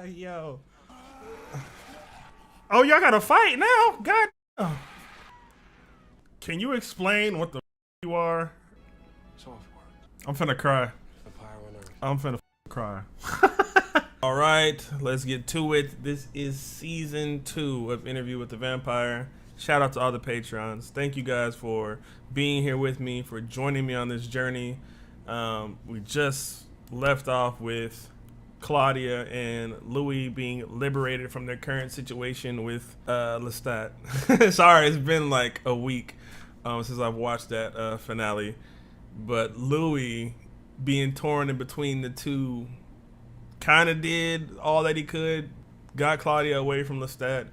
Yo. Oh, y'all gotta fight now? God. Oh. Can you explain what the you are? I'm finna cry. I'm finna cry. All right, let's get to it. This is season 2 of Interview with the Vampire. Shout out to all the Patreons. Thank you guys for being here with me, for joining me on this journey. We just left off with Claudia and Louis being liberated from their current situation with Lestat. Sorry, it's been like a week since I've watched that finale. But Louis being torn in between the two kind of did all that he could, got Claudia away from Lestat,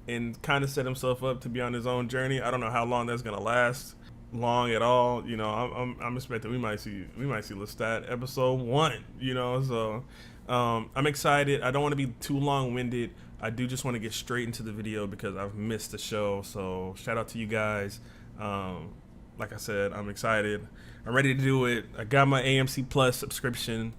and kind of set himself up to be on his own journey. I don't know how long that's gonna last, long at all. You know, I'm expecting we might see Lestat episode 1. You know, so I'm excited. I don't want to be too long-winded. I do just want to get straight into the video because I've missed the show. So shout out to you guys. Like I said, I'm excited. I'm ready to do it. I got my AMC Plus subscription.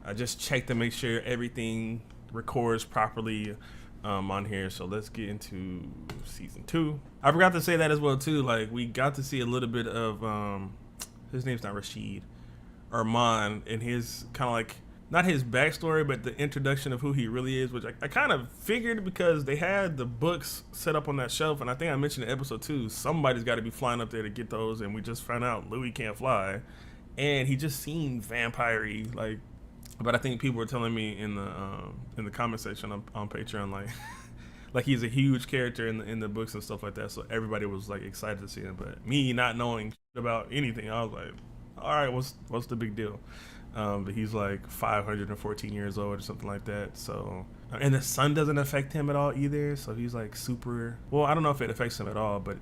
I just checked to make sure everything records properly on here. So let's get into season 2. I forgot to say that as well too. Like, we got to see a little bit of his name's not Rashid, Armand, and his kind of like, not his backstory, but the introduction of who he really is, which I kind of figured because they had the books set up on that shelf, and I think I mentioned in episode 2, somebody's got to be flying up there to get those, and we just found out Louis can't fly, and he just seemed vampire-y, like. But I think people were telling me in the comment section on Patreon, like like he's a huge character in the books and stuff like that. So everybody was like excited to see him. But me not knowing about anything, I was like, all right, what's the big deal? But he's like 514 years old or something like that. So, and the sun doesn't affect him at all either. So he's like super. Well, I don't know if it affects him at all, but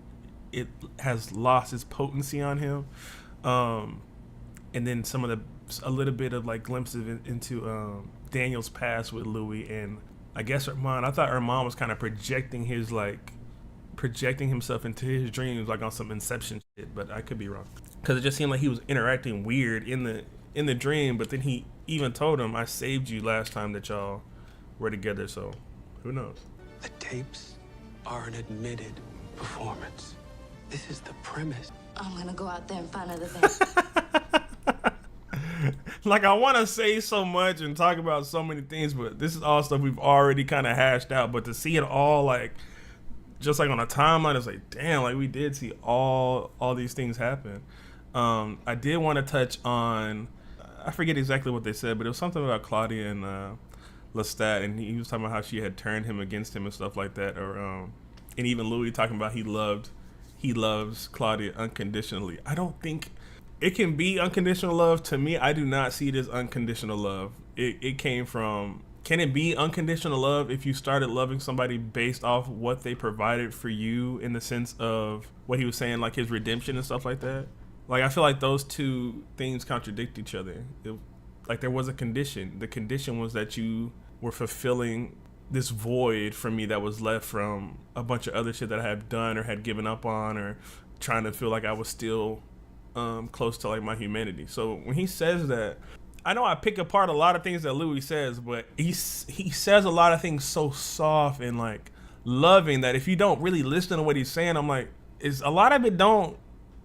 it has lost its potency on him. And then a little bit of like glimpses into Daniel's past with Louis, and I guess Armand. I thought Armand was kind of projecting himself into his dreams, like on some Inception shit, but I could be wrong because it just seemed like he was interacting weird in the dream. But then he even told him, "I saved you last time that y'all were together." So who knows? The tapes are an admitted performance. This is the premise. I'm gonna go out there and find other things. Like, I want to say so much and talk about so many things, but this is all stuff we've already kind of hashed out. But to see it all, like, just like on a timeline, it's like, damn, like we did see all these things happen. I did want to touch on, I forget exactly what they said, but it was something about Claudia and Lestat, and he was talking about how she had turned him against him and stuff like that, or and even Louis talking about he loves Claudia unconditionally. I don't think it can be unconditional love. To me, I do not see it as unconditional love. It came from, can it be unconditional love if you started loving somebody based off what they provided for you, in the sense of what he was saying, like his redemption and stuff like that? Like, I feel like those two things contradict each other. Like, there was a condition. The condition was that you were fulfilling this void for me that was left from a bunch of other shit that I had done or had given up on, or trying to feel like I was still close to like my humanity. So when he says that, I know I pick apart a lot of things that Louis says, but he says a lot of things so soft and like loving that if you don't really listen to what he's saying, I'm like, is a lot of it don't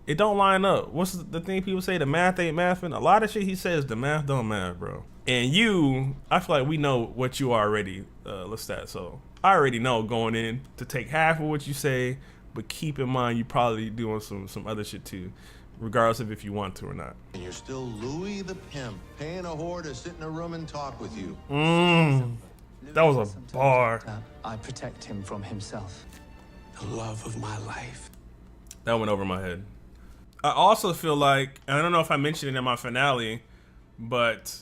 line up. What's the thing people say? The math ain't mathing. A lot of shit he says, the math don't math, bro. And I feel like we know what you are already, Lestat. So I already know going in to take half of what you say, but keep in mind you probably doing some other shit too, regardless of if you want to or not. And you're still Louis the pimp, paying a whore to sit in a room and talk with you. That was a bar. I protect him from himself. The love of my life. That went over my head. I also feel like, and I don't know if I mentioned it in my finale, but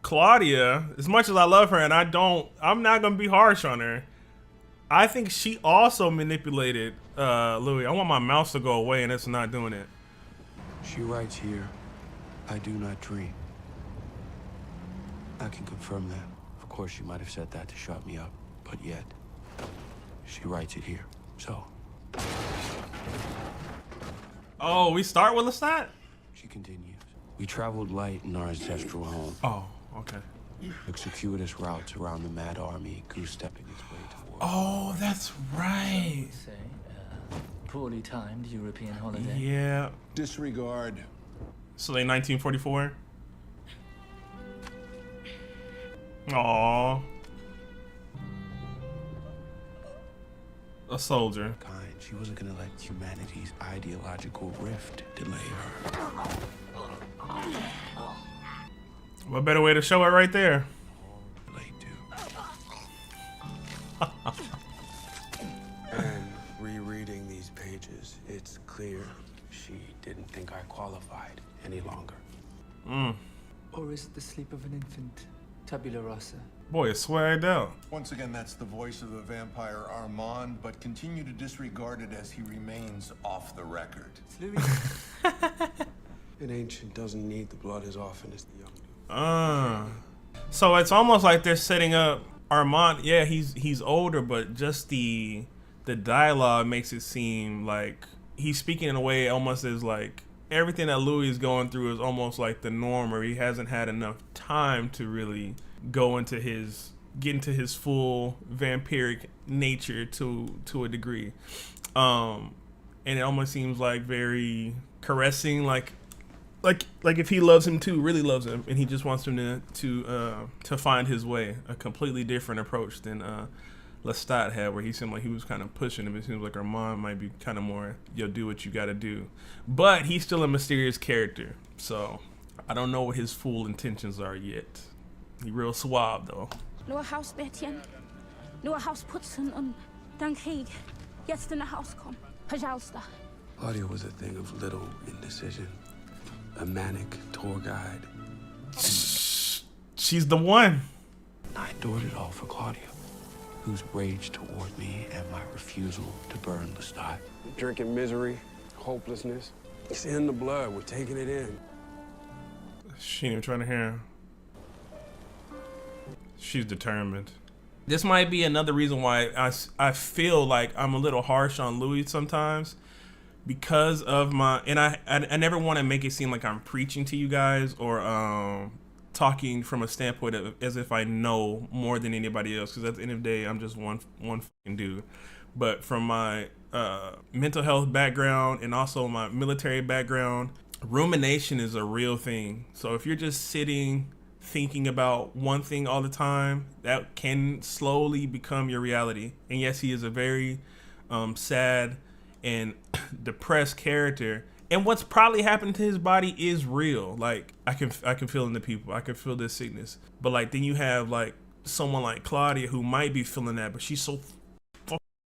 Claudia, as much as I love her, and I'm not gonna be harsh on her, I think she also manipulated Louis. I want my mouse to go away, and it's not doing it. She writes here, I do not dream. I can confirm that. Of course, she might have said that to shut me up, but yet, she writes it here, so. Oh, we start with Lestat? She continues. We traveled light in our ancestral home. Oh, okay. Took circuitous routes around the mad army, goose-stepping its way toward. Oh, that's right. Say, poorly timed European holiday. Yeah. Disregard. So like 1944. Aww. A soldier. Kind. She wasn't gonna let humanity's ideological rift delay her. What better way to show it right there? Late too. And rereading these pages, it's clear she didn't think I qualified any longer. Or is it the sleep of an infant? Tabula rasa. Boy, it's swagged out. Once again, that's the voice of the vampire Armand, but continue to disregard it as he remains off the record. It's Louis. An ancient doesn't need the blood as often as the young do. So it's almost like they're setting up Armand. Yeah, he's older, but just the dialogue makes it seem like he's speaking in a way almost as like everything that Louis is going through is almost like the norm, or he hasn't had enough time to really get into his full vampiric nature to a degree. And it almost seems like very caressing, like if he loves him too, really loves him, and he just wants him to find his way. A completely different approach than Lestat had, where he seemed like he was kind of pushing him. It seems like Armand might be kind of more, yo, do what you got to do. But he's still a mysterious character, so I don't know what his full intentions are yet. He real suave though. Nur Hausbettchen, nur Hausputzen und dann Krieg. Jetzt in der Haus kommen. Pajausta. Claudia was a thing of little indecision. A manic tour guide. She's the one. I adored it all for Claudia, whose rage toward me and my refusal to burn Lestat. Drinking misery, hopelessness. It's in the blood. We're taking it in. She ain't even trying to hear him. She's determined. This might be another reason why I feel like I'm a little harsh on Louis sometimes, because of I never want to make it seem like I'm preaching to you guys or talking from a standpoint of as if I know more than anybody else, because at the end of the day I'm just one fucking dude. But from my mental health background and also my military background, rumination is a real thing. So if you're just sitting thinking about one thing all the time, that can slowly become your reality. And yes, he is a very sad and depressed character, and what's probably happened to his body is real. Like I can feel in the people, I can feel this sickness. But like then you have like someone like Claudia who might be feeling that, but she's so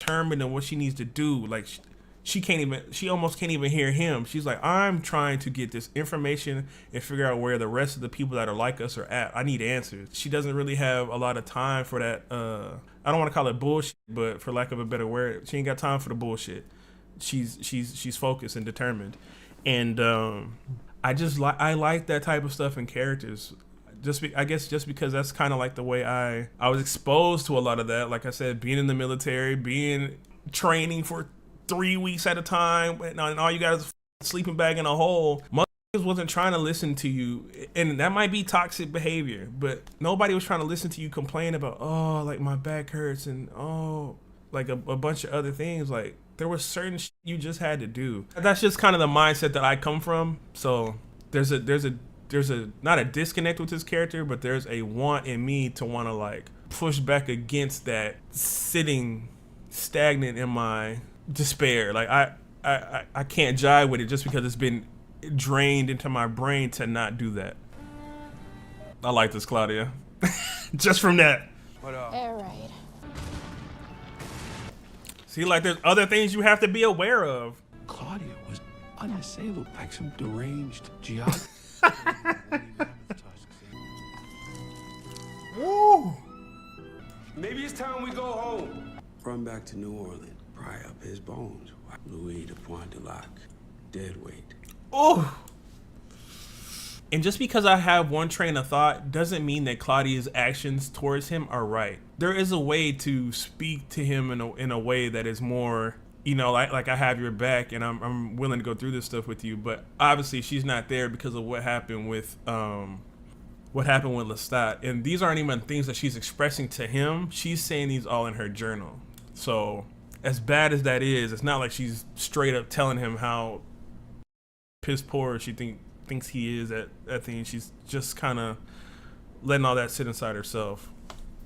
determined in what she needs to do. Like she almost can't even hear him. She's like, I'm trying to get this information and figure out where the rest of the people that are like us are at. I need answers. She doesn't really have a lot of time for that. I don't want to call it bullshit, but for lack of a better word, she ain't got time for the bullshit. She's focused and determined, and I like that type of stuff in characters. I guess just because that's kind of like the way I was exposed to a lot of that. Like I said, being in the military, being training for 3 weeks at a time, and all you got is a sleeping bag in a hole. Motherfuckers wasn't trying to listen to you, and that might be toxic behavior, but nobody was trying to listen to you complain about, oh, like my back hurts, and oh, like a bunch of other things. Like there was certain shit you just had to do. That's just kind of the mindset that I come from. So there's a not a disconnect with this character, but there's a want in me to want to like push back against that sitting stagnant in my despair. Like I can't jive with it just because it's been drained into my brain to not do that. I like this, Claudia. Just from that. All right. See, like there's other things you have to be aware of. Claudia was unassailable, like some deranged geographer. Woo! Maybe it's time we go home. Run back to New Orleans, pry up his bones. Louis de Pointe de Lac, dead weight. Oh! And just because I have one train of thought doesn't mean that Claudia's actions towards him are right. There is a way to speak to him in a way that is more you know, like I have your back and I'm willing to go through this stuff with you. But obviously she's not there because of what happened with Lestat. And these aren't even things that she's expressing to him. She's saying these all in her journal. So as bad as that is, it's not like she's straight up telling him how piss poor she thinks he is at things. She's just kind of letting all that sit inside herself.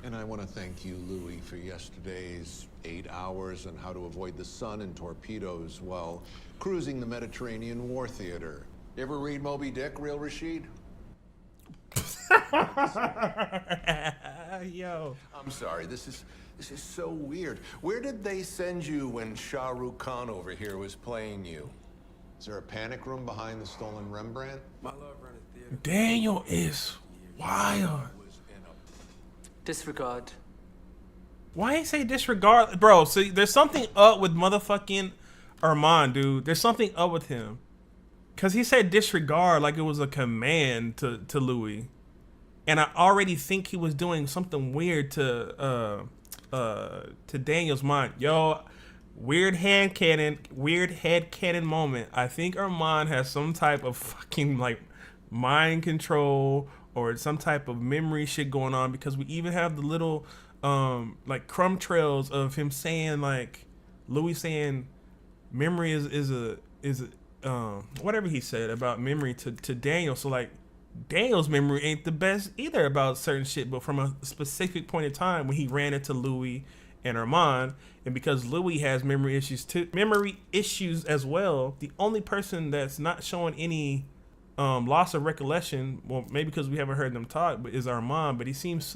And I want to thank you, Louis, for yesterday's 8 hours on how to avoid the sun and torpedoes while cruising the Mediterranean War Theater. You ever read Moby Dick, Real Rashid? Yo. I'm sorry, this is so weird. Where did they send you when Shah Rukh Khan over here was playing you? Is there a panic room behind the stolen Rembrandt? My love ran a theater. Daniel is wild. Disregard. Why ain't say disregard? Bro, see, there's something up with motherfucking Armand, dude. There's something up with him. Because he said disregard like it was a command to Louis. And I already think he was doing something weird to Daniel's mind. Yo, weird head canon moment. I think Armand has some type of fucking like mind control or some type of memory shit going on, because we even have the little like crumb trails of him saying, like, Louis saying memory is a whatever he said about memory to Daniel. So like Daniel's memory ain't the best either about certain shit, but from a specific point in time when he ran into Louis and Armand, and because Louis has memory issues as well, the only person that's not showing any loss of recollection, well, maybe because we haven't heard them talk, but is Armand. But he seems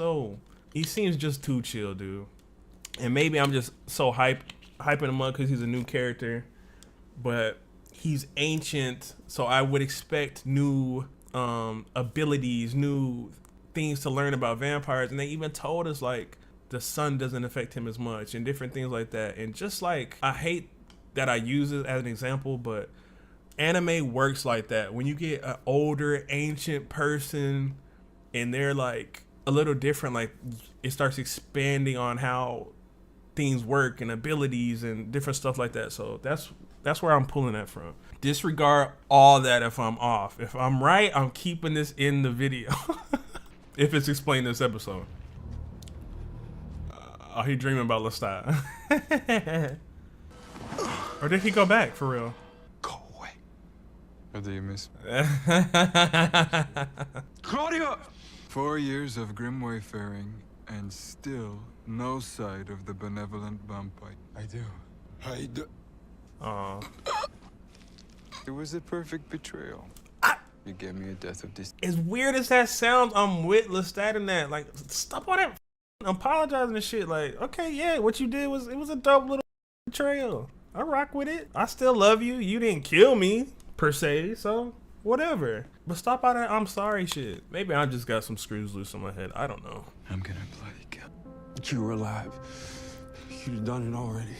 just too chill, dude. And maybe I'm just so hyping him up because he's a new character, but he's ancient, so I would expect new abilities, new things to learn about vampires. And they even told us like the sun doesn't affect him as much and different things like that. And just like, I hate that I use it as an example, but anime works like that. When you get an older ancient person and they're like a little different, like it starts expanding on how things work and abilities and different stuff like that. So that's where I'm pulling that from. Disregard all that if I'm off. If I'm right, I'm keeping this in the video. If it's explained this episode. Oh, he dreaming about Lestat. Or did he go back for real? Go away. Or do you miss me? Claudia! 4 years of grim wayfaring, and still no sight of the benevolent vampire. I do. Aw. It was a perfect betrayal. You gave me a death of this. As weird as that sounds, I'm with Lestat in that. Like, stop all that apologizing and shit. Like, okay, yeah, what you did was a dope little betrayal. I rock with it. I still love you. You didn't kill me, per se, so whatever. But stop all that I'm sorry shit. Maybe I just got some screws loose in my head. I don't know. I'm gonna bloody kill. You were alive. You'd done it already.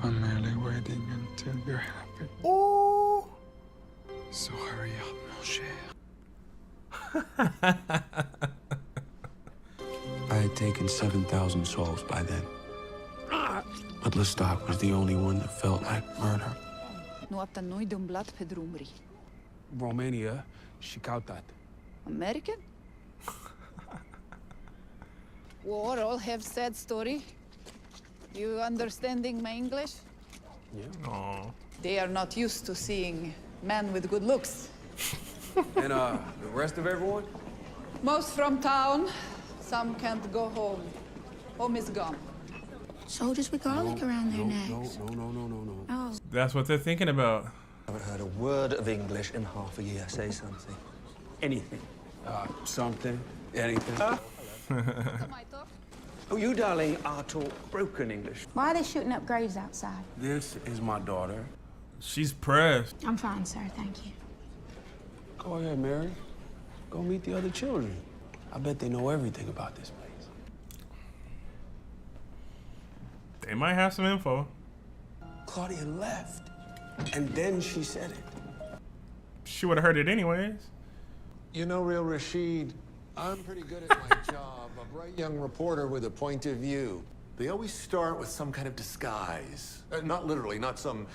I'm merely waiting until you're happy. Ooh. So hurry up, mon cher. I had taken 7,000 souls by then. But Lestat was the only one that felt like murder. Nu heb dat nooit een blad pe drumri. Romania, și cautat. American? War all have sad story. You understanding my English? Aw. They are not used to seeing men with good looks. And the rest of everyone? Most from town. Some can't go home. Home is gone. Soldiers with garlic around their necks. No. Oh. That's what they're thinking about. I haven't heard a word of English in half a year. Say something. Anything. Something, anything. Oh, you, darling, are taught broken English. Why are they shooting up graves outside? This is my daughter. She's pressed. I'm fine, sir. Thank you. Go ahead, Mary. Go meet the other children. I bet they know everything about this place. They might have some info. Claudia left, and then she said it. She would have heard it anyways. You know, Real Rashid, I'm pretty good at my job. A bright young reporter with a point of view. They always start with some kind of disguise. Not literally, not some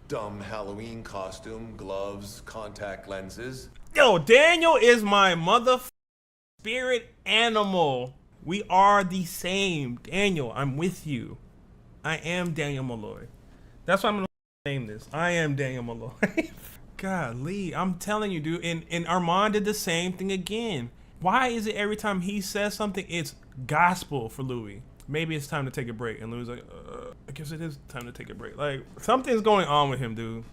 dumb Halloween costume, gloves, contact lenses. Yo, Daniel is my mother spirit animal. We are the same. Daniel, I'm with you. I am Daniel Malloy. That's why I'm gonna name this. I am Daniel Malloy. Golly, I'm telling you, dude. And Armand did the same thing again. Why is it every time he says something, it's gospel for Louis? Maybe it's time to take a break. And Louis like, I guess it is time to take a break. Like, something's going on with him, dude.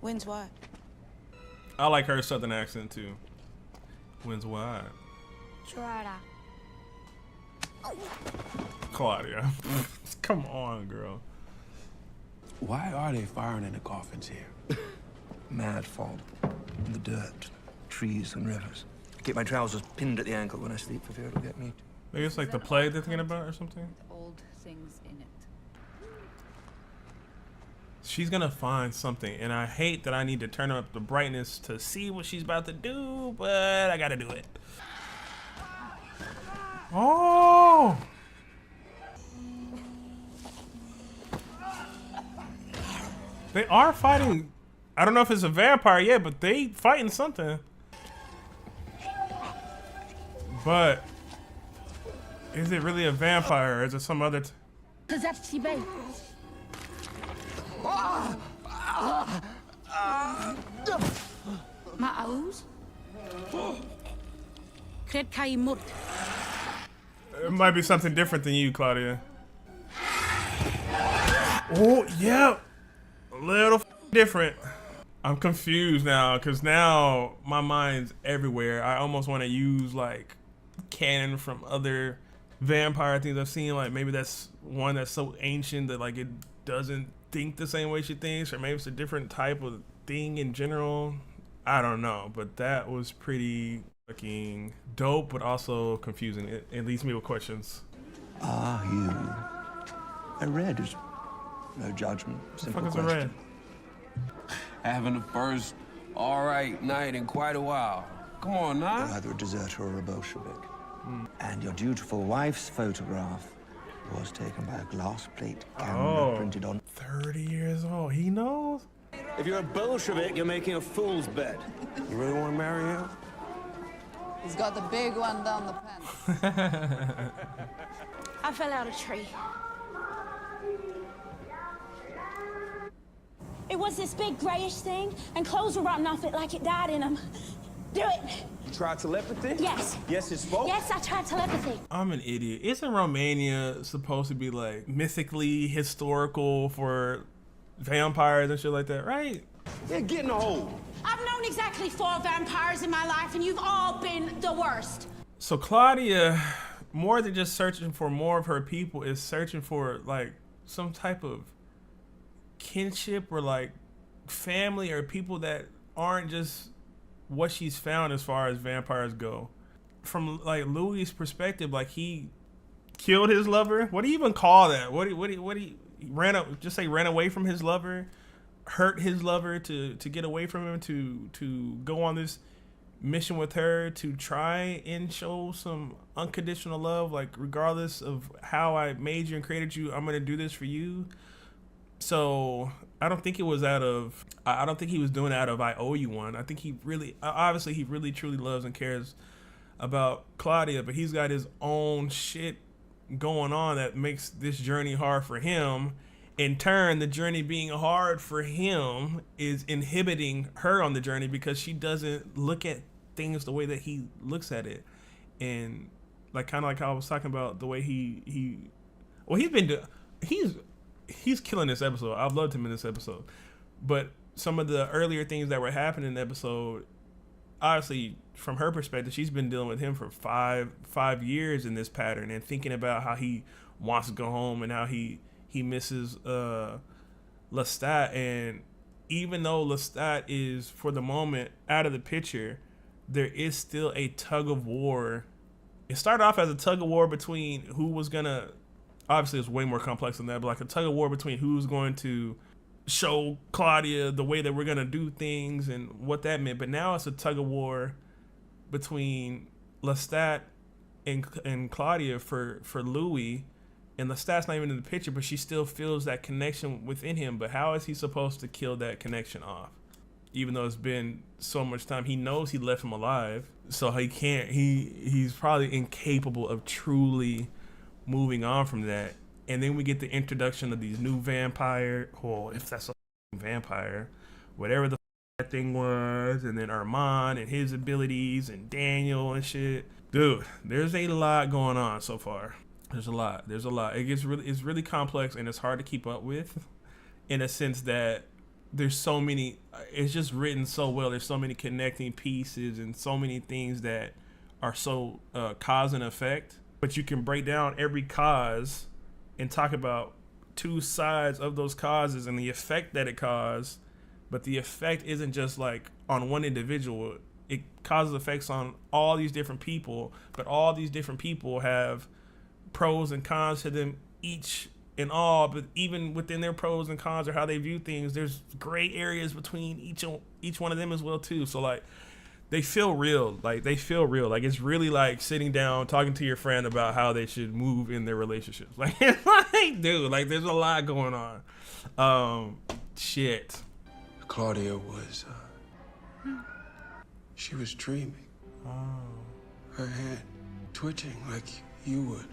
When's what? I like her southern accent, too. When's what? Claudia. Come on, girl. Why are they firing in the coffins here? Mad fog. In the dirt. Trees and rivers. I keep my trousers pinned at the ankle when I sleep for fear it'll get me. Maybe it's like the play they're thinking about or something? Old things in it. She's gonna find something, and I hate that I need to turn up the brightness to see what she's about to do, but I gotta do it. Oh! They are fighting. I don't know if it's a vampire yet, but they fighting something. But is it really a vampire, or is it some other? It might be something different than you, Claudia. Oh, yeah. A little different. I'm confused now, because now my mind's everywhere. I almost want to use, like, canon from other vampire things I've seen. Like, maybe that's one that's so ancient that, like, it doesn't think the same way she thinks, or maybe it's a different type of thing in general. I don't know, but that was pretty fucking dope, but also confusing. It leaves me with questions. Are you a red? No judgment. Simple What the fuck is a red? Having the first all right night in quite a while. Come on, now. You're either a deserter or a Bolshevik. And your dutiful wife's photograph was taken by a glass plate camera printed on. 30 years old. He knows? If you're a Bolshevik, you're making a fool's bet. You really want to marry him? He's got the big one down the pants. I fell out of a tree. It was this big grayish thing, and clothes were rotten off it like it died in them. Do it. You tried telepathy? Yes. Yes, it spoke? Yes, I tried telepathy. I'm an idiot. Isn't Romania supposed to be like mythically historical for vampires and shit like that, right? Yeah, get in the hole. I've known exactly 4 vampires in my life, and you've all been the worst. So Claudia, more than just searching for more of her people, is searching for like some type of kinship or like family or people that aren't just what she's found as far as vampires go. From like Louis' perspective, like he killed his lover. What do you even call that? What do you ran up? Just say ran away from his lover, hurt his lover to get away from him, to go on this mission with her to try and show some unconditional love. Like regardless of how I made you and created you, I'm gonna do this for you. So I don't think it was out of, I don't think he was doing it out of I owe you one. I think he really, obviously he really truly loves and cares about Claudia, but he's got his own shit going on that makes this journey hard for him. In turn, the journey being hard for him is inhibiting her on the journey because she doesn't look at things the way that he looks at it. And like kind of like how I was talking about the way he's killing this episode. I've loved him in this episode. But some of the earlier things that were happening in the episode, obviously from her perspective, she's been dealing with him for five years in this pattern and thinking about how he wants to go home and how he misses Lestat. And even though Lestat is for the moment out of the picture, there is still a tug of war. It started off as a tug of war between who was gonna, obviously it's way more complex than that, but like a tug of war between who's going to show Claudia the way that we're gonna do things and what that meant. But now it's a tug of war between Lestat in Claudia for Louis, and Lestat's not even in the picture, but she still feels that connection within him. But how is he supposed to kill that connection off? Even though it's been so much time, he knows he left him alive, so he can't. He's probably incapable of truly moving on from that. And then we get the introduction of these new vampire, or if that's a vampire, whatever the that thing was, and then Armand and his abilities, and Daniel and shit. Dude, there's a lot going on so far. There's a lot. It's really complex, and it's hard to keep up with, in a sense that there's so many. It's just written so well. There's so many connecting pieces and so many things that are so cause and effect. But you can break down every cause and talk about two sides of those causes and the effect that it caused. But the effect isn't just like on one individual. It causes effects on all these different people, but all these different people have pros and cons to them each and all. But even within their pros and cons or how they view things, there's gray areas between each one of them as well too. So like, they feel real. Like it's really like sitting down talking to your friend about how they should move in their relationships. Like it's like, dude, like there's a lot going on. Shit. Claudia was, she was dreaming. Oh. Her head twitching like you would.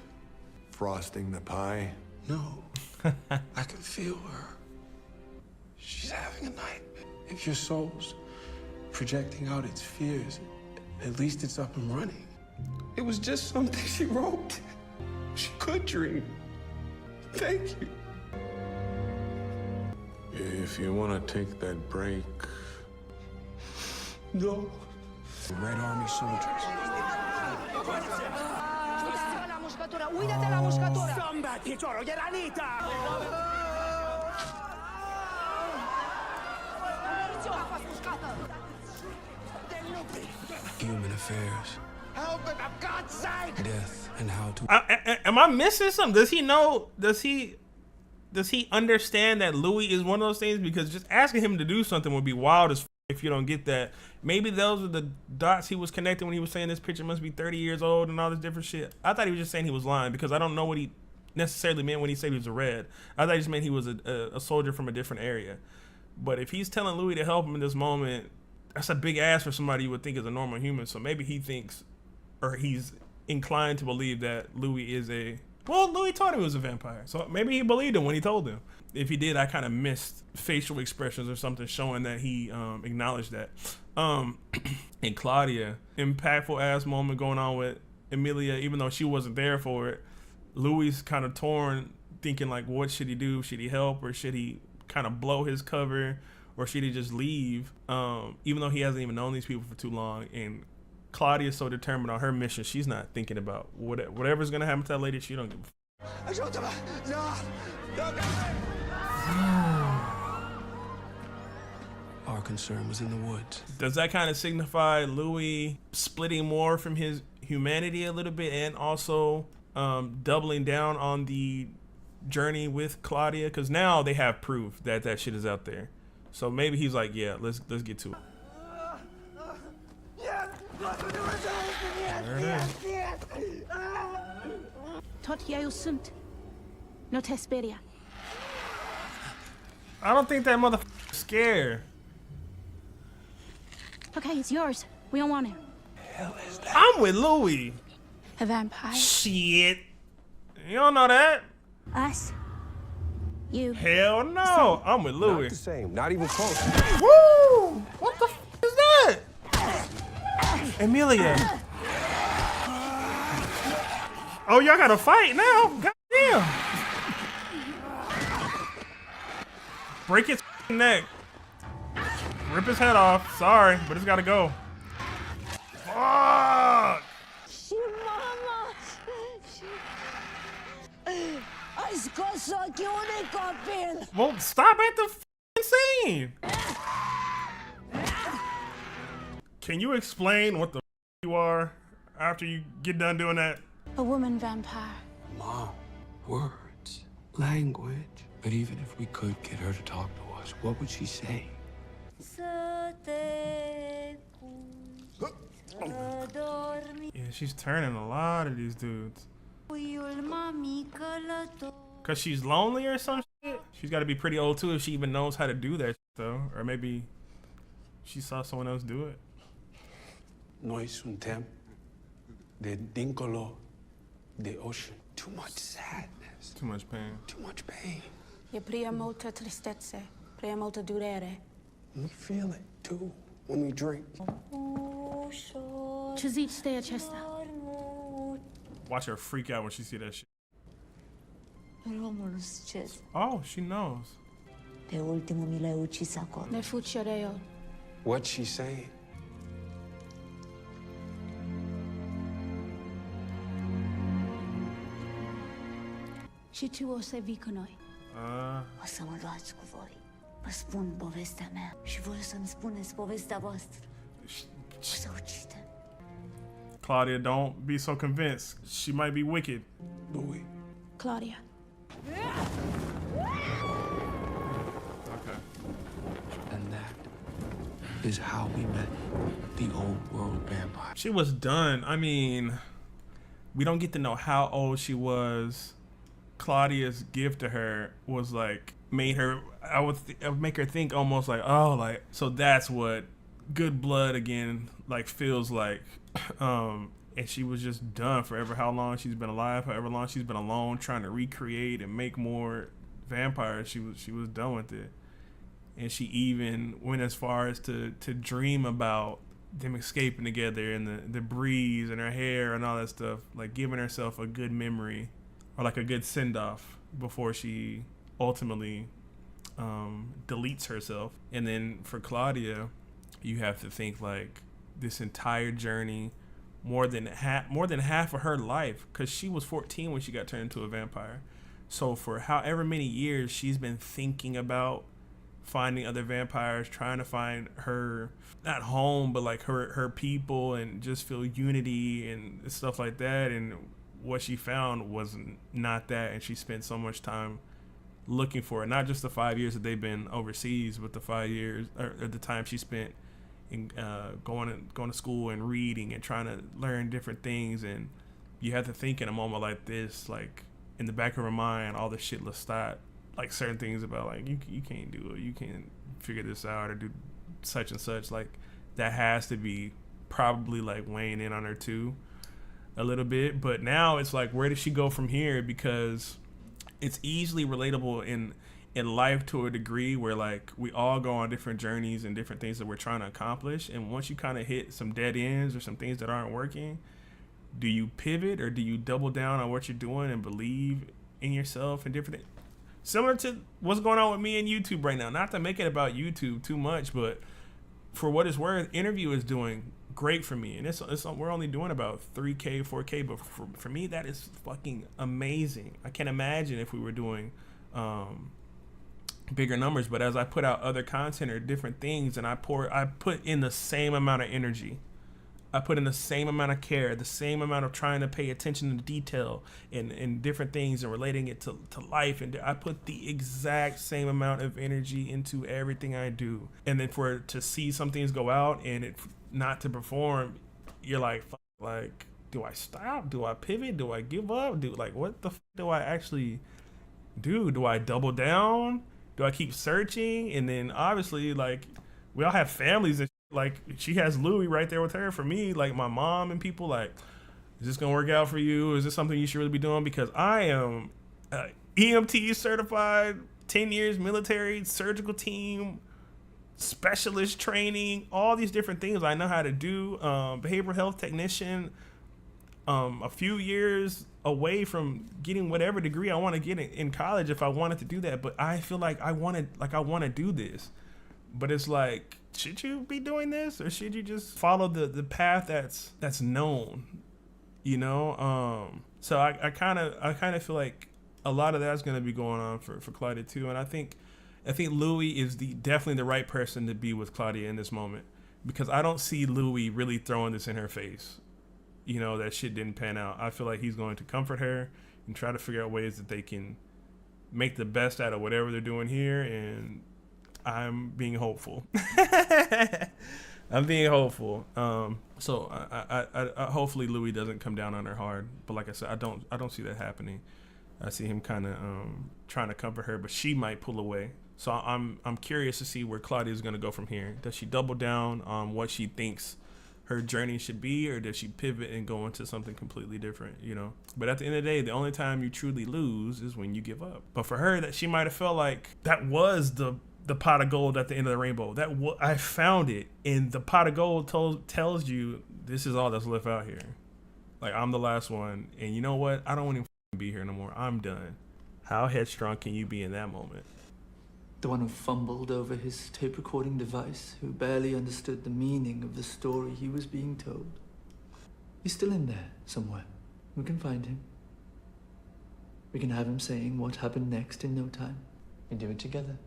Frosting the pie? No. I can feel her. She's having a nightmare. If your soul's projecting out its fears, at least it's up and running. It was just something she wrote. She could dream. Thank you. If you want to take that break... No. Red Army soldiers. Human affairs. Help it, for God's sake! Death and how to... Am I missing something? Does he know? Does he understand that Louis is one of those things? Because just asking him to do something would be wild as if you don't get that. Maybe those are the dots he was connecting when he was saying this picture must be 30 years old and all this different shit. I thought he was just saying he was lying, because I don't know what he necessarily meant when he said he was a red. I thought he just meant he was a soldier from a different area. But if he's telling Louis to help him in this moment, that's a big ask for somebody you would think is a normal human. So maybe he thinks, or he's inclined to believe that Louis is a... Well, Louis told him he was a vampire, so maybe he believed him when he told him. If he did, I kind of missed facial expressions or something showing that he acknowledged that. And Claudia, impactful ass moment going on with Emilia, even though she wasn't there for it. Louis kind of torn, thinking like, what should he do? Should he help, or should he kind of blow his cover, or should he just leave? Even though he hasn't even known these people for too long. And Claudia's so determined on her mission, she's not thinking about whatever's gonna happen to that lady. She don't give a Our concern was in the woods. Does that kind of signify Louis splitting more from his humanity a little bit, and also doubling down on the journey with Claudia? Because now they have proof that that shit is out there. So maybe he's like, yeah, let's get to it. There it is. Tot jag sunt. No tesperia. I don't think that motherfucker's scared. Okay, it's yours. We don't want it. Hell is that? I'm with Louis. A vampire. Shit. You don't know that? Us. You. Hell no. I'm with Louis. Not the same. Not even close. Woo! What the is that? Emilia. Oh, y'all gotta fight now. Goddamn. Break his neck. Rip his head off. Sorry, but it's gotta go. Fuck! Well, stop at the scene. Can you explain what the you are after you get done doing that? A woman vampire. Mom, words, language. But even if we could get her to talk to us, what would she say? Yeah. Yeah, she's turning a lot of these dudes. Cause she's lonely or some shit? She's gotta be pretty old too if she even knows how to do that shit, though. Or maybe she saw someone else do it. No es un tem de dincolo the ocean. Too much sadness. Too much pain. Too much pain. E prea molta tristezza, prea molta durere. We feel it too when we drink. Chizit stea chesta. Watch her freak out when she see that shit. Oh, she knows. Ne fuccereo. What's she saying? Și tu o să vii cu noi. O să mă luați cu voi. Vă spun povestea mea și voi să-mi spuneți povestea voastră. O să ucidem. Claudia, don't be so convinced. She might be wicked. Louis. Claudia. Okay. And that is how we met the old world vampire. She was done. I mean, we don't get to know how old she was. Claudia's gift to her was like made her. I would make her think almost like, oh, like so that's what good blood again like feels like. And she was just done forever. How long she's been alive, however long she's been alone, trying to recreate and make more vampires. She was done with it, and she even went as far as to dream about them escaping together and the breeze and her hair and all that stuff, like giving herself a good memory or like a good send-off before she ultimately deletes herself. And then for Claudia, you have to think like this entire journey, more than half of her life, because she was 14 when she got turned into a vampire. So for however many years she's been thinking about finding other vampires, trying to find her, not home, but like her people, and just feel unity and stuff like that. And what she found was not that, and she spent so much time looking for it. Not just the 5 years that they've been overseas, but the 5 years or the time she spent in going to school and reading and trying to learn different things. And you have to think in a moment like this, like in the back of her mind, all the shit Lestat, like certain things about like you can't do it, you can't figure this out or do such and such. Like that has to be probably like weighing in on her too a little bit. But now it's like, where does she go from here? Because it's easily relatable in life to a degree where like we all go on different journeys and different things that we're trying to accomplish. And once you kind of hit some dead ends or some things that aren't working, do you pivot or do you double down on what you're doing and believe in yourself and different things? Similar to what's going on with me and YouTube right now. Not to make it about YouTube too much, but for what it's worth, Interview is doing great for me. And it's we're only doing about 3K, 4K, but for me, that is fucking amazing. I can't imagine if we were doing bigger numbers. But as I put out other content or different things, and I put in the same amount of energy, I put in the same amount of care, the same amount of trying to pay attention to detail and different things and relating it to life. And I put the exact same amount of energy into everything I do. And then for it to see some things go out and it not to perform, you're like, like, do I stop? Do I pivot? Do I give up? What the do I actually do? Do I double down? Do I keep searching? And then obviously, like, we all have families that, like, she has Louis right there with her. For me, like, my mom and people, like, is this gonna work out for you? Is this something you should really be doing? Because I am EMT certified, 10 years military, surgical team, specialist training, all these different things I know how to do. Behavioral health technician, a few years away from getting whatever degree I want to get in college if I wanted to do that. But I feel like I want to do this. But it's like, should you be doing this, or should you just follow the path that's known, you know? So I kind of feel like a lot of that's going to be going on for Claudia too. And I think Louis is definitely the right person to be with Claudia in this moment, because I don't see Louis really throwing this in her face, you know, that shit didn't pan out. I feel like he's going to comfort her and try to figure out ways that they can make the best out of whatever they're doing here. And I'm being hopeful. I'm being hopeful. So I hopefully Louis doesn't come down on her hard. But like I said, I don't see that happening. I see him kind of trying to comfort her, but she might pull away. So I'm curious to see where Claudia is going to go from here. Does she double down on what she thinks her journey should be, or does she pivot and go into something completely different? You know. But at the end of the day, the only time you truly lose is when you give up. But for her, that she might have felt like that was the pot of gold at the end of the rainbow. I found it, and the pot of gold tells you this is all that's left out here. Like, I'm the last one, and you know what? I don't want to be here no more. I'm done. How headstrong can you be in that moment? The one who fumbled over his tape recording device, who barely understood the meaning of the story he was being told. He's still in there somewhere. We can find him. We can have him saying what happened next in no time. We do it together.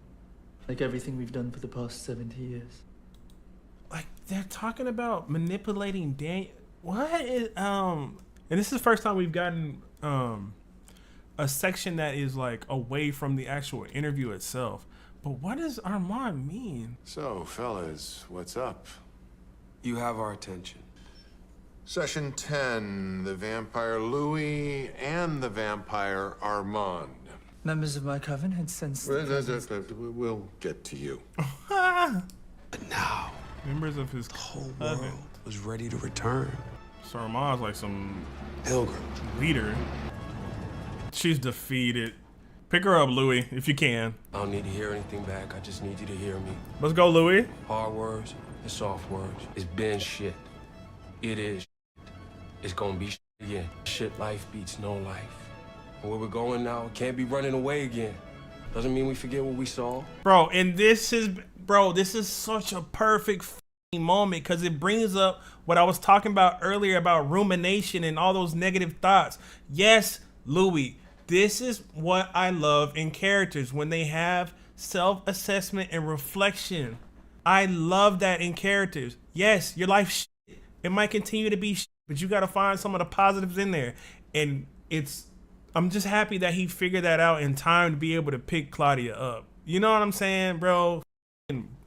Like everything we've done for the past 70 years. Like, they're talking about manipulating Daniel. What is, and this is the first time we've gotten a section that is like away from the actual interview itself. But what does Armand mean? So, fellas, what's up? You have our attention. Session 10, the vampire Louis and the vampire Armand. Members of my coven had sensed the presence. We'll get to you. But now, Members of his the whole coven. world was ready to return. So Armand's like some Pilgrim. leader. She's defeated. Pick her up, Louis, if you can. I don't need to hear anything back. I just need you to hear me. Let's go, Louis. Hard words and soft words. It's been shit. It is shit. It's gonna be shit again. Shit life beats no life. And where we're going now, can't be running away again. Doesn't mean we forget what we saw. Bro, and this is such a perfect moment because it brings up what I was talking about earlier about rumination and all those negative thoughts. Yes, Louis, this is what I love in characters, when they have self-assessment and reflection. I love that in characters. Yes, your life shit. It might continue to be shit, but you got to find some of the positives in there. And I'm just happy that he figured that out in time to be able to pick Claudia up. You know what I'm saying, bro?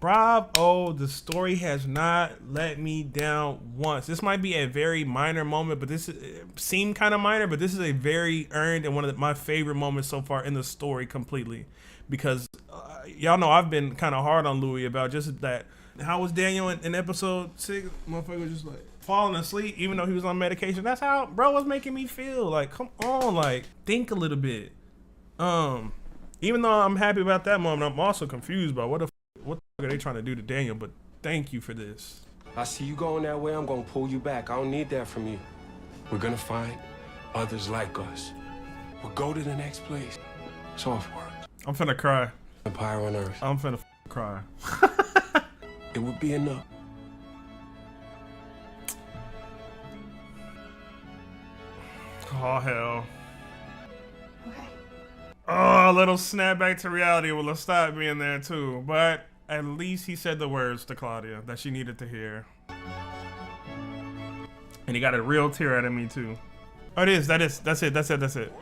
Bravo, the story has not let me down once. This might be a very minor moment, but this seemed kind of minor, but this is a very earned and one of my favorite moments so far in the story completely. Because y'all know I've been kind of hard on Louis about just that. How was Daniel in episode 6? Motherfucker was just like falling asleep even though he was on medication. That's how bro was making me feel. Like, come on, like, think a little bit. Even though I'm happy about that moment, I'm also confused about what the fuck are they trying to do to Daniel. But thank you for this. I see you going that way, I'm gonna pull you back. I don't need that from you. We're gonna find others like us. We'll go to the next place. Soft words. I'm finna cry. Empire on Earth. I'm finna cry. It would be enough. Oh, hell. Okay. Oh, a little snap back to reality will have stopped being there too. But at least he said the words to Claudia that she needed to hear. And he got a real tear out of me too. Oh, that's it.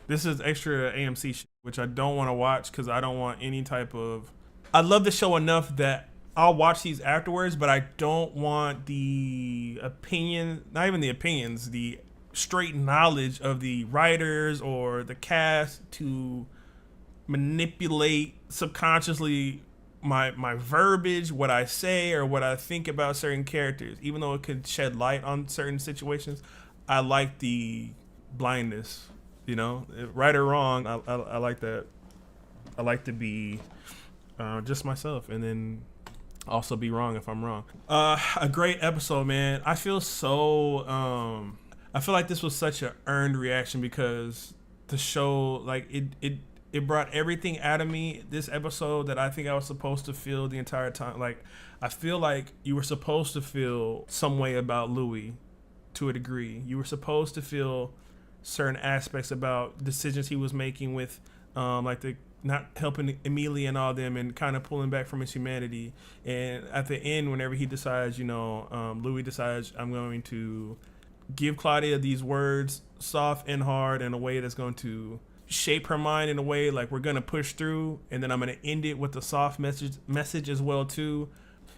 This is extra AMC shit, which I don't want to watch because I don't want any type of... I love the show enough that I'll watch these afterwards, but I don't want the opinion, not even the opinions, the straight knowledge of the writers or the cast to manipulate subconsciously my verbiage, what I say or what I think about certain characters. Even though it could shed light on certain situations, I like the blindness, you know, right or wrong. I like that. I like to be just myself, and then also be wrong if I'm wrong. A great episode, man. I feel so I feel like this was such an earned reaction because the show, like, it brought everything out of me this episode that I think I was supposed to feel the entire time. Like, I feel like you were supposed to feel some way about Louis to a degree. You were supposed to feel certain aspects about decisions he was making with like the not helping Emilia and all them and kind of pulling back from his humanity. And at the end, whenever he decides, you know, Louis decides, I'm going to give Claudia these words, soft and hard, in a way that's going to shape her mind in a way like we're going to push through. And then I'm going to end it with a soft message as well too.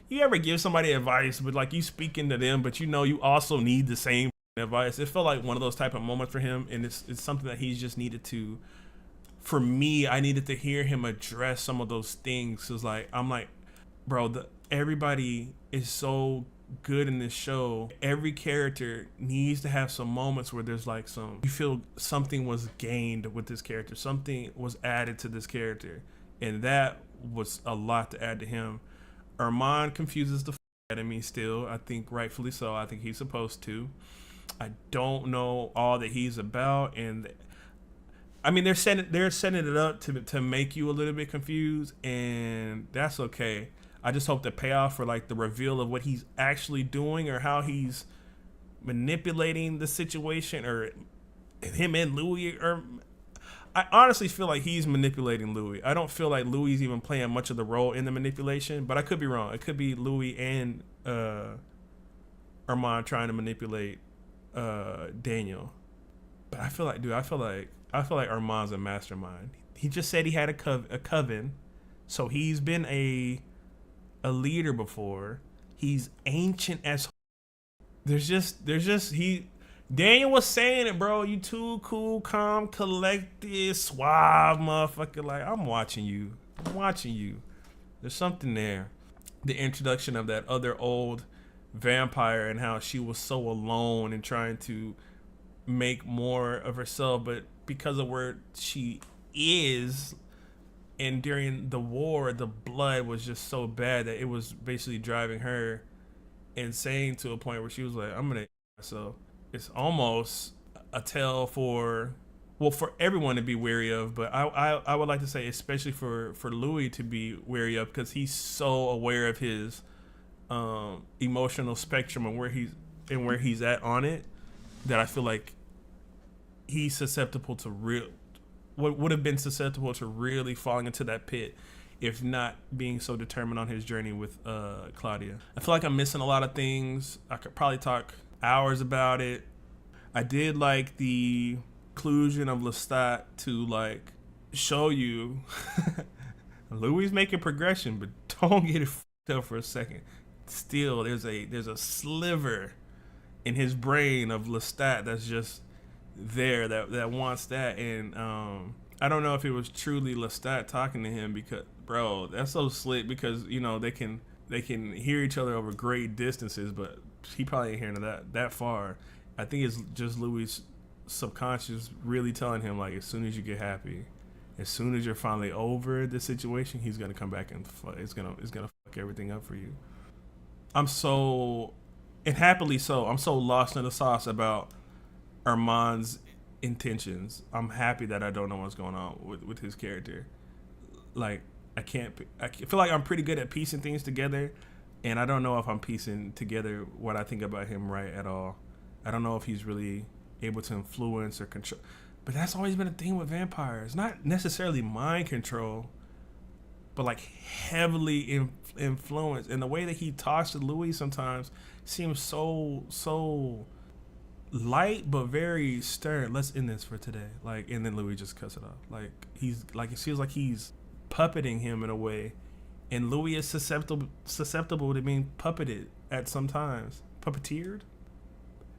you ever give somebody advice, but like you speaking to them, but you know you also need the same advice. It felt like one of those type of moments for him, and it's something that he's just needed to. For me, I needed to hear him address some of those things. Cause like I'm like, bro, everybody is so good in this show. Every character needs to have some moments where there's like you feel something was gained with this character, something was added to this character, and that was a lot to add to him. Armand confuses the out of me still. I think rightfully so. I think he's supposed to. I don't know all that he's about, and I mean they're setting it up to make you a little bit confused, and that's okay. I just hope the payoff for like the reveal of what he's actually doing or how he's manipulating the situation, or him and Louis, or I honestly feel like he's manipulating Louis. I don't feel like Louis even playing much of the role in the manipulation, but I could be wrong. It could be Louis and Armand trying to manipulate Daniel. But I feel like, dude, I feel like Armand's a mastermind. He just said he had a coven, so he's been a leader before. He's ancient as Daniel was saying it, bro. You too cool, calm, collected, suave motherfucker. Like, I'm watching you. There's something there. The introduction of that other old vampire and how she was so alone and trying to make more of herself, but because of where she is, and during the war, the blood was just so bad that it was basically driving her insane to a point where she was like, I'm gonna. So it's almost a tale for everyone to be wary of, but I would like to say especially for Louis to be wary of, because he's so aware of his emotional spectrum and where he's at on it, that I feel like he's susceptible to what would have been susceptible to really falling into that pit if not being so determined on his journey with Claudia. I feel like I'm missing a lot of things. I could probably talk hours about it. I did like the inclusion of Lestat to like show you Louis making progression, but don't get it f***ed up for a second. Still, there's a sliver in his brain of Lestat that's just there that wants that, and I don't know if it was truly Lestat talking to him, because bro, that's so slick, because you know they can hear each other over great distances, but he probably ain't hearing that far. I think it's just Louis' subconscious really telling him, like, as soon as you get happy, as soon as you're finally over the situation, he's gonna come back and it's gonna fuck everything up for you. I'm so, and happily so, I'm so lost in the sauce about Armand's intentions. I'm happy that I don't know what's going on with his character. Like, I feel like I'm pretty good at piecing things together, and I don't know if I'm piecing together what I think about him right at all. I don't know if he's really able to influence or control, but that's always been a thing with vampires. Not necessarily mind control, but like heavily influenced. And the way that he talks to Louis sometimes seems so light but very stern. Let's end this for today. Like, and then Louis just cuts it off. Like, he's like, it feels like he's puppeting him in a way, and Louis is susceptible to being puppeted at some times, puppeteered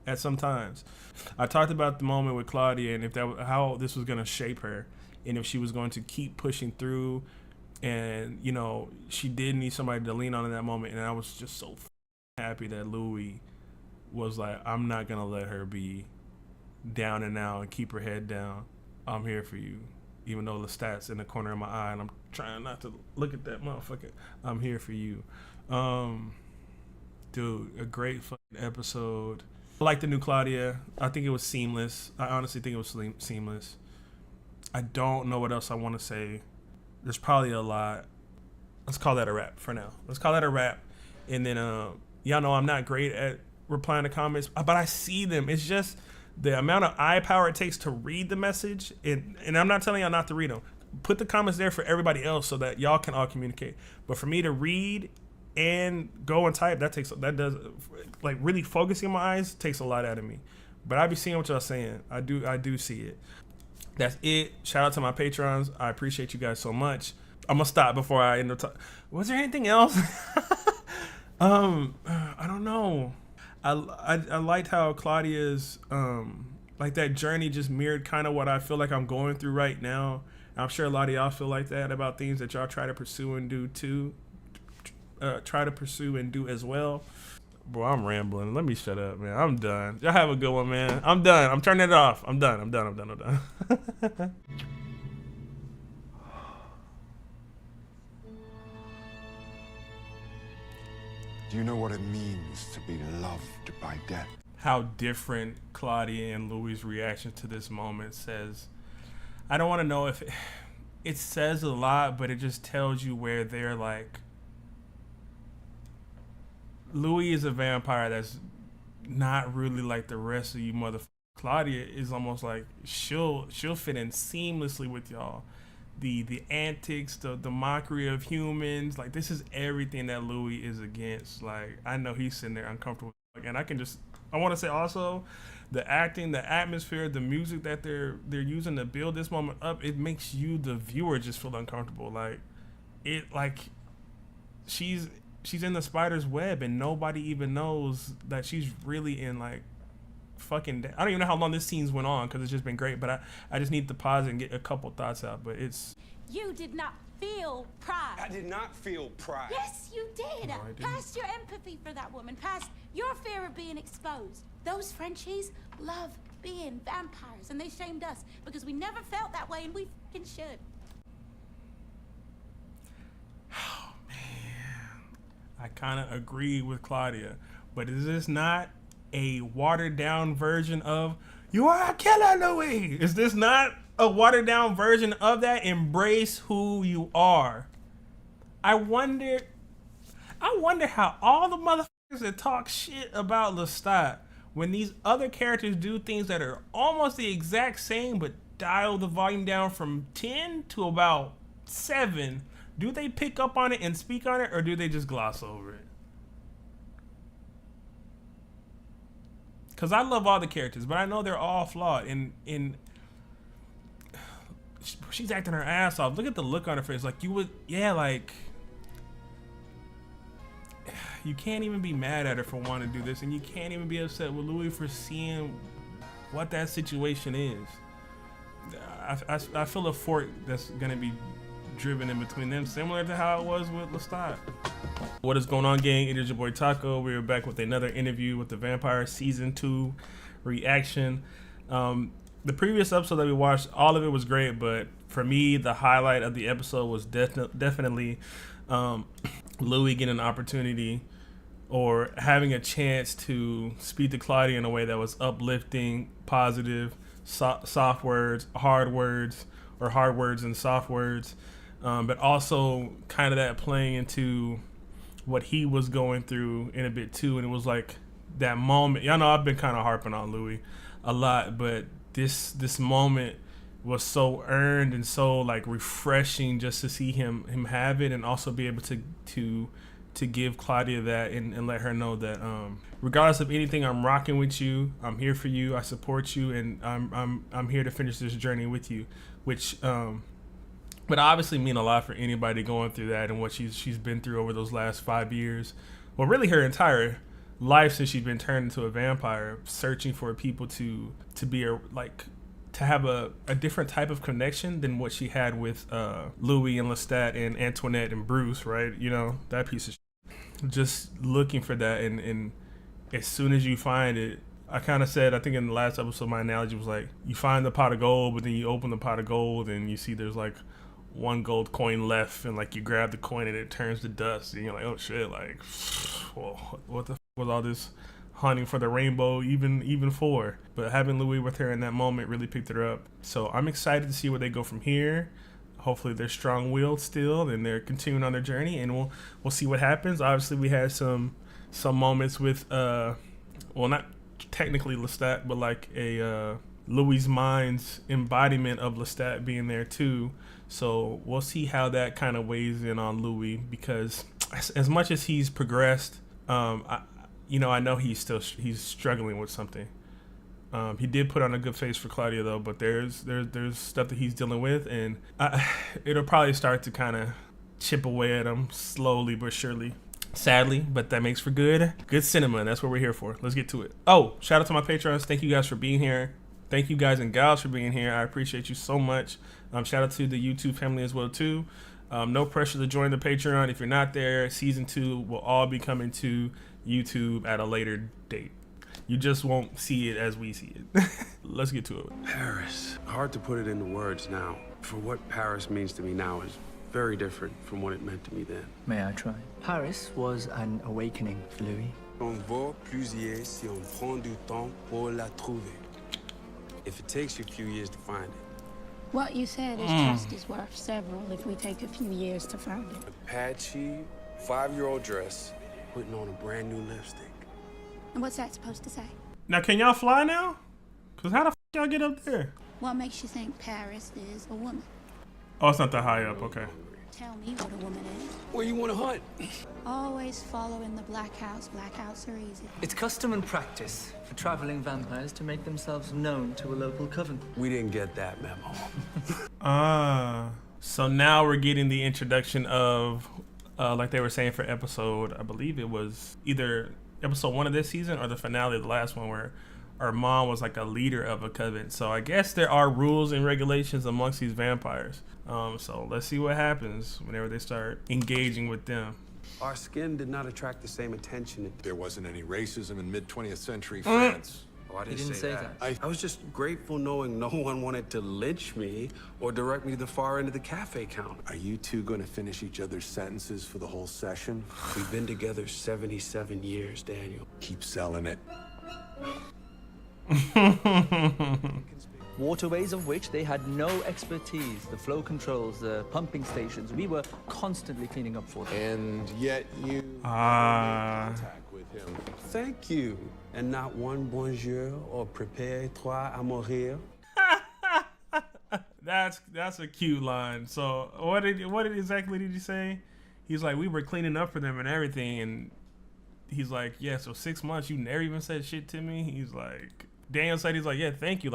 at some times. I talked about the moment with Claudia, and if that how this was going to shape her, and if she was going to keep pushing through, and you know, she did need somebody to lean on in that moment. And I was just so happy that Louis was like, I'm not gonna let her be down and out and keep her head down. I'm here for you, even though Lestat's in the corner of my eye and I'm trying not to look at that motherfucker. I'm here for you. Dude, a great fucking episode. I like the new Claudia. I think it was seamless. I honestly think it was seamless. I don't know what else I want to say. There's probably a lot. Let's call that a wrap for now. Let's call that a wrap. And then y'all know I'm not great at replying to comments, but I see them. It's just the amount of eye power it takes to read the message. And I'm not telling y'all not to read them. Put the comments there for everybody else so that y'all can all communicate. But for me to read and go and type, that does like really focusing my eyes takes a lot out of me. But I be seeing what y'all saying. I do see it. That's it. Shout out to my patrons. I appreciate you guys so much. I'm gonna stop before I end up talking. Was there anything else? I don't know. I liked how Claudia's like that journey just mirrored kind of what I feel like I'm going through right now. I'm sure a lot of y'all feel like that about things that y'all try to pursue and do too. Try to pursue and do as well. Bro, I'm rambling. Let me shut up, man. I'm done. Y'all have a good one, man. I'm done. I'm turning it off. I'm done. Do you know what it means to be loved by death? How different Claudia and Louis' reaction to this moment says. I don't want to know if it says a lot, but it just tells you where they're like. Louis is a vampire that's not really like the rest of you motherfuckers. Claudia is almost like she'll fit in seamlessly with y'all. The antics, the mockery of humans, like this is everything that Louis is against. Like I know he's sitting there uncomfortable, and I want to say also, the acting, the atmosphere, the music that they're using to build this moment up, it makes you the viewer just feel uncomfortable. She's in the spider's web and nobody even knows that she's really in like fucking. I don't even know how long this scene's went on because it's just been great. But I just need to pause and get a couple thoughts out. But it's. You did not feel pride. I did not feel pride. Yes, you did. No, I didn't. Past your empathy for that woman, past your fear of being exposed. Those Frenchies love being vampires, and they shamed us because we never felt that way, and we fucking should. Oh man, I kind of agree with Claudia, but is this not a watered down version of "You are a killer, Louis"? Is this not a watered down version of that? Embrace who you are. I wonder how all the motherfuckers that talk shit about Lestat, when these other characters do things that are almost the exact same but dial the volume down from 10 to about 7, do they pick up on it and speak on it, or do they just gloss over it? Because I love all the characters, but I know they're all flawed. And she's acting her ass off. Look at the look on her face. Like, you would, yeah, like, you can't even be mad at her for wanting to do this, and you can't even be upset with Louis for seeing what that situation is. I feel a fork that's gonna be driven in between them, similar to how it was with Lestat. What is going on, gang? It is your boy Taco. We're back with another interview with the Vampire Season 2 reaction. The previous episode that we watched, all of it was great, but for me, the highlight of the episode was definitely Louis getting an opportunity or having a chance to speak to Claudia in a way that was uplifting, positive, soft words, hard words, or hard words and soft words, but also kind of that playing into what he was going through in a bit too. And it was like that moment. Y'all know I've been kind of harping on Louis a lot, but this moment was so earned and so like refreshing just to see him have it, and also be able to give Claudia that and let her know that regardless of anything, I'm rocking with you, I'm here for you, I support you, and I'm here to finish this journey with you, which would obviously mean a lot for anybody going through that and what she's been through over those last 5 years, well, really her entire life since she's been turned into a vampire, searching for people to be to have a different type of connection than what she had with Louis and Lestat and Antoinette and Bruce, right? You know, that piece of shit. Just looking for that, and as soon as you find it, I kind of said, I think in the last episode, my analogy was like, you find the pot of gold, but then you open the pot of gold and you see there's like one gold coin left, and like you grab the coin and it turns to dust, and you're like, oh shit, like, well, what the f was all this hunting for the rainbow even for? But having Louis with her in that moment really picked her up. So I'm excited to see where they go from here. Hopefully they're strong-willed still and they're continuing on their journey, and we'll see what happens. Obviously we had some moments with well, not technically Lestat, but like a Louis' mind's embodiment of Lestat being there too. So we'll see how that kind of weighs in on Louis, because as much as he's progressed, I know he's struggling with something. He did put on a good face for Claudia though, but there's stuff that he's dealing with, and it'll probably start to kind of chip away at him slowly but surely. sadly, but that makes for good cinema, and that's what we're here for. Let's get to it. Oh, shout out to my patrons. Thank you guys for being here. Thank you guys and gals for being here. I appreciate you so much. Shout out to the YouTube family as well too. No pressure to join the Patreon. If you're not there, season 2 will all be coming to YouTube at a later date. You just won't see it as we see it. Let's get to it. Paris. Hard to put it into words now. For what Paris means to me now is very different from what it meant to me then. May I try? Paris was an awakening for Louis. On vaut plus y est si on prend du temps pour la trouver. If it takes you a few years to find it. What you said is just as worth several if we take a few years to find it. A patchy, 5-year-old dress, putting on a brand new lipstick. And what's that supposed to say? Now, can y'all fly now? Cause how the f y'all get up there? What makes you think Paris is a woman? Oh, it's not that high up. Okay. Tell me what a woman is. Where you want to hunt? Always following the black house. Blackouts are easy. It's custom and practice for traveling vampires to make themselves known to a local coven. We didn't get that memo. So now we're getting the introduction of, like they were saying for episode, I believe it was either episode 1 of this season or the finale of the last one, where our mom was like a leader of a coven. So I guess there are rules and regulations amongst these vampires. So let's see what happens whenever they start engaging with them. Our skin did not attract the same attention. There wasn't any racism in mid-20th century France. Oh, I He didn't say that. I was just grateful knowing no one wanted to lynch me or direct me to the far end of the cafe counter. Are you two going to finish each other's sentences for the whole session? We've been together 77 years, Daniel. Keep selling it. Waterways of which they had no expertise. The flow controls, the pumping stations, we were constantly cleaning up for them. And yet you contact with him. Thank you. And not one bonjour or prépare-toi à mourir. That's a cute line. So what exactly did you say? He's like, we were cleaning up for them and everything, and he's like, yeah, so 6 months you never even said shit to me? He's like, Daniel said, he's like, yeah, thank you.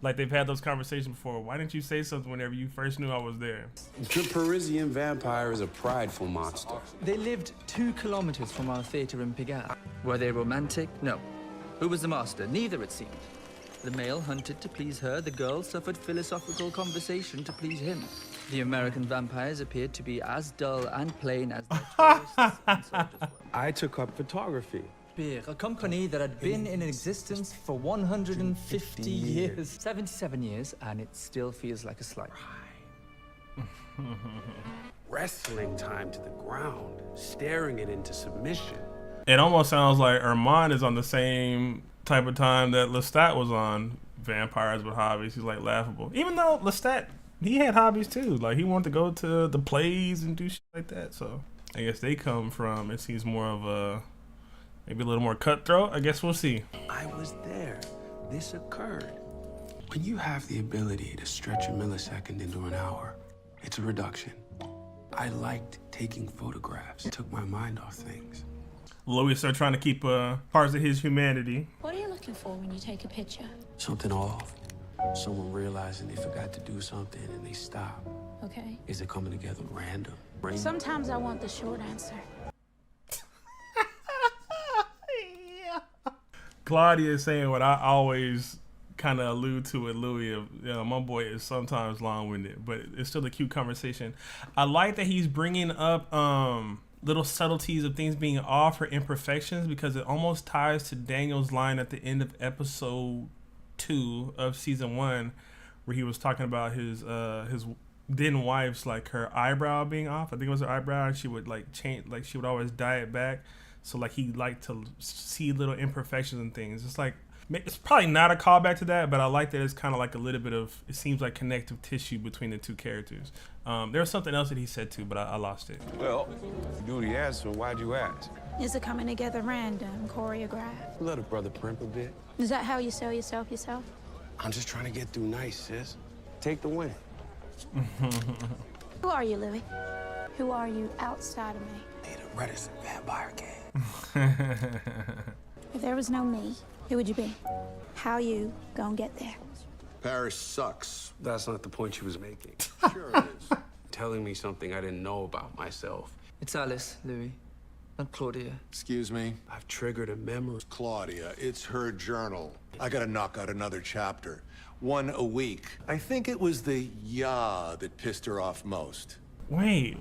Like they've had those conversations before. Why didn't you say something whenever you first knew I was there? The Parisian vampire is a prideful monster. They lived 2 kilometers from our theater in Pigalle. Were they romantic? No. Who was the master? Neither, it seemed. The male hunted to please her, the girl suffered philosophical conversation to please him. The American vampires appeared to be as dull and plain as their tourists and soldiers were. I took up photography. A company that had been in existence for 150 years. 77 years, and it still feels like a slight. Wrestling time to the ground, staring it into submission. It almost sounds like Armand is on the same type of time that Lestat was on Vampires with Hobbies. He's like laughable. Even though Lestat, he had hobbies too. Like he wanted to go to the plays and do shit like that. So I guess they come from, it seems more of a, maybe a little more cutthroat. I guess we'll see. I was there. This occurred. When you have the ability to stretch a millisecond into an hour, it's a reduction. I liked taking photographs. It took my mind off things. Louis started trying to keep parts of his humanity. What are you looking for when you take a picture? Something off. Someone realizing they forgot to do something and they stop. Okay. Is it coming together random? Sometimes I want the short answer. Claudia is saying what I always kind of allude to with Louis. Of, you know, my boy is sometimes long-winded, but it's still a cute conversation. I like that he's bringing up little subtleties of things being off or imperfections, because it almost ties to Daniel's line at the end of episode 2 of season 1, where he was talking about his then wife's, like, her eyebrow being off. I think it was her eyebrow, and she would like change, like she would always dye it back. So like he liked to see little imperfections and things. It's like, it's probably not a callback to that, but I like that it's kind of like a little bit of, it seems like connective tissue between the two characters. There was something else that he said too, but I lost it. Well, duty asked, so why'd you ask? Is it coming together random, choreographed? Let a brother primp a bit. Is that how you sell yourself? I'm just trying to get through nice, sis. Take the win. Who are you, Louis? Who are you outside of me? Need a reticent vampire gang. If there was no me, who would you be? How you gonna get there? Paris sucks. That's not the point she was making. Sure it is. Telling me something I didn't know about myself. It's Alice, Louis. not Claudia. Excuse me? I've triggered a memory. Claudia, it's her journal. I gotta knock out another chapter. One a week. I think it was the "yeah" that pissed her off most. Wait.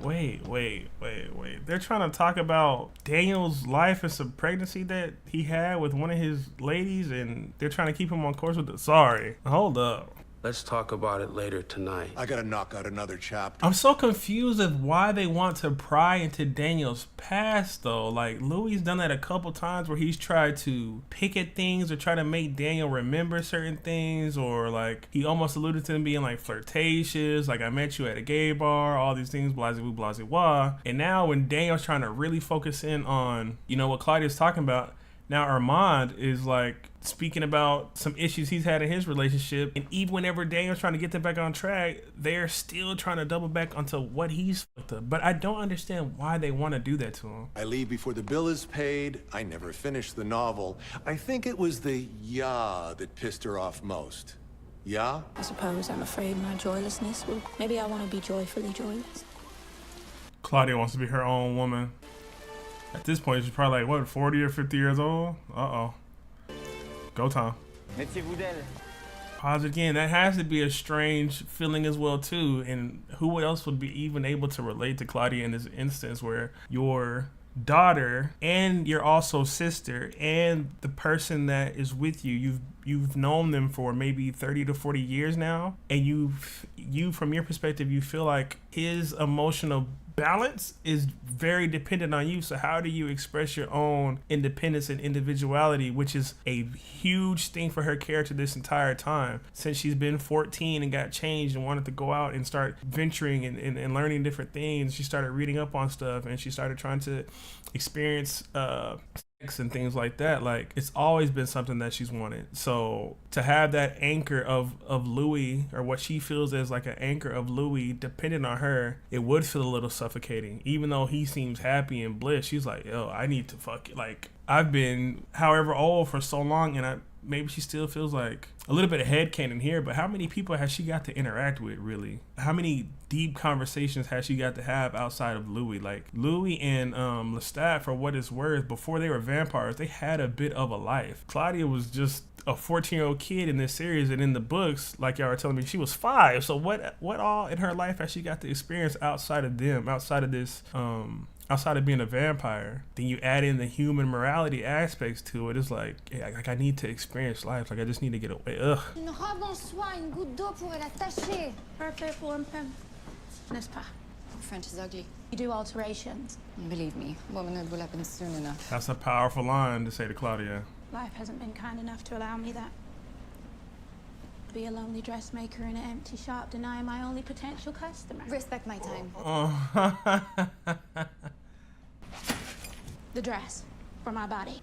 They're trying to talk about Daniel's life and some pregnancy that he had with one of his ladies, and they're trying to keep him on course with it. Sorry. Hold up. Let's talk about it later tonight. I gotta knock out another chapter. I'm so confused as why they want to pry into Daniel's past, though. Like, Louis done that a couple times where he's tried to pick at things or try to make Daniel remember certain things, or like he almost alluded to them being like flirtatious, like I met you at a gay bar, all these things, blah. And now when Daniel's trying to really focus in on, you know, what Claudia's talking about, now Armand is like speaking about some issues he's had in his relationship, and even whenever Daniel's trying to get them back on track, they're still trying to double back onto what he's fucked up. But I don't understand why they want to do that to him. I leave before the bill is paid. I never finished the novel. I think it was the "yeah" that pissed her off most. Yeah? I suppose I'm afraid my joylessness will... Maybe I want to be joyfully joyless. Claudia wants to be her own woman. At this point, she's probably like, what, 40 or 50 years old? Uh-oh. Go time. Pause it again. That has to be a strange feeling as well, too. And who else would be even able to relate to Claudia in this instance where your daughter and your also sister and the person that is with you, you've known them for maybe 30 to 40 years now, and you from your perspective, you feel like his emotional balance is very dependent on you. So how do you express your own independence and individuality, which is a huge thing for her character this entire time, since she's been 14 and got changed and wanted to go out and start venturing and learning different things. She started reading up on stuff, and she started trying to experience sex and things like that. Like, it's always been something that she's wanted. So to have that anchor of Louis, or what she feels as like an anchor of Louis dependent on her, it would feel a little suffocating. Even though he seems happy and bliss, she's like, yo, I need to fuck it. Like, I've been however old for so long, and maybe she still feels like a little bit of headcanon here, but how many people has she got to interact with, really? How many deep conversations has she got to have outside of Louis? Like, Louis and Lestat, for what it's worth, before they were vampires, they had a bit of a life. Claudia was just a 14-year-old kid in this series, and in the books, like y'all were telling me, she was 5. So what all in her life has she got to experience outside of them, outside of this, outside of being a vampire? Then you add in the human morality aspects to it. It's like, yeah, like I need to experience life. Like, I just need to get away. Ugh. Une robe en soie, une goutte d'eau pourrait la tacher. Perfect pour un femme, n'est-ce pas? French is ugly. You do alterations. Believe me, womanhood will happen soon enough. That's a powerful line to say to Claudia. Life hasn't been kind enough to allow me that. Be a lonely dressmaker in an empty shop, denying my only potential customer. Respect my time. Oh. The dress for my body.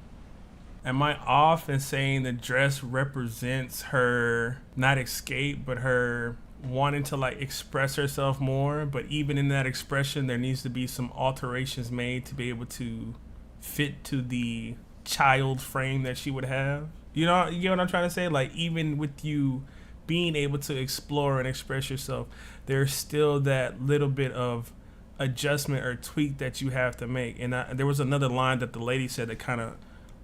Am I off in saying the dress represents her not escape, but her wanting to like express herself more? But even in that expression, there needs to be some alterations made to be able to fit to the child frame that she would have. You know what I'm trying to say? Like, even with you being able to explore and express yourself, there's still that little bit of adjustment or tweak that you have to make. And there was another line that the lady said that kind of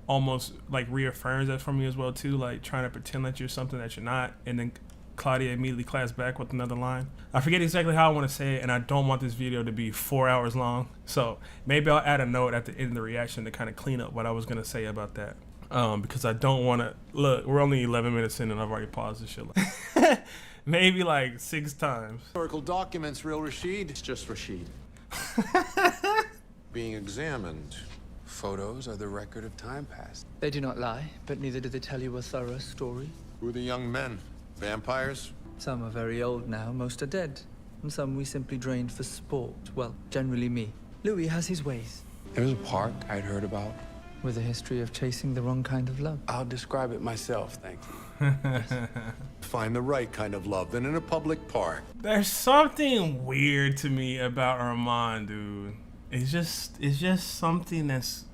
almost like reaffirms that for me as well too, like trying to pretend that you're something that you're not. And then Claudia immediately claps back with another line. I forget exactly how I want to say it, and I don't want this video to be 4 hours long, so maybe I'll add a note at the end of the reaction to kind of clean up what I was going to say about that, because I don't want to look, we're only 11 minutes in and I've already paused this shit like maybe like 6 times. Historical documents, real Rashid. It's just Rashid. Being examined. Photos are the record of time past. They do not lie, but neither do they tell you a thorough story. Who are the young men? Vampires? Some are very old now, most are dead. And some we simply drained for sport. Well, generally me. Louis has his ways. There's a park I'd heard about. With a history of chasing the wrong kind of love. I'll describe it myself, thank you. Find the right kind of love than in a public park. There's something weird to me about Armand, dude. It's just something that's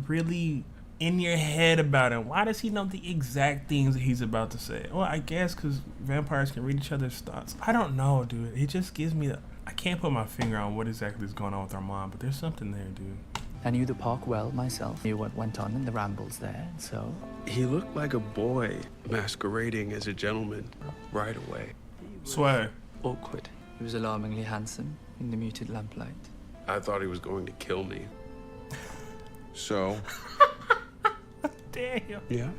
really in your head about him. Why does he know the exact things that he's about to say? Well, I guess because vampires can read each other's thoughts. I don't know, dude. It just gives me I can't put my finger on what exactly is going on with Armand, but there's something there, dude. I knew the park well myself. Knew what went on in the rambles there, so... He looked like a boy masquerading as a gentleman right away. Swag. Awkward. He was alarmingly handsome in the muted lamplight. I thought he was going to kill me. So, Damn. Yeah?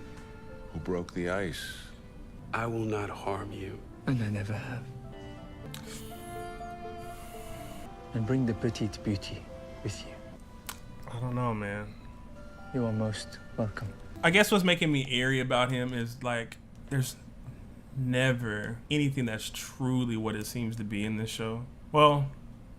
who broke the ice? I will not harm you. And I never have. And bring the petite beauty with you. I don't know, man. You are most welcome. I guess what's making me eerie about him is like there's never anything that's truly what it seems to be in this show. Well,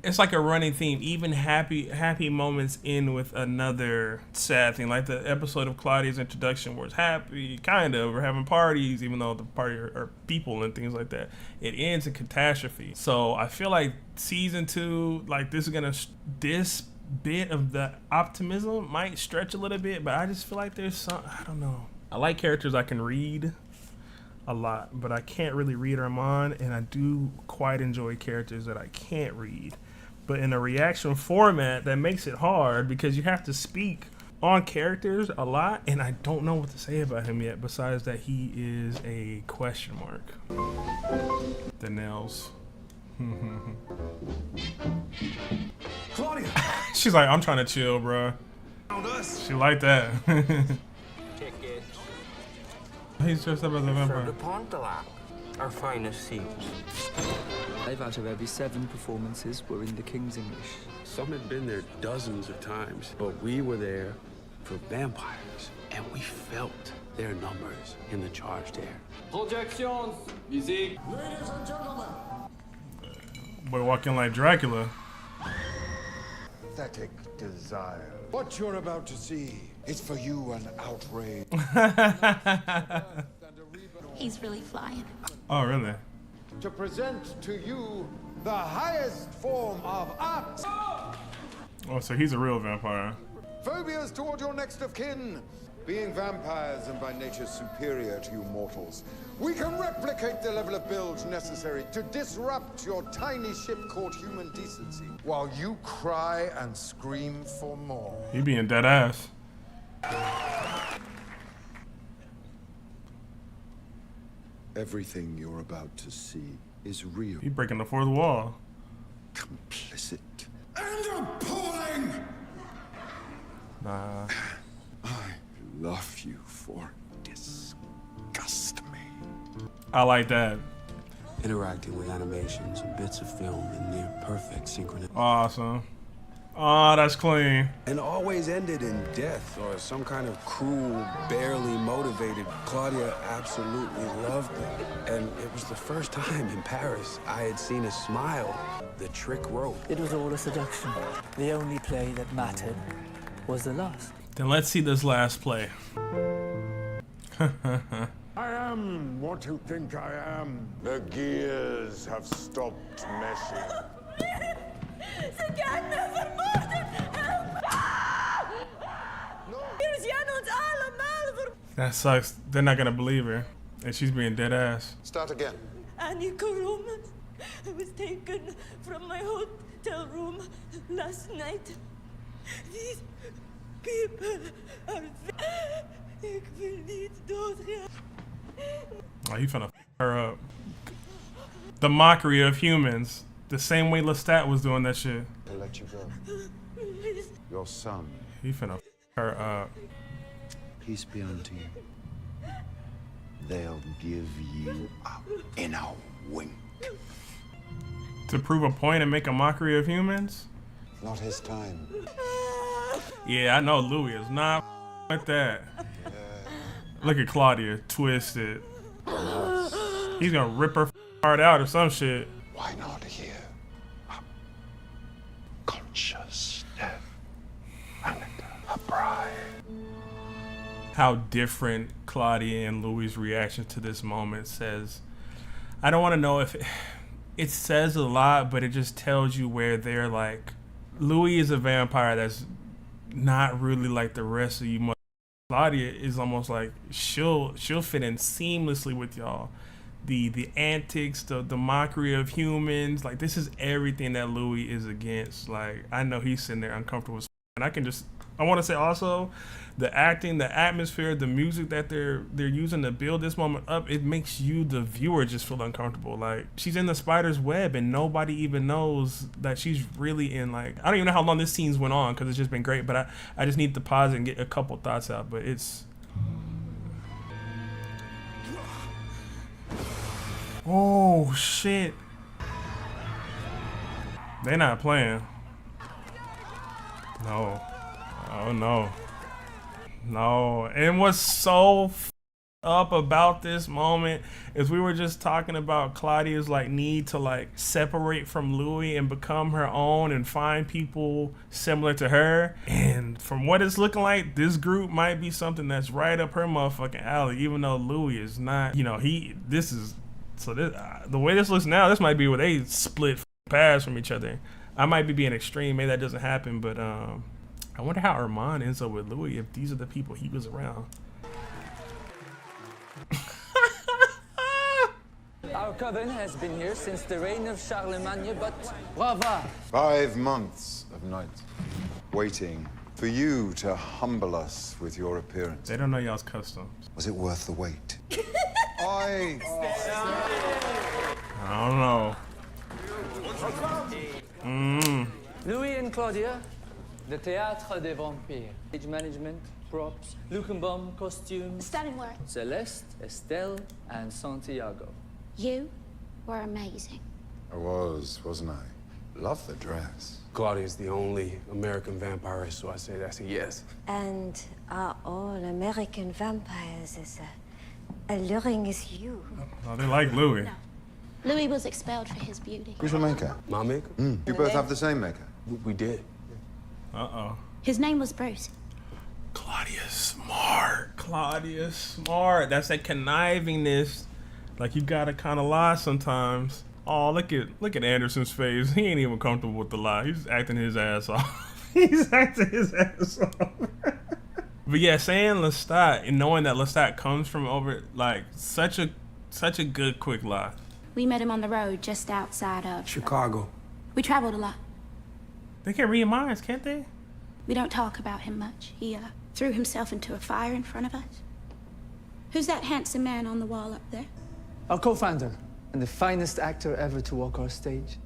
it's like a running theme. Even happy moments end with another sad thing. Like the episode of Claudia's introduction where it's happy, kind of, we're having parties, even though the party are people and things like that. It ends in catastrophe. So I feel like season 2, like this bit of the optimism might stretch a little bit, but I just feel like there's some, I don't know. I like characters I can read a lot, but I can't really read Armand, and I do quite enjoy characters that I can't read. But in a reaction format, that makes it hard because you have to speak on characters a lot, and I don't know what to say about him yet, besides that he is a question mark. The nails. Claudia! She's like, I'm trying to chill, bro. She like that. He's dressed up as a vampire. Our finest seats. 5 out of every 7 performances were in the King's English. Some had been there dozens of times, but we were there for vampires, and we felt their numbers in the charged air. Projections, musique. Ladies and gentlemen, Boy walking like Dracula. pathetic desire. What you're about to see is for you an outrage. He's really flying. Oh, really? To present to you the highest form of art. Oh, so he's a real vampire. Phobias toward your next of kin. Being vampires and by nature superior to you mortals, we can replicate the level of bilge necessary to disrupt your tiny ship called human decency, while you cry and scream for more. He being dead ass. Everything you're about to see is real. He breaking the fourth wall. Complicit. And appalling! Nah. I love you for disgust me. I like that. Interacting with animations and bits of film in near perfect synchronicity. Awesome. Oh, that's clean. And always ended in death or some kind of cruel, barely motivated. Claudia absolutely loved it. And it was the first time in Paris I had seen a smile. The trick rope. It was all a seduction. The only play that mattered was the last. Then let's see this last play. I am what you think I am. The gears have stopped meshing. That sucks. They're not gonna believe her. And she's being dead ass. Start again. Annika Roman. I was taken from my hotel room last night. These people are... Ik wil niet doodgaan. Oh, he finna f her up. The mockery of humans. The same way Lestat was doing that shit. To let you go. Your son. He finna f her up. Peace be unto you. They'll give you up in a wink. To prove a point and make a mockery of humans? Not his time. Yeah, I know Louis is not with that. Look at Claudia, twisted. He's gonna rip her heart out or some shit. Why not here? Conscious death. And a bride. How different Claudia and Louis' reaction to this moment says. I don't want to know if it says a lot, but it just tells you where they're like. Louis is a vampire that's not really like the rest of you. Claudia is almost like she'll fit in seamlessly with y'all. The antics, the mockery of humans, like this is everything that Louis is against. Like I know he's sitting there uncomfortable, and I can just I want to say also, the acting, the atmosphere, the music that they're using to build this moment up, it makes you, the viewer, just feel uncomfortable. Like, she's in the spider's web and nobody even knows that she's really in, like, I don't even know how long this scene's went on because it's just been great, but I just need to pause and get a couple thoughts out. But it's... Oh, shit. They're not playing. No. Oh, no. No. And what's so up about this moment is we were just talking about Claudia's like need to like separate from Louis and become her own and find people similar to her. And from what it's looking like, this group might be something that's right up her motherfucking alley, even though Louis is not, you know, the way this looks now, this might be where they split paths from each other. I might be being extreme, maybe that doesn't happen, but I wonder how Armand ends up with Louis if these are the people he was around. Our coven has been here since the reign of Charlemagne, but brava! 5 months of night, waiting for you to humble us with your appearance. They don't know y'all's customs. Was it worth the wait? I don't know. Louis and Claudia, the Théâtre des Vampires. Stage management, props, Luckenbaum, costumes. Stunning work. Celeste, Estelle, and Santiago. You were amazing. I was, wasn't I? Love the dress. Claudia's the only American vampirist, so I say that's a yes. And are all American vampires as alluring as you? Oh, they like Louis. No. Louis was expelled for his beauty. Who's your maker? My maker? You both have the same maker? We did. Uh-oh. His name was Bruce. Claudia's smart. Claudia's smart. That's that connivingness. Like, you gotta kind of lie sometimes. Oh, look at Anderson's face. He ain't even comfortable with the lie. He's acting his ass off. He's acting his ass off. But yeah, saying Lestat and knowing that Lestat comes from over, like, such a good quick lie. We met him on the road just outside of Chicago. We traveled a lot. They can read minds, can't they? We don't talk about him much. He threw himself into a fire in front of us. Who's that handsome man on the wall up there? Our co-founder and the finest actor ever to walk our stage.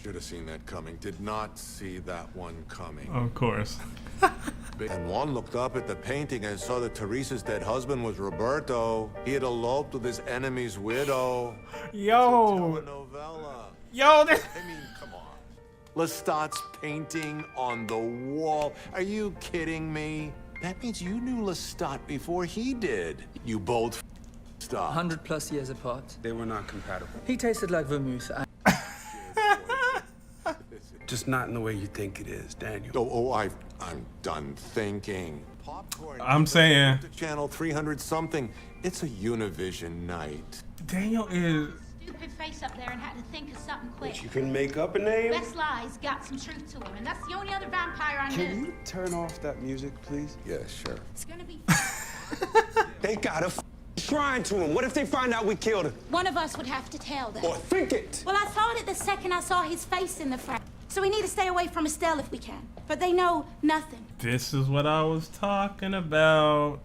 Should have seen that coming. Did not see that one coming. Of course. And Juan looked up at the painting and saw that Teresa's dead husband was Roberto. He had eloped with his enemy's widow. Yo. Yo, I mean, come on. Lestat's painting on the wall. Are you kidding me? That means you knew Lestat before he did. You both stopped. 100+ years apart. They were not compatible. He tasted like vermouth. Just not in the way you think it is, Daniel. I'm done thinking. Popcorn. I'm saying. Channel 300 something. It's a Univision night. Daniel is. Stupid face up there and had to think of something quick. But you can make up a name? Best Lie's got some truth to him, and that's the only other vampire I know. Can you turn off that music, please? Yeah, sure. It's gonna be. They got a shrine to him. What if they find out we killed him? One of us would have to tell them. Or think it. Well, I thought it the second I saw his face in the frame. So we need to stay away from Estelle if we can. But they know nothing. This is what I was talking about.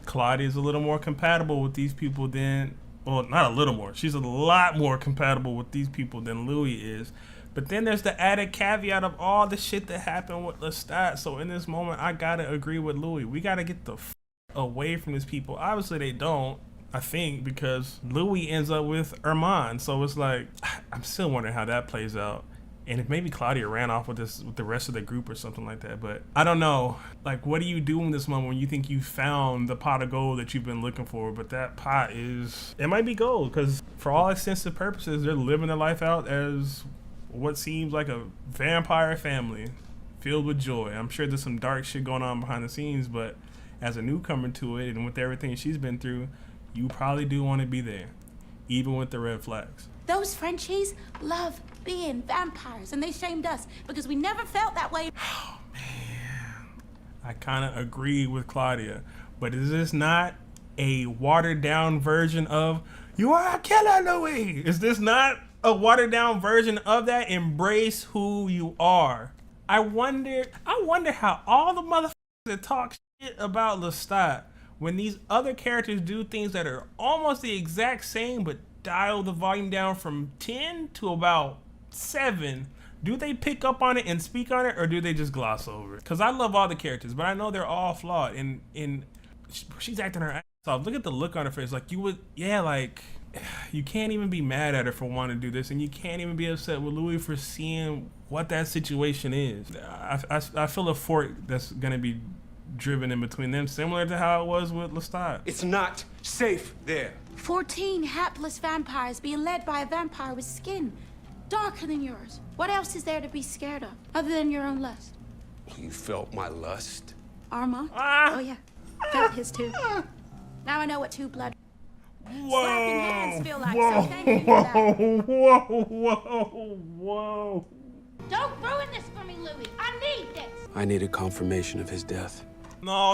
Claudia's a little more compatible with these people than, well, not a little more. She's a lot more compatible with these people than Louis is. But then there's the added caveat of all the shit that happened with Lestat. So in this moment, I gotta agree with Louis. We gotta get the away from these people. Obviously they don't, I think, because Louis ends up with Armand. So it's like, I'm still wondering how that plays out. And if maybe Claudia ran off with the rest of the group or something like that. But I don't know. Like, what do you do in this moment when you think you found the pot of gold that you've been looking for? But that pot it might be gold, because for all extensive purposes, they're living their life out as what seems like a vampire family filled with joy. I'm sure there's some dark shit going on behind the scenes, but as a newcomer to it and with everything she's been through, you probably do want to be there, even with the red flags. Those Frenchies love being vampires, and they shamed us because we never felt that way. Oh, man. I kind of agree with Claudia, but is this not a watered down version of "You are a killer, Louis"? Is this not a watered down version of that. Embrace who you are. I wonder how all the motherfuckers that talk shit about Lestat, when these other characters do things that are almost the exact same but dial the volume down from 10 to about 7, do they pick up on it and speak on it, or do they just gloss over it? Because I love all the characters, but I know they're all flawed. And she's acting her ass off. Look at the look on her face. Like, you would, yeah, like, you can't even be mad at her for wanting to do this, and you can't even be upset with Louis for seeing what that situation is. I feel a fork that's gonna be driven in between them, similar to how it was with Lestat. It's not safe there. 14 hapless vampires being led by a vampire with skin darker than yours. What else is there to be scared of, other than your own lust? You felt my lust. Armand? Oh yeah, felt his too. Now I know what two blood slapping hands feel like, so thank you for that. Whoa. Don't ruin this for me, Louis. I need this. I needed confirmation of his death. No,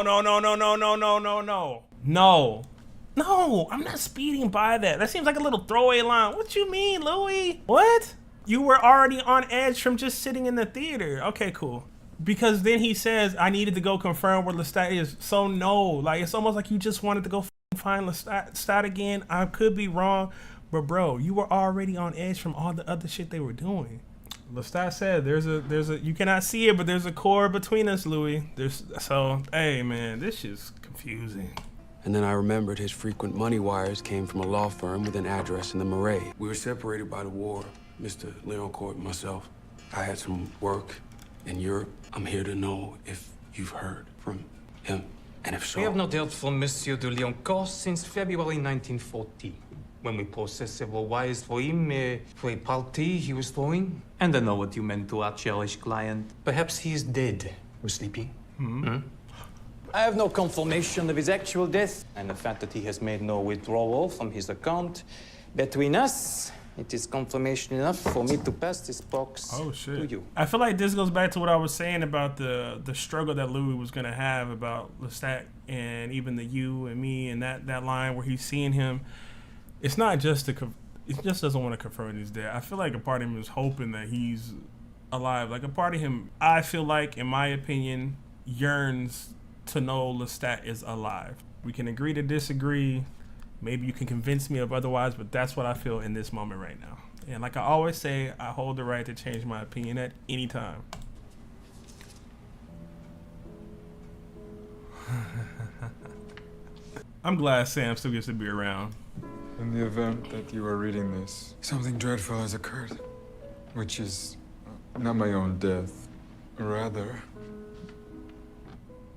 I'm not speeding by that. That seems like a little throwaway line. What you mean, Louis? What? You were already on edge from just sitting in the theater. Okay, cool. Because then he says, I needed to go confirm where Lestat is. So no, like, it's almost like you just wanted to go find Lestat again. I could be wrong, but bro, you were already on edge from all the other shit they were doing. Lestat said there's a you cannot see it, but there's a cord between us, Louis. So hey man, this shit's confusing. And then I remembered his frequent money wires came from a law firm with an address in the Marais. We were separated by the war, Mr. Leoncourt and myself. I had some work in Europe. I'm here to know if you've heard from him, and if so... We have not heard from Monsieur de Leoncourt since February 1940, when we processed several wires for him for a party he was throwing. And I know what you meant to our cherished client. Perhaps he is dead or sleeping. I have no confirmation of his actual death, and the fact that he has made no withdrawal from his account. Between us, it is confirmation enough for me to pass this box to you. I feel like this goes back to what I was saying about the struggle that Louis was gonna have about Lestat and even the you and me and that line where he's seeing him. It's not just it just doesn't want to confirm he's dead. I feel like a part of him is hoping that he's alive. Like a part of him, I feel like, in my opinion, yearns to know Lestat is alive. We can agree to disagree. Maybe you can convince me of otherwise, but that's what I feel in this moment right now. And like I always say, I hold the right to change my opinion at any time. I'm glad Sam still gets to be around. In the event that you are reading this, something dreadful has occurred, which is not my own death, rather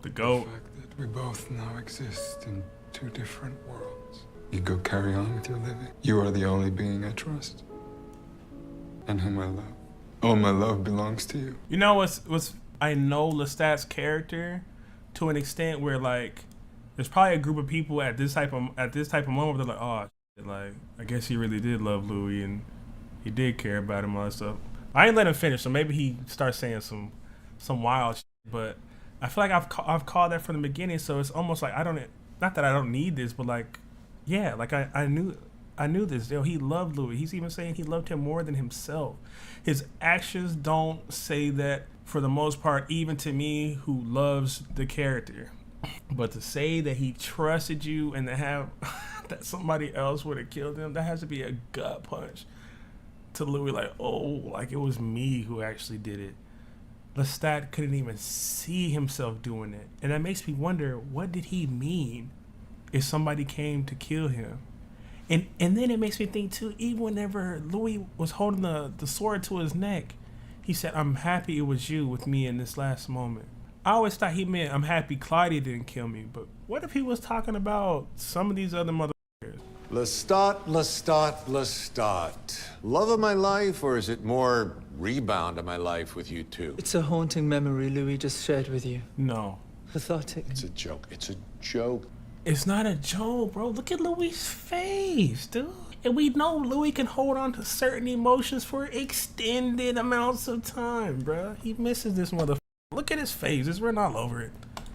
the goat. The fact that we both now exist in two different worlds. You go carry on with your living. You are the only being I trust, and whom I love. All my love belongs to you. You know what's I know Lestat's character to an extent where, like, there's probably a group of people at this type of moment where they're like, oh shit, like, I guess he really did love Louis and he did care about him and all that stuff. I ain't let him finish, so maybe he starts saying some wild shit, but I feel like I've called that from the beginning, so it's almost like not that I don't need this, but like, yeah, like I knew this. Yo, he loved Louis. He's even saying he loved him more than himself. His actions don't say that for the most part, even to me who loves the character. But to say that he trusted you and to have that somebody else would have killed him, that has to be a gut punch to Louis. Like, oh, like it was me who actually did it. Lestat couldn't even see himself doing it. And that makes me wonder, what did he mean if somebody came to kill him? And then it makes me think too, even whenever Louis was holding the sword to his neck, he said, I'm happy it was you with me in this last moment. I always thought he meant, I'm happy Claudia didn't kill me. But what if he was talking about some of these other motherfuckers? Lestat. Love of my life, or is it more rebound of my life with you two? It's a haunting memory Louis just shared with you. No. Cathartic. It's a joke. It's a joke. It's not a joke, bro. Look at Louis' face, dude. And we know Louis can hold on to certain emotions for extended amounts of time, bro. He misses this motherfucker. Look at his face. It's written all over it.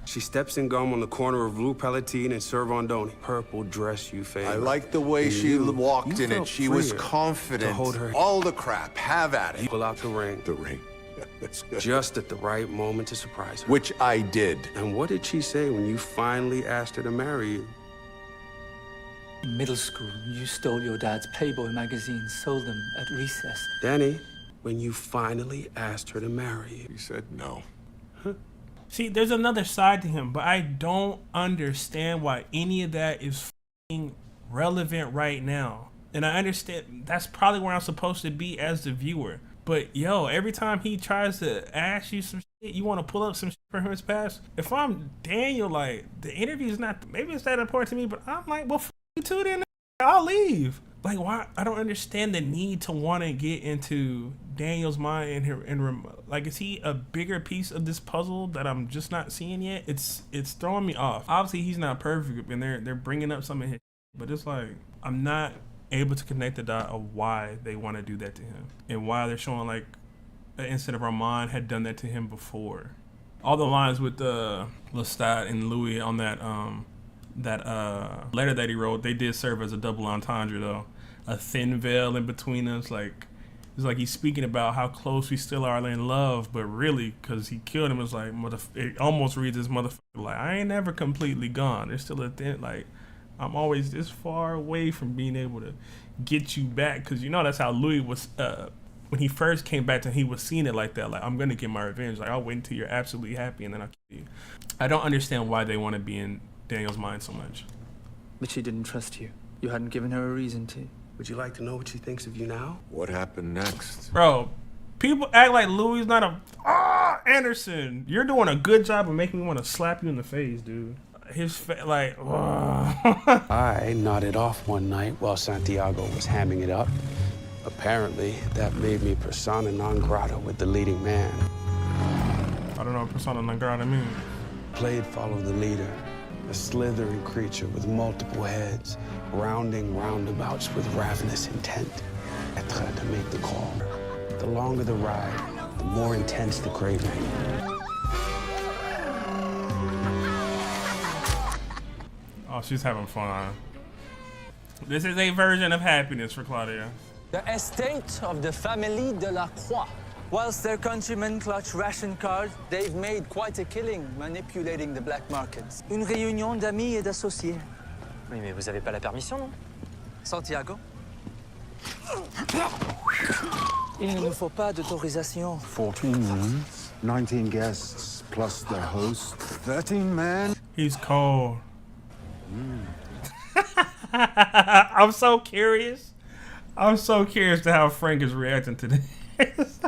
She steps in gum on the corner of Rue Palatine and Servandoni. Purple dress you favor. I like the way she walked in it. She was confident. To hold her. All the crap. Have at it. Pull out the ring. The ring. Yeah, that's good. Just at the right moment to surprise her. Which I did. And what did she say when you finally asked her to marry you? In middle school, you stole your dad's Playboy magazines, sold them at recess. Danny, when you finally asked her to marry you. He said no. See, there's another side to him, but I don't understand why any of that is f***ing relevant right now. And I understand that's probably where I'm supposed to be as the viewer. But yo, every time he tries to ask you some shit, you want to pull up some shit from his past. If I'm Daniel, like, the interview's not, maybe it's that important to me, but I'm like, well, f you too then, I'll leave. Like, why? I don't understand the need to want to get into Daniel's mind and like, is he a bigger piece of this puzzle that I'm just not seeing yet? It's throwing me off. Obviously, he's not perfect, and they're bringing up some of his, but it's like I'm not able to connect the dot of why they want to do that to him and why they're showing like an incident of Armand had done that to him before. All the lines with Lestat and Louis on that letter that he wrote, they did serve as a double entendre though. A thin veil in between us, like it's like he's speaking about how close we still are in love, but really, because he killed him, it's like it almost reads as motherfucker like I ain't never completely gone. There's still a thin, like I'm always this far away from being able to get you back, because you know that's how Louis was when he first came back to him, he was seeing it like that, like I'm gonna get my revenge, like I'll wait until you're absolutely happy and then I'll kill you. I don't understand why they want to be in Daniel's mind so much. But she didn't trust you. You hadn't given her a reason to. Would you like to know what she thinks of you now? What happened next? Bro, people act like Louis not a Anderson. You're doing a good job of making me want to slap you in the face, dude. His like. I nodded off one night while Santiago was hamming it up. Apparently, that made me persona non grata with the leading man. I don't know what persona non grata means. Played follow the leader, a slithering creature with multiple heads, rounding roundabouts with ravenous intent. I tried to make the call. The longer the ride, the more intense the craving. Oh, she's having fun. This is a version of happiness for Claudia. The estate of the family de la Croix. Whilst their countrymen clutch ration cards, they've made quite a killing manipulating the black markets. Une réunion d'amis et d'associés. Oui, mais vous avez pas la permission, non? Santiago? Il ne nous faut pas d'autorisation. 14 rooms, 19 guests, plus the host, 13 men. He's cold. I'm so curious. I'm so curious to how Frank is reacting to this.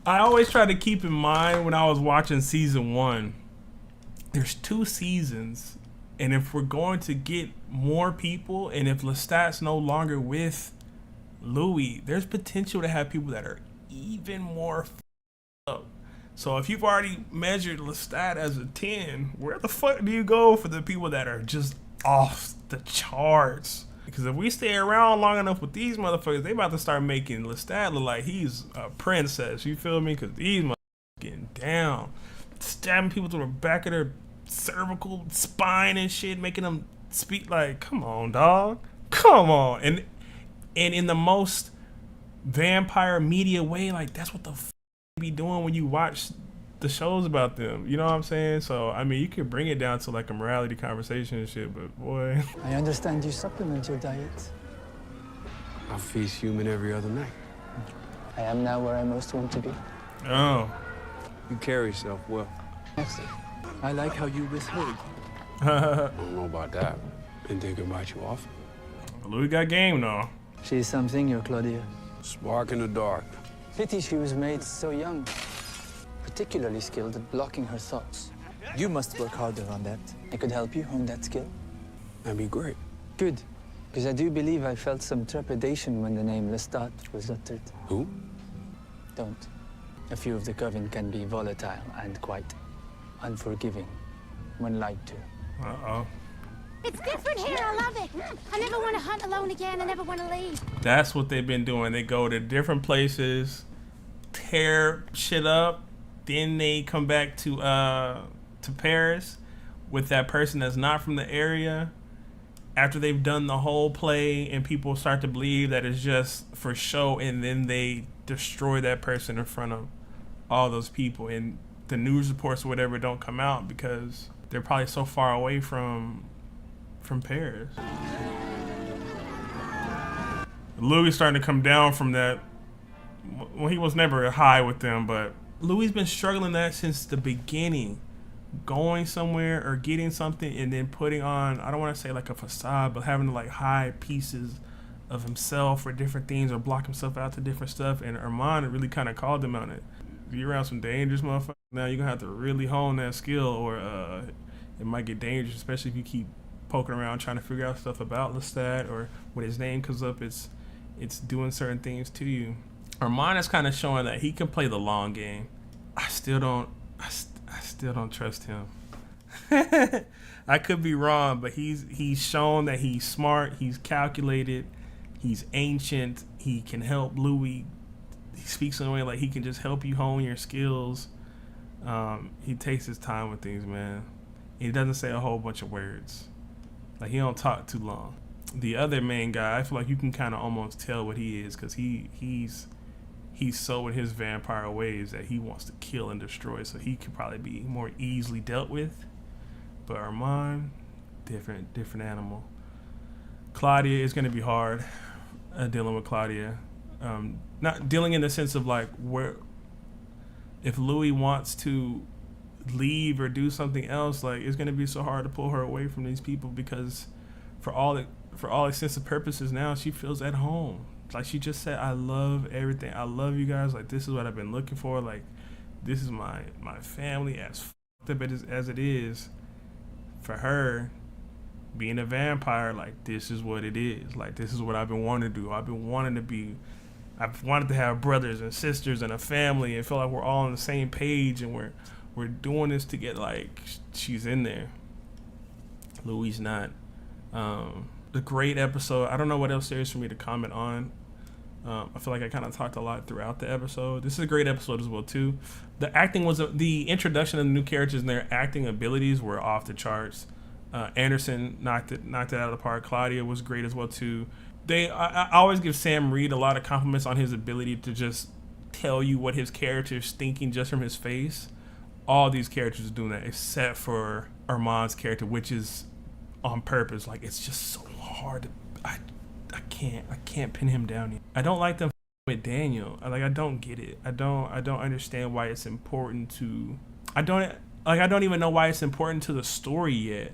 I always try to keep in mind when I was watching season 1, there's 2 seasons, and if we're going to get more people, and if Lestat's no longer with Louis, there's potential to have people that are even more up. So if you've already measured Lestat as a 10, where the fuck do you go for the people that are just off the charts? Because if we stay around long enough with these motherfuckers, they about to start making Lestat look like he's a princess. You feel me? Because these motherfuckers getting down, stabbing people through the back of their cervical spine and shit, making them speak like, come on, dog. Come on. And in the most vampire media way, like that's what the f be doing when you watch the shows about them. You know what I'm saying? So, I mean, you could bring it down to like a morality conversation and shit, but boy. I understand you supplement your diet. I feast human every other night. I am now where I most want to be. Oh. You carry yourself well. Merci. I like how you withhold. I don't know about that. Been thinking about you often. Louis got game though. She's something, your Claudia. Spark in the dark. Pity she was made so young. Particularly skilled at blocking her thoughts. You must work harder on that. I could help you hone that skill. That'd be great. Good, because I do believe I felt some trepidation when the name Lestat was uttered. Who? Don't. A few of the coven can be volatile and quite unforgiving when lied to. Uh-oh. It's different here. I love it. I never want to hunt alone again. I never want to leave. That's what they've been doing. They go to different places, tear shit up, then they come back to Paris with that person that's not from the area after they've done the whole play, and people start to believe that it's just for show, and then they destroy that person in front of all those people, and the news reports or whatever don't come out because they're probably so far away from Paris. Louis starting to come down from that. Well, he was never high with them, but Louis been struggling that since the beginning. Going somewhere or getting something and then putting on, I don't want to say like a facade, but having to like hide pieces of himself or different things or block himself out to different stuff. And Armand really kind of called him on it. If you're around some dangerous motherfuckers, now you're going to have to really hone that skill, or it might get dangerous, especially if you keep poking around trying to figure out stuff about Lestat, or when his name comes up, it's doing certain things to you. Armand is kind of showing that he can play the long game. I still don't trust him. I could be wrong, but he's shown that he's smart, he's calculated, he's ancient, he can help Louis. He speaks in a way like he can just help you hone your skills. He takes his time with things, man. He doesn't say a whole bunch of words. Like, he don't talk too long. The other main guy, I feel like you can kind of almost tell what he is, because he's so in his vampire ways that he wants to kill and destroy, so he could probably be more easily dealt with. But Armand, different animal. Claudia is going to be hard, dealing with Claudia. Not dealing in the sense of like where, if Louis wants to leave or do something else, like it's going to be so hard to pull her away from these people, because for all intents and purposes now she feels at home. Like she just said, I love everything. I love you guys. Like, this is what I've been looking for. Like, this is my family, as f***ed up as it is. For her, being a vampire, like, this is what it is. Like, this is what I've been wanting to do. I've wanted to have brothers and sisters and a family and feel like we're all on the same page and we're doing this to get, like, she's in there. Louis not. The great episode. I don't know what else there is for me to comment on. I feel like I kind of talked a lot throughout the episode. This is a great episode as well too. The acting was the introduction of the new characters and their acting abilities were off the charts. Anderson knocked it out of the park. Claudia was great as well too. I always give Sam Reed a lot of compliments on his ability to just tell you what his character is thinking just from his face. All these characters are doing that except for Armand's character, which is on purpose. Like, it's just so hard to, I can't pin him down yet. I don't like them with Daniel. I don't get it. I don't understand why it's important to. I don't even know why it's important to the story yet,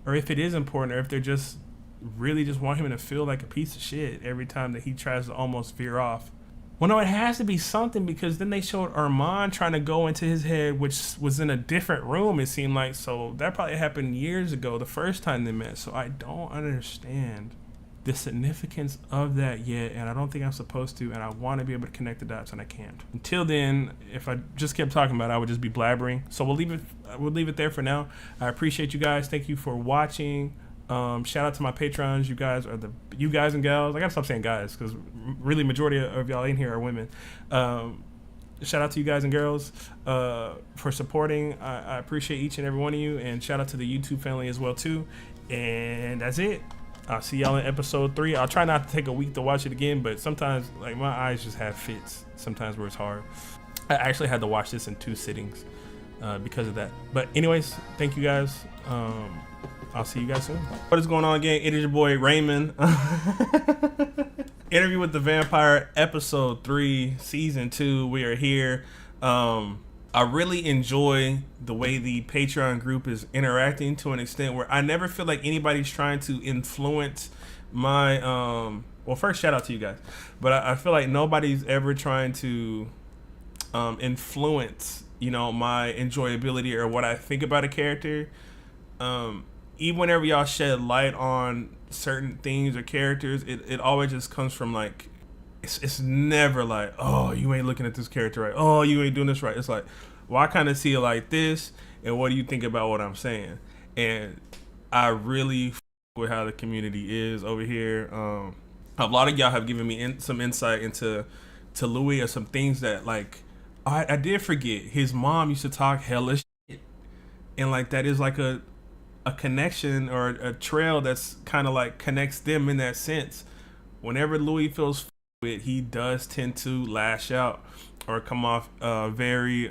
or if it is important, or if they're just really just want him to feel like a piece of shit every time that he tries to almost veer off. Well, no, it has to be something, because then they showed Armand trying to go into his head, which was in a different room, it seemed like. So that probably happened years ago, the first time they met. So I don't understand the significance of that yet, and I don't think I'm supposed to, and I want to be able to connect the dots, and I can't. Until then, if I just kept talking about it, I would just be blabbering. So we'll leave it there for now. I appreciate you guys. Thank you for watching. Shout out to my patrons. You guys and gals. I gotta stop saying guys, because really majority of y'all in here are women. Shout out to you guys and girls for supporting. I appreciate each and every one of you, and shout out to the YouTube family as well too. And that's it. I'll see y'all in episode 3. I'll try not to take a week to watch it again, but sometimes, like, my eyes just have fits sometimes where it's hard. I actually had to watch this in 2 sittings because of that. But anyways, thank you guys. I'll see you guys soon. What is going on, gang? It is your boy Raymond. Interview with the Vampire, episode 3, season 2. We are here. I really enjoy the way the Patreon group is interacting to an extent where I never feel like anybody's trying to influence my well, first shout out to you guys, but I feel like nobody's ever trying to influence, you know, my enjoyability or what I think about a character. Even whenever y'all shed light on certain things or characters, it always just comes from like, it's never like, oh, you ain't looking at this character right. Oh, you ain't doing this right. It's like, well, I kind of see it like this, and what do you think about what I'm saying? And I really with how the community is over here. A lot of y'all have given me some insight into Louis, or some things that like I did forget. His mom used to talk hella shit, and like that is like a connection or a trail that's kind of like connects them in that sense. Whenever Louis feels with, he does tend to lash out or come off very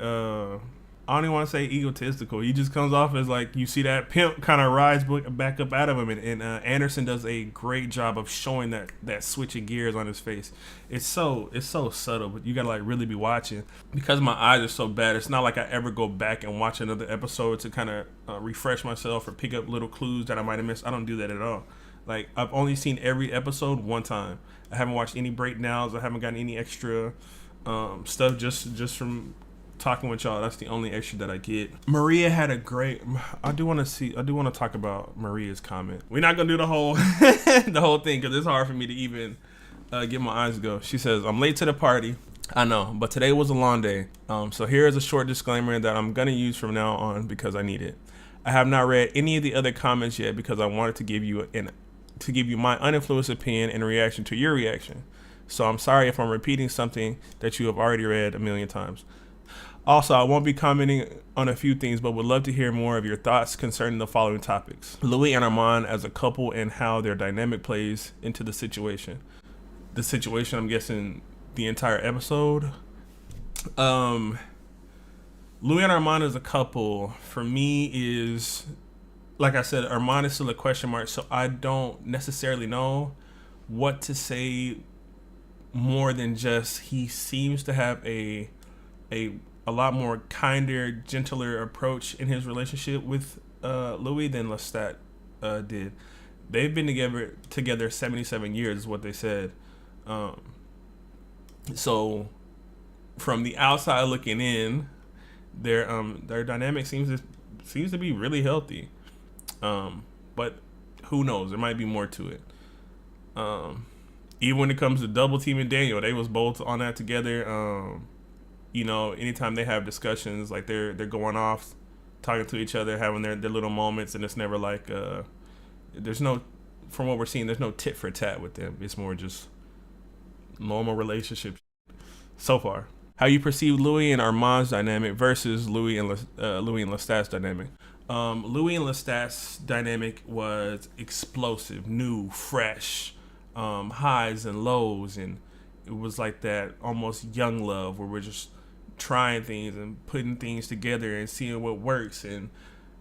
I don't even want to say egotistical. He just comes off as like, you see that pimp kind of rise back up out of him, and Anderson does a great job of showing that switching gears on his face. It's so subtle, but you gotta like really be watching. Because my eyes are so bad, it's not like I ever go back and watch another episode to kind of refresh myself or pick up little clues that I might have missed. I don't do that at all. Like, I've only seen every episode one time. I haven't watched any breakdowns. I haven't gotten any extra stuff just from talking with y'all. That's the only extra that I get. Maria had a great. I do want to talk about Maria's comment. We're not gonna do the whole the whole thing because it's hard for me to even get my eyes to go. She says, "I'm late to the party. I know, but today was a long day. So here is a short disclaimer that I'm gonna use from now on because I need it. I have not read any of the other comments yet because I wanted to give you my uninfluenced opinion in reaction to your reaction. So I'm sorry if I'm repeating something that you have already read a million times. Also, I won't be commenting on a few things, but would love to hear more of your thoughts concerning the following topics: Louis and Armand as a couple and how their dynamic plays into the situation. The situation, I'm guessing, the entire episode. Louis and Armand as a couple, for me, is, like I said, Armand is still a question mark, so I don't necessarily know what to say more than just he seems to have a lot more kinder, gentler approach in his relationship with Louis than Lestat did. They've been together 77 years is what they said. So from the outside looking in, their dynamic seems to be really healthy. But who knows? There might be more to it. Even when it comes to double teaming Daniel, they was both on that together. You know, anytime they have discussions, like they're going off, talking to each other, having their little moments, and it's never like there's no, from what we're seeing, there's no tit for tat with them. It's more just normal relationship so far. How you perceive Louis and Armand's dynamic versus Louis and Lestat's dynamic. Louis and Lestat's dynamic was explosive, new, fresh, highs and lows, and it was like that almost young love where we're just trying things and putting things together and seeing what works. And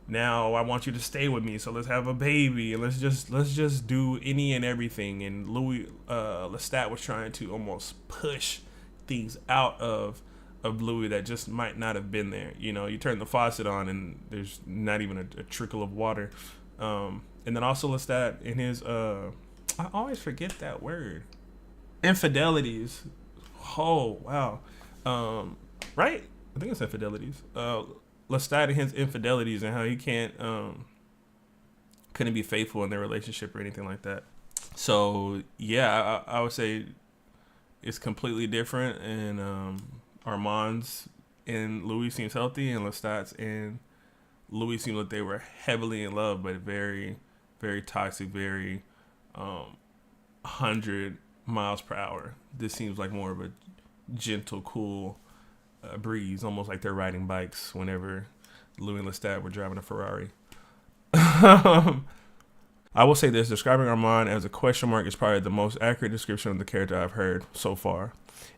now I want you to stay with me, so let's have a baby and let's just do any and everything. And Louis Lestat was trying to almost push things out of Louis that just might not have been there. You know, you turn the faucet on and there's not even a trickle of water. And then also Lestat in his I always forget that word, infidelities. Oh wow. Right, I think it's infidelities. Lestat and his infidelities and how he couldn't be faithful in their relationship or anything like that. So yeah, I would say it's completely different. And Armand's and Louis seems healthy, and Lestat's and Louis seemed like they were heavily in love, but very, very toxic, very 100 miles per hour. This seems like more of a gentle, cool breeze, almost like they're riding bikes whenever Louis and Lestat were driving a Ferrari. I will say this: describing Armand as a question mark is probably the most accurate description of the character I've heard so far,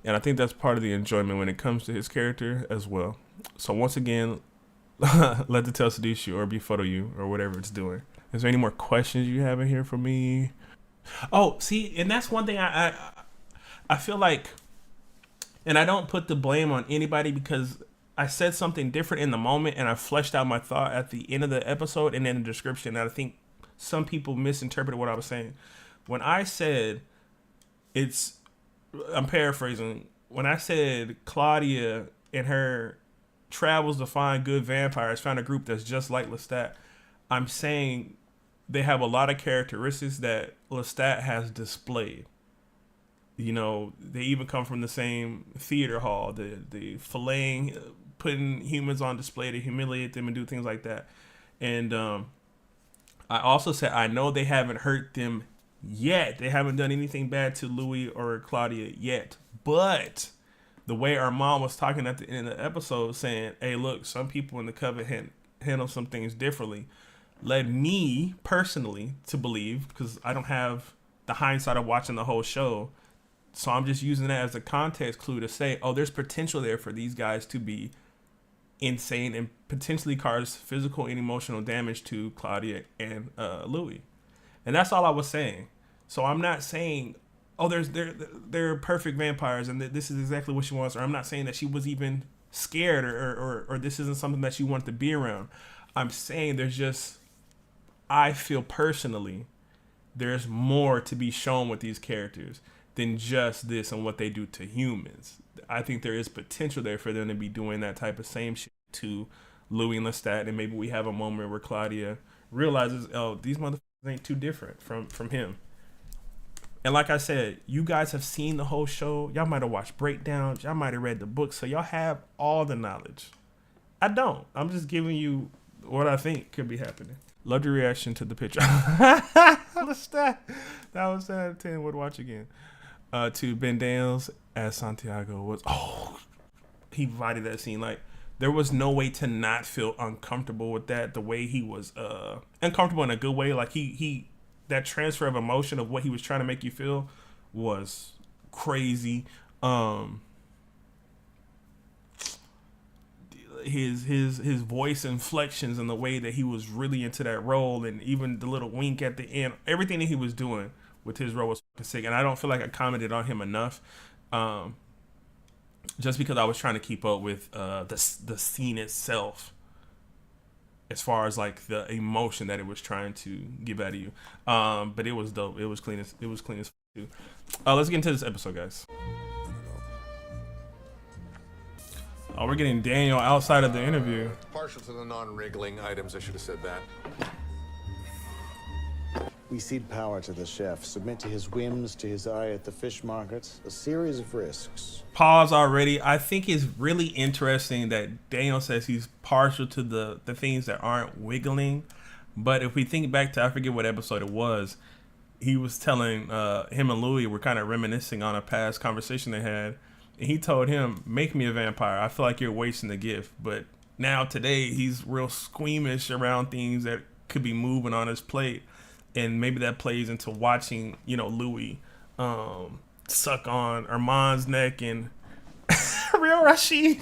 and I think that's part of the enjoyment when it comes to his character as well. So once again, let the tale seduce you or befuddle you or whatever it's doing. Is there any more questions you have in here for me? Oh, see, and that's one thing I feel like, and I don't put the blame on anybody because I said something different in the moment and I fleshed out my thought at the end of the episode and in the description. And I think some people misinterpreted what I was saying. When I said I'm paraphrasing. When I said Claudia and her travels to find good vampires, found a group that's just like Lestat, I'm saying they have a lot of characteristics that Lestat has displayed. You know, they even come from the same theater hall, the filleting, putting humans on display to humiliate them and do things like that. And I also said, I know they haven't hurt them yet. They haven't done anything bad to Louis or Claudia yet. But the way our mom was talking at the end of the episode, saying, "Hey, look, some people in the coven handle some things differently," led me personally to believe, because I don't have the hindsight of watching the whole show, so I'm just using that as a context clue to say, oh, there's potential there for these guys to be insane and potentially cause physical and emotional damage to Claudia and Louis. And that's all I was saying. So I'm not saying, oh, they're perfect vampires and this is exactly what she wants, or I'm not saying that she was even scared or this isn't something that she wanted to be around. I'm saying there's just, I feel personally, there's more to be shown with these characters than just this and what they do to humans. I think there is potential there for them to be doing that type of same shit to Louis and Lestat, and maybe we have a moment where Claudia realizes, oh, these motherfuckers ain't too different from him. And like I said, you guys have seen the whole show. Y'all might have watched breakdowns. Y'all might have read the book, so y'all have all the knowledge. I don't. I'm just giving you what I think could be happening. Loved your reaction to the picture. Lestat. That was 10 out of 10. Would watch again. To Ben Daniels as Santiago was, he provided that scene. Like, there was no way to not feel uncomfortable with that. The way he was uncomfortable in a good way. Like he that transfer of emotion of what he was trying to make you feel was crazy. His voice inflections and the way that he was really into that role, and even the little wink at the end, everything that he was doing with his role was sick. And I don't feel like I commented on him enough, just because I was trying to keep up with the scene itself, as far as like the emotion that it was trying to give out of you. But it was dope. It was clean as too. Let's get into this episode, guys. Oh, we're getting Daniel outside of the interview. Partial to the non-wriggling items. I should have said that. We cede power to the chef, submit to his whims, to his eye at the fish markets, a series of risks. Pause already. I think it's really interesting that Daniel says he's partial to the things that aren't wiggling. But if we think back to, I forget what episode it was, he was telling him and Louis were kind of reminiscing on a past conversation they had. And he told him, make me a vampire. I feel like you're wasting the gift. But now today he's real squeamish around things that could be moving on his plate. And maybe that plays into watching, Louis suck on Armand's neck and Real Rashid.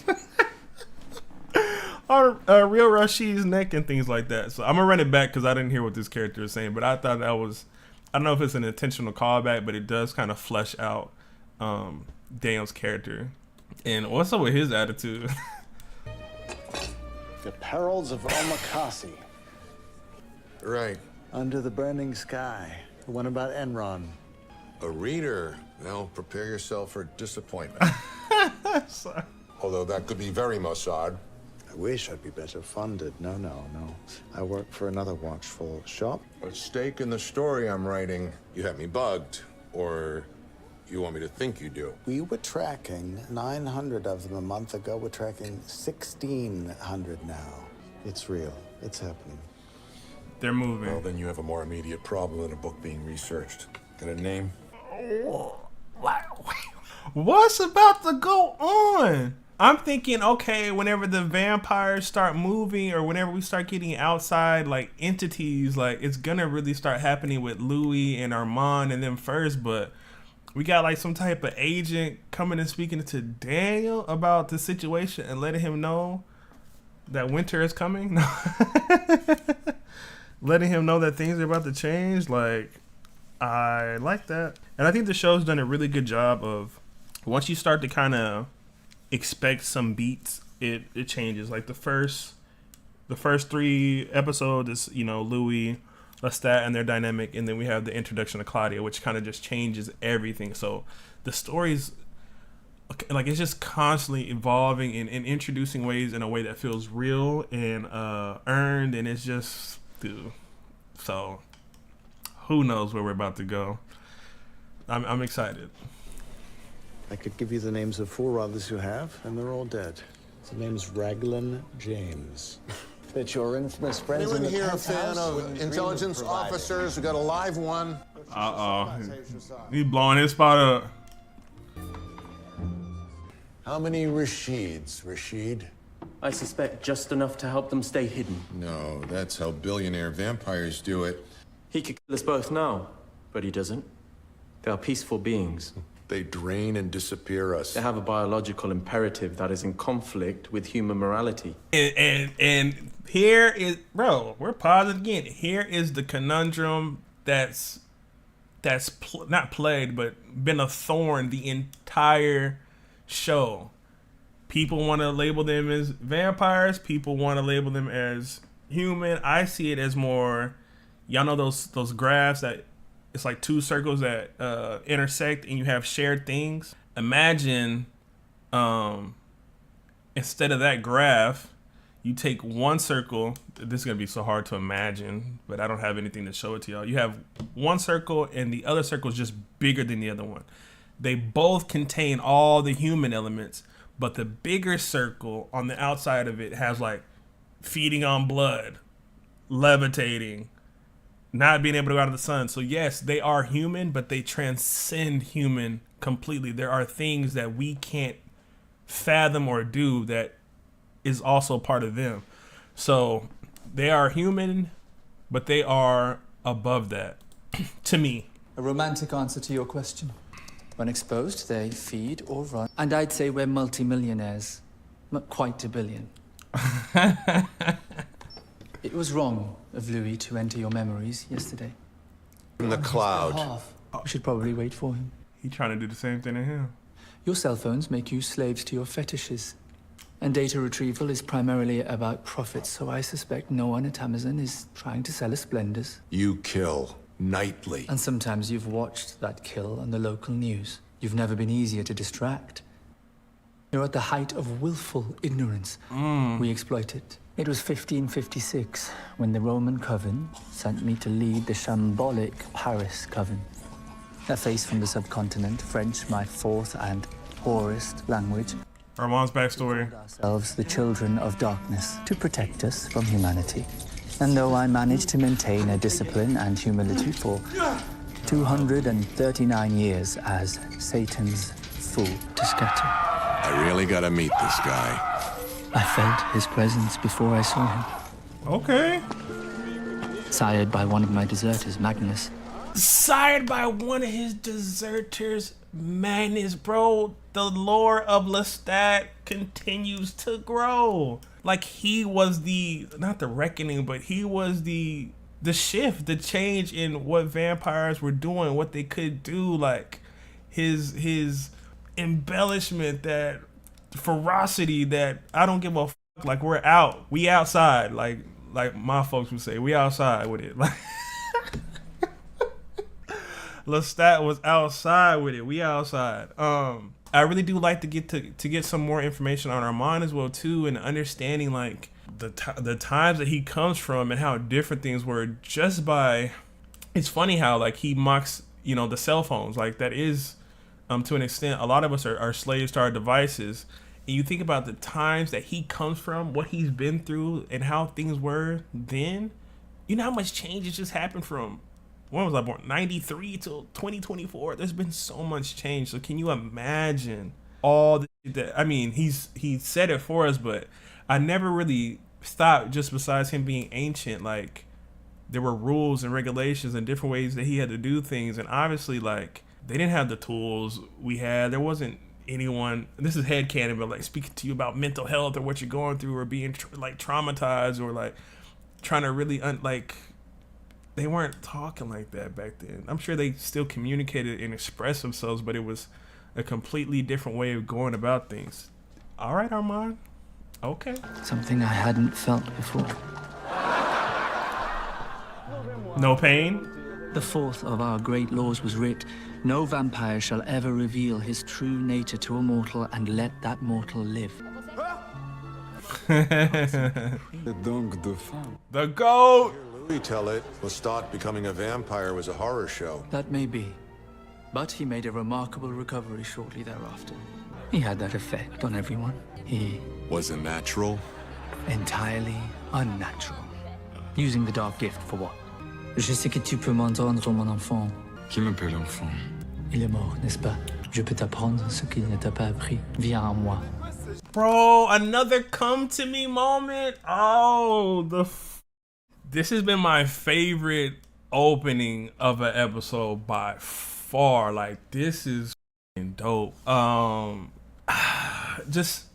on Real Rashid's neck and things like that. So I'm going to run it back because I didn't hear what this character is saying. But I thought that was, I don't know if it's an intentional callback, but it does kind of flesh out Daniel's character. And what's up with his attitude? The Perils of Omakase. Right. Under the Burning Sky. The one about Enron. A reader. Well, prepare yourself for disappointment. Sorry. Although that could be very Mossad. I wish I'd be better funded. No. I work for another watchful shop. A stake in the story I'm writing. You have me bugged. Or you want me to think you do? We were tracking 900 of them a month ago. We're tracking 1,600 now. It's real. It's happening. They're moving. Well, then you have a more immediate problem than a book being researched. Got a name? What's about to go on? I'm thinking, okay, whenever the vampires start moving or whenever we start getting outside like entities, like it's gonna really start happening with Louis and Armand and them first, but we got like some type of agent coming and speaking to Daniel about the situation and letting him know that winter is coming. Letting him know that things are about to change. Like, I like that. And I think the show's done a really good job of, once you start to kind of expect some beats, it changes. Like the first 3 episodes is, Louis, Lestat and their dynamic, and then we have the introduction of Claudia, which kind of just changes everything. So the story's like, it's just constantly evolving and introducing ways in a way that feels real and earned, and it's just, dude. So who knows where we're about to go. I'm excited. I could give you the names of 4 others you have, and they're all dead. The name's Raglan James. That your infamous friends in Anyone the here a fan penthouse of intelligence officers? We got a live one. He's blowing his spot up. How many Rashids, Rashid? I suspect just enough to help them stay hidden. No, that's how billionaire vampires do it. He could kill us both now, but he doesn't. They are peaceful beings. They drain and disappear us. They have a biological imperative that is in conflict with human morality. And here is, bro, we're pausing again. Here is the conundrum that's not played, but been a thorn the entire show. People want to label them as vampires. People want to label them as human. I see it as more, y'all know those graphs that it's like two circles that intersect and you have shared things. Imagine instead of that graph, you take one circle. This is going to be so hard to imagine, but I don't have anything to show it to y'all. You have one circle and the other circle is just bigger than the other one. They both contain all the human elements, but the bigger circle on the outside of it has like feeding on blood, levitating, not being able to go out of the sun. So yes, they are human, but they transcend human completely. There are things that we can't fathom or do that is also part of them. So they are human, but they are above that to me. A romantic answer to your question. When exposed, they feed or run. And I'd say we're multimillionaires. Not quite a billion. It was wrong of Louis to enter your memories yesterday. In the cloud. We should probably wait for him. He trying to do the same thing to him. Your cell phones make you slaves to your fetishes. And data retrieval is primarily about profit, so I suspect no one at Amazon is trying to sell us blenders. You kill nightly. And sometimes you've watched that kill on the local news. You've never been easier to distract. You're at the height of willful ignorance. We exploit it. It was 1556 when the Roman Coven sent me to lead the shambolic Paris Coven. A face from the subcontinent, French, my fourth and poorest language. Armand's backstory. Ourselves the children of darkness to protect us from humanity. And though I managed to maintain a discipline and humility for 239 years as Satan's fool to scatter. I really gotta meet this guy. I felt his presence before I saw him. Okay. Sired by one of my deserters, Magnus. Sired by one of his deserters, Magnus, bro. The lore of Lestat continues to grow. Like he was not the reckoning, but he was the shift, the change in what vampires were doing, what they could do. Like his embellishment, that ferocity, that I don't give a fuck. Like we outside. Like my folks would say, we outside with it. Like Lestat was outside with it. We outside. I really do like to get some more information on Armand as well too, and understanding like the times that he comes from and how different things were just by. It's funny how like he mocks the cell phones, like that is to an extent a lot of us are slaves to our devices, and you think about the times that he comes from, what he's been through, and how things were then. You know how much change has just happened from. When was I born? 93 till 2024. There's been so much change. So can you imagine all the shit that, I mean, he said it for us, but I never really stopped just besides him being ancient. Like there were rules and regulations and different ways that he had to do things. And obviously like they didn't have the tools we had. There wasn't anyone, this is headcanon, but like speaking to you about mental health or what you're going through or being like traumatized or like trying to really they weren't talking like that back then. I'm sure they still communicated and expressed themselves, but it was a completely different way of going about things. All right, Armand. Okay. Something I hadn't felt before. No pain? The fourth of our great laws was writ, no vampire shall ever reveal his true nature to a mortal and let that mortal live. The goat! We tell it, Lestat becoming a vampire was a horror show. That may be. But he made a remarkable recovery shortly thereafter. He had that effect on everyone. He was a natural? Entirely unnatural. Using the dark gift for what? Je sais que tu peux m'entendre, mon enfant. Qui m'appelle enfant? Il est mort, n'est-ce pas? Je peux t'apprendre ce qu'il ne t'a pas appris. Viens à moi. Bro, another come to me moment. Oh, this has been my favorite opening of an episode by far. Like, this is dope. Just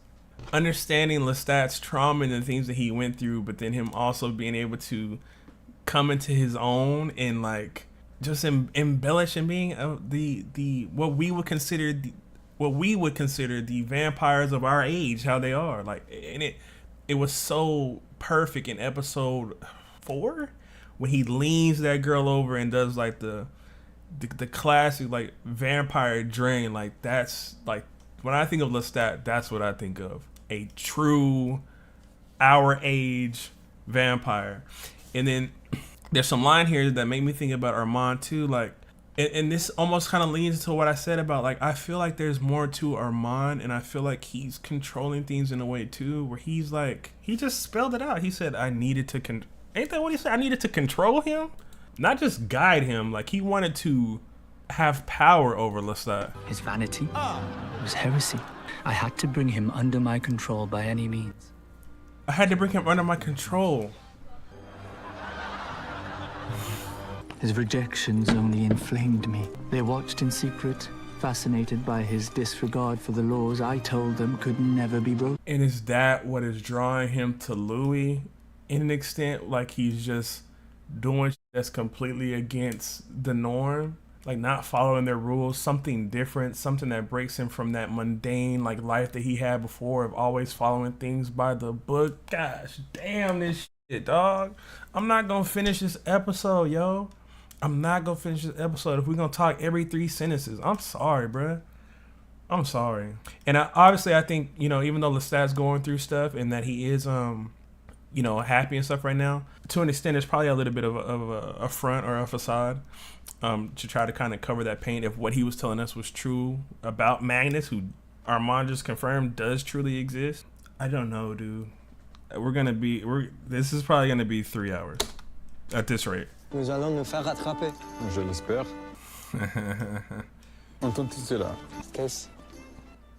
understanding Lestat's trauma and the things that he went through, but then him also being able to come into his own and like just embellish and being the what we would consider the vampires of our age, how they are. Like, and it was so perfect in episode 4 when he leans that girl over and does like the classic like vampire drain. Like, that's like, when I think of Lestat, that's what I think of. A true our age vampire. And then there's some line here that made me think about Armand too. Like, and this almost kind of leads to what I said about, like, I feel like there's more to Armand, and I feel like he's controlling things in a way too, where he's like, he just spelled it out. He said, I needed to ain't that what he said? I needed to control him, not just guide him. Like, he wanted to have power over Lestat. His vanity was heresy. I had to bring him under my control by any means. I had to bring him under my control. His rejections only inflamed me. They watched in secret, fascinated by his disregard for the laws I told them could never be broken. And is that what is drawing him to Louis in an extent? Like, he's just doing shit that's completely against the norm, like not following their rules, something different, something that breaks him from that mundane like life that he had before of always following things by the book. Gosh damn, this shit, dog. I'm not gonna finish this episode, yo. I'm not gonna finish this episode if we're gonna talk every 3 sentences. I'm sorry, bruh. I'm sorry. And obviously I think, you know, even though Lestat's going through stuff and that he is you know, happy and stuff right now, to an extent there's probably a little bit of a front or a facade to try to kind of cover that pain if what he was telling us was true about Magnus, who Armand just confirmed does truly exist. I don't know, dude. This is probably gonna be 3 hours at this rate. Nous allons nous faire rattraper. Je l'espère. Entends tout cela. Qu'est-ce?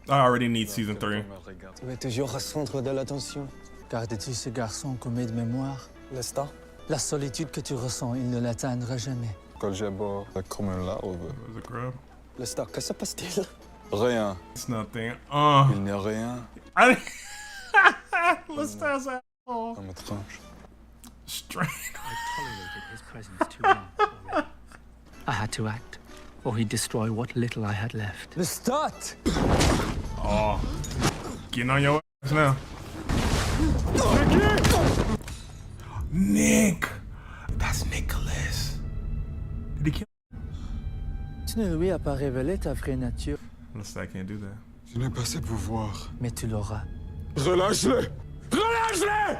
I already need season 3. Tu es toujours au centre de l'attention. Gardes-tu ce garçon commis de mémoire? Lestat? La solitude que tu ressens, il ne l'atteindra jamais. Quand j'aborde comme un larve. Lestat, que se passe-t-il? Rien. It's nothing. Il n'y a rien. Lestat's asshole. I'm étrange. Strange. I tolerated his presence too long already. I had to act, or he'd destroy what little I had left. Lestat! Oh, getting on your ass now. Nick! That's Nicholas. Did he kill him? Tu ne lui as pas révélé ta vraie nature. Lestat can't do that. Je n'ai pas ce pouvoir. Mais tu l'auras. Relâche-le! Relâche-le!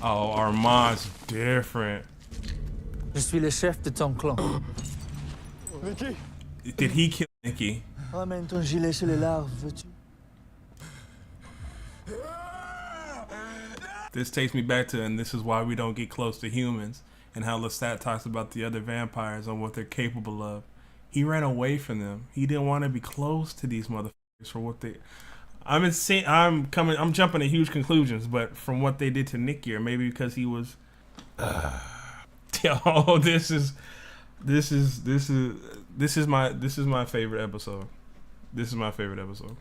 Oh, Armand's different. Je suis le chef de ton clan. Nicky? Did he kill Nicky? Ramène ton gilet chez les larves, veux-tu? This takes me back to, and this is why we don't get close to humans, and how Lestat talks about the other vampires and what they're capable of. He ran away from them. He didn't want to be close to these motherfuckers for what they... I'm jumping to huge conclusions, but from what they did to Nicky, or maybe because he was... Yo, this is my favorite episode. This is my favorite episode.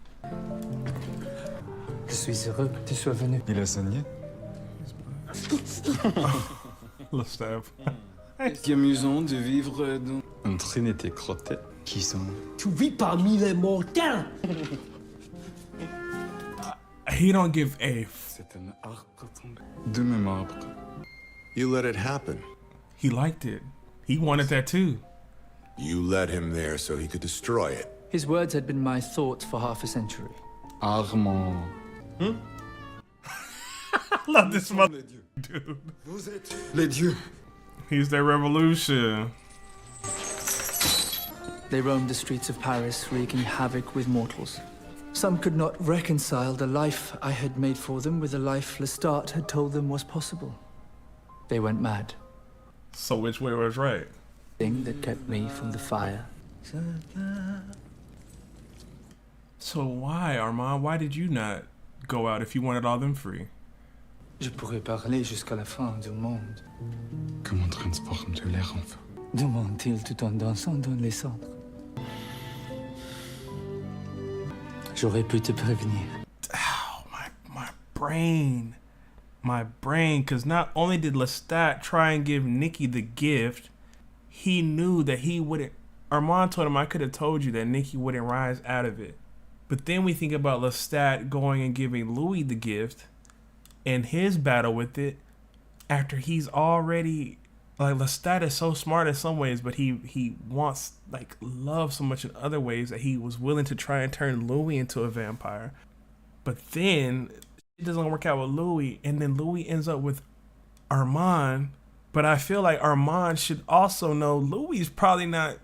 Je suis heureux que tu sois venu. Il a saigné. Lestat. C'est amusant de vivre dans un trinité crotté qui sont... Tu vis parmi les mortels! He don't give a... C'est un arbre tombé de même arbre. You let it happen. He liked it. He wanted that too. You led him there so he could destroy it. His words had been my thoughts for half a century. Armand. I love this mother dude. Vous êtes les dieux. He's their revolution. They roamed the streets of Paris, wreaking havoc with mortals. Some could not reconcile the life I had made for them with the life Lestat had told them was possible. They went mad. So which way was right? Thing that kept me from the fire. So why, Armand? Why did you not go out if you wanted all them free? Je pourrais parler jusqu'à la fin du monde. Comment transformes-tu l'air en feu? Demande-t-il tout en dansant dans les cendres. J'aurais pu te prévenir. Ow, my brain. My brain, because not only did Lestat try and give Nikki the gift, he knew that he wouldn't. Armand told him, I could have told you that Nikki wouldn't rise out of it. But then we think about Lestat going and giving Louis the gift and his battle with it after he's already, like, Lestat is so smart in some ways, but he wants, like, love so much in other ways that he was willing to try and turn Louis into a vampire. But then it doesn't work out with Louis, and then Louis ends up with Armand. But I feel like Armand should also know Louis is probably not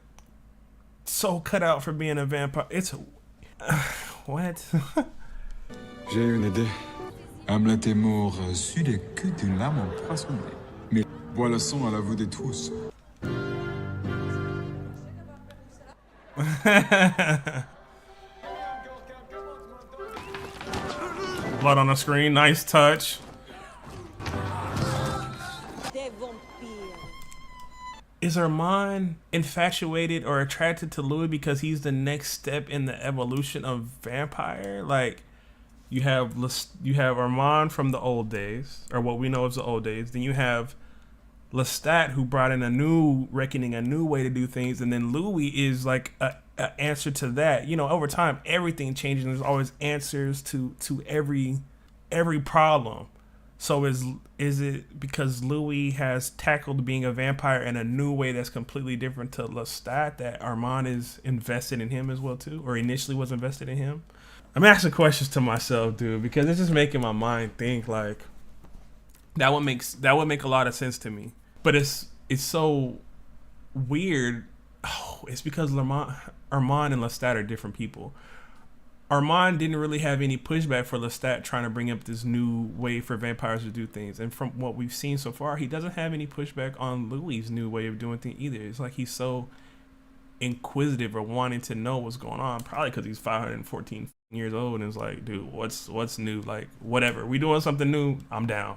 so cut out for being a vampire. It's what? J'ai une idée. Hamlet est mort sur les queues d'une lame empoisonnée. Mais bois le sang à la vue de tous. Blood on the screen, nice touch. Is Armand infatuated or attracted to Louis because he's the next step in the evolution of vampire? Like, you have Armand from the old days, or what we know as the old days. Then you have Lestat, who brought in a new reckoning, a new way to do things, and then Louis is like a answer to that. You know, over time, everything changes, and there's always answers to every problem. So is it because Louis has tackled being a vampire in a new way that's completely different to Lestat that Armand is invested in him as well too, or initially was invested in him? I'm asking questions to myself, dude, because it's just making my mind think. Like, that would make a lot of sense to me. But it's so weird. Oh, it's because Armand and Lestat are different people. Armand didn't really have any pushback for Lestat trying to bring up this new way for vampires to do things. And from what we've seen so far, he doesn't have any pushback on Louis' new way of doing things either. It's like he's so inquisitive or wanting to know what's going on, probably because he's 514 years old and it's like, dude, what's new? Like, whatever. We doing something new, I'm down.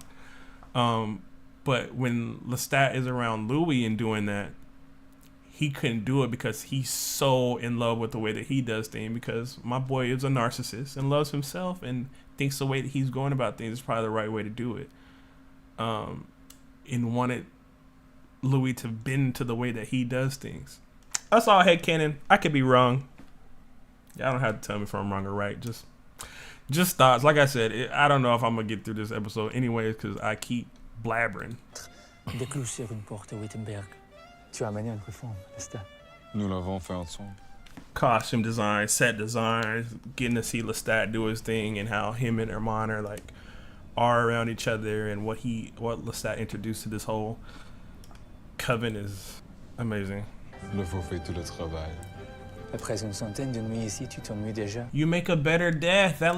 But when Lestat is around Louis and doing that, he couldn't do it because he's so in love with the way that he does things, because my boy is a narcissist and loves himself and thinks the way that he's going about things is probably the right way to do it. And wanted Louis to bend to the way that he does things. That's all headcanon. I could be wrong. Y'all don't have to tell me if I'm wrong or right. Just thoughts. Like I said, I don't know if I'm going to get through this episode anyways because I keep blabbering. Des clous sur une porte à Wittenberg. Tu as amené une réforme, Lestat. Nous l'avons fait ensemble. Costume design, set design, getting to see Lestat do his thing and how him and Armand are around each other, and what Lestat introduced to this whole coven is amazing. Le faux fait tout le travail. Après une centaine de nuits ici, tu t'ennuies déjà. You make a better death. That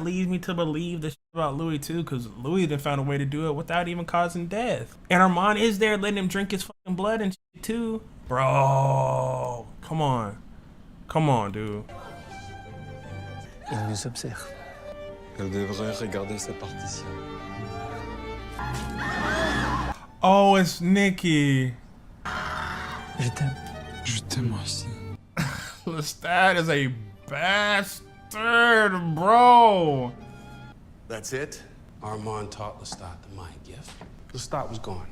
leads me to believe the shit about Louis too, because Louis then found a way to do it without even causing death. And Armand is there letting him drink his fucking blood and shit too. Bro, come on, dude. Il nous observe. Elle devrait regarder sa partition. Oh, it's Nikki. Je t'aime. Je t'aime aussi. Lestat is a bastard, bro. That's it? Armand taught Lestat the mind gift. Lestat was gone.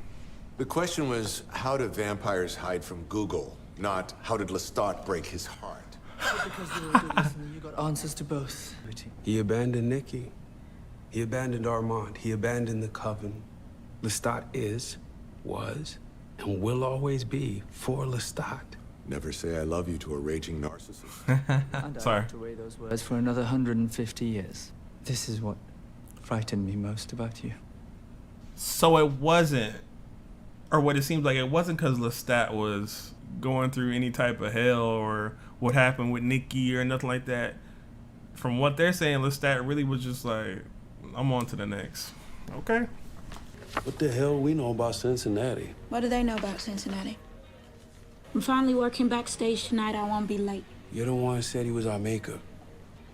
The question was, how do vampires hide from Google? Not, how did Lestat break his heart? Because they were good listening, you got answers to both. He abandoned Nikki. He abandoned Armand. He abandoned the coven. Lestat is, was, and will always be for Lestat. Never say I love you to a raging narcissist. And Sorry. I have to weigh those words for another 150 years. This is what frightened me most about you. So it wasn't, or what it seems like, it wasn't because Lestat was going through any type of hell or what happened with Nikki or nothing like that. From what they're saying, Lestat really was just like, I'm on to the next. Okay. What the hell we know about Cincinnati? What do they know about Cincinnati? I'm finally working backstage tonight. I won't be late. You're the one who said he was our maker.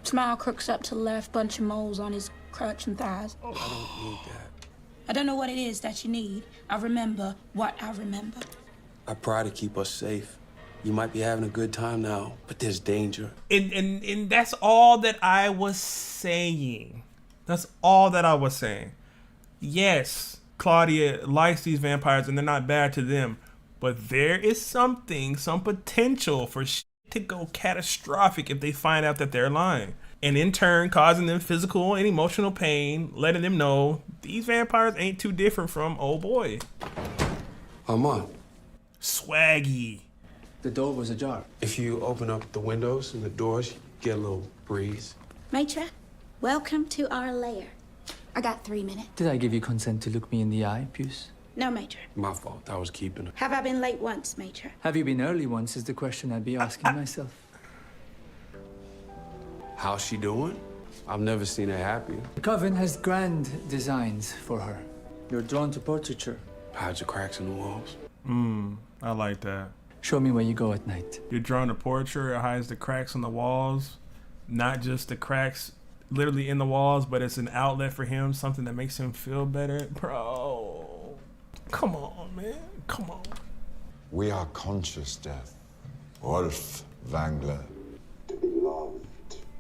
Smile crooks up to the left, bunch of moles on his crotch and thighs. I don't need that. I don't know what it is that you need. I remember what I remember. I try to keep us safe. You might be having a good time now, but there's danger. And that's all that I was saying. That's all that I was saying. Yes, Claudia likes these vampires and they're not bad to them, but there is some potential for shit to go catastrophic if they find out that they're lying. And in turn, causing them physical and emotional pain, letting them know these vampires ain't too different from old boy. Armand. Swaggy. The door was ajar. If you open up the windows and the doors, you get a little breeze. Maitre, welcome to our lair. I got 3 minutes. Did I give you consent to look me in the eye, Puce? No, Maitre. My fault. I was keeping her. Have I been late once, Maitre? Have you been early once is the question I'd be asking myself. How's she doing? I've never seen her happier. The Coven has grand designs for her. You're drawn to portraiture. Hides the cracks in the walls. I like that. Show me where you go at night. You're drawing a portrait, it hides the cracks in the walls. Not just the cracks literally in the walls, but it's an outlet for him, something that makes him feel better. Bro, come on, man, come on. We are conscious death. Wolf Wangler. Loved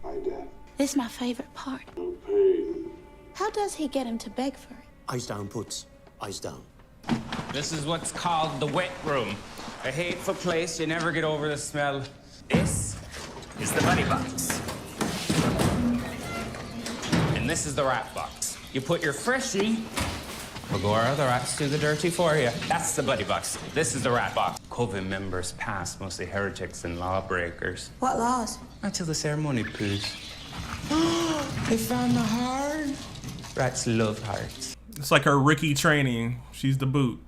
by death. This is my favorite part. No pain. How does he get him to beg for it? Eyes down, Puts. Eyes down. This is what's called the wet room. A hateful place, you never get over the smell. This is the buddy box. And this is the rat box. You put your freshie, Magora, the rats do the dirty for you. That's the buddy box. This is the rat box. Coven members past, mostly heretics and lawbreakers. What laws? Until the ceremony, please. They found the heart. Rats love hearts. It's like her Ricky training. She's the boot.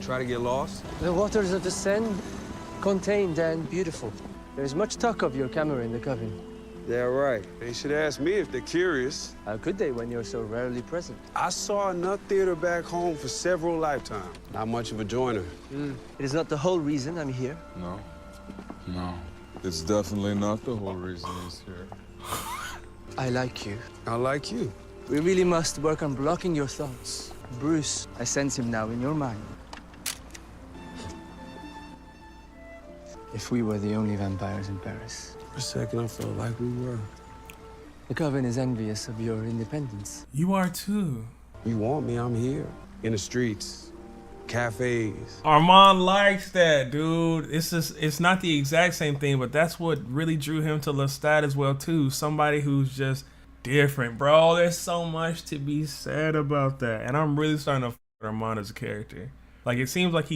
Try to get lost? The waters of the Seine, contained and beautiful. There's much talk of your camera in the Coven. Yeah, right. They should ask me if they're curious. How could they when you're so rarely present? I saw enough theater back home for several lifetimes. Not much of a joiner. It is not the whole reason I'm here. No. No. It's definitely not the whole reason he's here. I like you. I like you. We really must work on blocking your thoughts. Bruce, I sense him now in your mind. If we were the only vampires in Paris. For a second, I felt like we were. The Coven is envious of your independence. You are too. You want me, I'm here. In the streets, cafes. Armand likes that, dude. It's not the exact same thing, but that's what really drew him to Lestat as well too. Somebody who's just different, bro. There's so much to be said about that, and I'm really starting to f with Armand as a character. Like, it seems like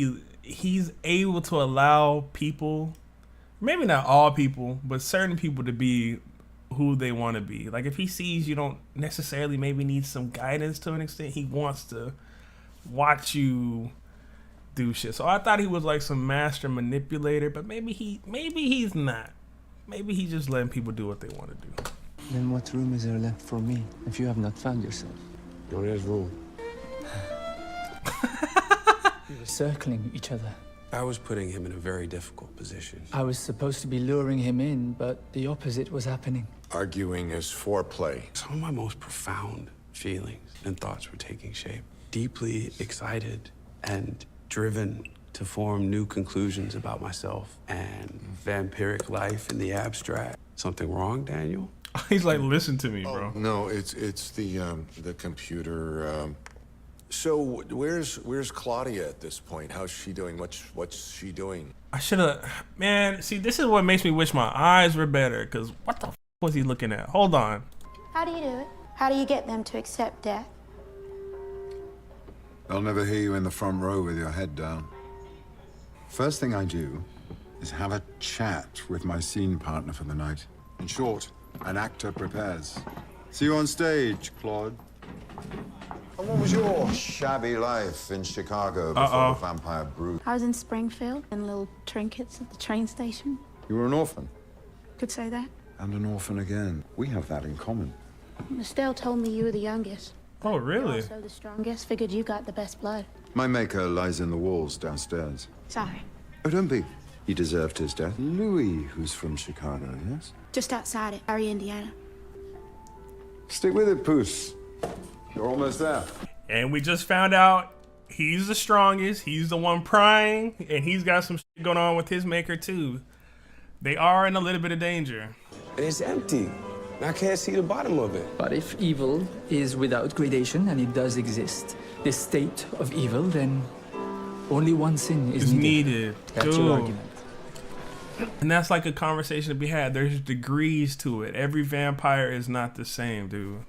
he's able to allow people, maybe not all people, but certain people to be who they want to be. Like, if he sees you don't necessarily maybe need some guidance to an extent, he wants to watch you do shit. So I thought he was like some master manipulator, but maybe he's not. Maybe he's just letting people do what they want to do. Then what room is there left for me if you have not found yourself? No, there's room. We were circling each other. I was putting him in a very difficult position. I was supposed to be luring him in, but the opposite was happening. Arguing is foreplay. Some of my most profound feelings and thoughts were taking shape. Deeply excited and driven to form new conclusions about myself and vampiric life in the abstract. Something wrong, Daniel? He's like, listen to me, bro. No, it's the computer. So where's Claudia at this point? How's she doing? What's she doing? I should have, man. See, this is what makes me wish my eyes were better. Cause what the f was he looking at? Hold on. How do you do it? How do you get them to accept death? They'll never hear you in the front row with your head down. First thing I do is have a chat with my scene partner for the night. In short, an actor prepares. See you on stage, Claude. And what was your shabby life in Chicago before the vampire brood? I was in Springfield and little trinkets at the train station. You were an orphan. Could say that. And an orphan again. We have that in common. Estelle told me you were the youngest. Oh, really? You're also the strongest. Figured you got the best blood. My maker lies in the walls downstairs. Sorry. Oh, don't be. He deserved his death. Louis, who's from Chicago, yes? Just outside it, Gary, Indiana. Stick with it, Puss. You're almost there. And we just found out he's the strongest. He's the one prying, and he's got some shit going on with his maker too. They are in a little bit of danger. And it's empty. I can't see the bottom of it. But if evil is without gradation, and it does exist, this state of evil, then only one sin is needed. That's Dude. your argument. And that's like a conversation to be had. There's degrees to it. Every vampire is not the same, dude.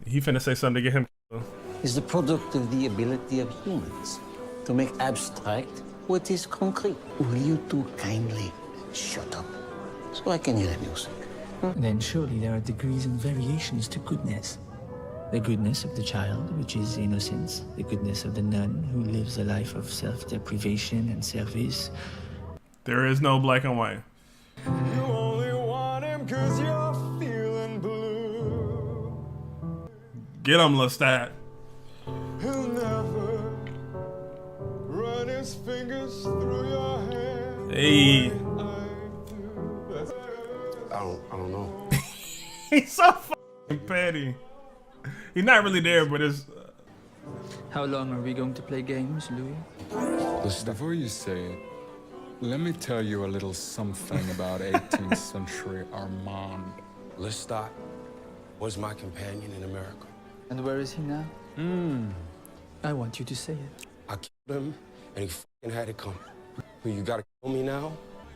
He finna say something to get him killed. Is the product of the ability of humans to make abstract what is concrete. Will you two kindly shut up so I can hear the music? Then surely there are degrees and variations to goodness. The goodness of the child, which is innocence. The goodness of the nun, who lives a life of self-deprivation and service. There is no black and white. You only want him 'cause you're feeling blue. Get him, Lestat. He'll never run his fingers through your hair. Hey. I don't know. He's so fucking petty. He's not really there, but it's... How long are we going to play games, Louis? Before you say it, let me tell you a little something about 18th century Armand. Lestat was my companion in America. And where is he now? I want you to say it. I killed him, and he fucking had it coming. Well, you gotta kill me now?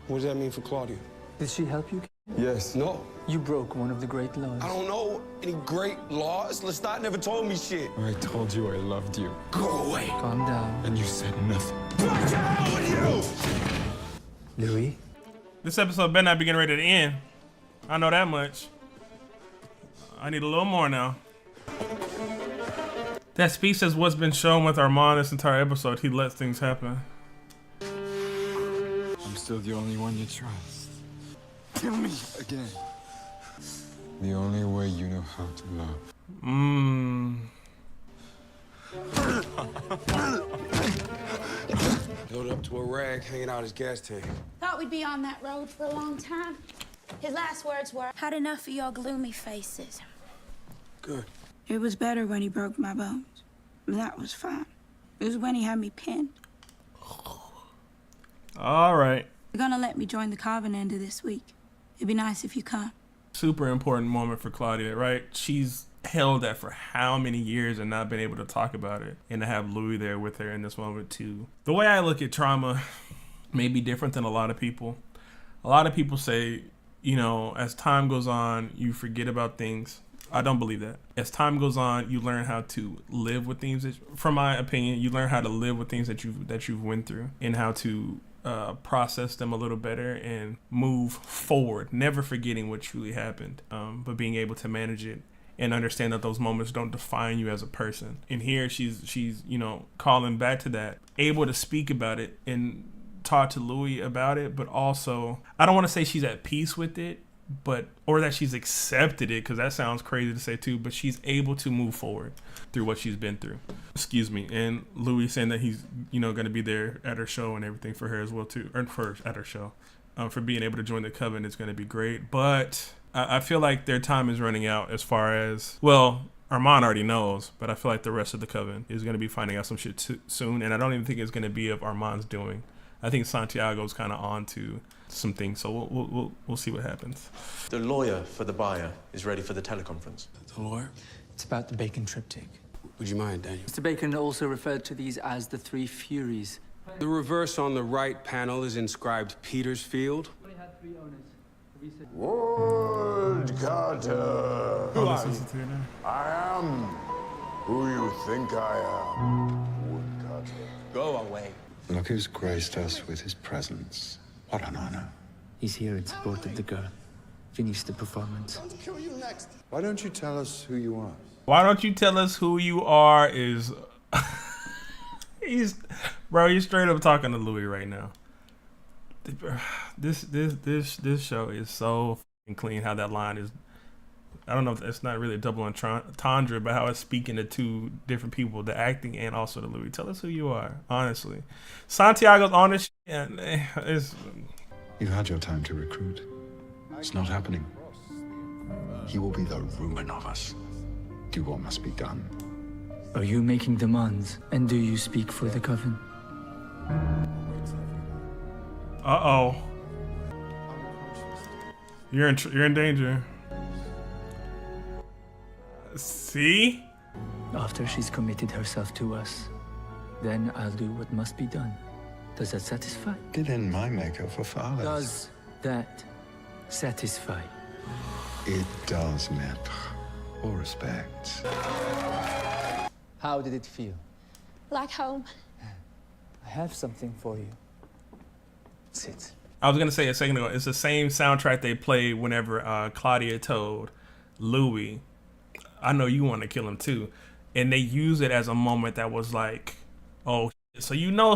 What does that mean for Claudia? Did she help you? Yes. No. You broke one of the great laws. I don't know any great laws. Lestat never told me shit. I told you I loved you. Go away. Calm down. And you said nothing. Back to hell with you! Louis? This episode better not be getting ready to end. I know that much. I need a little more now. That speech says what's been shown with Armand this entire episode. He lets things happen. I'm still the only one you trust. Kill me again. The only way you know how to love. Built up to a rag hanging out his gas tank. Thought we'd be on that road for a long time. His last words were, "Had enough of your gloomy faces." Good. It was better when he broke my bones. That was fine. It was when he had me pinned. All right. You're gonna let me join the Coven end of this week. It'd be nice if you come. Super important moment for Claudia, right? She's held that for how many years and not been able to talk about it. And to have Louis there with her in this moment too. The way I look at trauma may be different than a lot of people. A lot of people say, you know, as time goes on, you forget about things. I don't believe that. As time goes on, you learn how to live with things. From my opinion, you learn how to live with things that you've went through and how to process them a little better and move forward, never forgetting what truly happened, but being able to manage it and understand that those moments don't define you as a person. And here she's you know, calling back to that, able to speak about it and talk to Louis about it, but also I don't want to say she's at peace with it, but or that she's accepted it, because that sounds crazy to say too, but she's able to move forward through what she's been through. Excuse me. And Louis saying that he's, you know, going to be there at her show and everything for her as well too, or first at her show, for being able to join the Coven is going to be great. But I feel like their time is running out as far as, well, Armand already knows, but I feel like the rest of the Coven is going to be finding out some shit soon, and I don't even think it's going to be of Armand's doing. I think Santiago's kind of on to some things, so we'll see what happens. The lawyer for the buyer is ready for the teleconference. The lawyer? It's about the Bacon triptych. Would you mind, Daniel? Mr. Bacon also referred to these as the Three Furies. The reverse on the right panel is inscribed Petersfield. Wood Carter. Who are you? I am who you think I am. Wood Carter. Go away. Look who's graced us with his presence. What an honor. He's here in support of the girl. Finish the performance. Kill you next. Why don't you tell us who you are? Why don't you tell us who you are is... he's straight up talking to Louis right now. This show is so fucking clean how that line is I don't know if it's not really a double entendre, but how it's speaking to two different people, the acting and also the Louis. Tell us who you are, honestly. Santiago's on this shit, and it's... You've had your time to recruit. It's not happening. He will be the ruin of us. Do what must be done. Are you making demands? And do you speak for the Coven? Uh-oh. You're in danger. See? After she's committed herself to us, then I'll do what must be done. Does that satisfy? Did in my maker for fathers. Does that satisfy? It does, maître. All respects. How did it feel? Like home. I have something for you. Sit. I was gonna say a second ago, it's the same soundtrack they played whenever Claudia told Louis, I know you want to kill him too. And they use it as a moment that was like, oh, so you know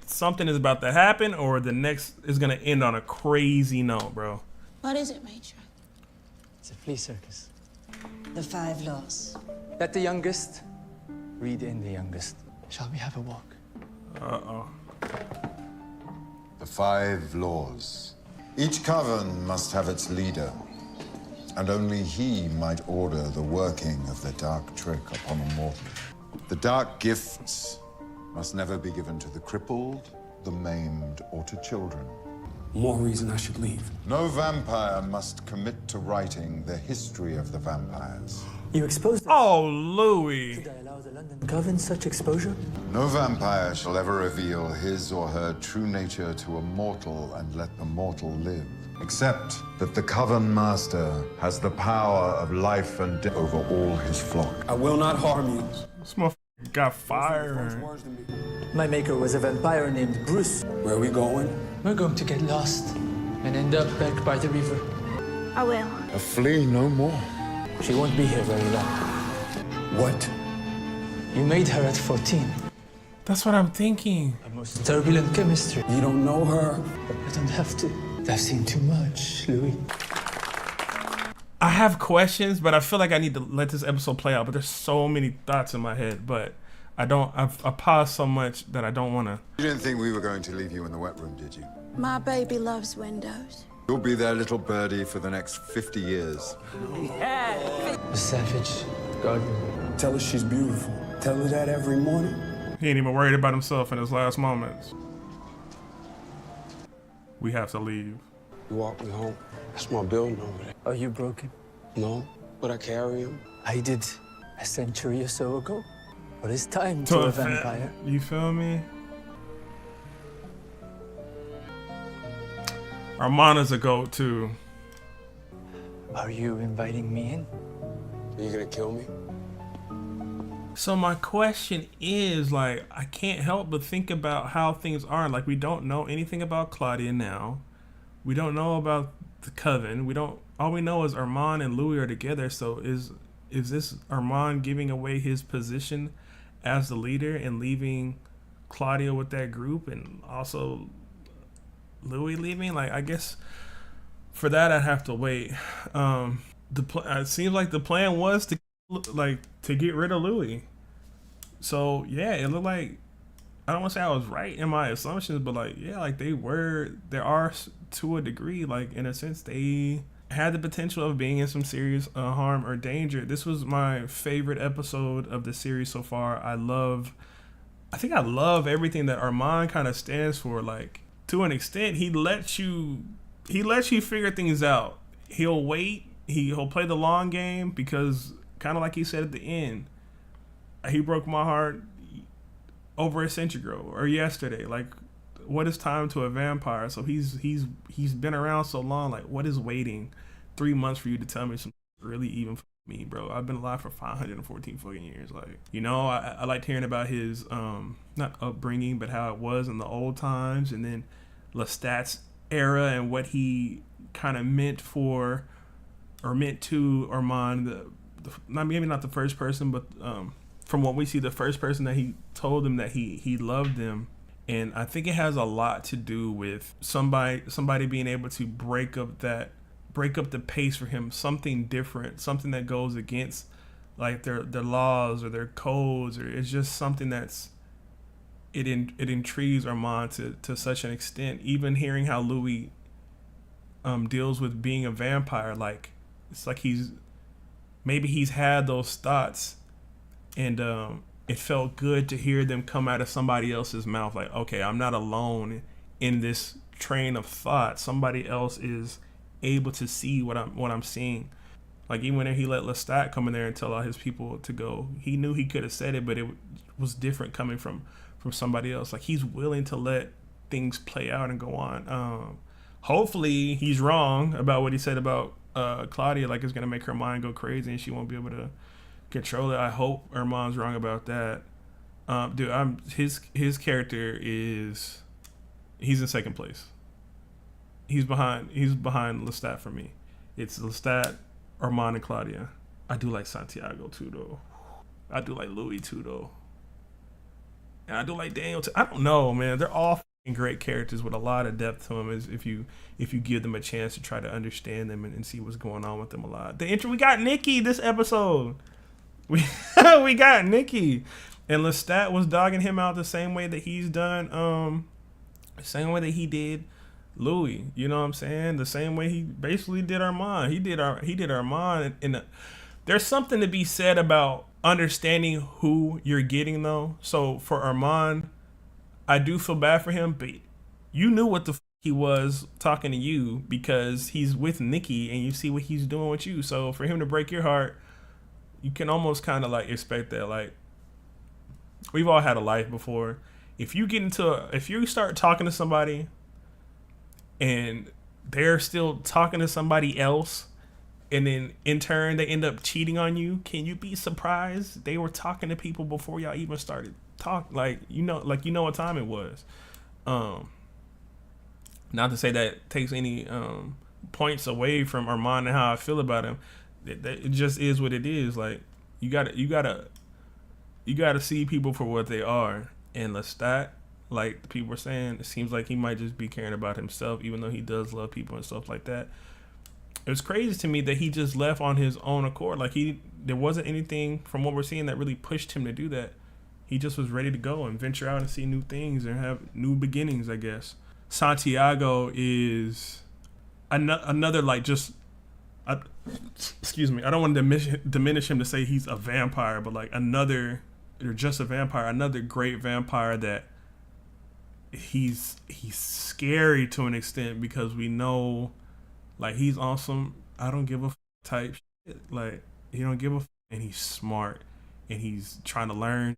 something is about to happen, or the next is gonna end on a crazy note, bro. What is it, Major? It's a flea circus. The 5 laws. Let the youngest read in the youngest. Shall we have a walk? Uh-oh. The 5 laws. Each coven must have its leader, and only he might order the working of the dark trick upon a mortal. The dark gifts must never be given to the crippled, the maimed, or to children. More reason I should leave. No vampire must commit to writing the history of the vampires. You exposed us. Oh, Louis. Should I allow the London Coven such exposure? No vampire shall ever reveal his or her true nature to a mortal and let the mortal live. Except that the Coven Master has the power of life and death over all his flock. I will not harm you. This motherfucker got fired. My maker was a vampire named Bruce. Where are we going? We're going to get lost and end up back by the river. I will. A flea no more. She won't be here very long. What? You made her at 14. That's what I'm thinking. A most turbulent chemistry. You don't know her? I don't have to. I've seen too much, Louis. I have questions, but I feel like I need to let this episode play out. But there's so many thoughts in my head, but I paused so much that I don't want to. You didn't think we were going to leave you in the wet room, did you? My baby loves windows. You'll be their little birdie for the next 50 years. A savage garden. Tell her she's beautiful. Tell her that every morning. He ain't even worried about himself in his last moments. We have to leave. You walk me home. That's my building over there. Are you broken? No, but I carry him. I did a century or so ago. But it's time to a vampire. You feel me? Armana's a goat too. Are you inviting me in? Are you gonna kill me? So my question is, like, I can't help but think about how things are. Like, we don't know anything about Claudia now. We don't know about the Coven. All we know is Armand and Louis are together. So is this Armand giving away his position as the leader and leaving Claudia with that group, and also Louis leaving? Like, I guess for that I'd have to wait. It seems like the plan was to get rid of Louis. So yeah, it looked like, I don't want to say I was right in my assumptions, but like, yeah, like they are to a degree, like in a sense they had the potential of being in some serious harm or danger. This was my favorite episode of the series so far. I think I love everything that Armand kind of stands for. Like, to an extent, he lets you figure things out. He'll wait. He'll play the long game because, kind of like he said at the end, he broke my heart over a century ago or yesterday. Like, what is time to a vampire? So he's been around so long. Like, what is waiting 3 months for you to tell me something really even for me, bro? I've been alive for 514 fucking years. Like, you know, I liked hearing about his not upbringing, but how it was in the old times, and then Lestat's era and what he kind of meant to Armand. Maybe not the first person, but from what we see, the first person that he told him that he loved them. And I think it has a lot to do with somebody being able to break up that break up the pace for him, something different, something that goes against like their laws or their codes, or it's just something that's it intrigues Armand to such an extent. Even hearing how Louis deals with being a vampire, like it's like he's had those thoughts, and it felt good to hear them come out of somebody else's mouth. Like, okay, I'm not alone in this train of thought. Somebody else is able to see what I'm seeing. Like, even when he let Lestat come in there and tell all his people to go, he knew he could have said it, but it was different coming from somebody else. Like, he's willing to let things play out and go on. Hopefully he's wrong about what he said about Claudia. Like, it's gonna make her mind go crazy and she won't be able to control it. I hope Armand's wrong about that. Dude, his character he's in second place. He's behind Lestat for me. It's Lestat, Armand, and Claudia. I do like Santiago too, though. I do like Louis too, though. And I do like Daniel too. I don't know, man. They're all great characters with a lot of depth to them. Is if you give them a chance to try to understand them and see what's going on with them a lot. We got Nikki this episode. We got Nikki, and Lestat was dogging him out the same way that he's done. The same way that he did Louis. You know what I'm saying? The same way he basically did Armand. He did Armand. There's something to be said about understanding who you're getting, though. So for Armand, I do feel bad for him, but you knew what the he was talking to you because he's with Nikki and you see what he's doing with you. So for him to break your heart, you can almost kind of like expect that. Like, we've all had a life before. If you start talking to somebody and they're still talking to somebody else, and then in turn they end up cheating on you, can you be surprised they were talking to people before y'all even started talk? Like you know what time it was. Not to say that takes any points away from Armand and how I feel about him. It just is what it is. Like, you gotta see people for what they are. And Lestat, like people were saying, it seems like he might just be caring about himself, even though he does love people and stuff like that. It was crazy to me that he just left on his own accord. Like, there wasn't anything from what we're seeing that really pushed him to do that. He just was ready to go and venture out and see new things and have new beginnings, I guess. Santiago is another, like, just... excuse me, I don't want to diminish him to say he's a vampire, but like another great vampire that he's scary to an extent, because we know, like, he's awesome. I don't give a type shit. Like, he don't give a and he's smart and he's trying to learn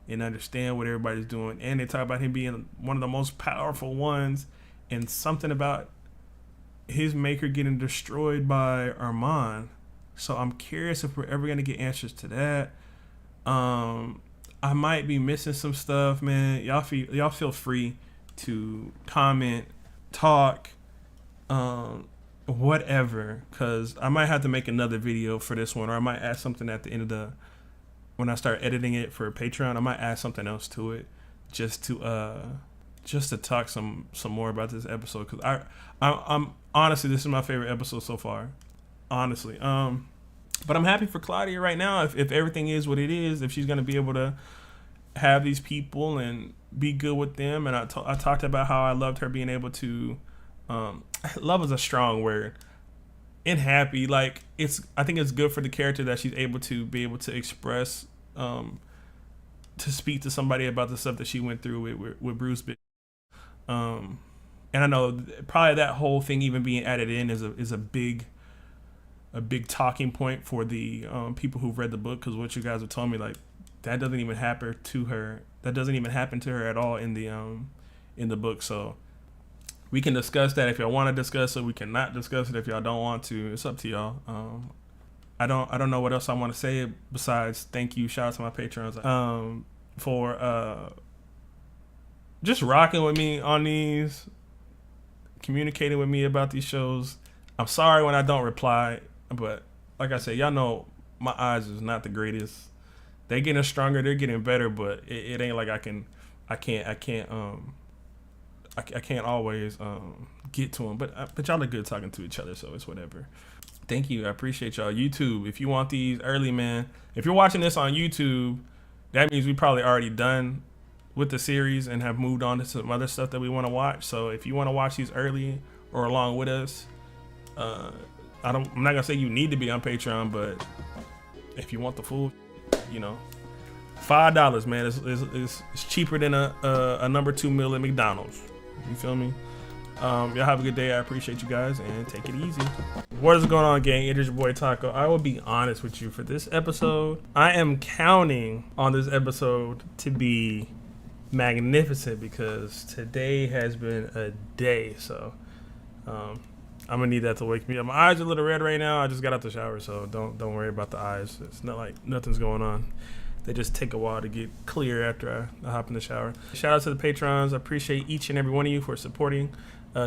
and understand what everybody's doing. And they talk about him being one of the most powerful ones, and something about his maker getting destroyed by Armand. So I'm curious if we're ever gonna get answers to that. I might be missing some stuff, man. Y'all feel free to comment, talk, whatever, because I might have to make another video for this one, or I might add something at the end of when I start editing it for Patreon. I might add something else to it just to talk some more about this episode, because I'm honestly, this is my favorite episode so far, honestly. But I'm happy for Claudia right now. If everything is what it is, if she's gonna be able to have these people and be good with them, and I talked about how I loved her being able to, love is a strong word, and happy. Like, I think it's good for the character that she's able to express, to speak to somebody about the stuff that she went through with Bruce. And I know probably that whole thing even being added in is a big talking point for the people who've read the book, because what you guys have told me, like, that doesn't even happen to her. That doesn't even happen to her at all in the book. So we can discuss that if y'all want to discuss it. We cannot discuss it if y'all don't want to. It's up to y'all. I don't know what else I want to say besides thank you. Shout out to my patrons for just rocking with me on these, communicating with me about these shows. I'm sorry when I don't reply, but like I said, y'all know my eyes is not the greatest. They're getting stronger, they're getting better, but it ain't like I can't I can't always get to them, but y'all are good talking to each other, so it's whatever. Thank you. I appreciate y'all. YouTube, if you want these early, man, if you're watching this on YouTube, that means we probably already done with the series and have moved on to some other stuff that we want to watch. So if you want to watch these early or along with us, I'm not gonna say you need to be on Patreon, but if you want the full, you know, $5, man, it's cheaper than a number 2 meal at McDonald's. You feel me? Y'all have a good day. I appreciate you guys and take it easy. What is going on, gang? It is your boy Taco. I will be honest with you, for this episode, I am counting on this episode to be magnificent because today has been a day. So I'm gonna need that to wake me up. My eyes are a little red right now. I just got out the shower, so don't worry about the eyes. It's not like nothing's going on. They just take a while to get clear after I hop in the shower. Shout out to the patrons. I appreciate each and every one of you for supporting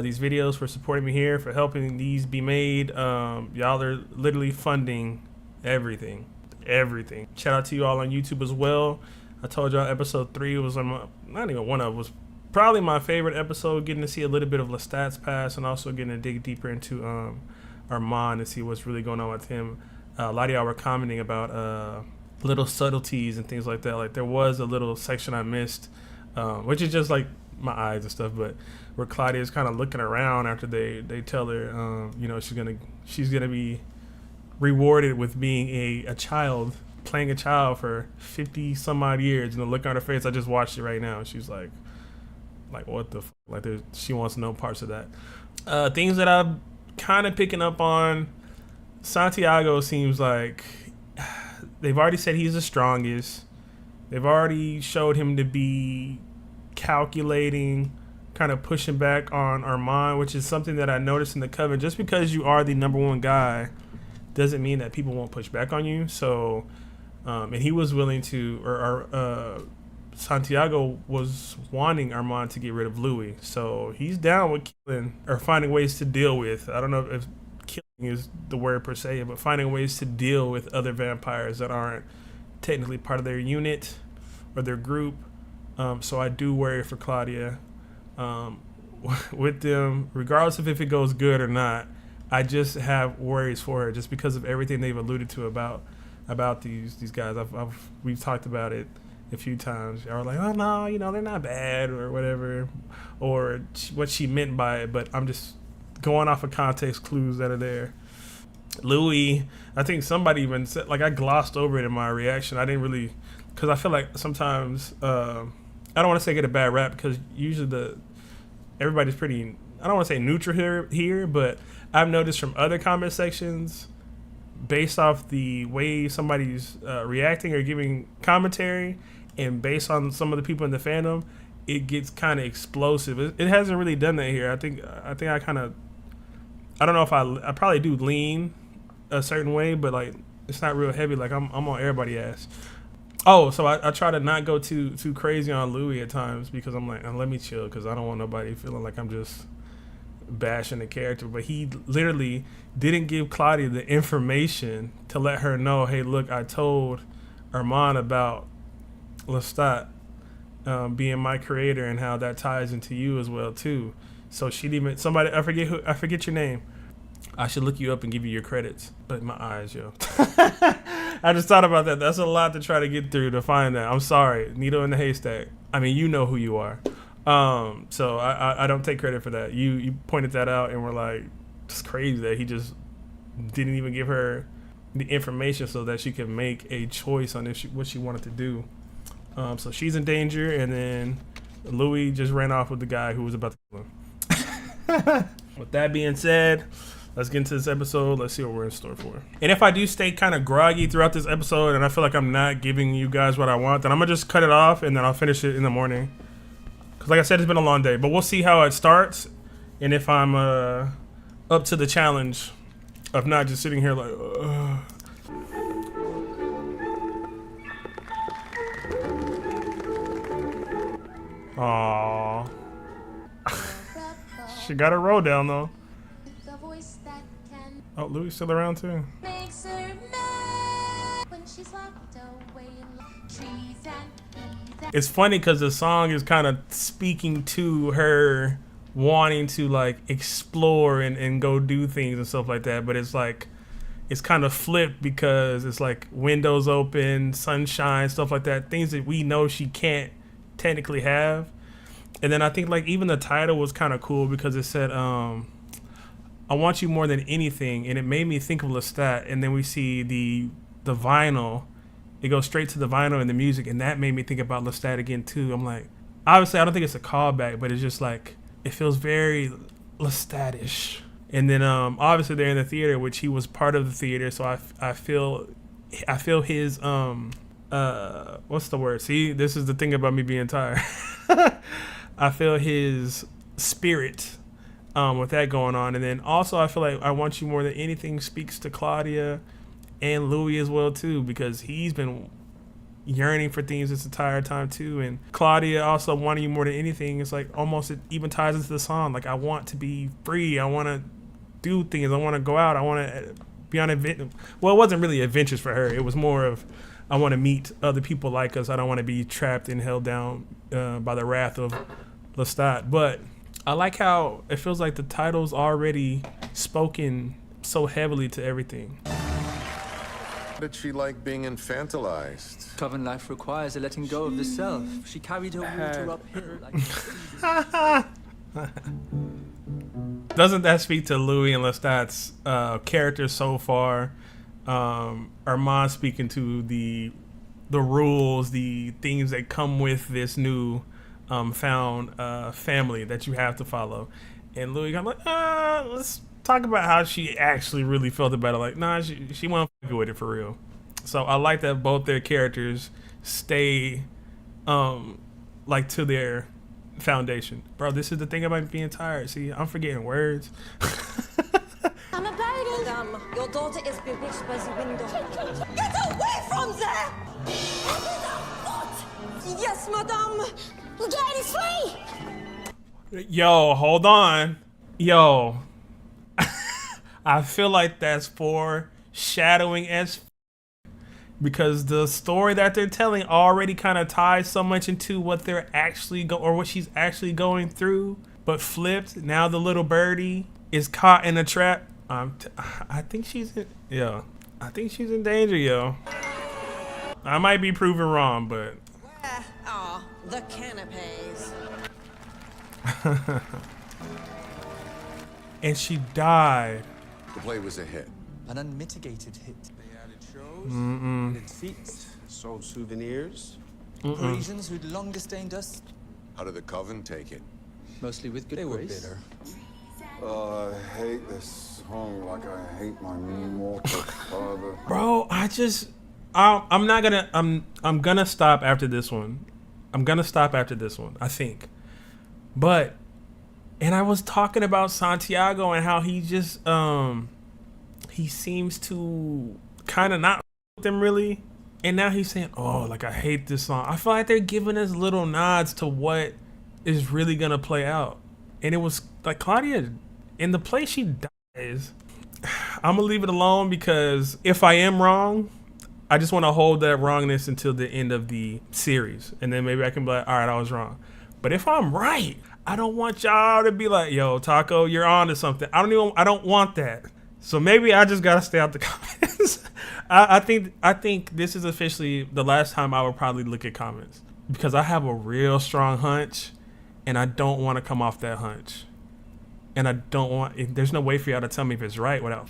these videos, for supporting me here, for helping these be made. Y'all are literally funding everything. Shout out to you all on YouTube as well. I told y'all episode 3 was was probably my favorite episode, getting to see a little bit of Lestat's past and also getting to dig deeper into Armand and see what's really going on with him. A lot of y'all were commenting about little subtleties and things like that. Like there was a little section I missed, which is just like my eyes and stuff, but where Claudia's kind of looking around after they tell her, you know, she's gonna be rewarded with being a child, playing a child for 50 some odd years, and the look on her face, I just watched it right now. She's like what the like she wants no parts of that. Things that I'm kind of picking up on, Santiago seems like they've already said he's the strongest. They've already showed him to be calculating, kind of pushing back on Armand, which is something that I noticed in the Coven. Just because you are the #1 guy doesn't mean that people won't push back on you. So, and he was willing to, or Santiago was wanting Armand to get rid of Louis. So he's down with killing or finding ways to deal with, I don't know if killing is the word per se, but finding ways to deal with other vampires that aren't technically part of their unit or their group. So I do worry for Claudia with them, regardless of if it goes good or not. I just have worries for her just because of everything they've alluded to about these guys. We've talked about it a few times. Y'all were like, oh no, you know, they're not bad or whatever, or what she meant by it, but I'm just going off of context clues that are there. Louis, I think somebody even said, like, I glossed over it in my reaction. I didn't really, because I feel like sometimes I don't want to say get a bad rap, because usually everybody's pretty, I don't want to say neutral here, but I've noticed from other comment sections, based off the way somebody's reacting or giving commentary, and based on some of the people in the fandom, it gets kind of explosive. It hasn't really done that here. I think I kind of, I don't know if I probably do lean a certain way, but like it's not real heavy. Like I'm on everybody's ass. Oh, so I try to not go too crazy on Louis at times, because I'm like, let me chill, because I don't want nobody feeling like I'm just bashing the character. But he literally didn't give Claudia the information to let her know, hey, look, I told Armand about Lestat being my creator and how that ties into you as well too. So she didn't even, somebody, I forget your name. I should look you up and give you your credits. But my eyes, yo. I just thought about that. That's a lot to try to get through to find that. I'm sorry. Needle in the haystack. I mean, you know who you are. So I don't take credit for that. You pointed that out and were like, it's crazy that he just didn't even give her the information so that she could make a choice on what she wanted to do. So she's in danger, and then Louis just ran off with the guy who was about to kill him. With that being said, let's get into this episode. Let's see what we're in store for. And if I do stay kind of groggy throughout this episode and I feel like I'm not giving you guys what I want, then I'm going to just cut it off and then I'll finish it in the morning. Because like I said, it's been a long day. But we'll see how it starts and if I'm up to the challenge of not just sitting here like, aww. She got her roll down though. Oh, Louis still around too. she's locked away in trees and It's funny because the song is kind of speaking to her wanting to like explore and go do things and stuff like that, but it's like it's kind of flipped because it's like windows open, sunshine, stuff like that, things that we know she can't technically have. And then I think like even the title was kind of cool because it said I want you more than anything, and it made me think of Lestat. And then we see the vinyl, it goes straight to the vinyl and the music, and that made me think about Lestat again too. I'm like, obviously I don't think it's a callback, but it's just like it feels very Lestat-ish. And then obviously they're in the theater, which he was part of the theater, so I feel his what's the word? See, this is the thing about me being tired. I feel his spirit with that going on. And then also I feel like I Want You More Than Anything speaks to Claudia and Louis as well too, because he's been yearning for things this entire time too. And Claudia also wanting you more than anything. It's like almost it even ties into the song. Like I want to be free. I want to do things. I want to go out. I want to be on adventure. Well, it wasn't really adventures for her. It was more of I want to meet other people like us. I don't want to be trapped and held down by the wrath of Lestat. But I like how it feels like the title's already spoken so heavily to everything. How did she like being infantilized? Coven life requires a letting go of the self. She carried her water uphill like Doesn't that speak to Louis and Lestat's characters so far? Armand speaking to the rules, the things that come with this new found family that you have to follow. And Louis got like, let's talk about how she actually really felt about it. Like, nah, she wasn't fucking with it for real. So I like that both their characters stay like to their foundation. Bro, this is the thing about being tired. See, I'm forgetting words. I'm a baby. Madame, your daughter is bewitched by the window. Get away from there! Yes, madame. The gate is free! Yo, hold on. Yo. I feel like that's foreshadowing as because the story that they're telling already kind of ties so much into what they're actually or what she's actually going through, but flipped. Now the little birdie is caught in a trap. I think she's in, I think she's in danger, yo. I might be proven wrong, but Where are the canapes? and she died. The play was a hit. An unmitigated hit. They added shows, Mm-mm. added seats, sold souvenirs. Parisians who'd long disdained us, How did the Coven take it? mostly with good They were grace. bitter. I hate this song like I hate my mortal father. Bro, I'm gonna stop after this one. I think. But and I was talking about Santiago and how he just he seems to kind of not with them really. And now he's saying, "Oh, like I hate this song." I feel like they're giving us little nods to what is really gonna play out. And it was like Claudia in the play she dies. I'm gonna leave it alone because if I am wrong, I just want to hold that wrongness until the end of the series, and then maybe I can be like, all right, I was wrong. But if I'm right, I don't want y'all to be like, yo, Taco, you're on to something. I don't want that. So maybe I just gotta stay out the comments. I think this is officially the last time I will probably look at comments because I have a real strong hunch, and I don't want to come off that hunch. And I don't want. There's no way for y'all to tell me if it's right without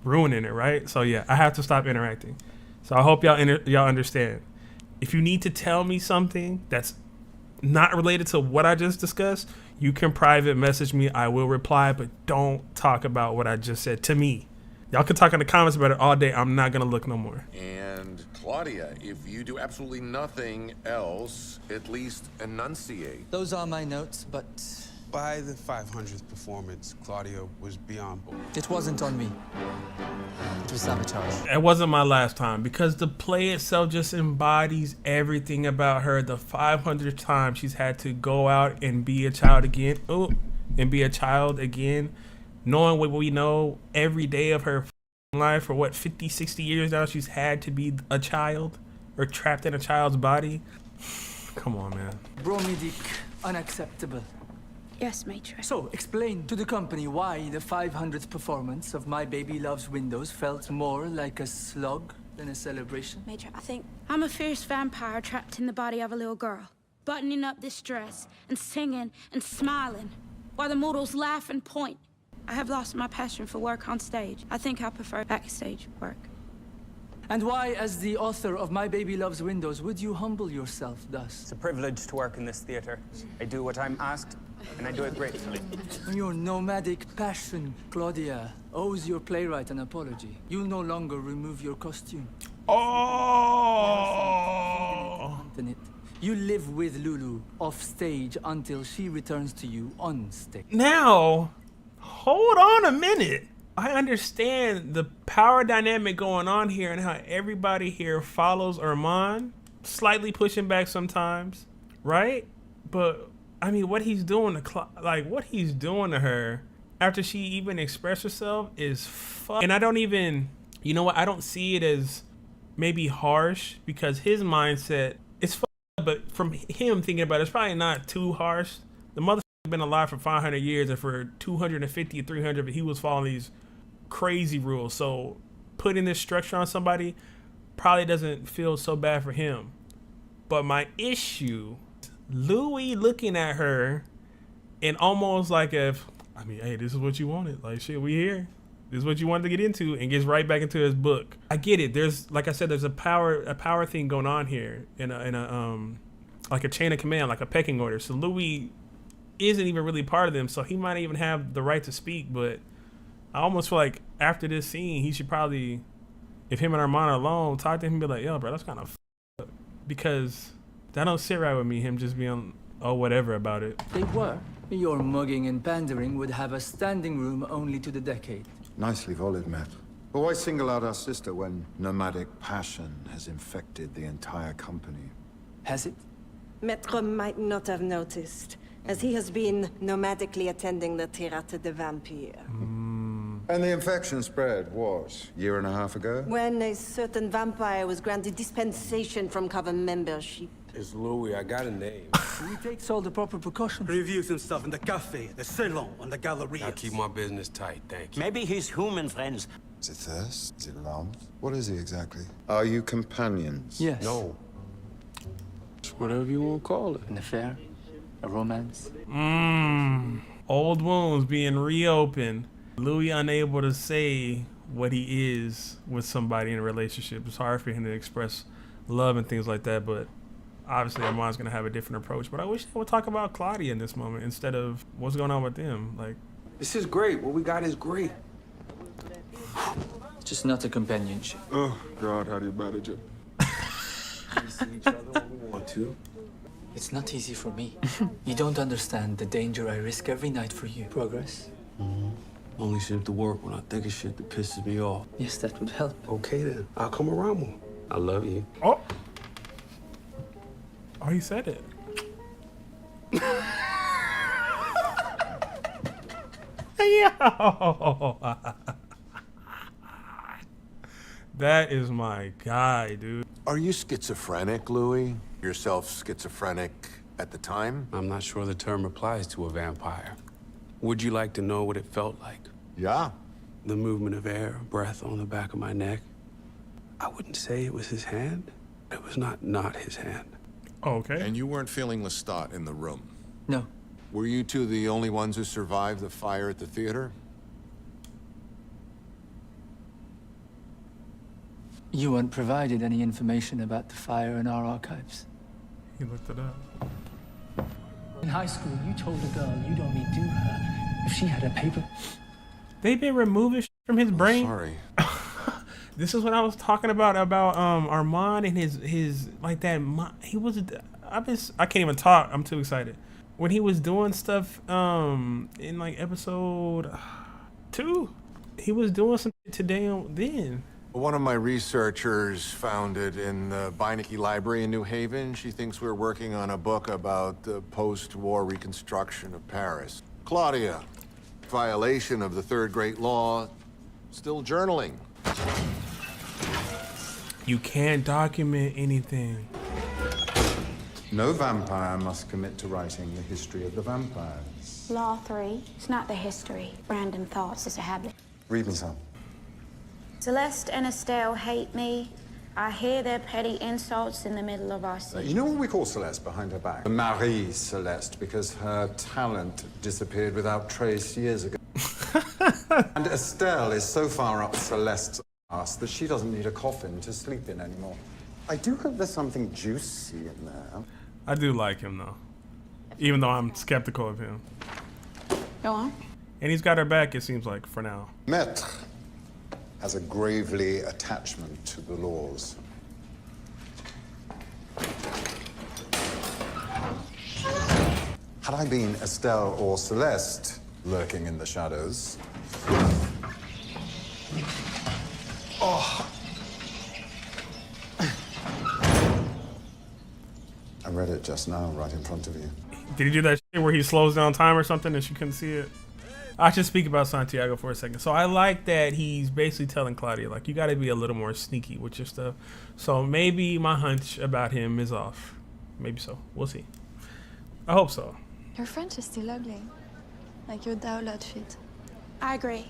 ruining it, right? So yeah, I have to stop interacting. So I hope y'all understand. If you need to tell me something that's not related to what I just discussed, you can private message me. I will reply, but don't talk about what I just said to me. Y'all can talk in the comments about it all day. I'm not gonna look no more. And Claudia, if you do absolutely nothing else, at least enunciate. Those are my notes, but By the 500th performance, Claudia was beyond bold. it wasn't on me. It was sabotage. It wasn't my last time because the play itself just embodies everything about her. The 500th time she's had to go out and be a child again. Knowing what we know every day of her life for what, 50, 60 years now she's had to be a child or trapped in a child's body. Come on, man. Bromidic, unacceptable. Yes, Maitre. So, explain to the company why the 500th performance of My Baby Loves Windows felt more like a slug than a celebration. Maitre, I think I'm a fierce vampire trapped in the body of a little girl, buttoning up this dress and singing and smiling while the mortals laugh and point. I have lost my passion for work on stage. I think I prefer backstage work. And why, as the author of My Baby Loves Windows, would you humble yourself thus? It's a privilege to work in this theater. I do what I'm asked, and I do it gratefully. Your nomadic passion, Claudia, owes your playwright an apology. You'll no longer remove your costume. Oh! You live with Lulu off stage until she returns to you on stage. Now, hold on a minute. I understand the power dynamic going on here and how everybody here follows Armand, slightly pushing back sometimes, right? But I mean, what he's doing to what he's doing to her after she even expressed herself is fuck. And I don't even, you know what? I don't see it as maybe harsh because his mindset is fuck. But from him thinking about it, it's probably not too harsh. The motherfucker been alive for 500 years, and for 250 or 300, he was following these crazy rules. So putting this structure on somebody probably doesn't feel so bad for him. But my issue, Louis looking at her and almost like if, I mean, hey, this is what you wanted. Like, shit, we here. This is what you wanted to get into, and gets right back into his book. I get it. There's, like I said, there's a power thing going on here in a like a chain of command, like a pecking order. So Louis isn't even really part of them, so he might even have the right to speak. But I almost feel like after this scene, he should probably, if him and Armand are alone, talk to him and be like, yo, bro, that's kind of up. Because that don't sit right with me, him just being, oh, whatever about it. They were. Your mugging and pandering would have a standing room only to the decade. Nicely volleyed, Matt. But why single out our sister when nomadic passion has infected the entire company? Has it? Maître might not have noticed, as he has been nomadically attending the Théâtre de Vampire. And the infection spread, what, year and a half ago? When a certain vampire was granted dispensation from coven membership. It's Louis, I got a name. He takes all the proper precautions. Reviews and stuff in the cafe, the salon, on the gallery. I keep my business tight, thank you. Maybe he's human, friends. Is it thirst? Is it love? What is he exactly? Are you companions? Yes. No. It's whatever you want to call it. An affair? A romance? Old wounds being reopened. Louis unable to say what he is with somebody in a relationship. It's hard for him to express love and things like that, but obviously Armand's gonna have a different approach. But I wish they would talk about Claudia in this moment instead of what's going on with them. Like, this is great. What we got is great. Just not a companionship. Oh, God, how do you manage it? We see each other when we want to. It's not easy for me. You don't understand the danger I risk every night for you. Progress? Only shit to work when I think of shit that pisses me off. Yes, that would help. Okay, then. I'll come around more. I love you. oh, he said it. Yo. That is my guy, dude. Are you schizophrenic, Louis? Yourself schizophrenic at the time? I'm not sure the term applies to a vampire. Would you like to know what it felt like? Yeah. The movement of air, breath on the back of my neck. I wouldn't say it was his hand. It was not his hand. Oh, okay. And you weren't feeling Lestat in the room? No. Were you two the only ones who survived the fire at the theater? You weren't provided any information about the fire in our archives. He looked it up. In high school, you told a girl you'd only do her if she had a paper. They've been removing shit from his brain. Sorry. This is what I was talking about Armand and his like that. He was, I can't even talk. I'm too excited. When he was doing stuff in like episode 2, he was doing some shit today then. One of my researchers found it in the Beinecke Library in New Haven. She thinks we're working on a book about the post-war reconstruction of Paris. Claudia, violation of the third great law, still journaling. You can't document anything. No vampire must commit to writing the history of the vampires. Law 3. It's not the history. Random thoughts is a habit. Read me some. Celeste and Estelle hate me. I hear their petty insults in the middle of our scene. You know what we call Celeste behind her back? Marie Celeste, because her talent disappeared without trace years ago. And Estelle is so far up Celeste's ass that she doesn't need a coffin to sleep in anymore. I do hope there's something juicy in there. I do like him though, even though I'm skeptical of him. Go on. And he's got her back, it seems like, for now. Maître has a gravely attachment to the laws. Had I been Estelle or Celeste lurking in the shadows... Oh! I read it just now, right in front of you. Did he do that shit where he slows down time or something and she couldn't see it? I should speak about Santiago for a second. So I like that he's basically telling Claudia, like, you got to be a little more sneaky with your stuff. So maybe my hunch about him is off. Maybe so. We'll see. I hope so. Your French is still ugly. Like your Dowell outfit. I agree.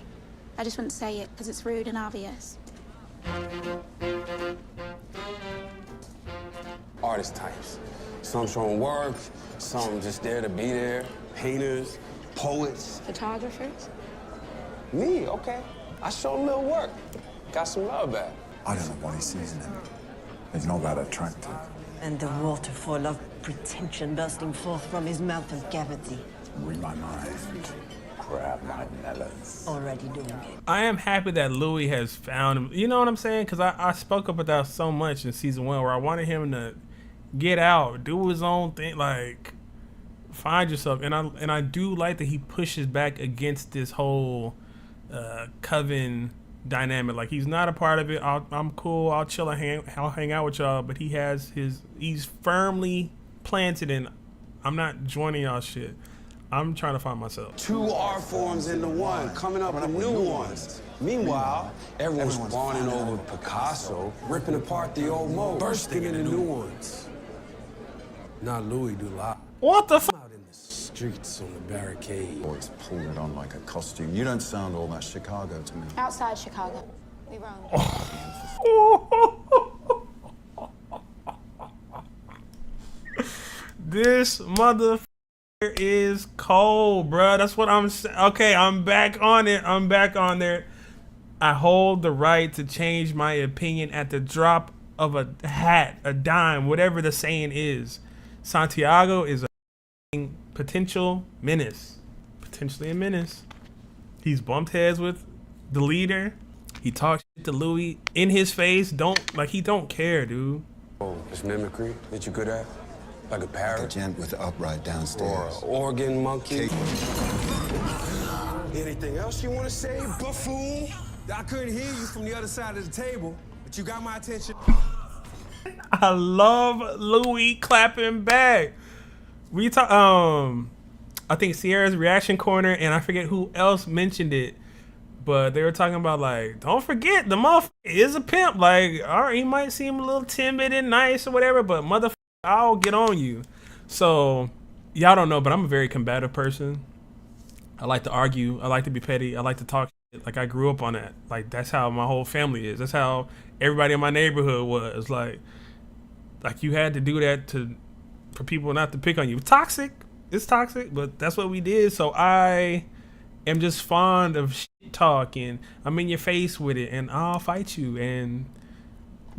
I just wouldn't say it because it's rude and obvious. Artist types. Some showing work, some just there to be there. Painters, poets. Photographers? Me, okay. I show a little work. Got some love back. I don't know what he sees in him. He's not that attractive. And the waterfall of pretension bursting forth from his mouth and cavity. Read my mind. Grab my melons. Already doing it. I am happy that Louis has found him. You know what I'm saying? Because I spoke up about so much in season 1 where I wanted him to get out, do his own thing, like find yourself. And I do like that he pushes back against this whole coven dynamic. Like, he's not a part of it. I'm cool. I'll chill and I'll hang out with y'all. But he's firmly planted in, I'm not joining y'all shit. I'm trying to find myself. 2 art forms into one, coming up with new ones. Meanwhile, everyone's spawning over Picasso, ripping apart the old mold, bursting into new ones. Not Louis do lot. What the fuck? Out in the streets on the barricade. Always pulled it on like a costume. You don't sound all that Chicago to me. Outside Chicago. We roam. This motherfucker is cold, bruh. That's what I'm saying. Okay, I'm back on it. I'm back on there. I hold the right to change my opinion at the drop of a hat, a dime, whatever the saying is. Santiago is a potential menace. Potentially a menace. He's bumped heads with the leader. He talks shit to Louis in his face. He don't care, dude. Oh, it's mimicry that you good at? Like a parrot? Like a gent with the upright downstairs. Or an organ monkey? Anything else you want to say, buffoon? I couldn't hear you from the other side of the table, but you got my attention. I love Louis clapping back. We talk. I think Sierra's reaction corner, and I forget who else mentioned it, but they were talking about, like, don't forget the motherfucker is a pimp. Like, all right, he might seem a little timid and nice or whatever, but motherfucker, I'll get on you. So y'all don't know, but I'm a very combative person. I like to argue. I like to be petty. I like to talk shit. Like, I grew up on that. Like, that's how my whole family is. That's how everybody in my neighborhood was. Like you had to do that for people not to pick on you. Toxic. It's toxic, but that's what we did. So I am just fond of shit talk, and I'm in your face with it, and I'll fight you. And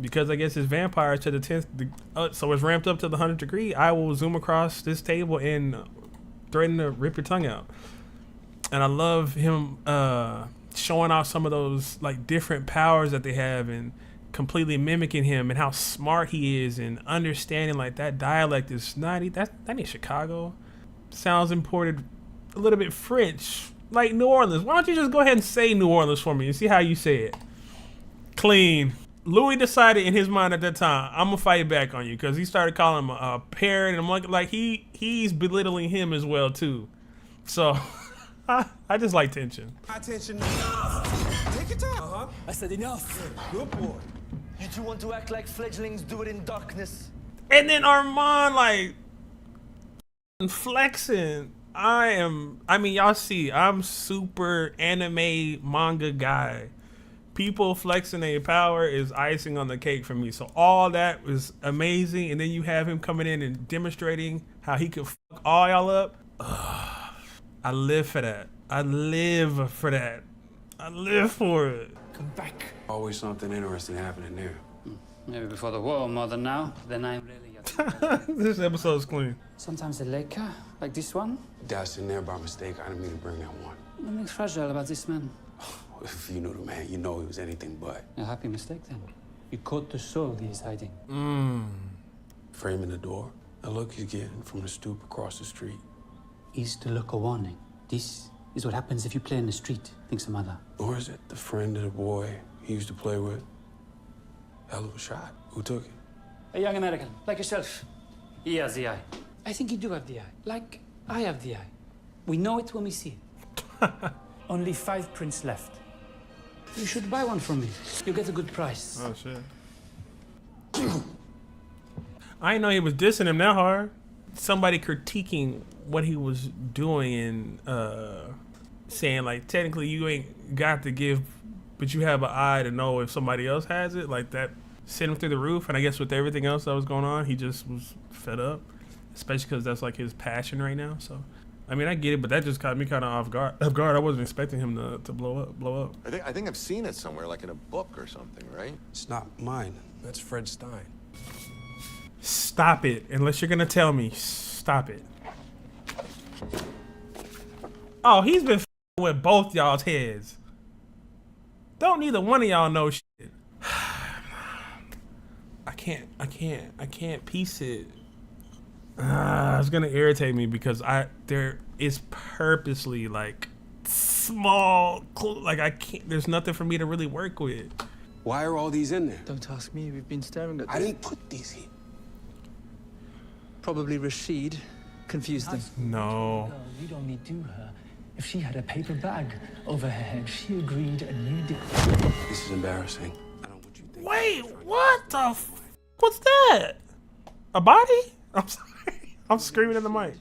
because I guess it's vampires to the 10th, so it's ramped up to the 100th degree, I will zoom across this table and threaten to rip your tongue out. And I love him showing off some of those, like, different powers that they have and completely mimicking him and how smart he is and understanding, like, that dialect is not, that ain't Chicago. Sounds imported a little bit French, like New Orleans. Why don't you just go ahead and say New Orleans for me and see how you say it? Clean. Louis decided in his mind at that time, I'm gonna fight back on you, because he started calling him a parrot, and I'm like he's belittling him as well too. So I just like tension. Attention. Take Uh-huh. I said enough. Good boy. You two want to act like fledglings do it in darkness. And then Armand like flexing. I mean, y'all see, I'm super anime manga guy. People flexing their power is icing on the cake for me. So all that was amazing. And then you have him coming in and demonstrating how he could fuck all y'all up. Ugh, I live for that. I live for that. I live for it. Come back. Always something interesting happening there. Maybe before the war, more than now. Then I'm really... This episode's clean. Sometimes a laker, like this one. Dashed in there by mistake. I didn't mean to bring that one. What makes fragile about this man? If you knew the man, you know he was anything but. A happy mistake, then. You caught the soul he is hiding. Framing the door. The look he's getting from the stoop across the street. Is the look a warning? This is what happens if you play in the street, thinks the mother. Or is it the friend of the boy he used to play with? Hell of a shot. Who took it? A young American, like yourself. He has the eye. I think you do have the eye, like I have the eye. We know it when we see it. Only 5 prints left. You should buy one from me. You'll get a good price. Oh, shit. I didn't know he was dissing him that hard. Somebody critiquing what he was doing and saying, like, technically you ain't got to give, but you have an eye to know if somebody else has it. Like, that sent him through the roof. And I guess with everything else that was going on, he just was fed up. Especially because that's, like, his passion right now. So, I mean, I get it, but that just caught me kind of off guard. I wasn't expecting him to blow up. I think I've seen it somewhere, like in a book or something, right? It's not mine. That's Fred Stein. Stop it. Unless you're going to tell me. Stop it. Oh, he's been with both y'all's heads. Don't neither one of y'all know shit. I can't piece it. It's gonna irritate me because there is purposely like small, like I can't. There's nothing for me to really work with. Why are all these in there? Don't ask me. We've been staring at them. I didn't put these here. Probably Rashid confused them. No. You'd only do her if she had a paper bag over her head. She agreed and you did. This is embarrassing. I don't know what you think. Wait, what the? What's that? A body? I'm sorry. I'm screaming in the mic.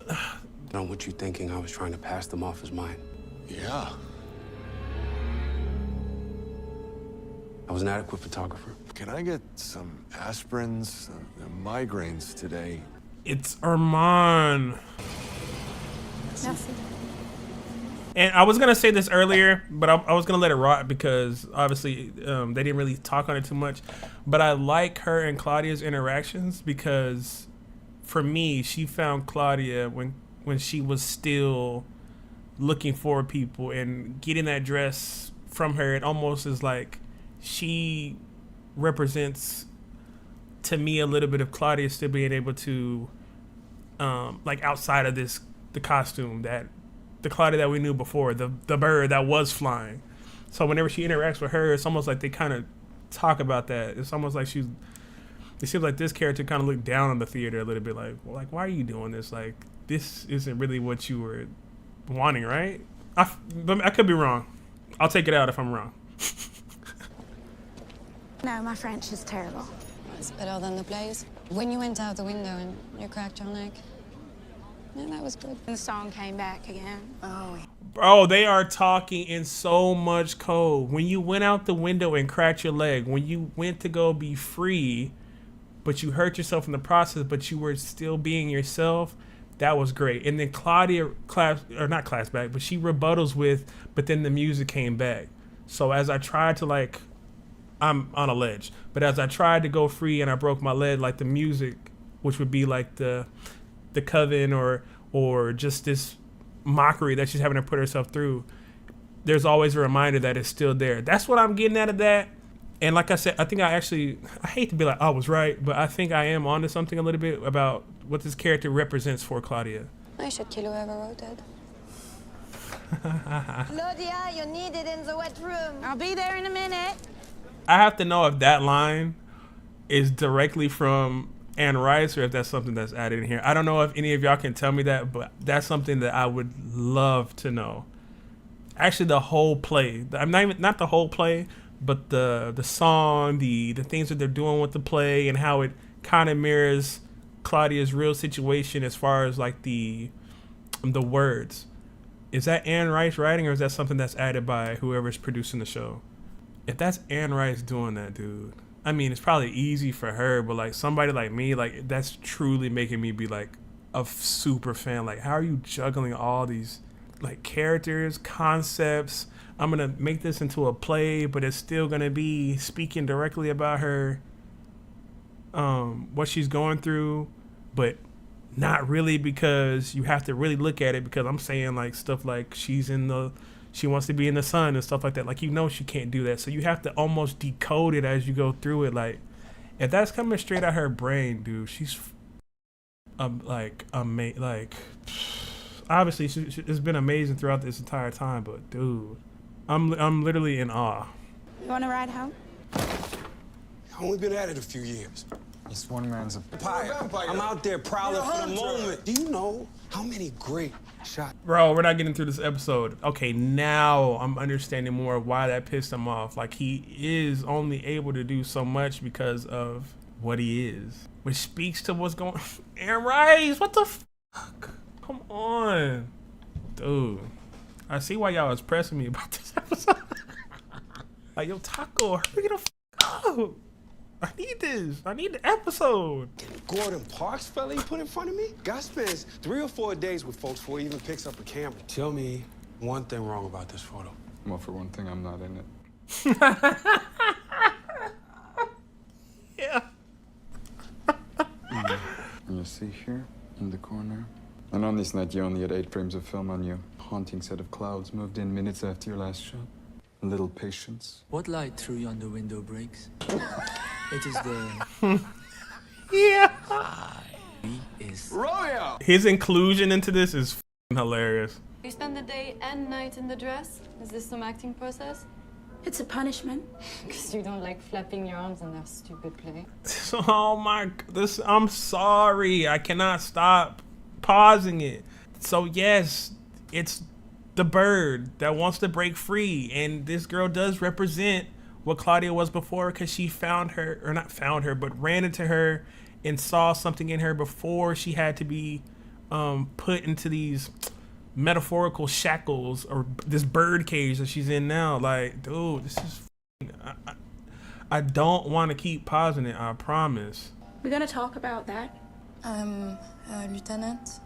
I don't know what you thinking. I was trying to pass them off as mine. Yeah. I was an adequate photographer. Can I get some aspirins? Migraines today. It's Armand. Merci. And I was gonna say this earlier, but I was gonna let it rot because obviously they didn't really talk on it too much. But I like her and Claudia's interactions because, for me, she found Claudia when she was still looking for people and getting that dress from her. It almost is like she represents to me a little bit of Claudia still being able to, like outside of the costume that. The Claudia that we knew before, the bird that was flying. So whenever she interacts with her, it's almost like they kind of talk about that. It's almost like it seems like this character kind of looked down on the theater a little bit, like, well, like, why are you doing this? Like, this isn't really what you were wanting, right? But I could be wrong. I'll take it out if I'm wrong. No, my French is terrible. It's better than the plays. When you went out the window and you cracked your neck, yeah, that was good. And the song came back again. Oh. Bro, they are talking in so much code. When you went out the window and cracked your leg, when you went to go be free, but you hurt yourself in the process, but you were still being yourself, that was great. And then Claudia, not class back, but she rebuttals with, but then the music came back. So as I tried to, like, I'm on a ledge, but as I tried to go free and I broke my leg, like the music, which would be like the coven or just this mockery that she's having to put herself through, there's always a reminder that it's still there. That's what I'm getting out of that. And like I said, I think I hate to be like I was right, but I think I am onto something a little bit about what this character represents for Claudia. I should kill whoever wrote it. Claudia, you're needed in the wet room. I'll be there in a minute. I have to know if that line is directly from Anne Rice or if that's something that's added in here. I don't know if any of y'all can tell me that, but that's something that I would love to know. Actually, the whole play. I'm not the whole play, but the song, the things that they're doing with the play, and how it kind of mirrors Claudia's real situation as far as like the words. Is that Anne Rice writing, or is that something that's added by whoever's producing the show? If that's Anne Rice doing that, dude, I mean, it's probably easy for her, but like somebody like me, like that's truly making me be like a super fan. Like, how are you juggling all these like characters, concepts? I'm gonna make this into a play, but it's still gonna be speaking directly about her, what she's going through, but not really, because you have to really look at it, because I'm saying like stuff like she wants to be in the sun and stuff like that. Like, you know, she can't do that. So you have to almost decode it as you go through it. Like, if that's coming straight out her brain, dude, she's obviously it's been amazing throughout this entire time, but dude, I'm literally in awe. You want to ride home? I've only been at it a few years. This one man's a Vampire. I'm out there prowling for the moment. Do you know how many great shots? Bro, we're not getting through this episode. Okay, now I'm understanding more of why that pissed him off. Like, he is only able to do so much because of what he is, which speaks to what's going on. Aaron Rice, what the fuck? Come on, dude. I see why y'all was pressing me about this episode. Like, yo, Taco, hurry the fuck up. I need this. I need the episode. Gordon Parks fella you put in front of me? Guy spends 3 or 4 days with folks before he even picks up a camera. Tell me one thing wrong about this photo. Well, for one thing, I'm not in it. Yeah. And you see here, in the corner. And on this night, you only had 8 frames of film on you. Haunting set of clouds moved in minutes after your last shot. A little patience. What light through yonder window breaks? It is the... Yeah. Is... Romeo! His inclusion into this is hilarious. You spend the day and night in the dress? Is this some acting process? It's a punishment. Because you don't like flapping your arms in that stupid play. Oh my, I'm sorry. I cannot stop pausing it. So yes, it's the bird that wants to break free, and this girl does represent what Claudia was before, because she found her, or not found her, but ran into her and saw something in her before she had to be put into these metaphorical shackles, or this bird cage that she's in now. Like, dude, this is I don't want to keep pausing it, I promise. We're gonna talk about that. Lieutenant.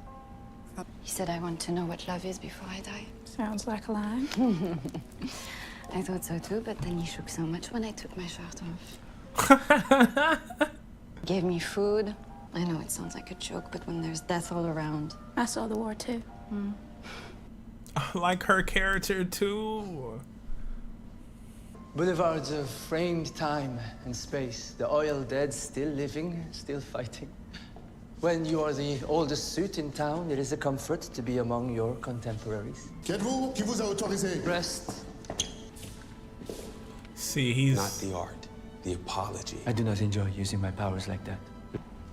He said I want to know what love is before I die. Sounds like a lie. I thought so too, but then he shook so much when I took my shirt off. Gave me food. I know it sounds like a joke, but when there's death all around. I saw the war too. I like her character too. Boulevards of framed time and space. The oil dead still living, still fighting. When you are the oldest suit in town, it is a comfort to be among your contemporaries. Qui êtes-vous? Qui vous a autorisé? Rest. See, he's... Not the art, the apology. I do not enjoy using my powers like that.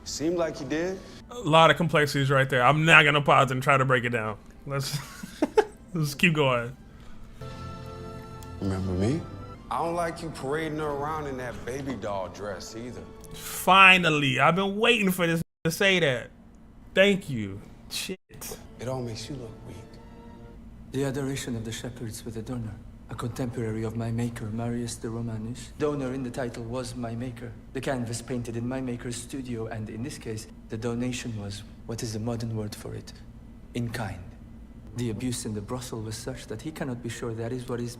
Seemed like you did. A lot of complexities right there. I'm not gonna pause and try to break it down. Let's keep going. Remember me? I don't like you parading her around in that baby doll dress either. Finally, I've been waiting for this to say that. Thank you. Shit. It all makes you look weak. The Adoration of the Shepherds with a donor. A contemporary of my maker, Marius de Romanus. Donor in the title was my maker. The canvas painted in my maker's studio, and in this case, the donation was, what is the modern word for it? In kind. The abuse in the brothel was such that he cannot be sure that is what his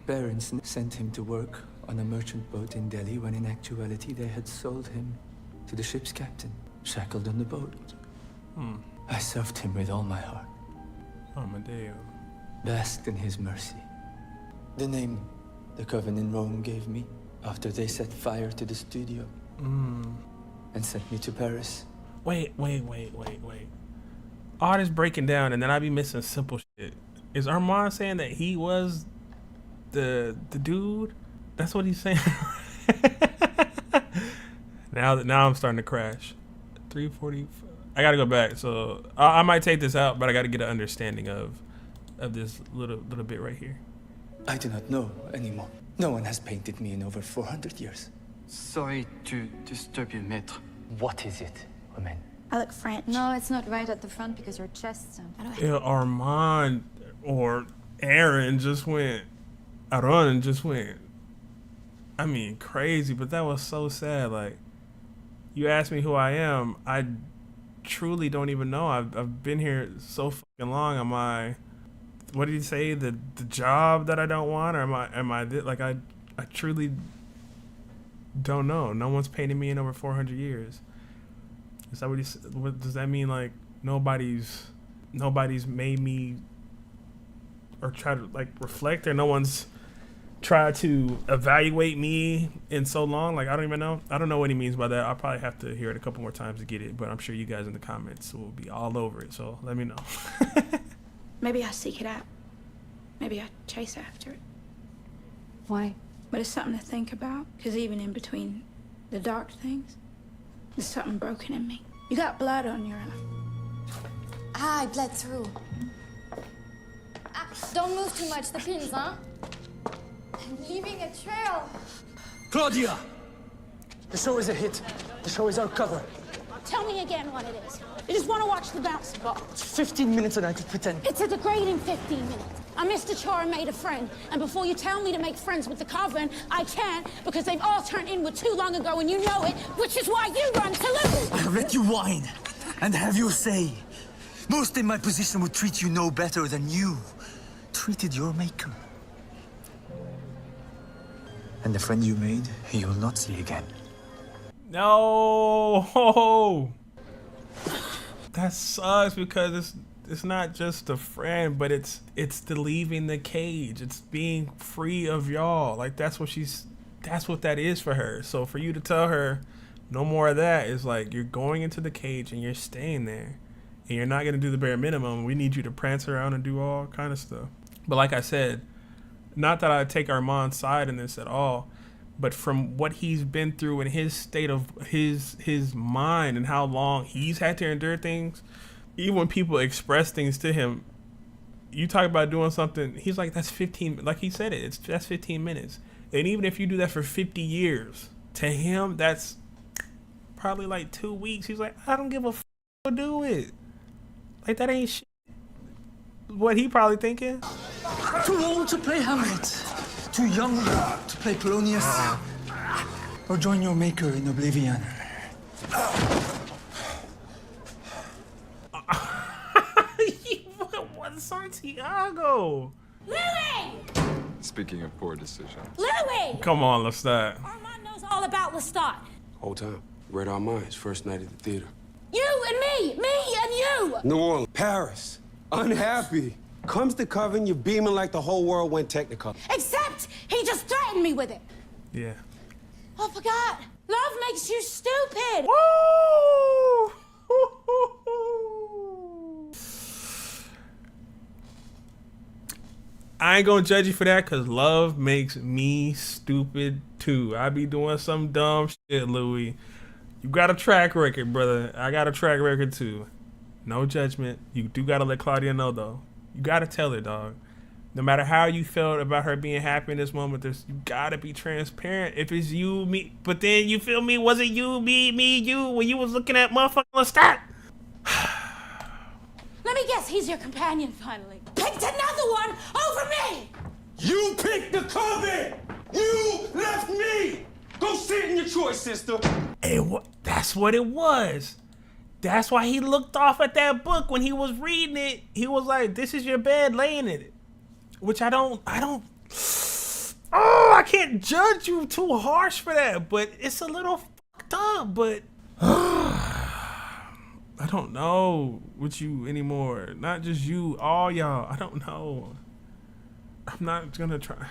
parents sent him to work on a merchant boat in Delhi, when in actuality they had sold him to the ship's captain, shackled on the boat. I served him with all my heart. Amadeo. Basked in his mercy. The name the coven in Rome gave me after they set fire to the studio and sent me to Paris. Wait. All this breaking down, and then I be missing simple shit. Is Armand saying that he was the dude? That's what he's saying. Now I'm starting to crash. 340. I gotta go back. So I might take this out, but I gotta get an understanding of of this little bit right here. I do not know anymore. No one has painted me in over 400 years. Sorry to disturb you, maître. What is it, Romain? I look French. No, it's not right at the front because your chest's out. Yeah, Armand or Aaron just went. Aaron just went. I mean, crazy, but that was so sad. Like, you asked me who I am. I truly don't even know. I've been here so fucking long. Am I? What did he say? The job that I don't want, or am I like I truly don't know. No one's painted me in over 400 years. Is that what does that mean? Like nobody's made me or try to like reflect, or no one's tried to evaluate me in so long. Like I don't even know. I don't know what he means by that. I'll probably have to hear it a couple more times to get it, but I'm sure you guys in the comments will be all over it. So let me know. Maybe I seek it out. Maybe I chase after it. Why? But it's something to think about, because even in between the dark things, there's something broken in me. You got blood on your eye. Ah, I bled through. Ah, don't move too much, the pins, huh? I'm leaving a trail. Claudia! The show is a hit. The show is our cover. Tell me again what it is. I just want to watch the bouncing ball. It's 15 minutes and I could pretend. It's a degrading 15 minutes. I missed a chore and made a friend. And before you tell me to make friends with the coven, I can't, because they've all turned inward too long ago and you know it, which is why you run to lose. I have let you whine and have your say. Most in my position would treat you no better than you treated your maker. And the friend you made, you will not see again. No, that sucks because it's not just a friend, but it's the leaving the cage. It's being free of y'all. Like that's what that is for her. So for you to tell her no more of that is like you're going into the cage and you're staying there, and you're not gonna do the bare minimum. We need you to prance around and do all kind of stuff. But like I said, not that I take Armand's side in this at all. But from what he's been through and his state of his mind and how long he's had to endure things, even when people express things to him, you talk about doing something, he's like, that's 15, like he said it, that's 15 minutes. And even if you do that for 50 years, to him, that's probably like 2 weeks. He's like, I don't give a f*** to do it. Like that ain't shit. What he probably thinking? Too old to play Hamlet. Too young to play Polonius. Or join your maker in oblivion. What Santiago? Louis! Speaking of poor decisions. Louis! Come on, Lestat. Armand knows all about Lestat. Whole time. Read our minds. First night at the theater. You and me and you! New Orleans. Paris. Unhappy. Comes to Coven, you're beaming like the whole world went Technicolor. Except he just threatened me with it. Yeah. Oh, I forgot. Love makes you stupid. Woo! I ain't gonna judge you for that, because love makes me stupid too. I be doing some dumb shit, Louis. You got a track record, brother. I got a track record too. No judgment. You do gotta let Claudia know though. You gotta tell her, dog. No matter how you felt about her being happy in this moment, you gotta be transparent. If it's you, me, but then you feel me? Was it you, me, you when you was looking at motherfucking Lestat? Let me guess, he's your companion finally. Picked another one over me! You picked the Coven! You left me! Go sit in your choice, sister! Hey, that's what it was. That's why he looked off at that book when he was reading it. He was like, this is your bed, laying in it. Which I don't, I can't judge you too harsh for that, but it's a little fucked up, but I don't know with you anymore. Not just you, all y'all. I don't know. I'm not gonna try.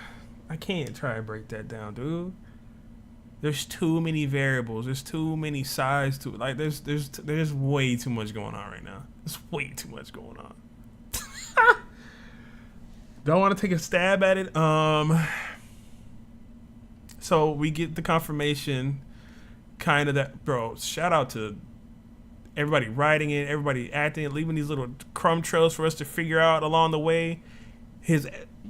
I can't try to break that down, dude. There's too many variables. There's too many sides to it. Like there's way too much going on right now. There's way too much going on. Don't want to take a stab at it. So we get the confirmation, kind of that, bro. Shout out to everybody writing it, everybody acting it, leaving these little crumb trails for us to figure out along the way.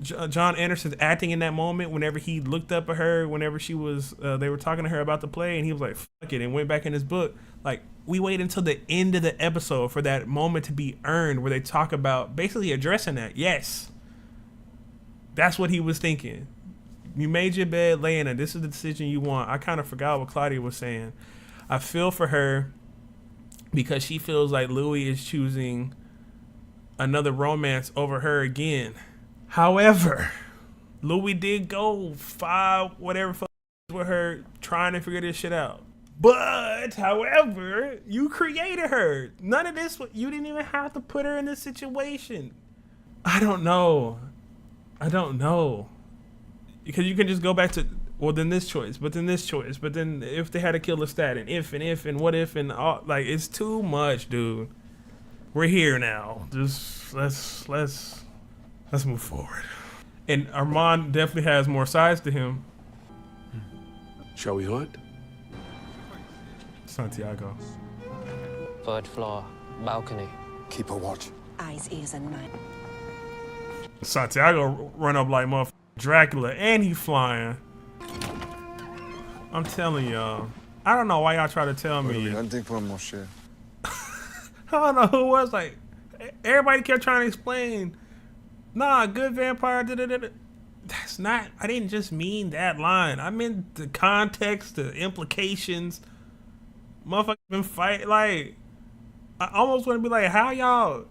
John Anderson's acting in that moment, whenever he looked up at her, whenever she was, they were talking to her about the play, and he was like, fuck it, and went back in his book. Like, we wait until the end of the episode for that moment to be earned where they talk about basically addressing that. Yes. That's what he was thinking. You made your bed, lay in it. This is the decision you want. I kind of forgot what Claudia was saying. I feel for her because she feels like Louis is choosing another romance over her again. However, Louis did go 5 whatever with her trying to figure this shit out. But, however, you created her. None of this, you didn't even have to put her in this situation. I don't know. Because you can just go back to, well, then this choice, but then this choice, but then if they had to kill Lestat, and if, and what if, and all, like, it's too much, dude. We're here now. Just, let's move forward. And Armand definitely has more sides to him. Shall we hunt? Santiago. 3rd floor, balcony. Keep a watch. Eyes, ears, and mind. Santiago run up like motherfucking Dracula, and he flying. I'm telling y'all. I don't know why y'all try to tell me. I don't know who it was. Like, everybody kept trying to explain. Nah, good vampire. That's not. I didn't just mean that line. I meant the context, the implications. Motherfuckers been fighting. Like, I almost want to be like, how y'all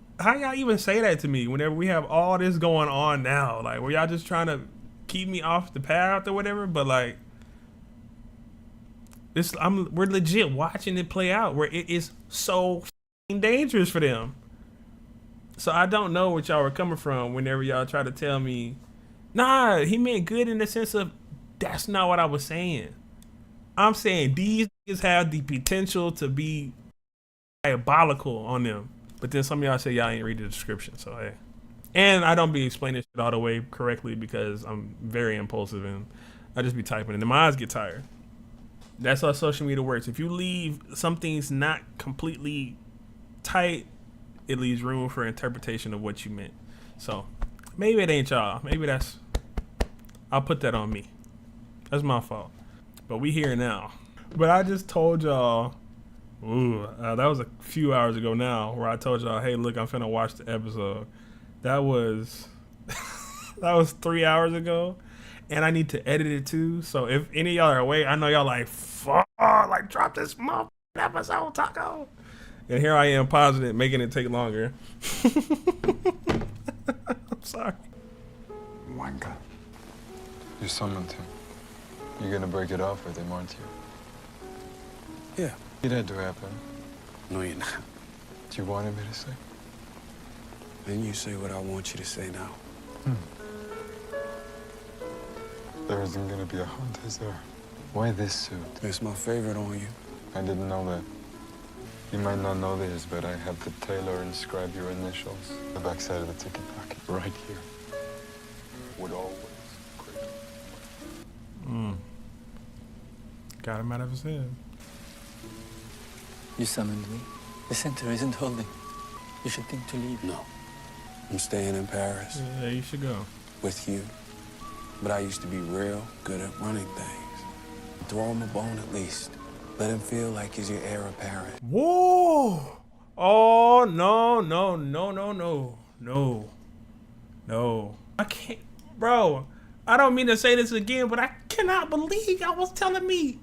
even say that to me whenever we have all this going on now? Like, were y'all just trying to keep me off the path or whatever? But like, we're legit watching it play out where it is so dangerous for them. So I don't know what y'all were coming from whenever y'all try to tell me, nah, he meant good in the sense of, that's not what I was saying. I'm saying these niggas have the potential to be diabolical on them. But then some of y'all say y'all ain't read the description, so hey. And I don't be explaining shit all the way correctly because I'm very impulsive and I just be typing and then my eyes get tired. That's how social media works. If you leave something's not completely tight, it leaves room for interpretation of what you meant. So maybe it ain't y'all. Maybe I'll put that on me. That's my fault. But we here now. But I just told y'all, that was a few hours ago now, where I told y'all, hey, look, I'm finna watch the episode. That was 3 hours ago, and I need to edit it too. So if any of y'all are awake, I know y'all like, fuck, like drop this motherfucking episode, Taco. And here I am pausing it, making it take longer. I'm sorry. Wanka. You summoned him. You gonna break it off with him, aren't you? Yeah. It had to happen. No, you're not. Do you wanted me to say? Then you say what I want you to say now. There isn't gonna be a hunt, is there? Why this suit? It's my favorite on you. I didn't know that. You might not know this, but I have the tailor inscribe your initials. The backside of the ticket pocket, right here. Would always great. Got him out of his head. You summoned me. The center isn't holding. You should think to leave. No. I'm staying in Paris. Yeah, you should go. With you. But I used to be real good at running things. Throw him a bone at least. Let him feel like he's your heir apparent. Whoa! Oh, no. I can't, bro. I don't mean to say this again, but I cannot believe y'all was telling me.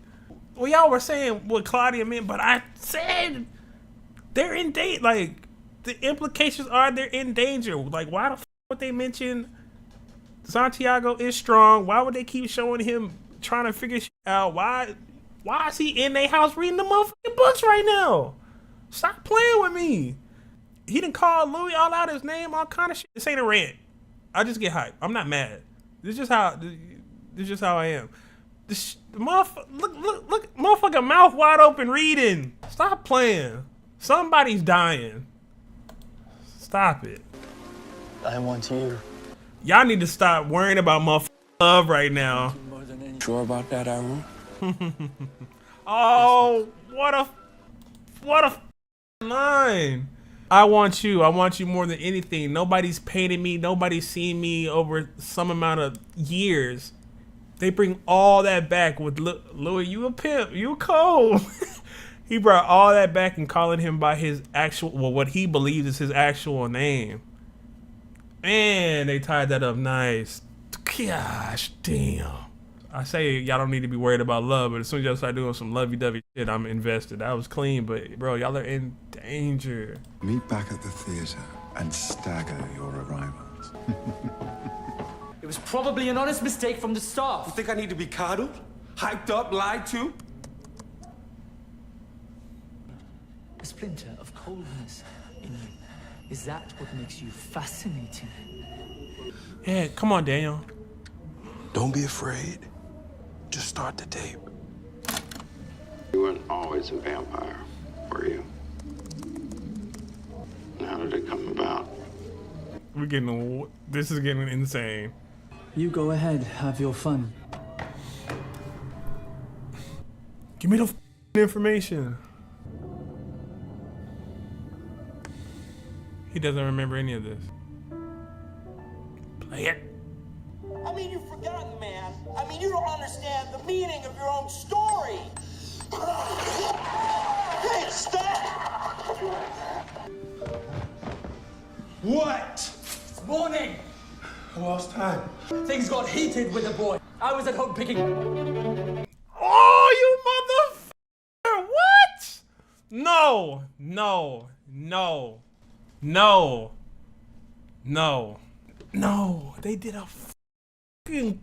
Well, y'all were saying what Claudia meant, but I said they're in danger. Like, the implications are they're in danger. Like, why the f would they mention Santiago is strong? Why would they keep showing him trying to figure shit out? Why is he in their house reading the motherfucking books right now? Stop playing with me. He done called Louis all out his name, all kind of shit. This ain't a rant. I just get hyped. I'm not mad. This is just how I am. The look, motherfucker mouth wide open reading. Stop playing. Somebody's dying. Stop it. I want you. Y'all need to stop worrying about motherfucking love right now. Sure about that, Aaron? Oh, what a line. I want you more than anything. Nobody's painted me. Nobody's seen me over some amount of years. They bring all that back with Louis, you a pimp, you a cold. He brought all that back and calling him by his actual, well, what he believes is his actual name. Man, they tied that up nice. Gosh, damn. I say y'all don't need to be worried about love, but as soon as y'all start doing some lovey-dovey shit, I'm invested. That was clean, but bro, y'all are in danger. Meet back at the theater and stagger your arrivals. It was probably an honest mistake from the start. You think I need to be coddled? Hyped up, lied to? A splinter of coldness in you. Is that what makes you fascinating? Yeah, come on, Daniel. Don't be afraid. Just start the tape. You weren't always a vampire, were you? And how did it come about? This is getting insane. You go ahead, have your fun. Give me the information. He doesn't remember any of this. Play it. I mean, you've forgotten, man. I mean, you don't understand the meaning of your own story. Hey, stop! What? Morning! I lost time. Things got heated with the boy. I was at home picking... Oh, you motherfucker! What? No, no, no, no, no, no. They did a fucking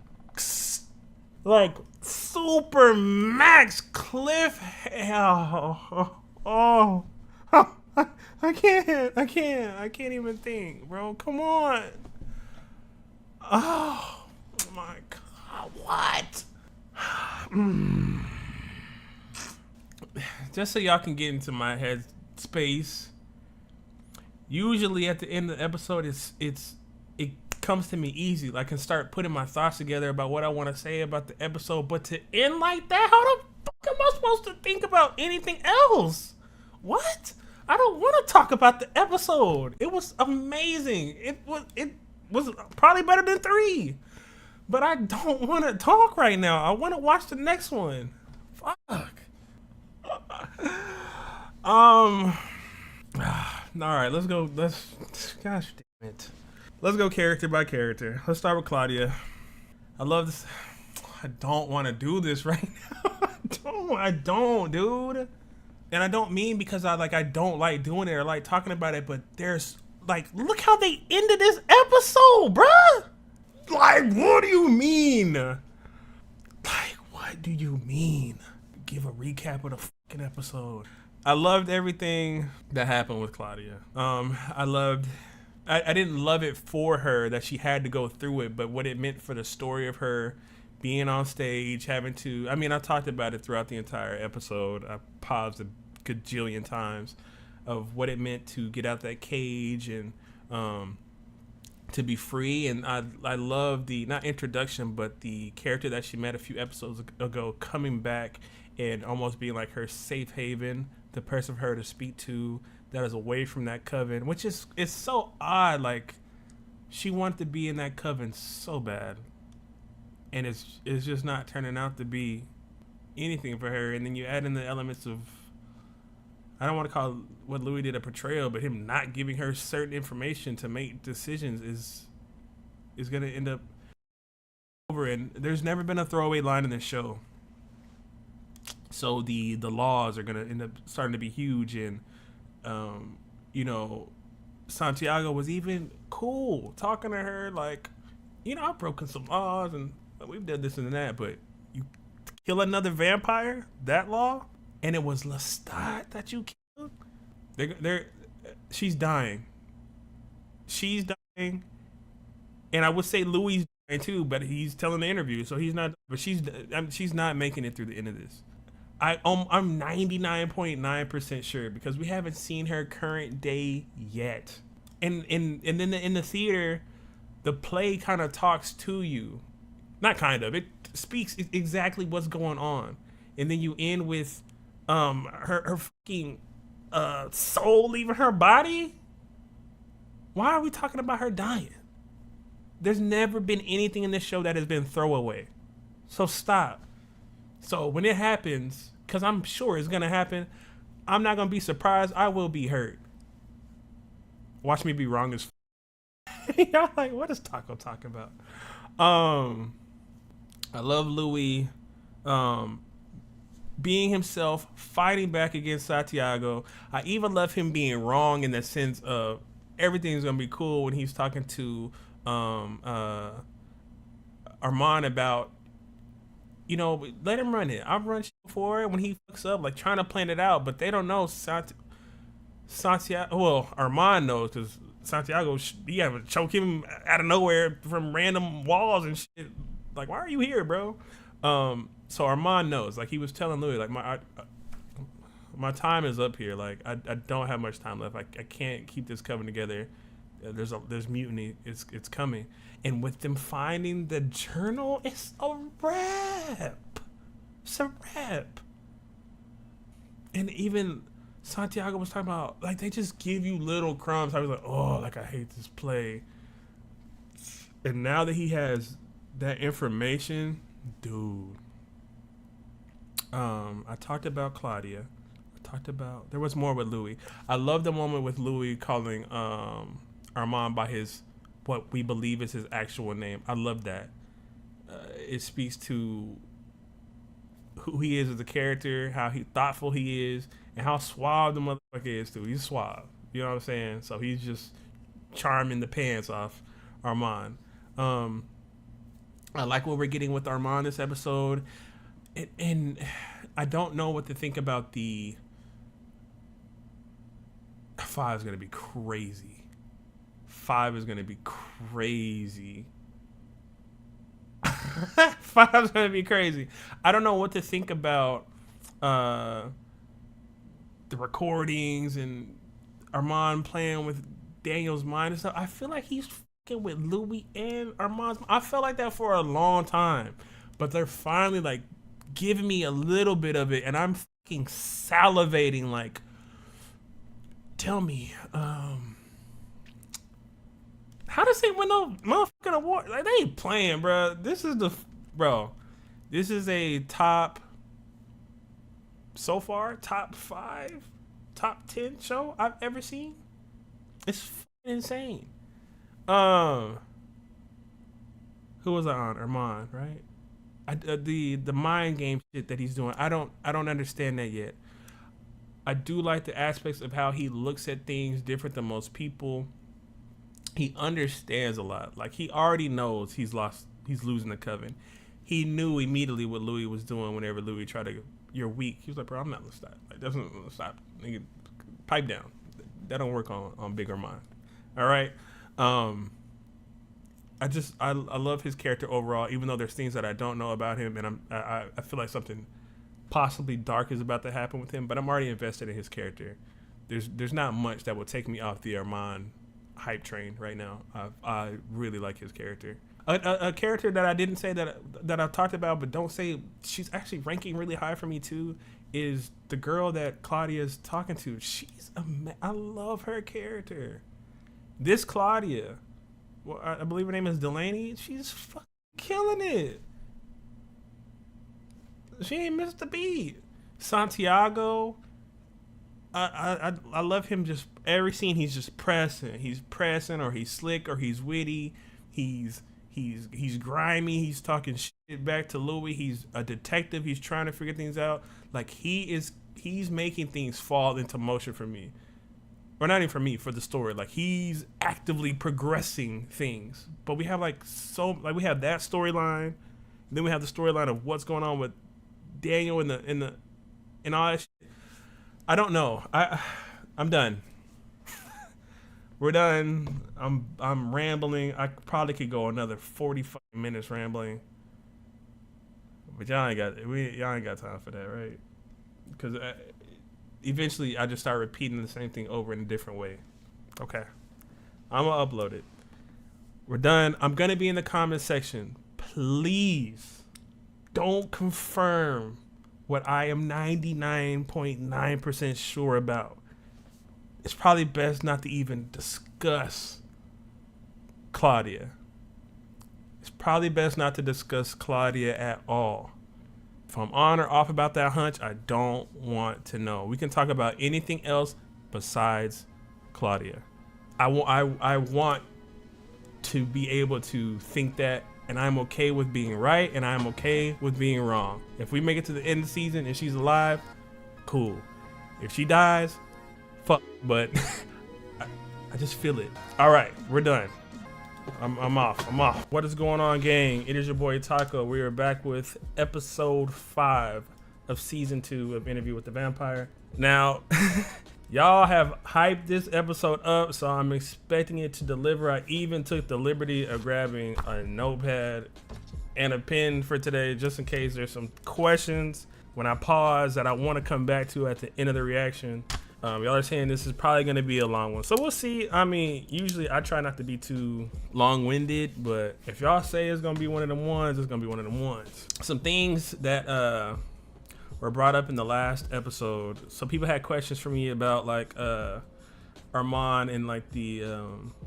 like super max cliff. Oh, I can't even think, bro. Come on. Oh my God, what? Just so y'all can get into my head space. Usually at the end of the episode, it comes to me easy. Like I can start putting my thoughts together about what I want to say about the episode. But to end like that, how the fuck am I supposed to think about anything else? What? I don't want to talk about the episode. It was amazing. It was probably better than 3. But I don't want to talk right now. I want to watch the next one. Fuck. All right, let's go. Gosh damn it. Let's go character by character. Let's start with Claudia. I love this. I don't want to do this right now. I don't, dude. And I don't mean because I don't like doing it or like talking about it, but there's like, look how they ended this episode, bruh. Like, what do you mean? Like, what do you mean? Give a recap of the fucking episode. I loved everything that happened with Claudia. I didn't love it for her that she had to go through it, but what it meant for the story of her being on stage, having to, I mean, I talked about it throughout the entire episode. I paused a gajillion times of what it meant to get out that cage and to be free. And I love the, not introduction, but the character that she met a few episodes ago coming back and almost being like her safe haven, the person for her to speak to that is away from that coven, which is, it's so odd. Like, she wanted to be in that coven so bad, and it's just not turning out to be anything for her. And then you add in the elements of, I don't want to call what Louis did a portrayal, but him not giving her certain information to make decisions is going to end up over. And there's never been a throwaway line in this show. So the laws are going to end up starting to be huge. And, you know, Santiago was even cool talking to her like, you know, I've broken some laws and we've done this and that, but you kill another vampire, that law? And it was Lestat that you killed? She's dying. She's dying. And I would say Louis dying too, but he's telling the interview, so he's not, but she's not making it through the end of this. I'm 99.9% sure because we haven't seen her current day yet. And then in the theater, the play kind of talks to you. Not kind of, it speaks exactly what's going on. And then you end with her fucking soul leaving her body. Why are we talking about her dying? There's never been anything in this show that has been throwaway. So stop. So when it happens, because I'm sure it's going to happen, I'm not going to be surprised. I will be hurt. Watch me be wrong as y'all like, what is Taco talking about? I love Louis being himself, fighting back against Santiago. I even love him being wrong in the sense of everything's gonna be cool when he's talking to Armand about, you know, let him run it. I've run shit before when he fucks up, like trying to plan it out, but they don't know Santiago. Well, Armand knows because Santiago, he have to choke him out of nowhere from random walls and shit. Like, why are you here, bro? So Armand knows. Like, he was telling Louis, like, my time is up here. Like, I don't have much time left. I can't keep this coven together. There's mutiny. It's coming. And with them finding the journal, it's a wrap. It's a wrap. And even Santiago was talking about, like, they just give you little crumbs. I was like, oh, like, I hate this play. And now that he has that information, dude. I talked about Claudia. There was more with Louis. I love the moment with Louis calling Armand by what we believe is his actual name. I love that. It speaks to who he is as a character, how thoughtful he is, and how suave the motherfucker is too. He's suave. You know what I'm saying? So he's just charming the pants off Armand. I like what we're getting with Armand this episode. And I don't know what to think about the 5 is going to be crazy. 5 is going to be crazy. 5 is going to be crazy. I don't know what to think about the recordings and Armand playing with Daniel's mind and stuff. I feel like he's fucking with Louis and Armand's. I felt like that for a long time, but they're finally like giving me a little bit of it, and I'm fucking salivating. Like, tell me, how does they win no motherfucking award? Like, they ain't playing, bro. This is a top, so far, top 5, top 10 show I've ever seen. It's fucking insane. Who was I on? Armand, right? The mind game shit that he's doing. I don't understand that yet. I do like the aspects of how he looks at things different than most people. He understands a lot. Like, he already knows he's losing the coven. He knew immediately what Louis was doing whenever Louis tried to, you're weak. He was like, bro, I'm not gonna stop. Like, that's not gonna stop. Nigga, pipe down. That don't work on Big Armand. All right. I love his character overall, even though there's things that I don't know about him, and I feel like something possibly dark is about to happen with him, but I'm already invested in his character. There's not much that will take me off the Armand hype train right now. I really like his character. A character that I didn't say that I've talked about, but don't say she's actually ranking really high for me too, is the girl that Claudia's talking to. I love her character. This Claudia, well, I believe her name is Delaney. She's fucking killing it. She ain't missed a beat. Santiago, I love him. Just every scene, he's just pressing. He's pressing, or he's slick, or he's witty. He's grimy. He's talking shit back to Louis. He's a detective. He's trying to figure things out. Like, he's making things fall into motion for me. Or not even for me, for the story. Like, he's actively progressing things. But we have we have that storyline. Then we have the storyline of what's going on with Daniel and all that shit. I don't know. I'm done. We're done. I'm rambling. I probably could go another 45 minutes rambling. But y'all ain't got time for that, right? Because eventually I just start repeating the same thing over in a different way. Okay. I'm going to upload it. We're done. I'm going to be in the comment section. Please don't confirm what I am 99.9% sure about. It's probably best not to even discuss Claudia. It's probably best not to discuss Claudia at all. If I'm on or off about that hunch, I don't want to know. We can talk about anything else besides Claudia. I want to be able to think that, and I'm okay with being right, and I'm okay with being wrong. If we make it to the end of the season and she's alive, cool. If she dies, fuck. But I just feel it. All right, we're done. I'm off. What is going on, gang? It is your boy Taco. We are back with episode 5 of season 2 of Interview with the Vampire. Now, y'all have hyped this episode up, so I'm expecting it to deliver. I even took the liberty of grabbing a notepad and a pen for today, just in case there's some questions when I pause that I want to come back to at the end of the reaction. Y'all are saying this is probably going to be a long one, so we'll see. I mean, usually I try not to be too long-winded, but if y'all say it's going to be one of them ones, it's going to be one of them ones. Some things that were brought up in the last episode. So people had questions for me about like Armand and like the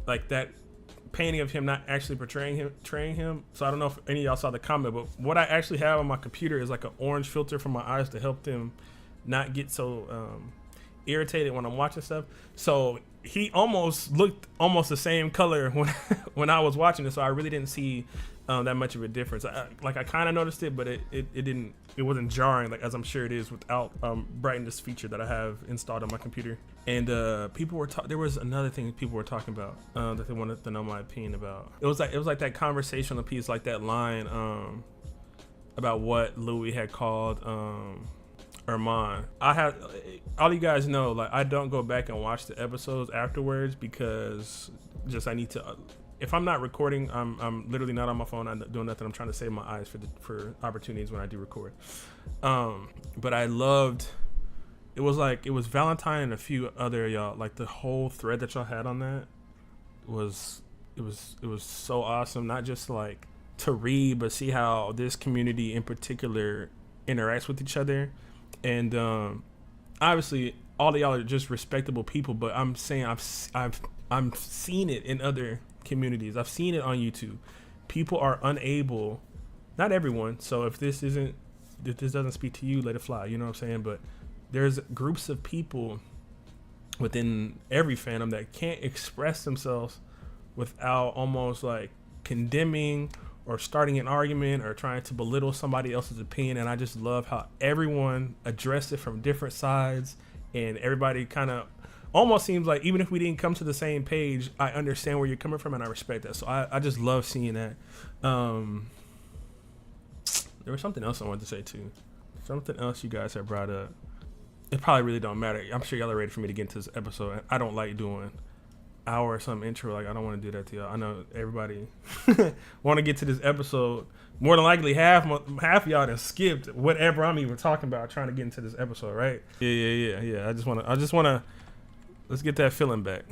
like that painting of him not actually portraying him. So I don't know if any of y'all saw the comment, but what I actually have on my computer is like an orange filter for my eyes to help them not get so irritated when I'm watching stuff. So he almost looked almost the same color when I was watching it, so I really didn't see that much of a difference. I kind of noticed it, but it wasn't jarring, like as I'm sure it is without brightness feature that I have installed on my computer. And people were there was another thing people were talking about that they wanted to know my opinion about. It was like that conversational piece, like that line about what Louis had called Armand. All you guys know, like I don't go back and watch the episodes afterwards because just I need to. If I'm not recording, I'm literally not on my phone. I'm not doing nothing. I'm trying to save my eyes for opportunities when I do record. But I loved. It was Valentine and a few other y'all. Like the whole thread that y'all had on that was so awesome. Not just like to read, but see how this community in particular interacts with each other. And obviously all of y'all are just respectable people, but I'm saying I've seen it in other communities. I've seen it on YouTube. People are unable, not everyone, so if this doesn't speak to you, let it fly, you know what I'm saying? But there's groups of people within every fandom that can't express themselves without almost like condemning or starting an argument or trying to belittle somebody else's opinion. And I just love how everyone addressed it from different sides, and everybody kind of almost seems like even if we didn't come to the same page, I understand where you're coming from and I respect that. So I just love seeing that. There was something else I wanted to say too. Something else you guys have brought up. It probably really don't matter. I'm sure y'all are ready for me to get into this episode. I don't like doing hour or some intro. Like I don't want to do that to y'all. I know everybody want to get to this episode. More than likely half of y'all that skipped whatever I'm even talking about trying to get into this episode, right? Yeah. I just want to let's get that feeling back.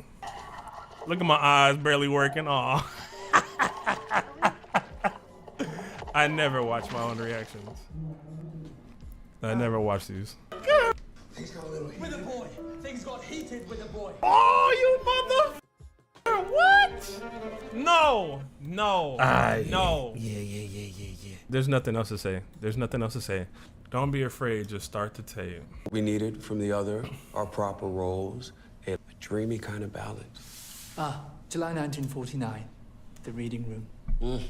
Look at my eyes barely working. Aw. I never watch my own reactions. I never watch these. Things got a little heated. With the boy. Things got heated with the boy. Oh, you mother! What? No. No. Yeah. There's nothing else to say. Don't be afraid. Just start the tape. We needed from the other our proper roles, a dreamy kind of balance. July 1949, the reading room.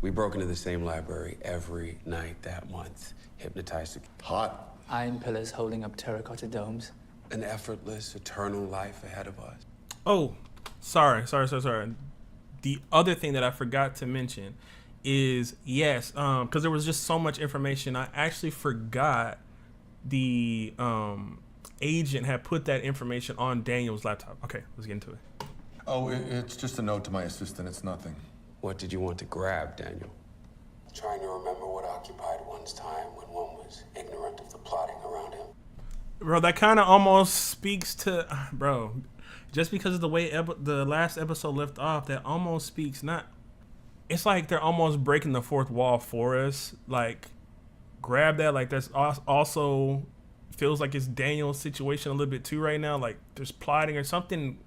We broke into the same library every night that month, hypnotized. Hot. Iron pillars holding up terracotta domes. An effortless, eternal life ahead of us. Oh, sorry. The other thing that I forgot to mention is, yes, because there was just so much information, I actually forgot the agent had put that information on Daniel's laptop. Okay, let's get into it. Oh, it's just a note to my assistant. It's nothing. What did you want to grab, Daniel? Trying to remember what occupied one's time when one was ignorant of the plotting around him. Bro, that kind of almost speaks to, bro, just because of the way the last episode left off, that almost speaks not, it's like they're almost breaking the fourth wall for us. Like, grab that. Like, that's also feels like it's Daniel's situation a little bit too right now. Like, there's plotting or something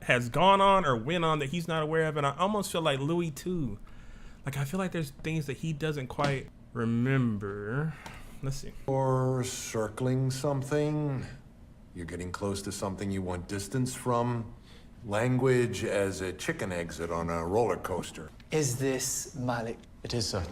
has gone on or went on that he's not aware of. And I almost feel like Louis too. Like, I feel like there's things that he doesn't quite remember. Let's see. Or circling something. You're getting close to something you want distance from. Language as a chicken exit on a roller coaster. Is this Malik? It is, sir.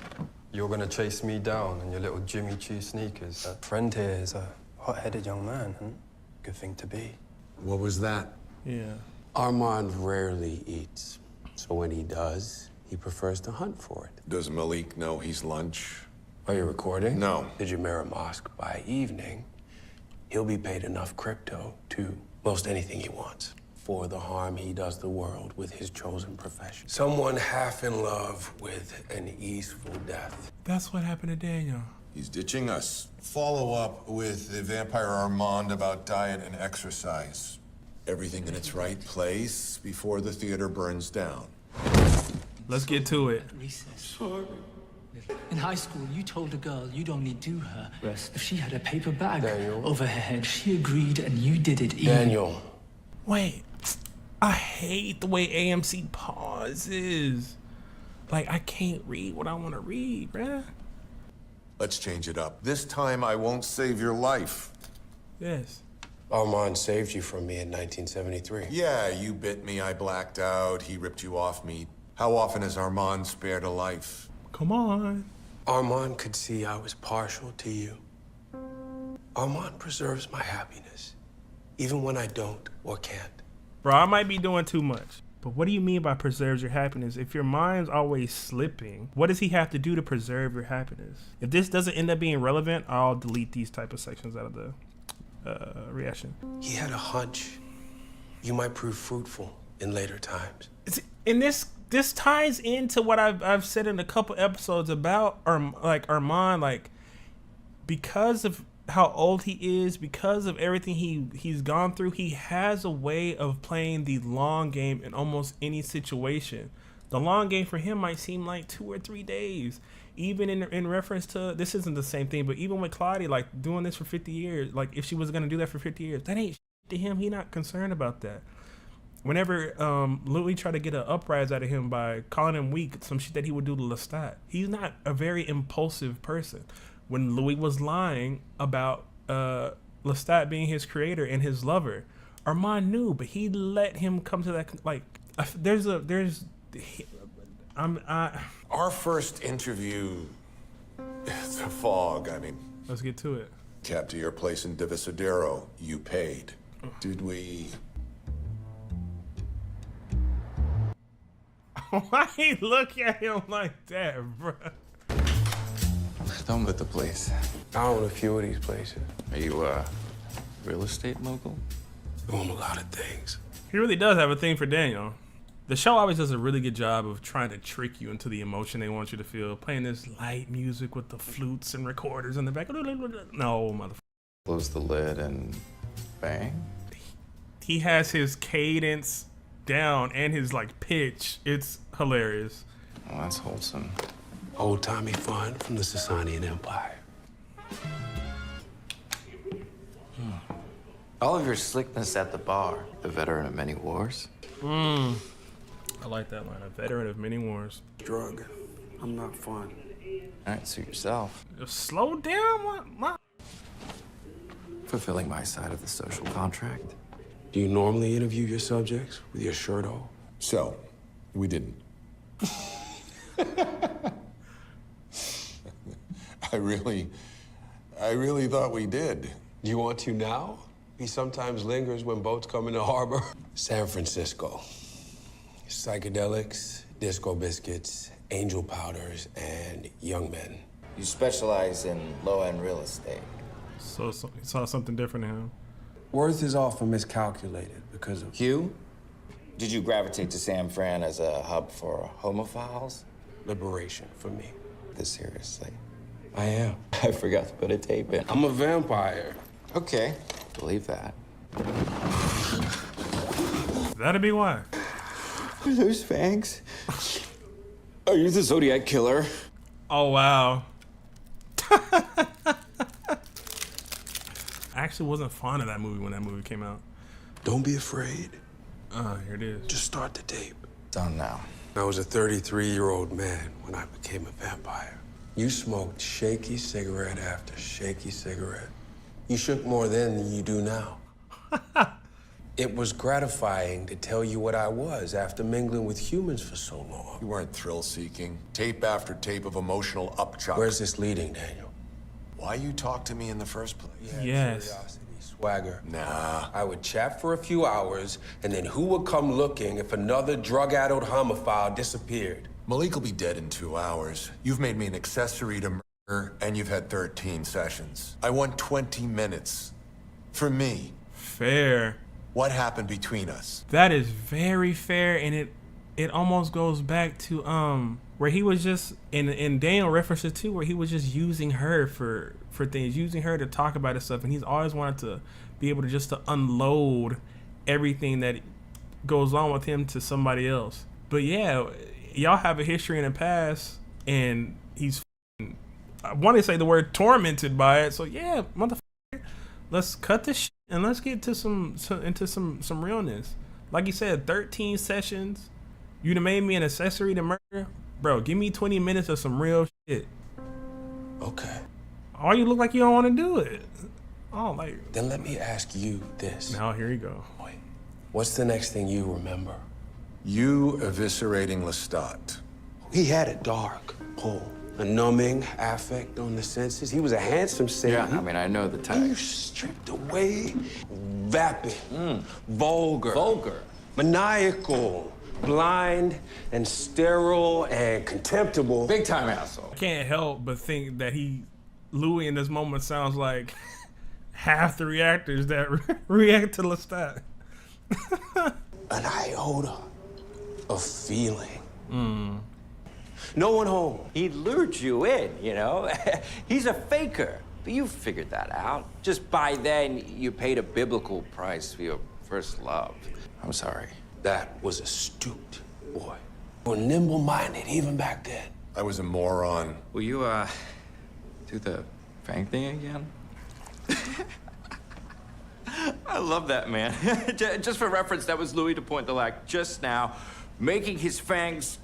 You're gonna chase me down in your little Jimmy Choo sneakers. That friend here is a hot-headed young man, and good thing to be. What was that? Yeah. Armand rarely eats, so when he does, he prefers to hunt for it. Does Malik know he's lunch? Are you recording? No. The Jumeirah Mosque, by evening, he'll be paid enough crypto to most anything he wants for the harm he does the world with his chosen profession. Someone half in love with an easeful death. That's what happened to Daniel. He's ditching us. Follow up with the vampire Armand about diet and exercise. Everything in its right place before the theater burns down. Let's get to it. Sorry. In high school, you told a girl you'd only do her if she had a paper bag over her head. She agreed, and you did it. Daniel. Wait, I hate the way AMC pauses. Like, I can't read what I want to read, bruh. Let's change it up. This time I won't save your life. Yes. Armand saved you from me in 1973. Yeah, you bit me, I blacked out, he ripped you off me. How often has Armand spared a life? Come on. Armand could see I was partial to you. Armand preserves my happiness, even when I don't or can't. Bro, I might be doing too much. But what do you mean by preserves your happiness? If your mind's always slipping, what does he have to do to preserve your happiness? If this doesn't end up being relevant, I'll delete these type of sections out of the reaction. He had a hunch you might prove fruitful in later times. And this ties into what I've said in a couple episodes about Armand, like, because of how old he is, because of everything he's gone through, he has a way of playing the long game in almost any situation. The long game for him might seem like 2 or 3 days. Even in reference to, this isn't the same thing, but even with Claudia, like, doing this for 50 years, like, if she was gonna do that for 50 years, that ain't to him. He not concerned about that. Whenever Louis tried to get an uprise out of him by calling him weak, some shit that he would do to Lestat, he's not a very impulsive person. When Louis was lying about Lestat being his creator and his lover, Armand knew, but he let him come to that. Like, Our first interview, it's a fog, I mean. Let's get to it. Cab to your place in Divisadero, you paid. Did we? Why he look at him like that, bro? Done with the place. I own a few of these places. Are you a real estate mogul? I own a lot of things. He really does have a thing for Daniel. The show always does a really good job of trying to trick you into the emotion they want you to feel. Playing this light music with the flutes and recorders in the back. No, motherfucker. Close the lid and bang? He has his cadence down and his, like, pitch. It's hilarious. Well, that's wholesome. Old-timey fun from the Sasanian Empire. All of your slickness at the bar. A veteran of many wars. I like that line. A veteran of many wars. Drug. I'm not fun. All right, suit yourself. Just slow down. What? Fulfilling my side of the social contract. Do you normally interview your subjects with your shirt off? So, we didn't. I really thought we did. Do you want to now? He sometimes lingers when boats come into harbor. San Francisco. Psychedelics, disco biscuits, angel powders, and young men. You specialize in low-end real estate. So you saw something different in him. Worth is often miscalculated because of... Hugh? Did you gravitate to San Fran as a hub for homophiles? Liberation for me. This seriously? I am. I forgot to put a tape in. I'm a vampire. Okay, believe that. That'd be why. Are those fangs? Are you the Zodiac Killer? Oh, wow. I actually wasn't fond of that movie when that movie came out. Don't be afraid Here it is. Just start the tape. Done now. I was a 33-year-old man when I became a vampire. You smoked shaky cigarette after shaky cigarette. You shook more then than you do now. It was gratifying to tell you what I was after mingling with humans for so long. You weren't thrill-seeking. Tape after tape of emotional upchuck. Where's this leading, Daniel? Why you talked to me in the first place? Yes. Curiosity, swagger. Nah. I would chat for a few hours, and then who would come looking if another drug-addled homophile disappeared? Malik will be dead in 2 hours. You've made me an accessory to murder, and you've had 13 sessions. I want 20 minutes. For me. Fair. What happened between us? That is very fair, and it almost goes back to where he was just in Daniel references too, where he was just using her for things, using her to talk about his stuff, and he's always wanted to be able to just to unload everything that goes on with him to somebody else. But yeah, y'all have a history in the past, and he's I want to say the word tormented by it. So yeah, motherfucker, let's cut this shit and let's get to some realness. Like you said, 13 sessions. You'd have made me an accessory to murder, bro. Give me 20 minutes of some real shit. Okay. Oh, you look like you don't want to do it. Oh, like. Then let me ask you this. Now here you go. Wait, what's the next thing you remember? You eviscerating Lestat. He had a dark pull, a numbing affect on the senses. He was a handsome Satan. Yeah, I mean, I know the type. You stripped away, vapid, vulgar, maniacal, blind, and sterile, and contemptible. Big time asshole. I can't help but think that Louis in this moment sounds like half the reactors that react to Lestat. An iota of feeling. No one home. He lured you in, you know? He's a faker. But you figured that out. Just by then, you paid a biblical price for your first love. I'm sorry. That was astute, boy. You were nimble-minded even back then. I was a moron. Will you, do the fang thing again? I love that, man. Just for reference, that was Louis DePoint-de-Lac just now, making his fangs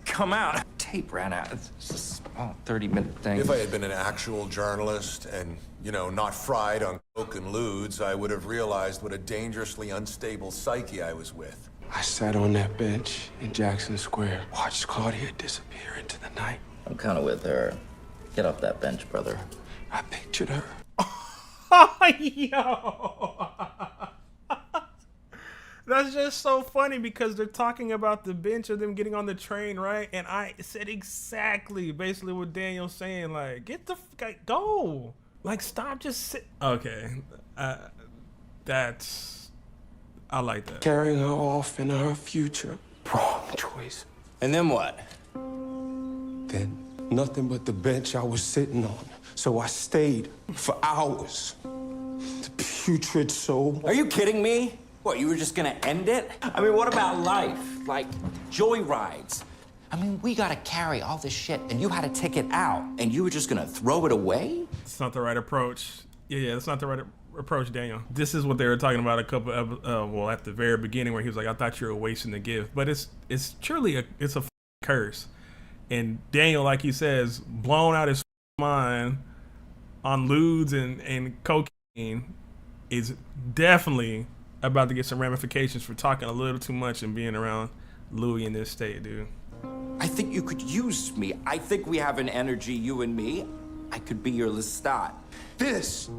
come out. Tape ran out. It's just a small 30-minute thing. If I had been an actual journalist and, you know, not fried on coke and lewds, I would have realized what a dangerously unstable psyche I was with. I sat on that bench in Jackson Square, watched Claudia disappear into the night. I'm kind of with her. Get off that bench, brother. I pictured her. Yo. That's just so funny because they're talking about the bench of them getting on the train, right? And I said exactly basically what Daniel's saying, like, get the fuck, go. Like, stop, just sit. Okay. I like that. Carrying her off into her future. Wrong choice. And then what? Then, nothing but the bench I was sitting on. So I stayed for hours. The putrid soul. Are you kidding me? What, you were just gonna end it? I mean, what about life? Like, joyrides? I mean, we gotta carry all this shit, and you had to take it out, and you were just gonna throw it away? It's not the right approach. Yeah, that's not the right approach, Daniel. This is what they were talking about a couple of, well, at the very beginning where he was like, I thought you were wasting the gift. But it's truly a curse. And Daniel, like he says, blown out his mind on lewds and cocaine is definitely about to get some ramifications for talking a little too much and being around Louis in this state, dude. I think you could use me. I think we have an energy, you and me. I could be your Lestat. This,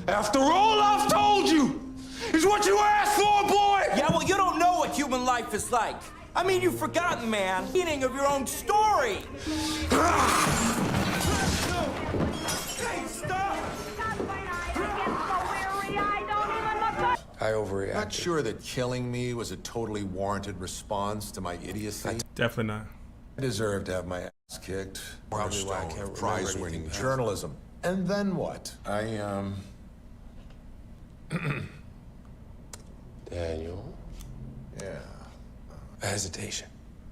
after all I've told you, is what you asked for, boy! Yeah, well, you don't know what human life is like. I mean, you've forgotten, man. The meaning of your own story. Hey, stop! I overreacted. Not sure that killing me was a totally warranted response to my idiocy. Definitely not. I deserve to have my ass kicked. Probably why I can't remember prize-winning anything past. journalism. And then what? Daniel. Yeah. Hesitation.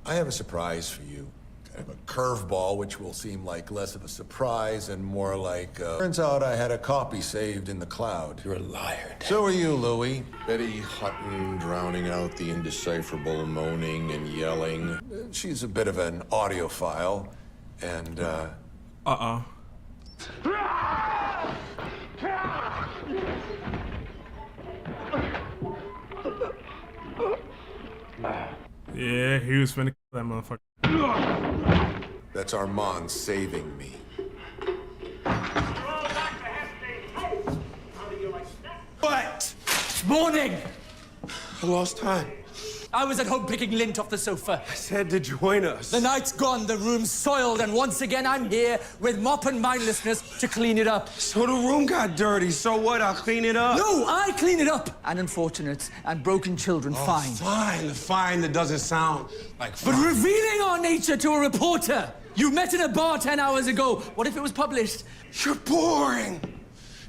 I have a surprise for you. kind of a curveball, which will seem like less of a surprise and more like, turns out I had a copy saved in the cloud. You're a liar, Dad. So are you, Louis. Betty Hutton drowning out the indecipherable moaning and yelling. She's a bit of an audiophile, and, Yeah, he was finna kill that motherfucker. That's Armand saving me. What? Morning! I lost time. I was at home picking lint off the sofa. I said to join us. The night's gone, the room's soiled, and once again I'm here with mop and mindlessness to clean it up. So the room got dirty, so what? I'll clean it up. No, I clean it up! And unfortunates and broken children, fine. Fine, that doesn't sound like fine. But revealing our nature to a reporter! You met in a bar 10 hours ago. What if it was published? You're boring!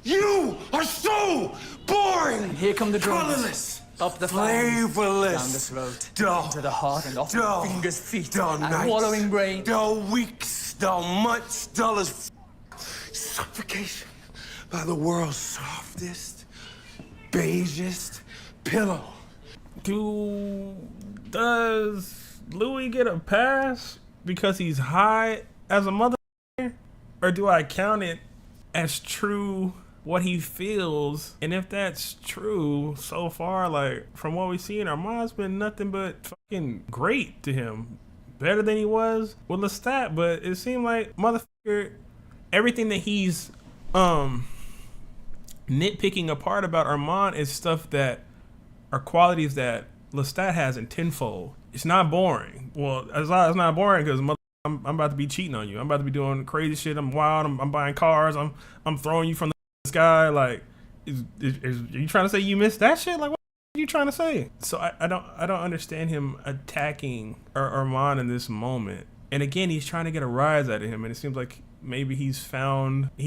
You are so boring! And here come the drums. Colorless! Up the fangs, Flavorless! down the throat, Dull! into the heart, and off Dull! the fingers, feet, Dull and nights! wallowing brain. Dull weeks! Dull months! Dull as suffocation by the world's softest, beigest pillow. Does Louis get a pass because he's high as a mother, or do I count it as true what he feels? And if that's true, so far, like from what we've seen, Armand's been nothing but fucking great to him, better than he was with Lestat. But it seemed like motherfucker, everything that he's nitpicking apart about Armand is stuff that are qualities that Lestat has in tenfold. It's not boring. Well, it's not boring because I'm about to be cheating on you. I'm about to be doing crazy shit. I'm wild. I'm buying cars. I'm throwing you from the sky. Like, are you trying to say you missed that shit? Like, what are you trying to say? So I don't understand him attacking Armand in this moment. And again, he's trying to get a rise out of him, and it seems like maybe he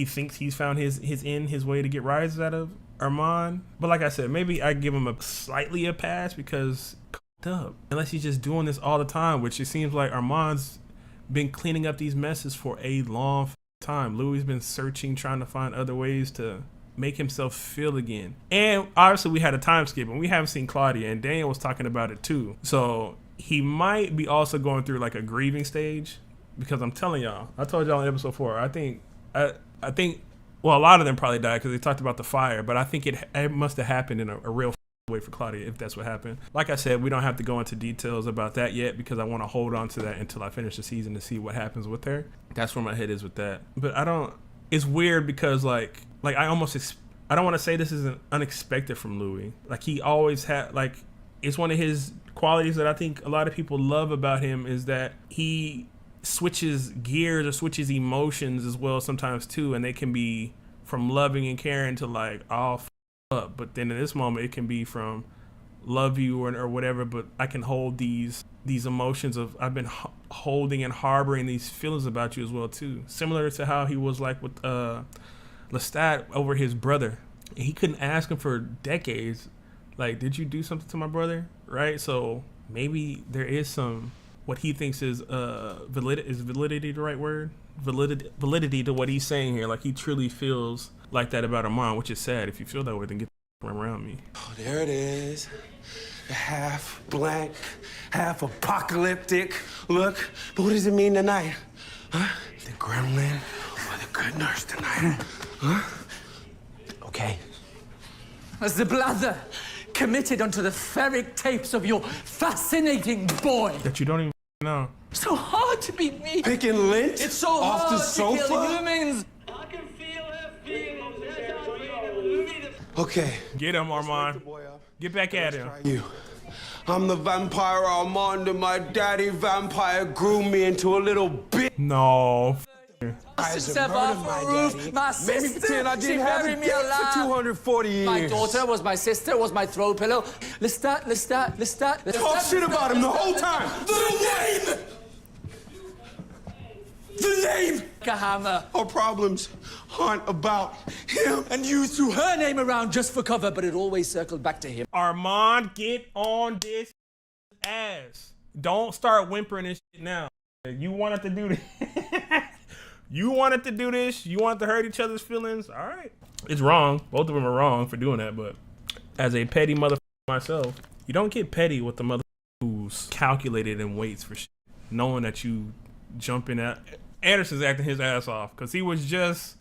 thinks he's found his way to get rises out of Armand. But like I said, maybe I give him slightly a pass because up, unless he's just doing this all the time, which it seems like Armand's been cleaning up these messes for a long time. Louis been searching, trying to find other ways to make himself feel again. And obviously we had a time skip and we haven't seen Claudia, and Daniel was talking about it too. So he might be also going through like a grieving stage, because I'm telling y'all, I told y'all in episode 4, I think well, a lot of them probably died because they talked about the fire, but I think it must have happened in a real way for Claudia, if that's what happened. Like I said, we don't have to go into details about that yet because I want to hold on to that until I finish the season to see what happens with her. That's where my head is with that. But it's weird because like I don't want to say this is unexpected from Louis. Like he always had, like, it's one of his qualities that I think a lot of people love about him is that he switches gears or switches emotions as well sometimes too, and they can be from loving and caring to like all up, but then in this moment it can be from love you or whatever, but I can hold these emotions of I've been holding and harboring these feelings about you as well too, similar to how he was like with Lestat over his brother. He couldn't ask him for decades, like, did you do something to my brother, right? So maybe there is some what he thinks is validity the right word? Validity to what he's saying here. Like he truly feels like that about Armand, which is sad. If you feel that way, then get the f around me. Oh, there it is. The half blank, half apocalyptic look. But what does it mean tonight? Huh? The gremlin or the good nurse tonight? Huh? Okay. As the blather committed onto the ferric tapes of your fascinating boy. That you don't even know. So hard to be me. Picking lint it's so off hard the sofa? To kill humans. Okay. Get him, Armand. Get back at him. I'm the vampire Armand, and my daddy vampire groomed me into a little bitch. No. My sister, made me pretend I didn't have a dick for 240 years. My daughter was my sister, was my throw pillow. Lestat. Talk shit about him the whole time. The name! Kahama. Our problems aren't about him. And you threw her name around just for cover, but it always circled back to him. Armand, get on this ass. Don't start whimpering and shit now. You wanted to do this. You wanted to do this. You wanted to hurt each other's feelings. All right. It's wrong. Both of them are wrong for doing that. But as a petty motherfucker myself, you don't get petty with the motherfucker who's calculated and waits for shit, knowing that you jump in at. Anderson's acting his ass off because he was just,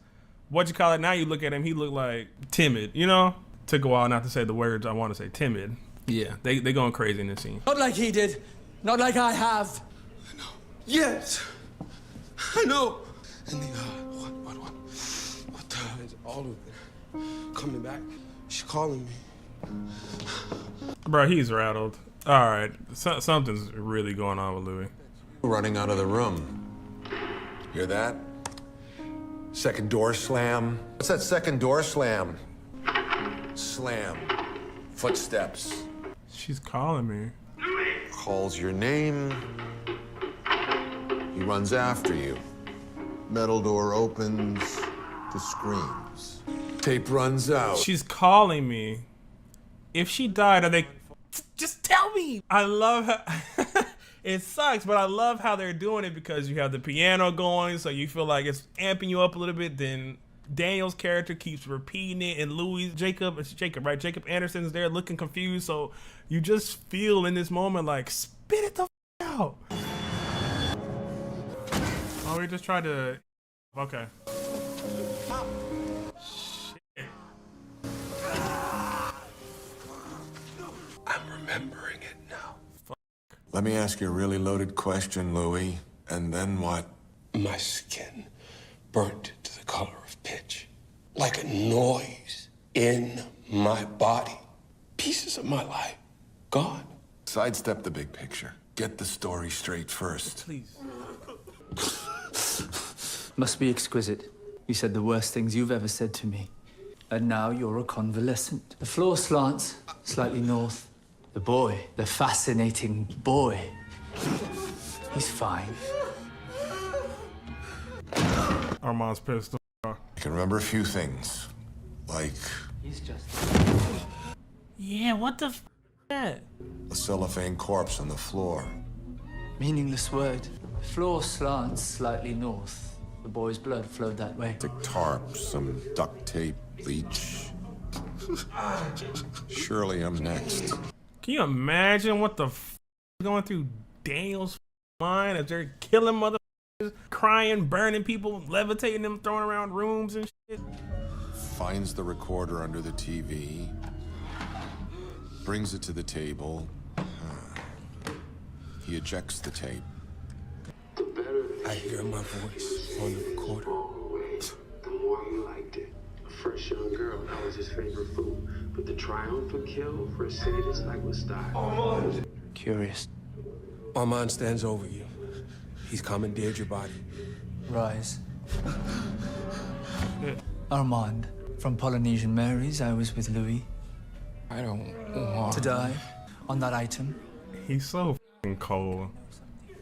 what you call it? Now you look at him, he looked like timid, you know? Took a while not to say the words I want to say, timid. Yeah, they going crazy in this scene. Not like he did. Not like I have. I know. Yes. I know. And the, what the, it's all of it. Coming back. She's calling me. Bro, he's rattled. All right, something's really going on with Louis. Running out of the room. Hear that? Second door slam. What's that second door slam? Slam. Footsteps. She's calling me. Calls your name. He runs after you. Metal door opens to screams. Tape runs out. She's calling me. If she died, are they... Just tell me. I love how... It sucks, but I love how they're doing it because you have the piano going, so you feel like it's amping you up a little bit. Then Daniel's character keeps repeating it, and Jacob Anderson's there looking confused. So you just feel in this moment like, spit it the out. Oh, we just tried to. Okay. Shit. I'm remembering it now. Let me ask you a really loaded question, Louis. And then what? My skin burnt to the color of pitch. Like a noise in my body. Pieces of my life gone. Sidestep the big picture. Get the story straight first. Please. Must be exquisite. You said the worst things you've ever said to me. And now you're a convalescent. The floor slants slightly north. The boy, the fascinating boy, he's fine. Armand's pissed. I can remember a few things. Like... He's just... Yeah, what the f*** that? A cellophane corpse on the floor. Meaningless word. The floor slants slightly north. The boy's blood flowed that way. The tarp, some duct tape, bleach. Surely I'm next. Can you imagine what the f is going through Daniel's mind as they're killing motherfuckers, crying, burning people, levitating them, throwing around rooms and shit? Finds the recorder under the TV. Brings it to the table. He ejects the tape. I hear my voice on the recorder. The more he liked it. A fresh young girl, that was his favorite food. But the triumphant kill for a sadist like Lestat. Armand! Curious. Armand stands over you. He's commandeered your body. Rise. Armand. From Polynesian Mary's, I was with Louis. I don't want to die on that item. He's so f***ing cold.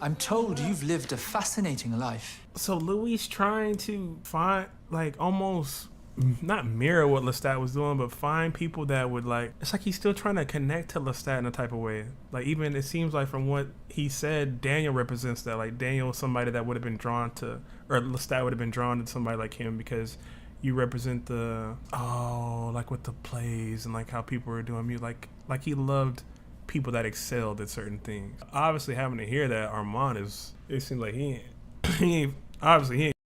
I'm told you've lived a fascinating life. So Louis trying to find, like, almost not mirror what Lestat was doing, but find people that would, like, it's like he's still trying to connect to Lestat in a type of way. Like, even it seems like from what he said, Daniel represents that. Like, Daniel is somebody that would have been drawn to, or Lestat would have been drawn to somebody like him because you represent the, like with the plays and like how people were doing music. Like he loved people that excelled at certain things. Obviously, having to hear that Armand is, it seems like he ain't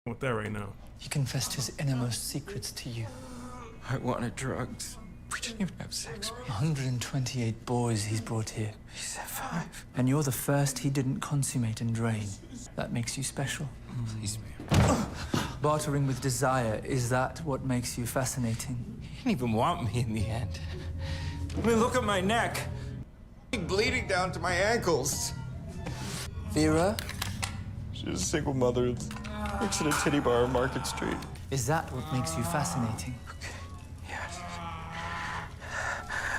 with that right now. He confessed his innermost secrets to you. I wanted drugs. We didn't even have sex. 128 boys he's brought here. He said 5. And you're the first he didn't consummate and drain. That makes you special. Please, man. Bartering with desire, is that what makes you fascinating? He didn't even want me in the end. I mean, look at my neck. Bleeding down to my ankles. Vera? She's a single mother. Works at a titty bar on Market Street. Is that what makes you fascinating? Yes.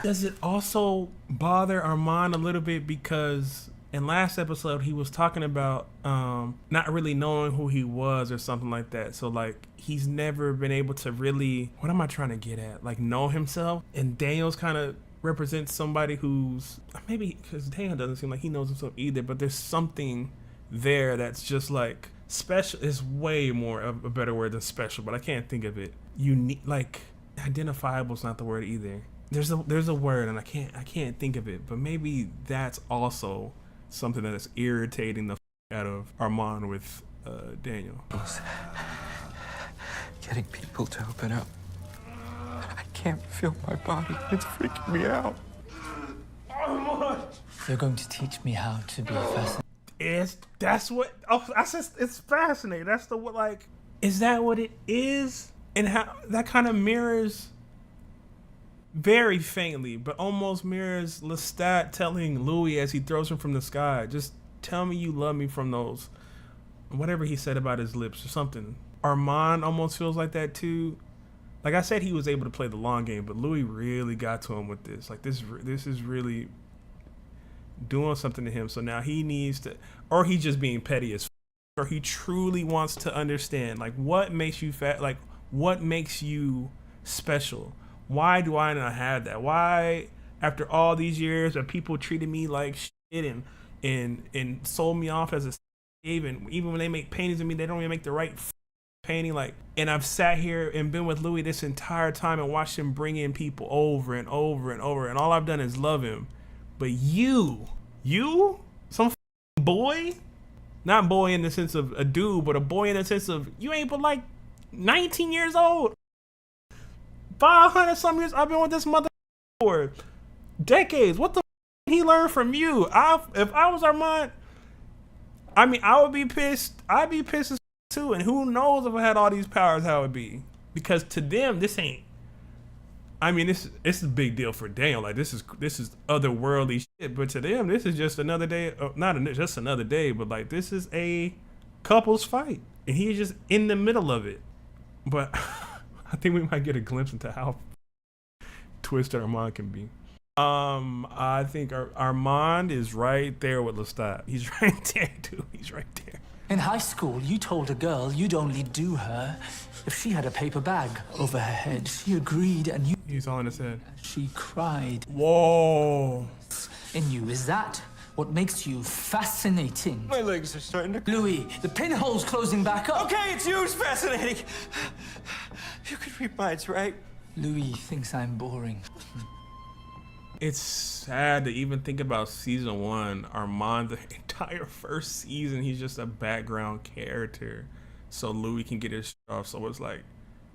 Does it also bother Armand a little bit because in last episode he was talking about not really knowing who he was or something like that. So like he's never been able to really, what am I trying to get at? Like know himself. And Daniel's kind of represents somebody who's maybe, because Daniel doesn't seem like he knows himself either, but there's something there that's just like special. Is way more of a better word than special, but I can't think of it. Unique, like identifiable is not the word either. There's a word and I can't think of it, but maybe that's also something that is irritating the out of Armand with Daniel. Getting people to open up. I can't feel my body. It's freaking me out. You're going to teach me how to be fascinating. It's fascinating. That's the what, like, is that what it is? And how that kind of mirrors very faintly, but almost mirrors Lestat telling Louis as he throws him from the sky, just tell me you love me from those, whatever he said about his lips or something. Armand almost feels like that too. Like I said, he was able to play the long game, but Louis really got to him with this. Like this is really doing something to him. So now he needs to, or he's just being petty as, or he truly wants to understand, like, what makes you fat, like what makes you special. Why do I not have that? Why, after all these years of people treating me like shit and sold me off as a slave, and even when they make paintings of me, they don't even make the right painting. Like, and I've sat here and been with Louis this entire time and watched him bring in people over and over and over, and all I've done is love him. But you, some boy, not boy in the sense of a dude, but a boy in the sense of you ain't but like 19 years old. 500 some years I've been with this mother for decades. What the he learned from you? If I was Armand, I mean, I would be pissed. I'd be pissed too. And who knows if I had all these powers, how it would be? Because to them, this ain't. I mean, this is a big deal for Daniel. Like this is otherworldly shit. But to them, this is just another day. Just another day, but like this is a couples fight, and he's just in the middle of it. But I think we might get a glimpse into how twisted Armand can be. I think Armand is right there with Lestat. He's right there, dude. He's right there. In high school, you told a girl you'd only do her if she had a paper bag over her head. She agreed, and you... He's on his head. She cried. Whoa. In you, is that what makes you fascinating? My legs are starting to... Louis, the pinhole's closing back up. Okay, it's you who's fascinating. You could read minds, right? Louis thinks I'm boring. It's sad to even think about season 1. Armand, the entire first season, he's just a background character. So Louis can get his shit off. So it's like,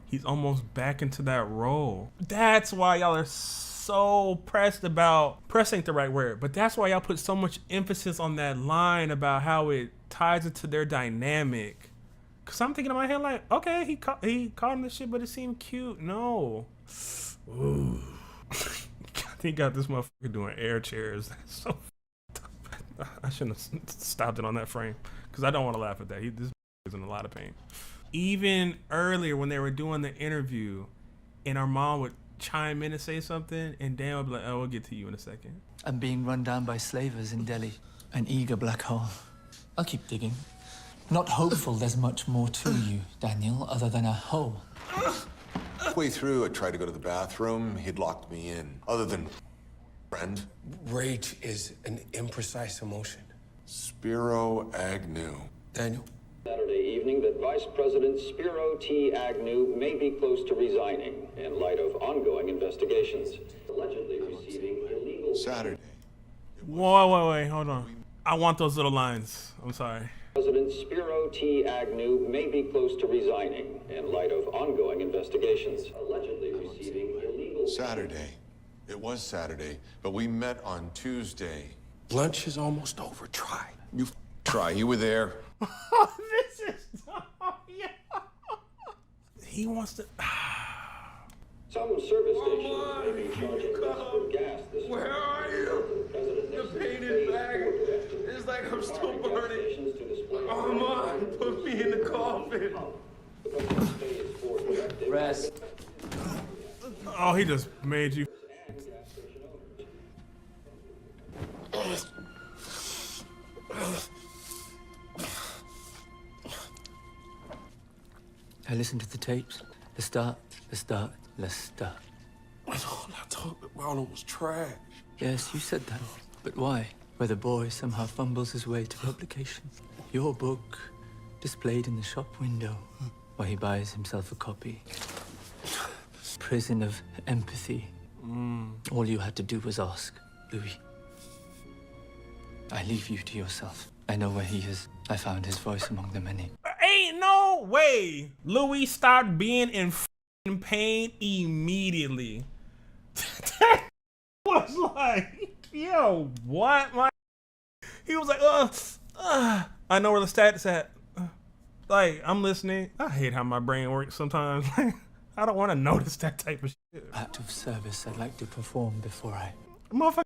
he's almost back into that role. That's why y'all are so pressed ain't the right word, but that's why y'all put so much emphasis on that line about how it ties into their dynamic. Cause I'm thinking in my head like, okay, he caught him this shit, but it seemed cute. No. Ooh. He got this motherfucker doing air chairs. That's so I shouldn't have stopped it on that frame because I don't want to laugh at that. This is in a lot of pain. Even earlier when they were doing the interview and Armand would chime in and say something and Dan would be like, oh, we'll get to you in a second. I'm being run down by slavers in Delhi. An eager black hole. I'll keep digging. Not hopeful there's much more to you, Daniel, other than a hole. Halfway through, I tried to go to the bathroom. He'd locked me in. Other than friend. Rage is an imprecise emotion. Spiro Agnew. Daniel? Saturday evening that Vice President Spiro T. Agnew may be close to resigning in light of ongoing investigations. Allegedly receiving illegal... Saturday. Wait, hold on. I want those little lines. I'm sorry. President Spiro T. Agnew may be close to resigning in light of ongoing investigations. Allegedly receiving illegal... Saturday. It was Saturday, but we met on Tuesday. Lunch is almost over. Try. You try. You were there. This is... Oh, yeah. He wants to... Some service stations may be charging less for gas this Where are you? The painted bag. It's like I'm still burning. Armand, put me in the coffin. Rest. Oh, he just made you... I listened to the tapes. The start. Let's start. All I talked about was trash. Yes, you said that. But why? Where the boy somehow fumbles his way to publication. Your book displayed in the shop window while he buys himself a copy. Prison of empathy. All you had to do was ask, Louis. I leave you to yourself. I know where he is. I found his voice among the many. Ain't no way Louis stopped being in f***ing pain immediately. That was like, yo, what? My he was like, I know where the stats at. Like, I'm listening. I hate how my brain works sometimes. I don't want to notice that type of shit. Act of service I'd like to perform before I... Motherfucker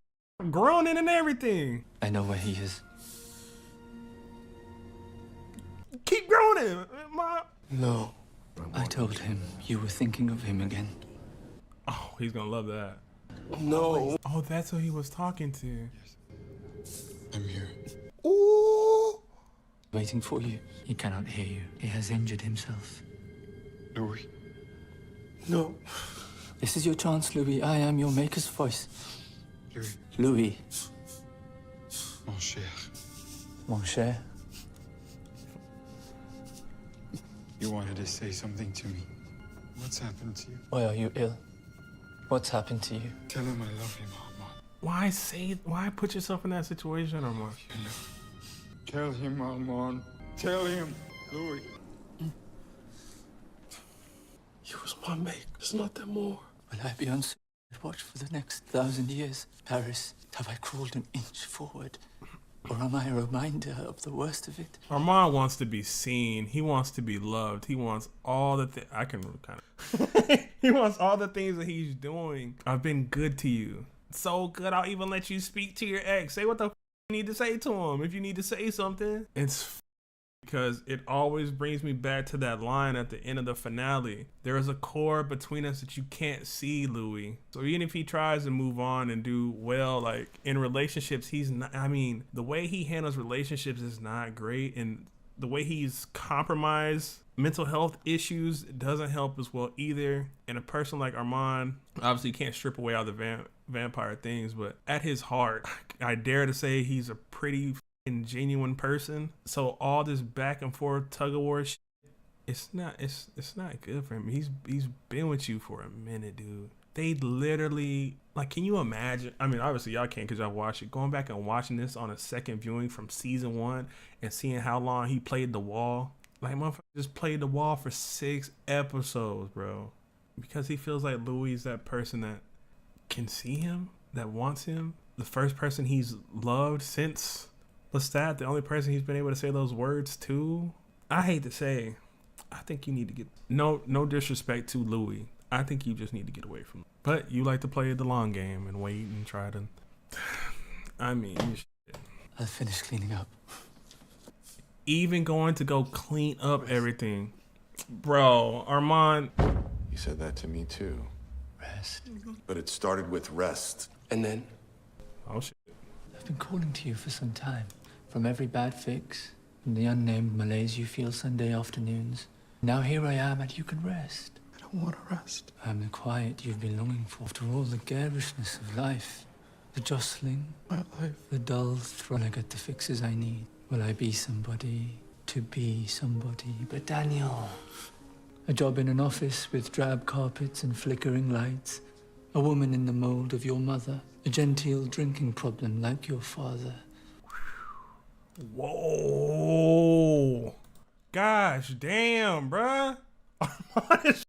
groaning and everything. I know where he is. Keep groaning, Ma. No. I told him you were thinking of him again. Oh, he's gonna love that. No. Oh, that's who he was talking to. I'm here. Ooh. Waiting for you. He cannot hear you. He has injured himself. Louis. No. This is your chance, Louis. I am your maker's voice. Louis. Louis. Mon cher. Mon cher. You wanted to say something to me. What's happened to you? Why are you ill? What's happened to you? Tell him I love him, Armand. Why put yourself in that situation, Armand? You know. Tell him, Armand. Tell him, Louis. You was my mate. There's nothing more. Will I be on watch for the next 1,000 years? Paris, have I crawled an inch forward? Or am I a reminder of the worst of it? Armand wants to be seen. He wants to be loved. He wants all the things. I can kind of. He wants all the things that he's doing. I've been good to you. So good, I'll even let you speak to your ex. Say what the you need to say to him if you need to say something. It's because it always brings me back to that line at the end of the finale. There is a core between us that you can't see, Louis. So even if he tries to move on and do well, like in relationships, he's not, I mean, the way he handles relationships is not great. And the way he's compromised mental health issues doesn't help as well either. And a person like Armand, obviously can't strip away all the vampire things, but at his heart, I dare to say he's a pretty genuine person. So all this back and forth tug of war shit, it's not good for him. He's been with you for a minute, dude. They literally, like, can you imagine? I mean, obviously y'all can't because y'all watched it. Going back and watching this on a second viewing from season 1 and seeing how long he played the wall. Like, motherfucker just played the wall for 6 episodes, bro. Because he feels like Louis is that person that can see him, that wants him. The first person he's loved since Lestat, the only person he's been able to say those words to. I hate to say, I think you need to get no disrespect to Louis. I think you just need to get away from him. But you like to play the long game and wait and try to. I mean, I'll finish cleaning up. Even going to go clean up everything, bro. Armand. You said that to me too. Rest. But it started with rest. And then? Oh shit. I've been calling to you for some time. From every bad fix, from the unnamed malaise you feel Sunday afternoons. Now here I am and you can rest. I don't want to rest. I'm the quiet you've been longing for. After all the garishness of life, the jostling, my life, the dull throne, I get the fixes I need. Will I be somebody to be somebody? But Daniel, a job in an office with drab carpets and flickering lights, a woman in the mold of your mother, a genteel drinking problem like your father. Whoa. Gosh damn, bruh. Armand is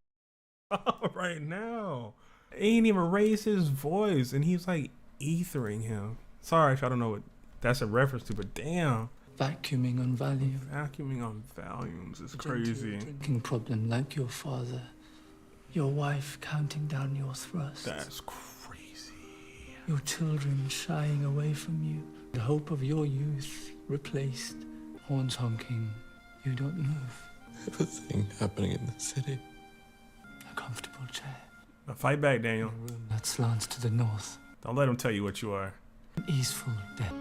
right now. He ain't even raised his voice and he's like ethering him. Sorry if I don't know what that's a reference to, but damn. Vacuuming on volume. Vacuuming on volumes is crazy. Drinking problem like your father. Your wife counting down your thrusts. That's crazy. Your children shying away from you. The hope of your youth replaced. Horns honking. You don't move. Everything happening in the city. A comfortable chair. Now fight back, Daniel. A room that slants to the north. Don't let him tell you what you are. An easeful death.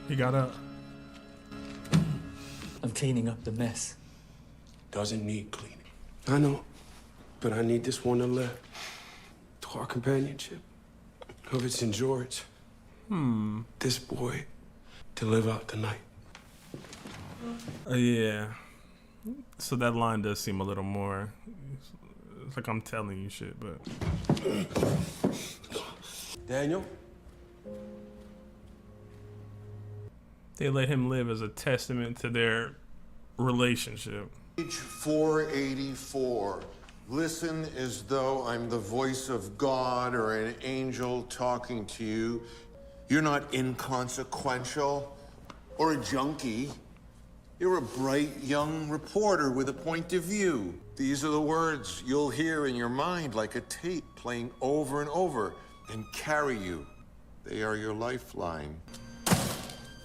He got up. I'm cleaning up the mess. Doesn't need cleaning. I know, but I need this one to live. To our companionship. Of its endurance. this boy to live out the night. Yeah. So that line does seem a little more. It's like I'm telling you shit, but. Daniel? They let him live as a testament to their relationship. Page 484. Listen as though I'm the voice of God or an angel talking to you. You're not inconsequential or a junkie. You're a bright young reporter with a point of view. These are the words you'll hear in your mind like a tape playing over and over and carry you. They are your lifeline.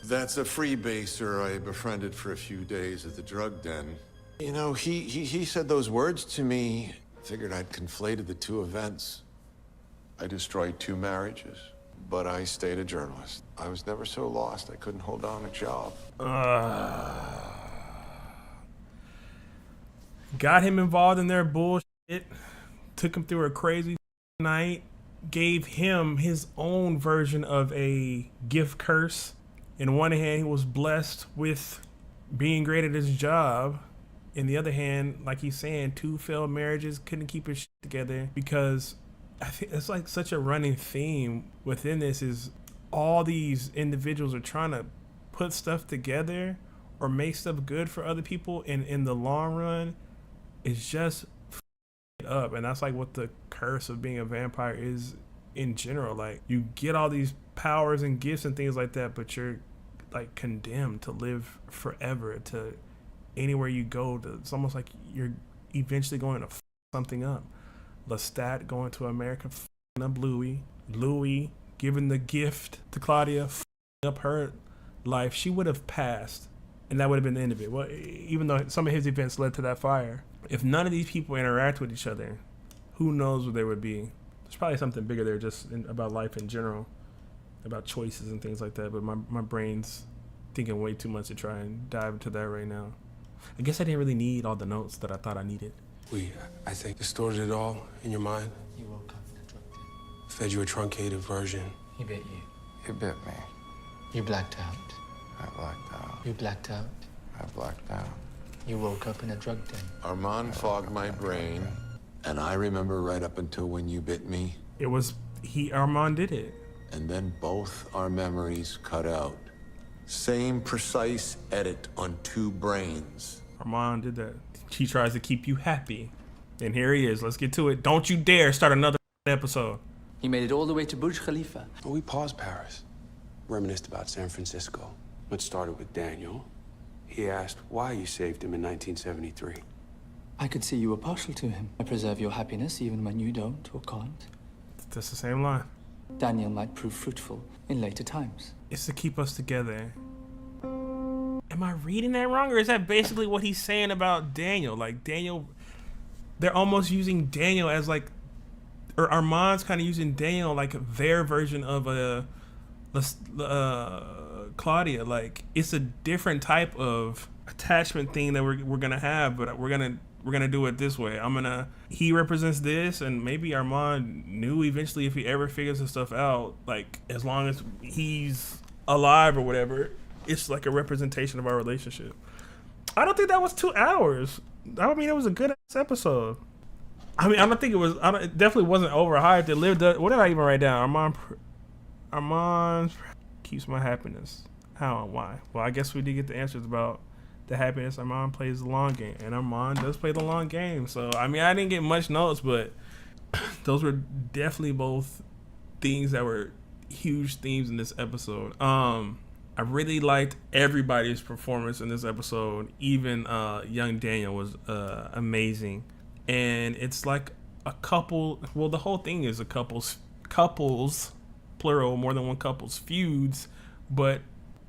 That's a freebaser I befriended for a few days at the drug den. You know, he said those words to me. Figured I'd conflated the two events. I destroyed 2 marriages, but I stayed a journalist. I was never so lost I couldn't hold down a job. Got him involved in their bullshit, took him through a crazy night, gave him his own version of a gift curse. In one hand, he was blessed with being great at his job. In the other hand, like he's saying, 2 failed marriages, couldn't keep his shit together, because I think it's like such a running theme within this is all these individuals are trying to put stuff together or make stuff good for other people, and in the long run, it's just it up. And that's like what the curse of being a vampire is in general. Like, you get all these powers and gifts and things like that, but you're like condemned to live forever, to anywhere you go. It's almost like you're eventually going to f something up. Lestat going to America, f***ing up Louis. Louis giving the gift to Claudia, f***ing up her life. She would have passed, and that would have been the end of it. Well, even though some of his events led to that fire. If none of these people interact with each other, who knows what there would be. There's probably something bigger there just about life in general, about choices and things like that, but my brain's thinking way too much to try and dive into that right now. I guess I didn't really need all the notes that I thought I needed. I think, distorted it all in your mind. You woke up in a drug den. Fed you a truncated version. He bit you. He bit me. You blacked out. I blacked out. You blacked out. I blacked out. You woke up in a drug den. Armand fogged my brain, and I remember right up until when you bit me. It was, Armand did it. And then both our memories cut out. Same precise edit on 2 brains. Armand did that. He tries to keep you happy. And here he is. Let's get to it. Don't you dare start another episode. He made it all the way to Burj Khalifa. But we paused Paris, reminisced about San Francisco. It started with Daniel. He asked why you saved him in 1973. I could see you were partial to him. I preserve your happiness even when you don't or can't. That's the same line. Daniel might prove fruitful in later times. It's to keep us together. Am I reading that wrong, or is that basically what he's saying about Daniel? Like, Daniel, they're almost using Daniel as like, or Armand's kind of using Daniel like their version of a Claudia. Like, it's a different type of attachment thing that we're gonna have, but we're gonna do it this way. He represents this, and maybe Armand knew eventually if he ever figures this stuff out, like, as long as he's alive or whatever, it's like a representation of our relationship. I don't think that was 2 hours. I mean, it was a good ass episode. I mean, I don't think it was, it definitely wasn't overhyped. It lived up. What did I even write down? Armand keeps my happiness. How and why? Well, I guess we did get the answers about the happiness. Armand plays the long game, and Armand does play the long game. So, I mean, I didn't get much notes, but those were definitely both things that were huge themes in this episode. I really liked everybody's performance in this episode. Even young Daniel was amazing. And it's like a couple, well, the whole thing is a couples, plural, more than one couple's feuds, but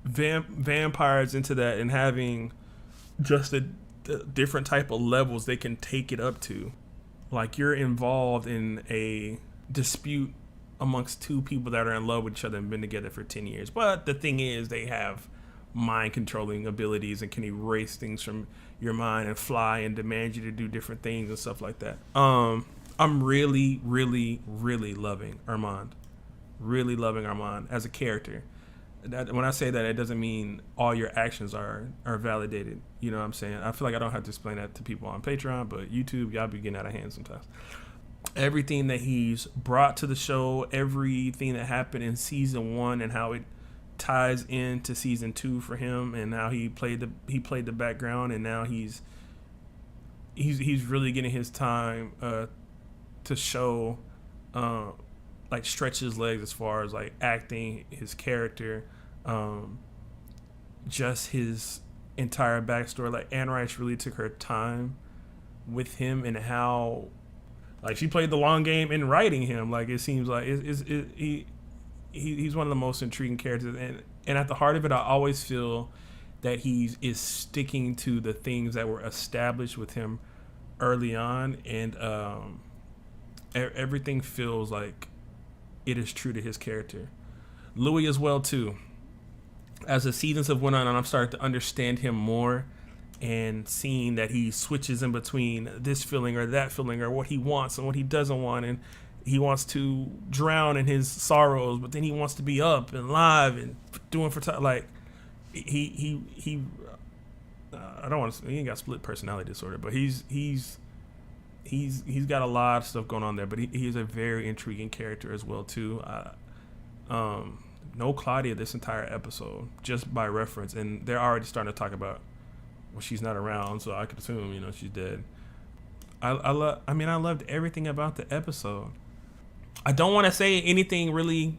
vampires into that and having just the different type of levels they can take it up to. Like, you're involved in a dispute amongst 2 people that are in love with each other and been together for 10 years. But the thing is, they have mind controlling abilities and can erase things from your mind and fly and demand you to do different things and stuff like that. I'm really, really, really loving Armand. really loving Armand as a character. When I say that, it doesn't mean all your actions are validated. You know what I'm saying? I feel like I don't have to explain that to people on Patreon, but YouTube, y'all be getting out of hand sometimes. Everything that he's brought to the show, everything that happened in season 1 and how it ties into season 2 for him, and how he played the background, and now he's really getting his time to show like stretch his legs as far as like acting, his character, just his entire backstory. Like Anne Rice really took her time with him, and how like she played the long game in writing him. Like it seems like he's one of the most intriguing characters, and at the heart of it, I always feel that he is sticking to the things that were established with him early on, and everything feels like it is true to his character. Louis as well too. As the seasons have went on, and I'm starting to understand him more, and seeing that he switches in between this feeling or that feeling, or what he wants and what he doesn't want, and he wants to drown in his sorrows, but then he wants to be up and live and doing for time. Like he I don't want to. He ain't got split personality disorder, but he's got a lot of stuff going on there. But he's a very intriguing character as well too. No Claudia this entire episode, just by reference, and they're already starting to talk about, well, she's not around, so I could assume, you know, she's dead. I loved everything about the episode. I don't want to say anything really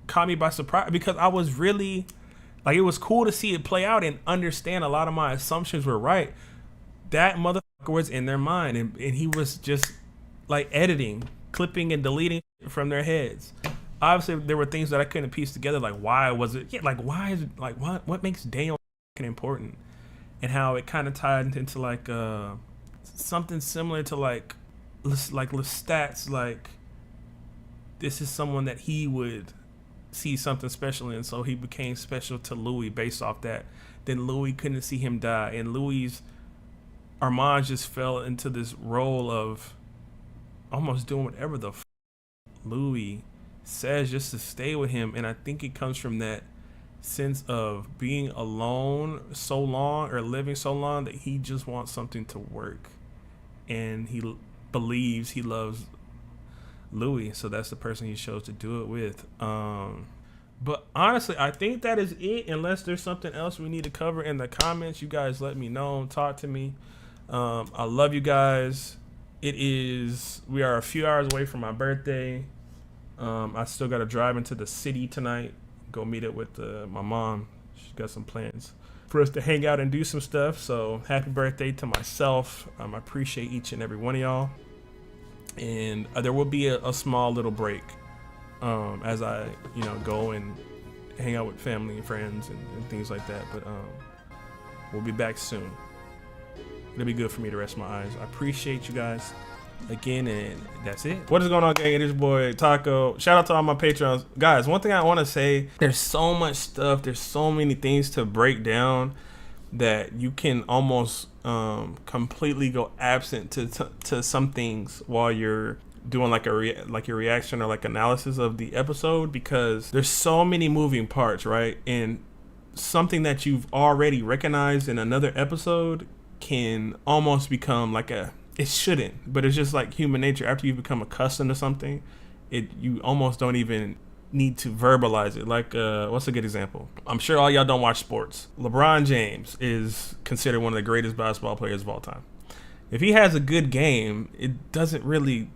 caught me by surprise, because I was really like, it was cool to see it play out and understand a lot of my assumptions were right. That motherfucker was in their mind, and he was just like editing, clipping and deleting from their heads. Obviously there were things that I couldn't piece together, like why was it, why is it, like what makes Daniel important, and how it kind of tied into like something similar to like Lestat's, like this is someone that he would see something special in, so he became special to Louis based off that. Then Louis couldn't see him die, and Armand just fell into this role of almost doing whatever the Louis says just to stay with him. And I think it comes from that sense of being alone so long, or living so long, that he just wants something to work, and he believes he loves Louis, so that's the person he chose to do it with. But honestly, I think that is it, unless there's something else we need to cover in the comments. You guys let me know, talk to me. I love you guys. We are a few hours away from my birthday. I still got to drive into the city tonight, go meet up with my mom. She's got some plans for us to hang out and do some stuff. So happy birthday to myself. I appreciate each and every one of y'all. And there will be a small little break as I go and hang out with family and friends and things like that. But we'll be back soon. It'll be good for me to rest my eyes. I appreciate you guys again, and that's it. What is going on, gang? It is your boy Taco. Shout out to all my Patreons. Guys, one thing I want to say, there's so much stuff, there's so many things to break down that you can almost completely go absent to some things while you're doing like a reaction or like analysis of the episode, because there's so many moving parts, right? And something that you've already recognized in another episode can almost become like it shouldn't, but it's just like human nature. After you become accustomed to something, you almost don't even need to verbalize it. Like what's a good example? I'm sure all y'all don't watch sports. LeBron James is considered one of the greatest basketball players of all time. If he has a good game, it doesn't really,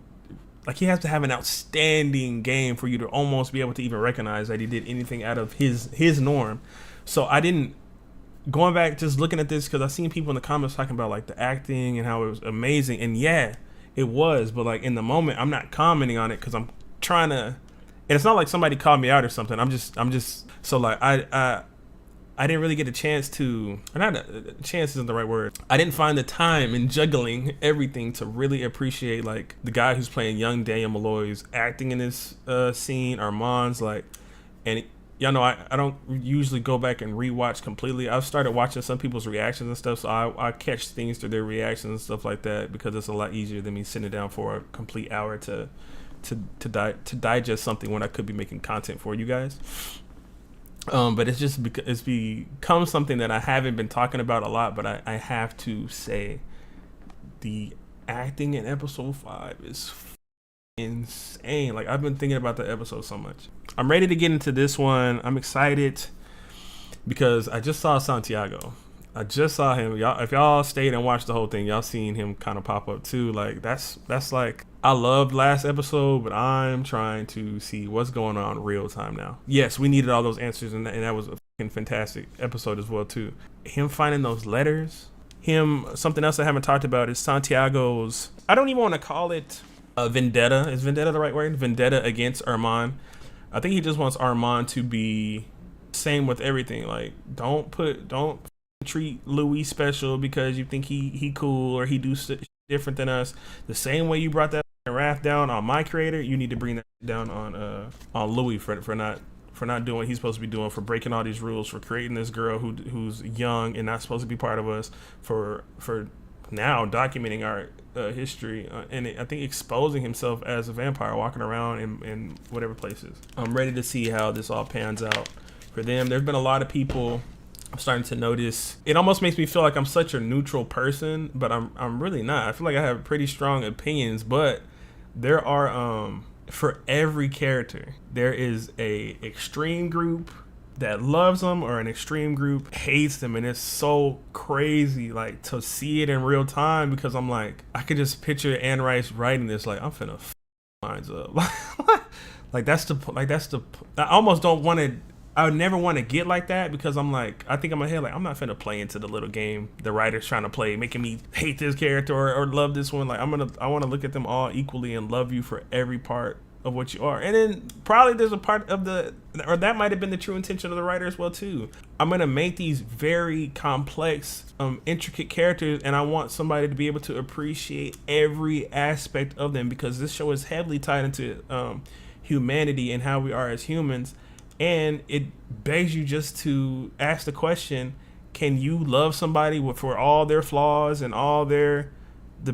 like, he has to have an outstanding game for you to almost be able to even recognize that he did anything out of his norm. So going back, just looking at this, because I've seen people in the comments talking about like the acting and how it was amazing, and yeah, it was, but like in the moment, I'm not commenting on it because I'm trying to, and it's not like somebody called me out or something. I'm just so like I didn't really get a chance to, or not a chance isn't the right word. I didn't find the time in juggling everything to really appreciate like the guy who's playing young Daniel Malloy's acting in this scene, Armand's, like, and y'all know I don't usually go back and rewatch completely. I've started watching some people's reactions and stuff, so I catch things through their reactions and stuff like that, because it's a lot easier than me sitting down for a complete hour to to digest something when I could be making content for you guys. But it's become something that I haven't been talking about a lot, but I have to say the acting in episode 5 is insane. Like, I've been thinking about the episode so much. I'm ready to get into this one. I'm excited because I just saw Santiago. I just saw him. Y'all, if y'all stayed and watched the whole thing, y'all seen him kind of pop up too. Like, that's like, I loved last episode, but I'm trying to see what's going on real time now. Yes, we needed all those answers, and that was a fucking fantastic episode as well too. Him finding those letters. Something else I haven't talked about is Santiago's, I don't even want to call it a vendetta. Is vendetta the right word? Vendetta against Armand. I think he just wants Armand to be same with everything. Like, don't treat Louis special because you think he cool or he do different than us. The same way you brought that wrath down on my creator, you need to bring that down on Louis for not doing what he's supposed to be doing, for breaking all these rules, for creating this girl who's young and not supposed to be part of us, for now documenting our history, and I think exposing himself as a vampire, walking around in whatever places. I'm ready to see how this all pans out for them. There's been a lot of people I'm starting to notice. It almost makes me feel like I'm such a neutral person, but I'm really not. I feel like I have pretty strong opinions, but there are for every character there is a extreme group that loves them or an extreme group hates them, and it's so crazy like to see it in real time, because I'm like, I could just picture Anne Rice writing this like, I'm finna f minds up. I almost don't want to. I would never want to get like that, because I'm like, I think in my head, like, I'm not finna play into the little game the writer's trying to play, making me hate this character or love this one. Like, I want to look at them all equally and love you for every part of what you are. And then probably there's a part of or that might have been the true intention of the writer as well too. I'm gonna make these very complex, intricate characters, and I want somebody to be able to appreciate every aspect of them, because this show is heavily tied into humanity and how we are as humans. And it begs you just to ask the question, can you love somebody for all their flaws and all the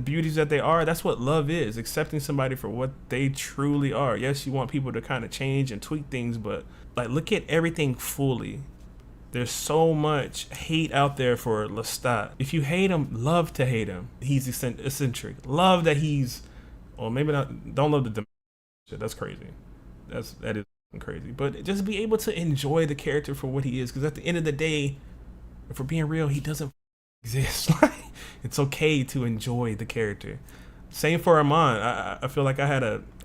beauties that they are? That's what love is, accepting somebody for what they truly are. Yes, you want people to kind of change and tweak things, but like, look at everything fully. There's so much hate out there for Lestat. If you hate him, love to hate him. He's eccentric. Love that he's, or maybe not, don't love the shit. That's crazy. That is crazy, but just be able to enjoy the character for what he is, because at the end of the day, if we're being real, he doesn't exist. It's okay to enjoy the character. Same for Armand. I feel like I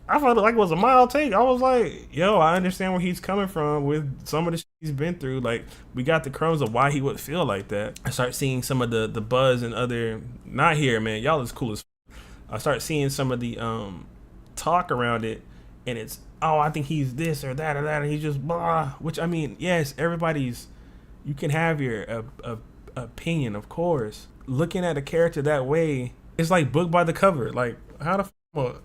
felt like it was a mild take. I was like, yo, I understand where he's coming from with some of the shit he's been through. Like, we got the crumbs of why he would feel like that. I start seeing some of the buzz and other, not here, man, y'all is cool as I start seeing some of the talk around it, and it's, oh, I think he's this or that, and he's just blah. Which, I mean, yes, you can have your opinion, of course. Looking at a character that way, it's like book by the cover. Like, how the fuck?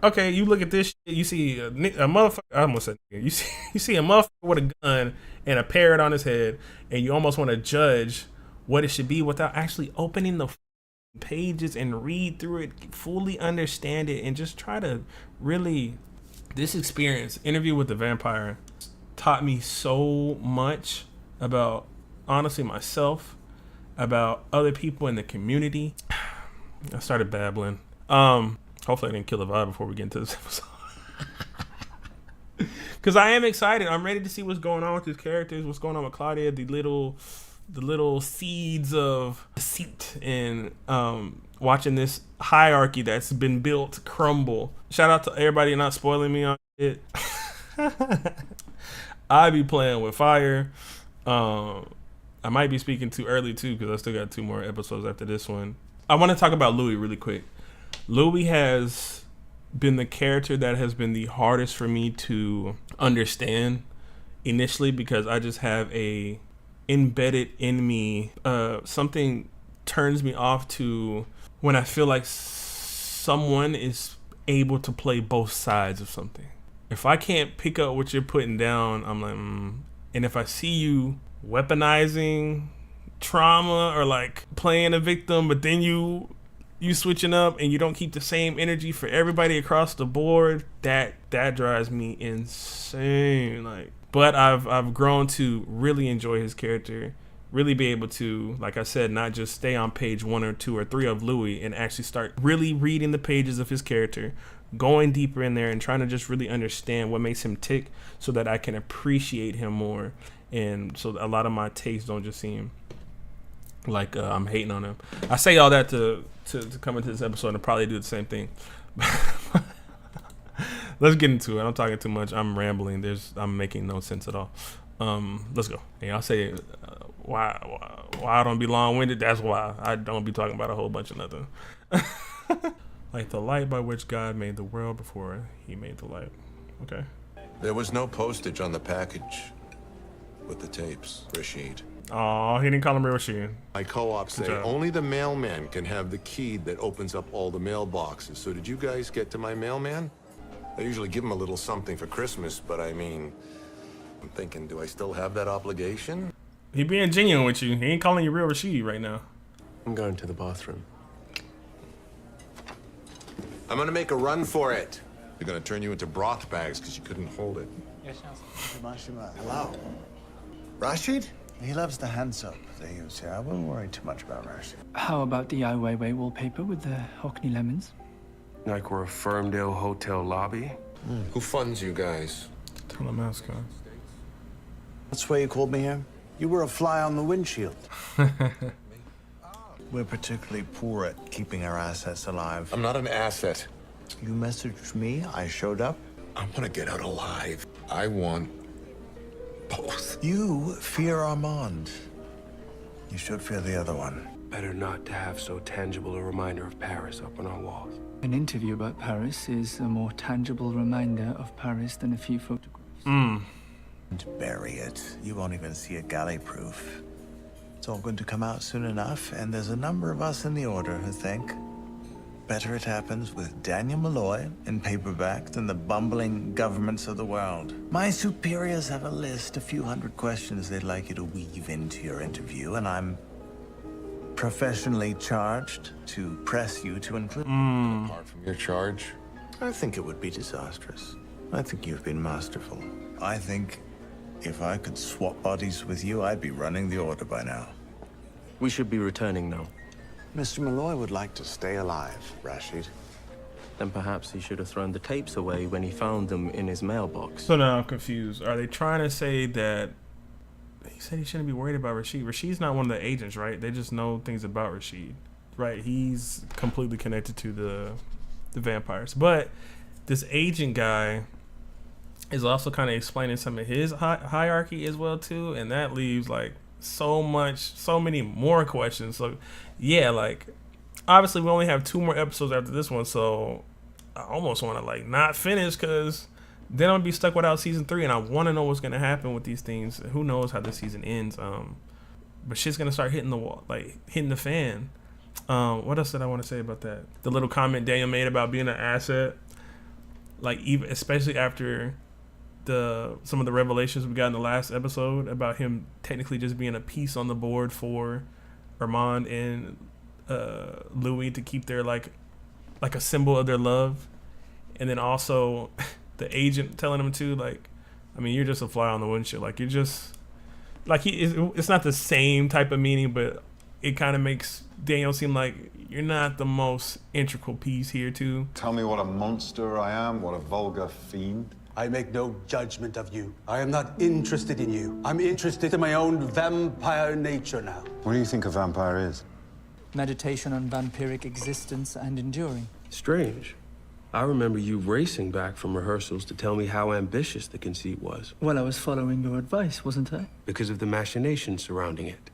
Okay, you look at this shit, you see a motherfucker. I almost said you see a motherfucker with a gun and a parrot on his head, and you almost want to judge what it should be without actually opening the pages and read through it, fully understand it, and just try to really. This experience, Interview with the Vampire, taught me so much about, honestly, myself, about other people in the community. I started babbling. Hopefully I didn't kill the vibe before we get into this episode. Because I am excited. I'm ready to see what's going on with these characters, what's going on with Claudia, the little seeds of deceit, and watching this hierarchy that's been built crumble. Shout out to everybody not spoiling me on it. I be playing with fire. I might be speaking too early too, because I still got 2 more episodes after this one. I want to talk about Louis really quick. Louis has been the character that has been the hardest for me to understand initially, because I just have a embedded in me, something turns me off to when I feel like someone is able to play both sides of something. If I can't pick up what you're putting down, I'm like, And if I see you weaponizing trauma or like playing a victim, but then you you switching up and you don't keep the same energy for everybody across the board, that drives me insane. Like, but I've grown to really enjoy his character, really be able to, like I said, not just stay on page 1 or 2 or 3 of Louis and actually start really reading the pages of his character, going deeper in there and trying to just really understand what makes him tick so that I can appreciate him more. And so a lot of my takes don't just seem like I'm hating on him. I say all that to come into this episode and probably do the same thing. Let's get into it. I'm talking too much. I'm rambling. I'm making no sense at all. Let's go. And I'll say why I don't be long-winded. That's why I don't be talking about a whole bunch of nothing. Like the light by which God made the world before he made the light. Okay. There was no postage on the package with the tapes, Rashid. Oh, he didn't call him Rashid. My co-ops say only the mailman can have the key that opens up all the mailboxes. So did you guys get to my mailman? I usually give him a little something for Christmas, but I mean, I'm thinking, do I still have that obligation? He being genuine with you. He ain't calling you real Rashid right now. I'm going to the bathroom. I'm gonna make a run for it. They're gonna turn you into broth bags because you couldn't hold it. Hello. Rashid? He loves the hands up, they use here. I wouldn't worry too much about Rashid. How about the Ai Weiwei wallpaper with the Hockney lemons? Like we're a Ferndale hotel lobby? Who funds you guys? Tell the mascot. That's why you called me here? You were a fly on the windshield. We're particularly poor at keeping our assets alive. I'm not an asset. You messaged me, I showed up. I want to get out alive. I want both. You fear Armand. You should fear the other one. Better not to have so tangible a reminder of Paris up on our walls. An interview about Paris is a more tangible reminder of Paris than a few photographs. And bury it. You won't even see it galley proof. It's all going to come out soon enough, and there's a number of us in the Order who think better it happens with Daniel Malloy in paperback than the bumbling governments of the world. My superiors have a list, a few hundred questions they'd like you to weave into your interview, and I'm professionally charged to press you to include. Apart from your charge? I think it would be disastrous. I think you've been masterful. I think if I could swap bodies with you, I'd be running the Order by now. We should be returning now. Mr. Malloy would like to stay alive, Rashid. Then perhaps he should have thrown the tapes away when he found them in his mailbox. So now I'm confused. Are they trying to say that he said he shouldn't be worried about Rashid? Rashid's not one of the agents, right? They just know things about Rashid, right? He's completely connected to the vampires. But this agent guy is also kind of explaining some of his hierarchy as well too, and that leaves like so many more questions. So yeah, like obviously we only have 2 more episodes after this one, so I almost want to like not finish because then I'm gonna be stuck without season 3, and I want to know what's gonna happen with these things. Who knows how the season ends? But shit's gonna start hitting the wall, like hitting the fan. What else did I want to say about that? The little comment Daniel made about being an asset, like even especially after some of the revelations we got in the last episode about him technically just being a piece on the board for Armand and Louis to keep their like a symbol of their love, and then also the agent telling him to like, I mean, you're just a fly on the windshield, like you're just like it's not the same type of meaning, but it kind of makes Daniel seem like you're not the most integral piece here too. Tell me what a monster I am, what a vulgar fiend. I make no judgment of you. I am not interested in you. I'm interested in my own vampire nature now. What do you think a vampire is? Meditation on vampiric existence and enduring. Strange. I remember you racing back from rehearsals to tell me how ambitious the conceit was. Well, I was following your advice, wasn't I? Because of the machinations surrounding it.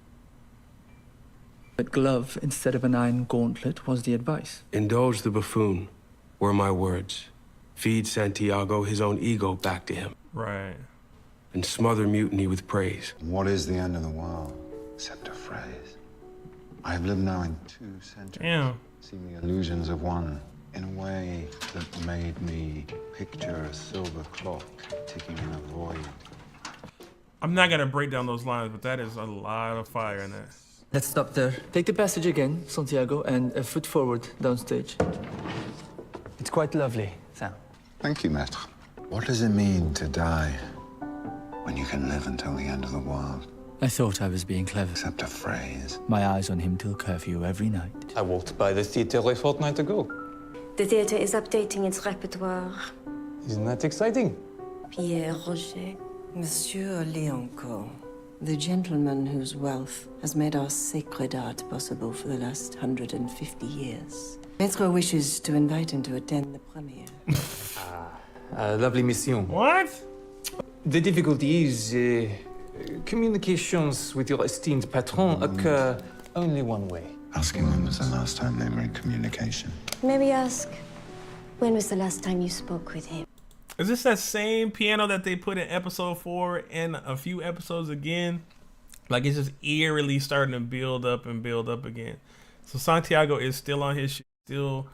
But glove instead of an iron gauntlet was the advice. Indulge the buffoon, were my words. Feed Santiago his own ego back to him. Right. And smother mutiny with praise. What is the end of the world, except a phrase? I have lived now in 2 centuries, seeing the illusions of one, in a way that made me picture a silver clock ticking in a void. I'm not gonna break down those lines, but that is a lot of fire in that. Let's stop there. Take the passage again, Santiago, and a foot forward downstage. It's quite lovely, Sam. Thank you, Maître. What does it mean to die when you can live until the end of the world? I thought I was being clever. Except a phrase. My eyes on him till curfew every night. I walked by the theater a fortnight ago. The theater is updating its repertoire. Isn't that exciting? Pierre Roger. Monsieur Leonco, the gentleman whose wealth has made our sacred art possible for the last 150 years. Maître wishes to invite him to attend the premiere. Lovely mission. What? The difficulty is communications with your esteemed patron occur only one way. Ask him when was the last time they were in communication. Maybe ask, when was the last time you spoke with him? Is this that same piano that they put in episode 4 and a few episodes again? Like it's just eerily starting to build up and build up again. So Santiago is still on his shit. Still,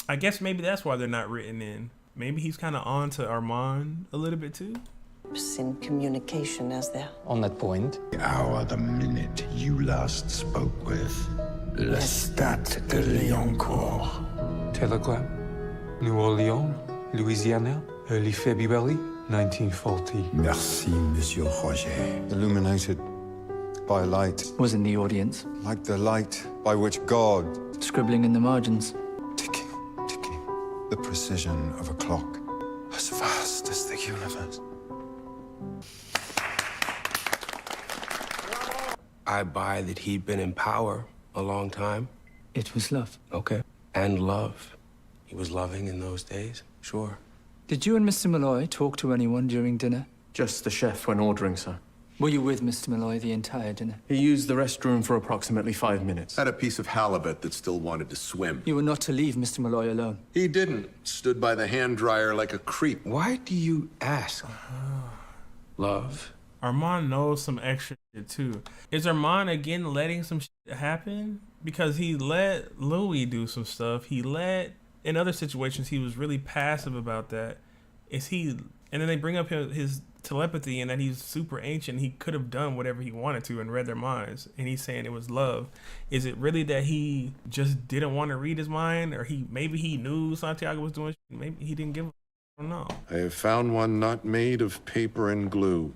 I guess maybe that's why they're not written in. Maybe he's kind of on to Armand a little bit too. In communication as there. On that point, The hour, the minute you last spoke with Lestat de Leoncourt. Telegram, New Orleans, Louisiana, early February 1940. Merci, Monsieur Roger. Illuminated by light. Was in the audience. Like the light by which God. Scribbling in the margins. Ticking, ticking. The precision of a clock. As vast as the universe. I buy that he'd been in power a long time. It was love. Okay. And love. He was loving in those days, sure. Did you and Mr. Malloy talk to anyone during dinner? Just the chef when ordering, sir. Were you with Mr. Malloy the entire dinner? He used the restroom for approximately 5 minutes. Had a piece of halibut that still wanted to swim. You were not to leave Mr. Malloy alone. He didn't. Stood by the hand dryer like a creep. Why do you ask? Love? Armand knows some extra shit too. Is Armand again letting some shit happen? Because he let Louis do some stuff. He let, in other situations, he was really passive about that. Is he, and then they bring up his telepathy and that he's super ancient. He could have done whatever he wanted to and read their minds. And he's saying it was love. Is it really that he just didn't want to read his mind? Or maybe he knew Santiago was doing shit. Maybe he didn't give a, I don't know. I have found one not made of paper and glue.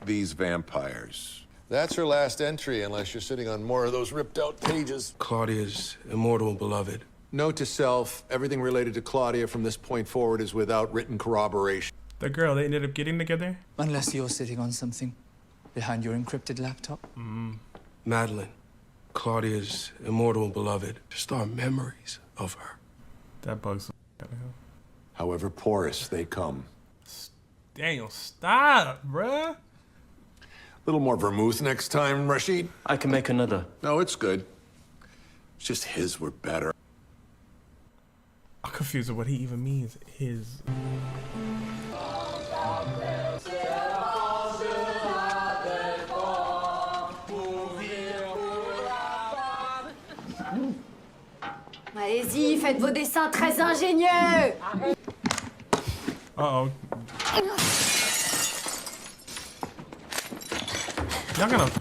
These vampires. That's her last entry, unless you're sitting on more of those ripped out pages. Claudia's immortal beloved. Note to self, everything related to Claudia from this point forward is without written corroboration. The girl, they ended up getting together? Unless you're sitting on something behind your encrypted laptop. Madeline, Claudia's immortal beloved. Just our memories of her. That bugs the However porous they come. Daniel, stop, bruh. A little more vermouth next time, Rashid. I can make another. No, it's good. It's just his were better. I'm confused with what he even means. His. Allez-y, faites vos dessins très ingénieux. Uh-oh. Y'all gonna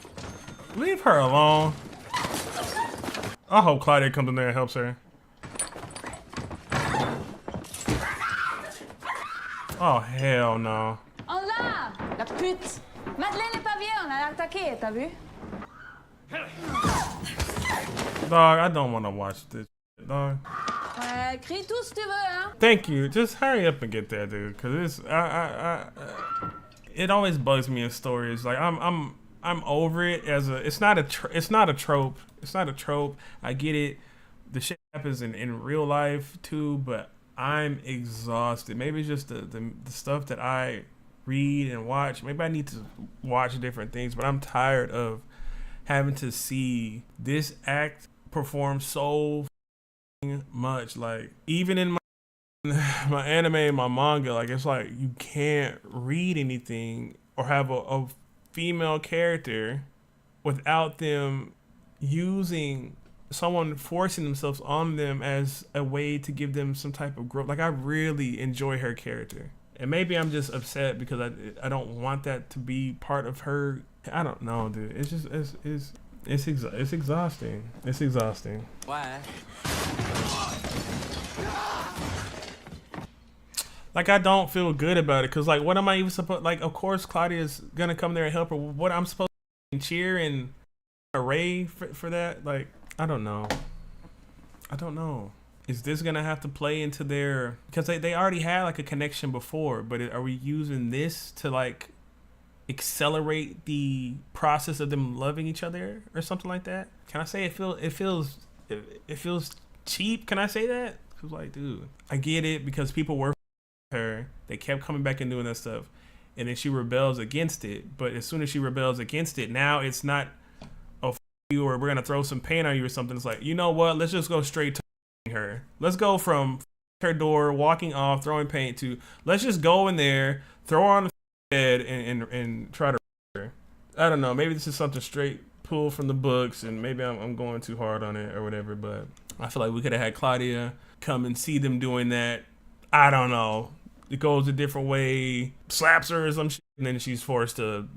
leave her alone. I hope Claudia comes in there and helps her. Oh, hell no. On l'a! La pute! Madeleine est pas vieille, on a attaqué, t'as vu? Dog, I don't want to watch this shit, dog. Crie tout si tu veux, hein? Thank you. Just hurry up and get there, dude. Cause it's it always bugs me in stories. Like I'm over it as a. It's not a trope. It's not a trope. I get it. The shit happens in real life too, but I'm exhausted. Maybe it's just the stuff that I read and watch. Maybe I need to watch different things, but I'm tired of having to see this act perform so much. Like even in my anime and my manga, like it's like you can't read anything or have a female character without them using someone forcing themselves on them as a way to give them some type of growth. Like I really enjoy her character, and maybe I'm just upset because I don't want that to be part of her. I don't know, dude. It's just it's It's exhausting. It's exhausting. Why? Like, I don't feel good about it, because, like, what am I even supposed... Like, of course Claudia's gonna come there and help her. What, I'm supposed to cheer and array for that? Like, I don't know. I don't know. Is this gonna have to play into their... Because they already had, like, a connection before, but are we using this to, like, accelerate the process of them loving each other or something like that? Can I say it feels cheap? Can I say that? Because, like, dude, I get it, because people were her, they kept coming back and doing that stuff, and then she rebels against it. But as soon as she rebels against it, now it's not, oh, f you, or we're gonna throw some paint on you or something. It's like, you know what, let's just go straight to her. Let's go from her door, walking off, throwing paint, to let's just go in there, throw her on the bed, and try to her. I don't know, maybe this is something straight pulled from the books, and maybe I'm going too hard on it or whatever, but I feel like we could have had Claudia come and see them doing that. I don't know. It goes a different way, slaps her or some shit, and then she's forced to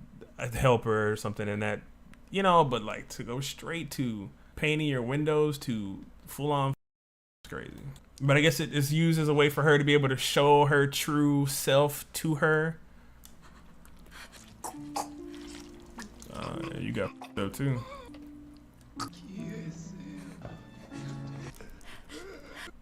help her or something, and that, you know, but like to go straight to painting your windows to full on, it's crazy. But I guess it is used as a way for her to be able to show her true self to her. You got though too.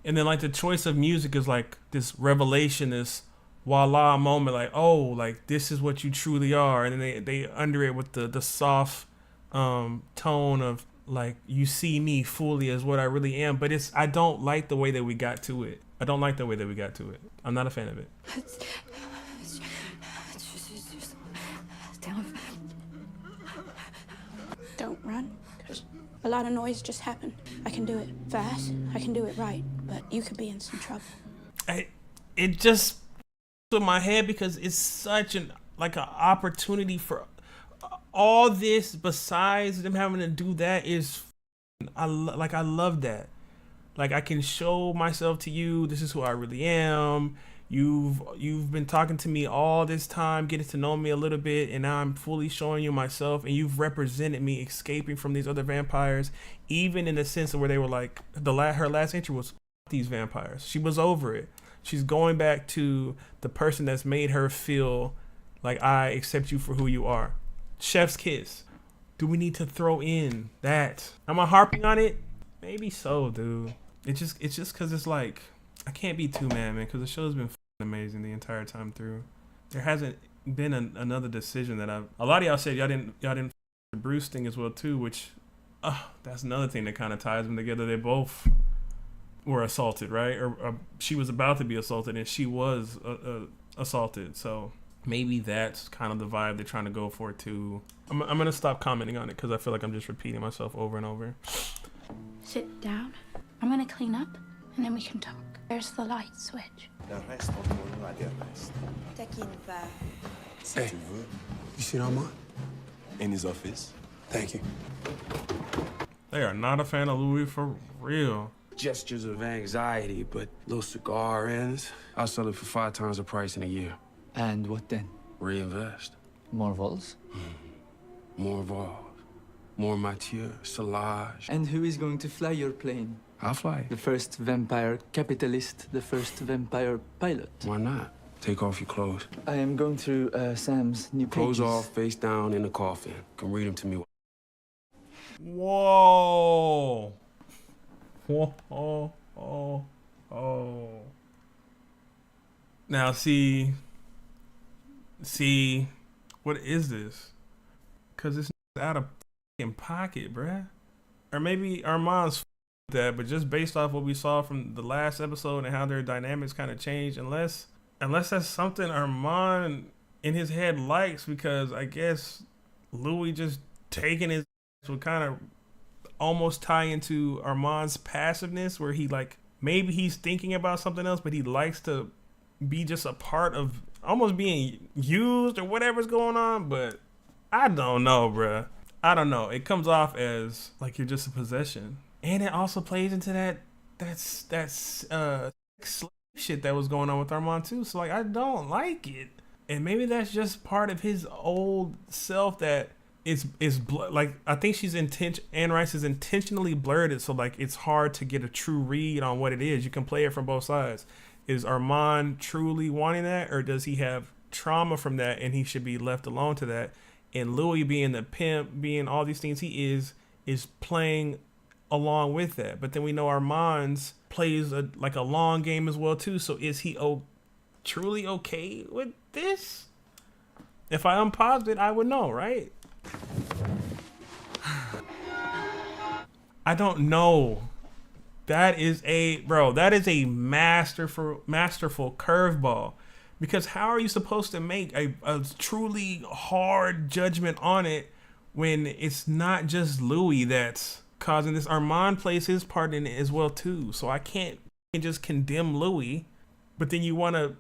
And then, like, the choice of music is like this revelation, this voila moment, like, oh, like, this is what you truly are. And then they under it with the soft tone of, like, you see me fully as what I really am. But I don't like the way that we got to it. I don't like the way that we got to it. I'm not a fan of it. Don't run, because a lot of noise just happened. I can do it fast, I can do it right, but you could be in some trouble. It just with my head, because it's such an opportunity for all this. Besides them having to do that, is I love that. Like, I can show myself to you. This is who I really am. You've been talking to me all this time, getting to know me a little bit, and now I'm fully showing you myself, and you've represented me escaping from these other vampires, even in the sense of where they were like, her last entry was these vampires. She was over it. She's going back to the person that's made her feel like, I accept you for who you are. Chef's kiss. Do we need to throw in that? Am I harping on it? Maybe so, dude. It's just because it's like, I can't be too mad, man, because the show's been amazing the entire time through. There hasn't been another decision that a lot of y'all said y'all didn't the Bruce thing as well too, which that's another thing that kind of ties them together. They both were assaulted, right? Or she was about to be assaulted, and she was assaulted. So maybe that's kind of the vibe they're trying to go for too. I'm gonna stop commenting on it, because I feel like I'm just repeating myself over and over. Sit down. I'm gonna clean up, and then we can talk. There's the light switch. Hey, you seen Armand? In his office. Thank you. They are not a fan of Louis for real. Gestures of anxiety, but little cigar ends. I'll sell it for 5 times the price in a year. And what then? Reinvest. More vols? More Vols. More Mathieu, Solange. And who is going to fly your plane? I'll fly. The first vampire capitalist, the first vampire pilot. Why not? Take off your clothes. I am going through Sam's new pages. Clothes off, face down in the coffin. Can read them to me. Whoa. Whoa. Oh. Now see, what is this? Because it's out of fucking pocket, bruh. Or maybe Armand's that, but just based off what we saw from the last episode and how their dynamics kind of changed, unless that's something Armand in his head likes, because I guess Louis just taking his would kind of almost tie into Armand's passiveness, where he, like, maybe he's thinking about something else, but he likes to be just a part of almost being used or whatever's going on. But I don't know, bruh. I don't know. It comes off as like you're just a possession. And it also plays into that shit that was going on with Armand too. So, like, I don't like it. And maybe that's just part of his old self that like I think Anne Rice is intentionally blurred it so like it's hard to get a true read on what it is. You can play it from both sides. Is Armand truly wanting that, or does he have trauma from that and he should be left alone to that? And Louis being the pimp, being all these things he is playing along with that. But then we know Armand's plays a long game as well too. So is he truly okay with this? If I unpaused it, I would know, right? I don't know. That is a masterful curveball, because how are you supposed to make a truly hard judgment on it when it's not just Louis that's causing this? Armand plays his part in it as well too, so I can't just condemn Louis, but then you want to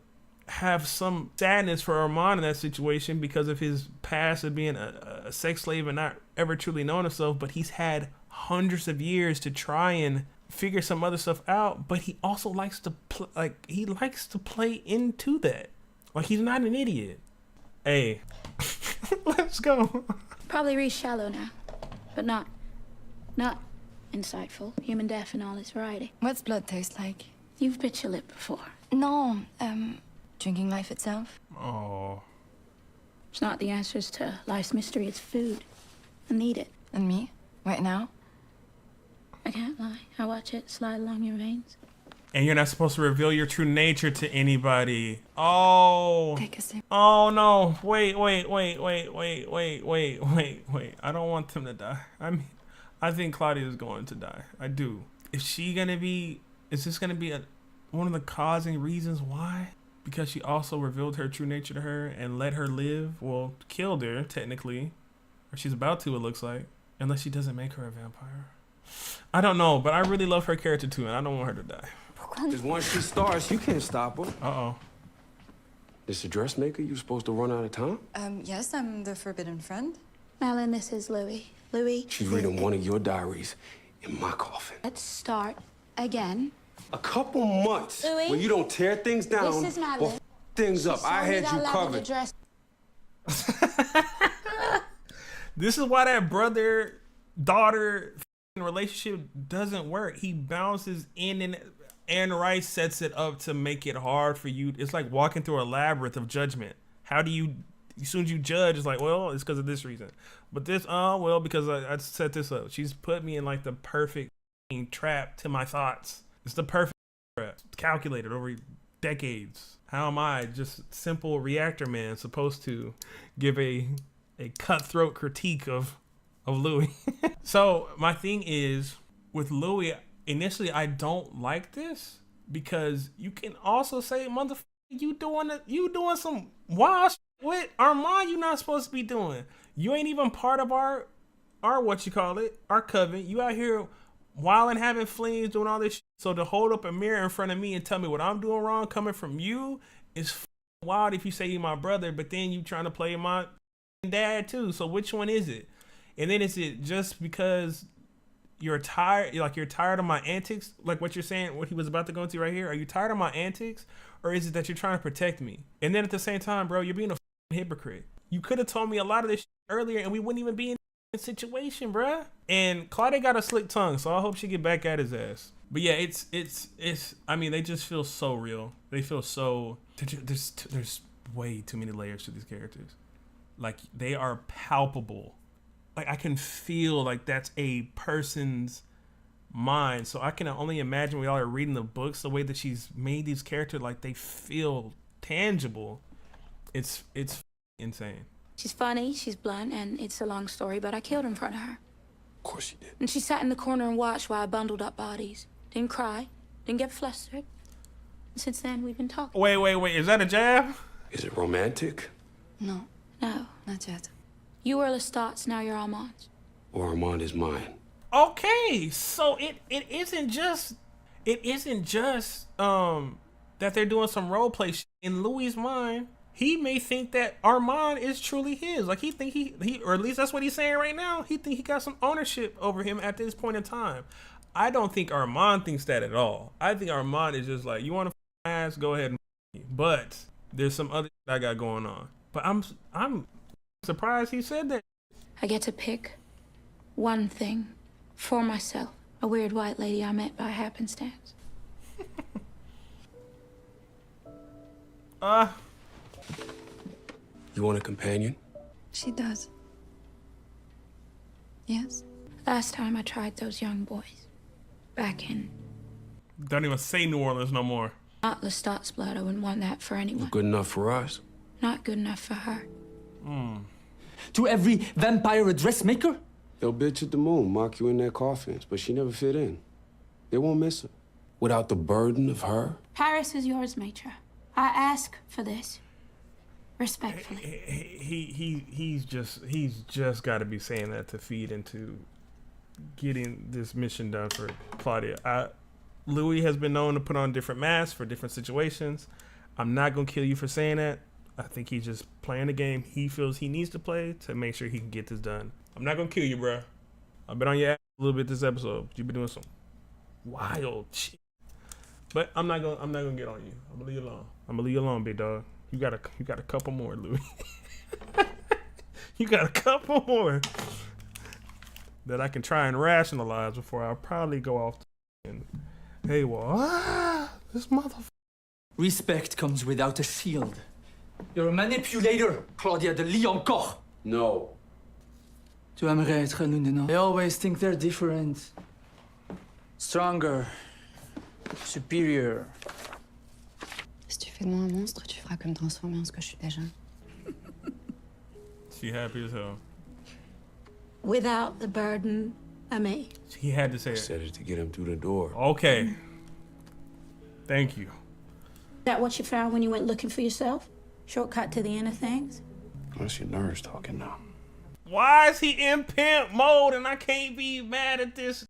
have some sadness for Armand in that situation because of his past of being a sex slave and not ever truly knowing himself. But he's had hundreds of years to try and figure some other stuff out, but he also likes to play into that. Like, he's not an idiot. Hey, let's go. Probably real shallow now, but not insightful. Human death and all its variety. What's blood taste like? You've bit your lip before. No, drinking life itself. Oh. It's not the answers to life's mystery, it's food. I need it. And me? Right now? I can't lie. I watch it slide along your veins. And you're not supposed to reveal your true nature to anybody. Oh. Take a sip. Oh no. Wait. I don't want them to die. I think Claudia is going to die. I do. Is this gonna be one of the causing reasons why? Because she also revealed her true nature to her and let her live. Well, killed her, technically. Or she's about to, it looks like. Unless she doesn't make her a vampire. I don't know, but I really love her character too, and I don't want her to die. Because once she starts, you can't stop her. Uh-oh. This the dressmaker? You supposed to run out of time? Yes, I'm the forbidden friend. Malin, this is Louis. Louis. She's reading one of your diaries in my coffin. Let's start again. A couple months Louis, where you don't tear things down this is or Malin. things up. I had you covered. This is why that brother-daughter relationship doesn't work. He bounces in, and Anne Rice sets it up to make it hard for you. It's like walking through a labyrinth of judgment. How do you, as soon as you judge, it's like, well, it's because of this reason. But this, well, because I set this up. She's put me in like the perfect trap to my thoughts. It's the perfect trap. It's calculated over decades. How am I, just simple reactor man, supposed to give a cutthroat critique of Louis? So my thing is with Louis, initially I don't like this because you can also say, motherfucker, you doing some wild shit with Armand you not supposed to be doing. You ain't even part of our our coven. You out here wilding, having flings, doing all this shit. So to hold up a mirror in front of me and tell me what I'm doing wrong coming from you is wild if you say you're my brother, but then you trying to play my dad too. So which one is it? And then is it just because you're tired of my antics, like what you're saying, what he was about to go into right here? Are you tired of my antics, or is it that you're trying to protect me? And then at the same time, bro, you're being a hypocrite. You could have told me a lot of this shit earlier and we wouldn't even be in a situation, bruh. And Claudia got a slick tongue, so I hope she get back at his ass. But yeah, it's I mean, they just feel so real. They feel so, there's way too many layers to these characters. Like, they are palpable. Like, I can feel like that's a person's mind. So I can only imagine when y'all are reading the books, the way that she's made these characters, like, they feel tangible. It's insane. She's funny, she's blunt, and it's a long story, but I killed in front of her. Of course you did. And she sat in the corner and watched while I bundled up bodies. Didn't cry, didn't get flustered. And since then, we've been talking. Wait, is that a jab? Is it romantic? No. No. Not yet. You were Lestat's, now you're Armand's. Or Armand is mine. Okay, so it isn't just that they're doing some role play shit. In Louis' mind, he may think that Armand is truly his. Like, he think he or at least that's what he's saying right now. He think he got some ownership over him at this point in time. I don't think Armand thinks that at all. I think Armand is just like, you want to ass, go ahead and me. But there's some other shit I got going on. But I'm surprised he said that. I get to pick one thing for myself. A weird white lady I met by happenstance. You want a companion? She does. Yes? Last time I tried those young boys. Back in... Don't even say New Orleans no more. Not Lestat's blood. I wouldn't want that for anyone. Good enough for us. Not good enough for her. To every vampire a dressmaker? They'll bitch at the moon, mock you in their coffins, but she never fit in. They won't miss her. Without the burden of her. Paris is yours, Maitre. I ask for this. Respectfully. He's just got to be saying that to feed into getting this mission done for Claudia. Louis has been known to put on different masks for different situations. I'm not gonna kill you for saying that. I think he's just playing the game he feels he needs to play to make sure he can get this done. I'm not gonna kill you, bro. I've been on your ass a little bit this episode. You've been doing some wild shit, but I'm not gonna get on you. I'm gonna leave you alone. I'm gonna leave you alone, big dog. You got a couple more, Louis. You got a couple more that I can try and rationalize before I probably go off and hey, well, this motherfucker. Respect comes without a shield. You're a manipulator, Claudia de Liancourt. No. Tu aimerais être l'une de nous. They always think they're different. Stronger. Superior. Si tu fais de moi un monstre, tu feras que me transformer en ce que je suis déjà. She happy as hell. Without the burden of me. He had to say I it. said it to get him through the door. Okay. Thank you. Is that what you found when you went looking for yourself? Shortcut to the inner things? That's your nerves talking now. Why is he in pimp mode and I can't be mad at this?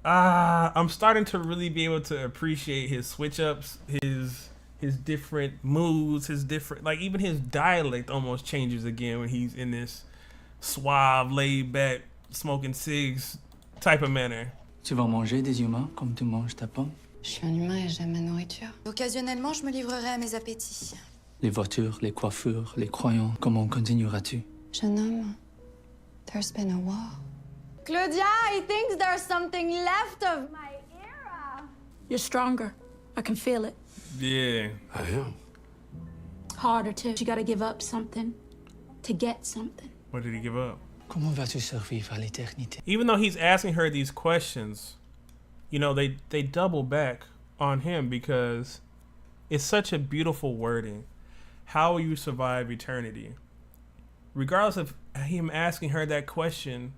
I'm starting to really be able to appreciate his switch ups, his different moods, his different, like even his dialect almost changes again when he's in this suave, laid back, smoking cigs type of manner. Tu vas manger des humains comme tu manges ta pomme? Je suis un humain et j'aime ma nourriture. Occasionnellement, je me livrerai à mes appétits. Les voitures, les coiffures, les croyants, comment continueras-tu? Jeune homme, there's been a war. Claudia, he thinks there's something left of my era. You're stronger. I can feel it. Yeah. I am. Harder too. You gotta give up something to get something. What did he give up? Comment vas-tu survivre à l'éternité? Even though he's asking her these questions, you know, they double back on him because it's such a beautiful wording. How will you survive eternity? Regardless of him asking her that question,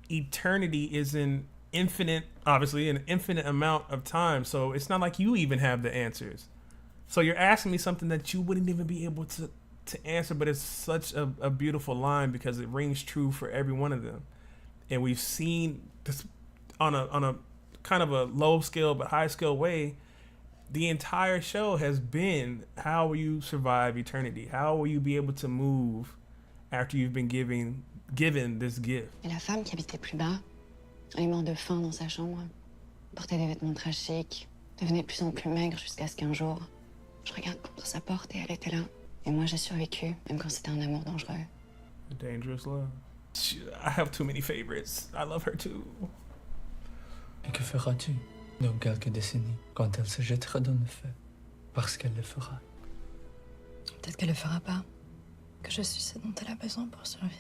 eternity is an infinite amount of time. So it's not like you even have the answers. So you're asking me something that you wouldn't even be able to answer, but it's such a beautiful line because it rings true for every one of them. And we've seen this on a kind of a low scale but high scale way. The entire show has been, how will you survive eternity? How will you be able to move after you've been given this gift? Et la femme qui habitait plus bas, elle est morte de faim dans sa chambre. Portait des vêtements très chics, devenait de plus en plus maigre jusqu'à ce qu'un jour, je regarde contre sa porte et elle était là. Et moi j'ai survécu, même quand c'était un amour dangereux. A dangerous love. I have too many favorites. I love her too. Et que feras-tu dans quelques décennies quand elle se jettera dans le feu? Parce qu'elle le fera. Peut-être qu'elle le fera pas. Que je suis ce dont elle a besoin pour survivre.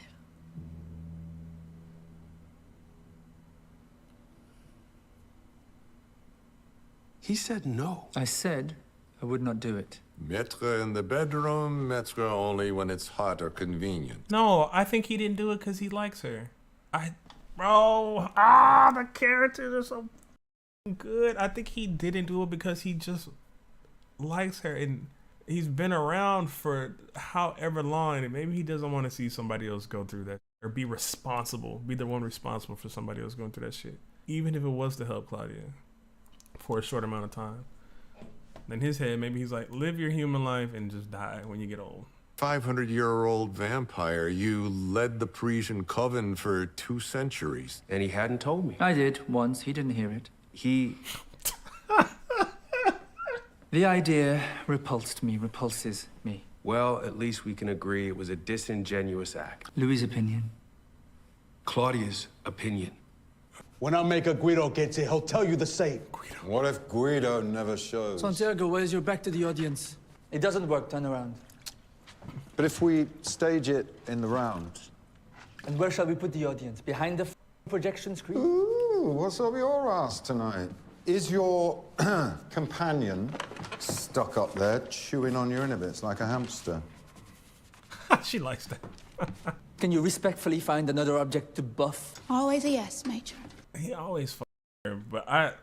He said no. I said I would not do it. Maître in the bedroom, maître only when it's hot or convenient. No, I think he didn't do it because he likes her. The characters are so good. I think he didn't do it because he just likes her and he's been around for however long and maybe he doesn't want to see somebody else go through that or be the one responsible for somebody else going through that shit. Even if it was to help Claudia for a short amount of time. In his head, maybe he's like, live your human life and just die when you get old. 500-year-old vampire, you led the Parisian coven for 2 centuries. And he hadn't told me. I did once. He didn't hear it. The idea repulses me. Well, at least we can agree it was a disingenuous act. Louis' opinion. Claudia's opinion. When our maker Guido gets here, he'll tell you the same. What if Guido never shows? Santiago, where's your back to the audience? It doesn't work, turn around. But if we stage it in the round? And where shall we put the audience? Behind the projection screen? Ooh, what's up your ass tonight? Is your companion stuck up there chewing on your inner bits like a hamster? She likes that. Can you respectfully find another object to buff? Always a yes, Major. He always her, but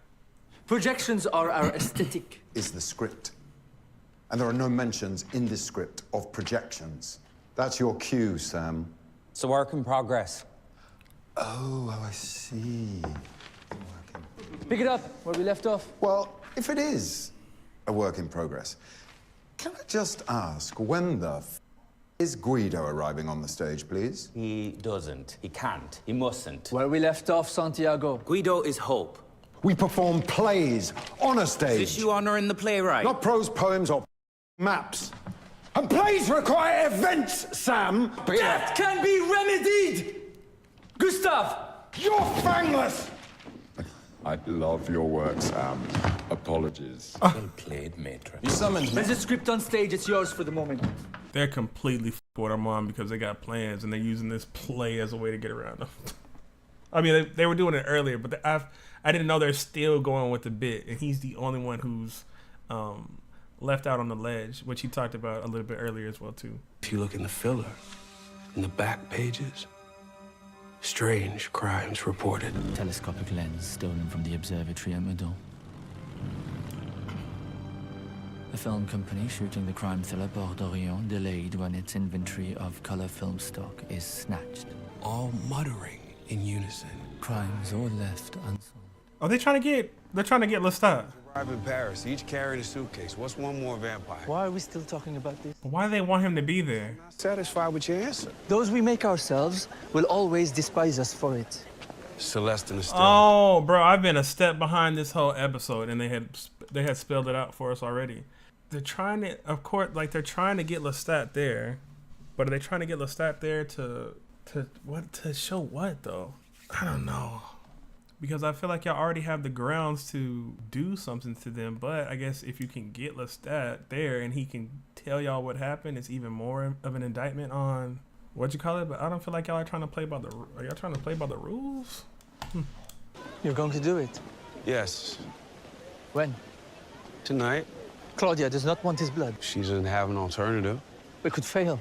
Projections are our aesthetic. Is the script. And there are no mentions in this script of projections. That's your cue, Sam. It's a work in progress. Oh, I see. Pick it up where we left off. Well, if it is a work in progress, can I just ask, when the is Guido arriving on the stage, please? He doesn't. He can't. He mustn't. Where we left off, Santiago. Guido is hope. We perform plays on a stage. Is this you honoring the playwright? Not prose poems or maps. And plays require events, Sam. That can be remedied! Gustav! You're fangless! I love your work, Sam. Apologies. Well played, Maitre. You summoned me. There's a script on stage, it's yours for the moment. they're completely with them on because they got plans and they're using this play as a way to get around them. I mean, they were doing it earlier, but I didn't know they're still going with the bit, and he's the only one who's left out on the ledge, which he talked about a little bit earlier as well too. If you look in the filler, in the back pages, strange crimes reported. Telescopic lens stolen from the observatory at Meudon. The film company shooting the crime thriller Port d'Orient delayed when its inventory of color film stock is snatched. All muttering in unison. Crimes all left unsolved. Oh, they're trying to get Lestat. Arrive in Paris, each carried a suitcase. What's one more vampire? Why are we still talking about this? Why do they want him to be there? Satisfied with your answer. Those we make ourselves will always despise us for it. Celeste and Estelle. Oh, bro, I've been a step behind this whole episode, and they had spelled it out for us already. They're trying to, of course, like they're trying to get Lestat there, but are they trying to get Lestat there to show what though? I don't know. Because I feel like y'all already have the grounds to do something to them, but I guess if you can get Lestat there and he can tell y'all what happened, it's even more of an indictment on what you call it. But I don't feel like y'all are trying to play by the. Are y'all trying to play by the rules? You're going to do it? Yes. When? Tonight. Claudia does not want his blood. She doesn't have an alternative. We could fail.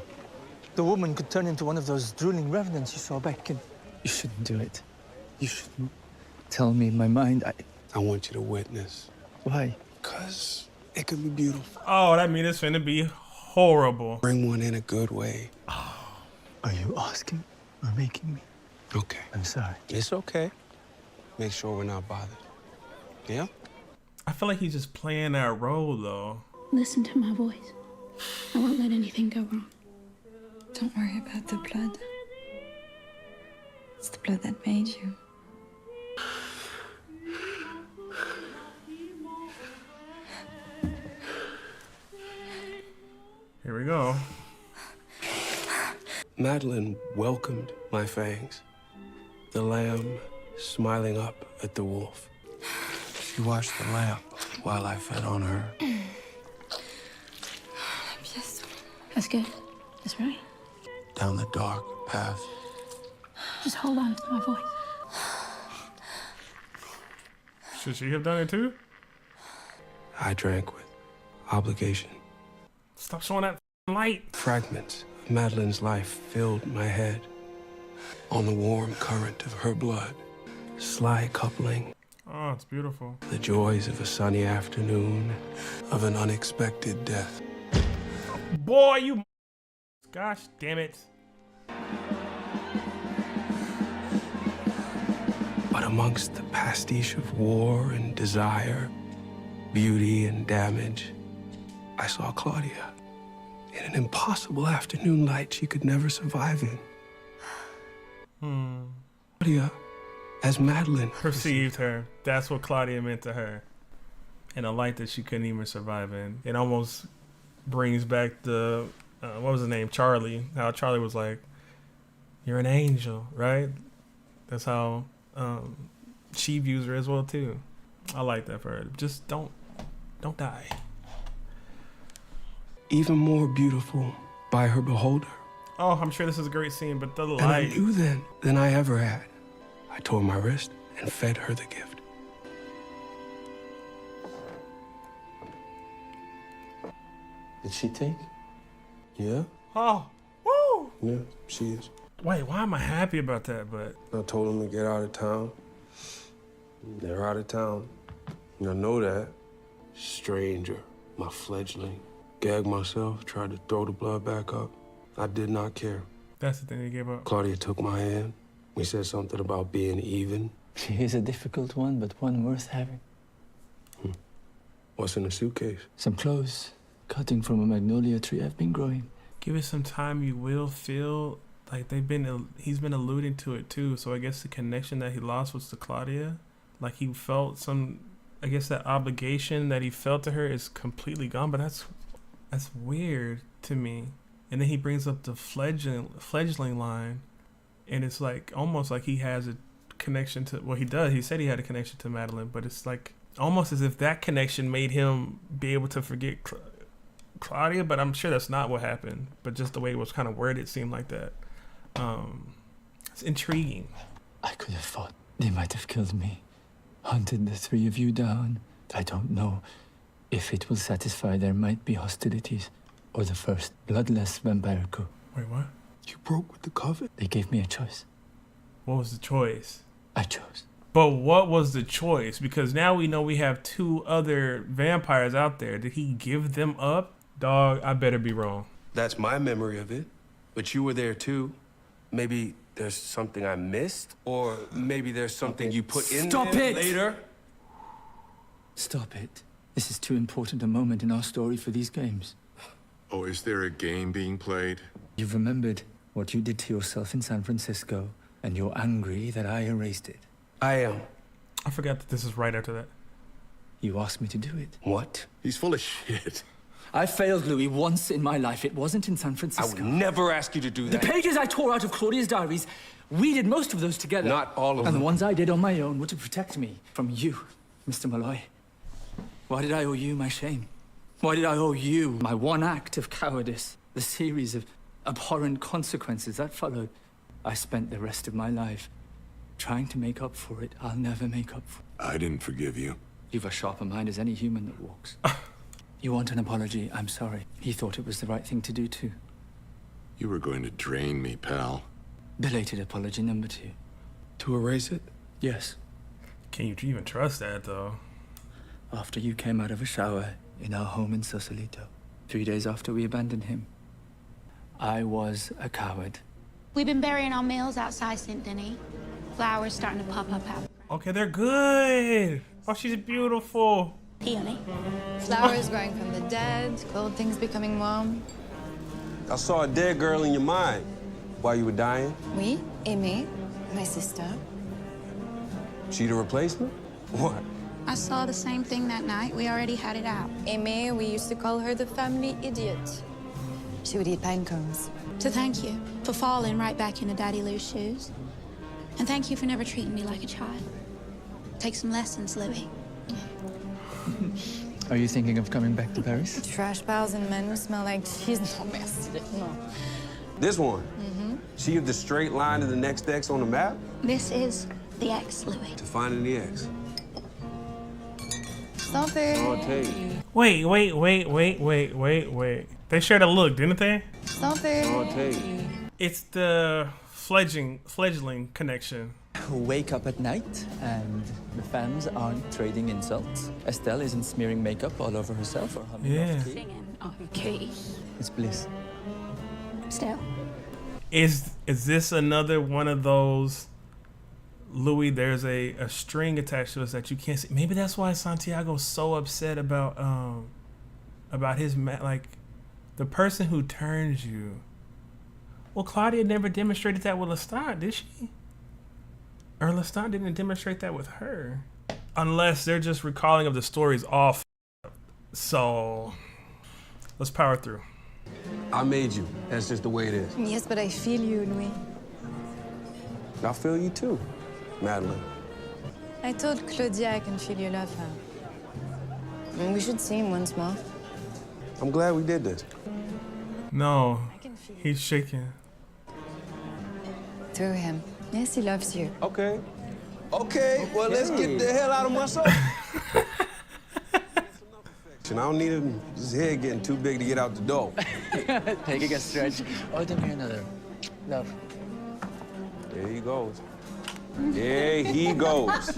The woman could turn into one of those drooling revenants you saw back in. You shouldn't do it. You shouldn't. Tell me in my mind, I want you to witness. Why? Because it could be beautiful. Oh, that means it's finna be horrible. Bring one in a good way. Are you asking or making me? Okay. I'm sorry. It's okay. Make sure we're not bothered. Yeah? I feel like he's just playing that role though. Listen to my voice. I won't let anything go wrong. Don't worry about the blood. It's the blood that made you. Here we go. Madeline welcomed my fangs. The lamb smiling up at the wolf. She watched the lamp while I fed on her. That's good. That's right. Down the dark path. Just hold on to my voice. Should she have done it too? I drank with obligation. Stop showing that light. Fragments of Madeline's life filled my head. On the warm current of her blood, sly coupling. Oh, it's beautiful. The joys of a sunny afternoon, of an unexpected death. Boy, you... Gosh damn it. But amongst the pastiche of war and desire, beauty and damage, I saw Claudia in an impossible afternoon light she could never survive in. Claudia, as Madeline perceived her. That's what Claudia meant to her. In a light that she couldn't even survive in. It almost brings back the what was his name? Charlie. How Charlie was like, "You're an angel," right? That's how she views her as well too. I like that for her. Just don't die. Even more beautiful by her beholder. Oh, I'm sure this is a great scene, but the light. And I knew then than I ever had. I tore my wrist and fed her the gift. Did she take? Yeah. Oh, woo! Yeah, she is. Wait, why am I happy about that? But I told them to get out of town. They're out of town. I know that. Stranger, my fledgling. Gagged myself, tried to throw the blood back up. I did not care. That's the thing they gave up. Claudia took my hand. We said something about being even. She is a difficult one, but one worth having. What's in the suitcase? Some clothes, cutting from a magnolia tree I've been growing. Give it some time, you will feel like he's been alluding to it too. So I guess the connection that he lost was to Claudia. Like he felt I guess that obligation that he felt to her is completely gone, but that's weird to me. And then he brings up the fledgling line, and it's like almost like he has a connection to, well, he does. He said he had a connection to Madeline, but it's like almost as if that connection made him be able to forget Claudia, but I'm sure that's not what happened. But just the way it was kind of worded, it seemed like that. It's intriguing. I could have thought they might have killed me, hunted the three of you down. I don't know. If it will satisfy, there might be hostilities. Or the first bloodless vampire coup. Wait, what? You broke with the coven? They gave me a choice. What was the choice? I chose. But what was the choice? Because now we know we have 2 other vampires out there. Did he give them up? Dog, I better be wrong. That's my memory of it. But you were there too. Maybe there's something I missed, or maybe there's something you put in there later. Stop it. This is too important a moment in our story for these games. Oh, is there a game being played? You've remembered what you did to yourself in San Francisco, and you're angry that I erased it. I am. I forgot that this is right after that. You asked me to do it. What? He's full of shit. I failed, Louis, once in my life. It wasn't in San Francisco. I would never ask you to do that. The pages I tore out of Claudia's diaries, we did most of those together. Not all of them. And the ones I did on my own were to protect me from you, Mr. Malloy. Why did I owe you my shame? Why did I owe you my one act of cowardice? The series of abhorrent consequences that followed. I spent the rest of my life trying to make up for it. I'll never make up for it. I didn't forgive you. You've a sharper mind as any human that walks. You want an apology? I'm sorry. He thought it was the right thing to do too. You were going to drain me, pal. Belated apology number 2. To erase it? Yes. Can you even trust that though? After you came out of a shower in our home in Sausalito, 3 days after we abandoned him, I was a coward. We've been burying our meals outside St. Denis. Flowers starting to pop up out. Okay, they're good. Oh, she's beautiful. Peony. Flowers growing from the dead, cold things becoming warm. I saw a dead girl in your mind while you were dying. Oui, Aimée, my sister. She the replacement? What? I saw the same thing that night. We already had it out. Aimée, we used to call her the family idiot. She would eat pine cones. So thank you for falling right back into Daddy Lou's shoes. And thank you for never treating me like a child. Take some lessons, Louis. Are you thinking of coming back to Paris? Trash piles and men who smell like cheese. No, merci. No. This one? Mm-hmm. See if the straight line to the next X on the map? This is the X, Louis. To finding the X. Stop it. Wait. They shared a look, didn't they? Stop it. It's the fledgling connection. Wake up at night and the fans aren't trading insults. Estelle isn't smearing makeup all over herself or humming off key. Singing on key. It's bliss. Still. Is this another one of those, Louis, there's a string attached to us that you can't see? Maybe that's why Santiago's so upset about his like the person who turns you. Well, Claudia never demonstrated that with Lestat, did she? Or Lestat didn't demonstrate that with her. Unless they're just recalling of the stories off. So let's power through. I made you. That's just the way it is. Yes, but I feel you, Louis. I feel you too, Madeline. I told Claudia I can feel your love her. We should see him once more. I'm glad we did this. No, he's shaking. Through him. Yes, he loves you. Okay. Okay, well, let's get the hell out of my soul. I don't need his head getting too big to get out the door. Taking a stretch. Oh, then here another. Love. There he goes. There he goes.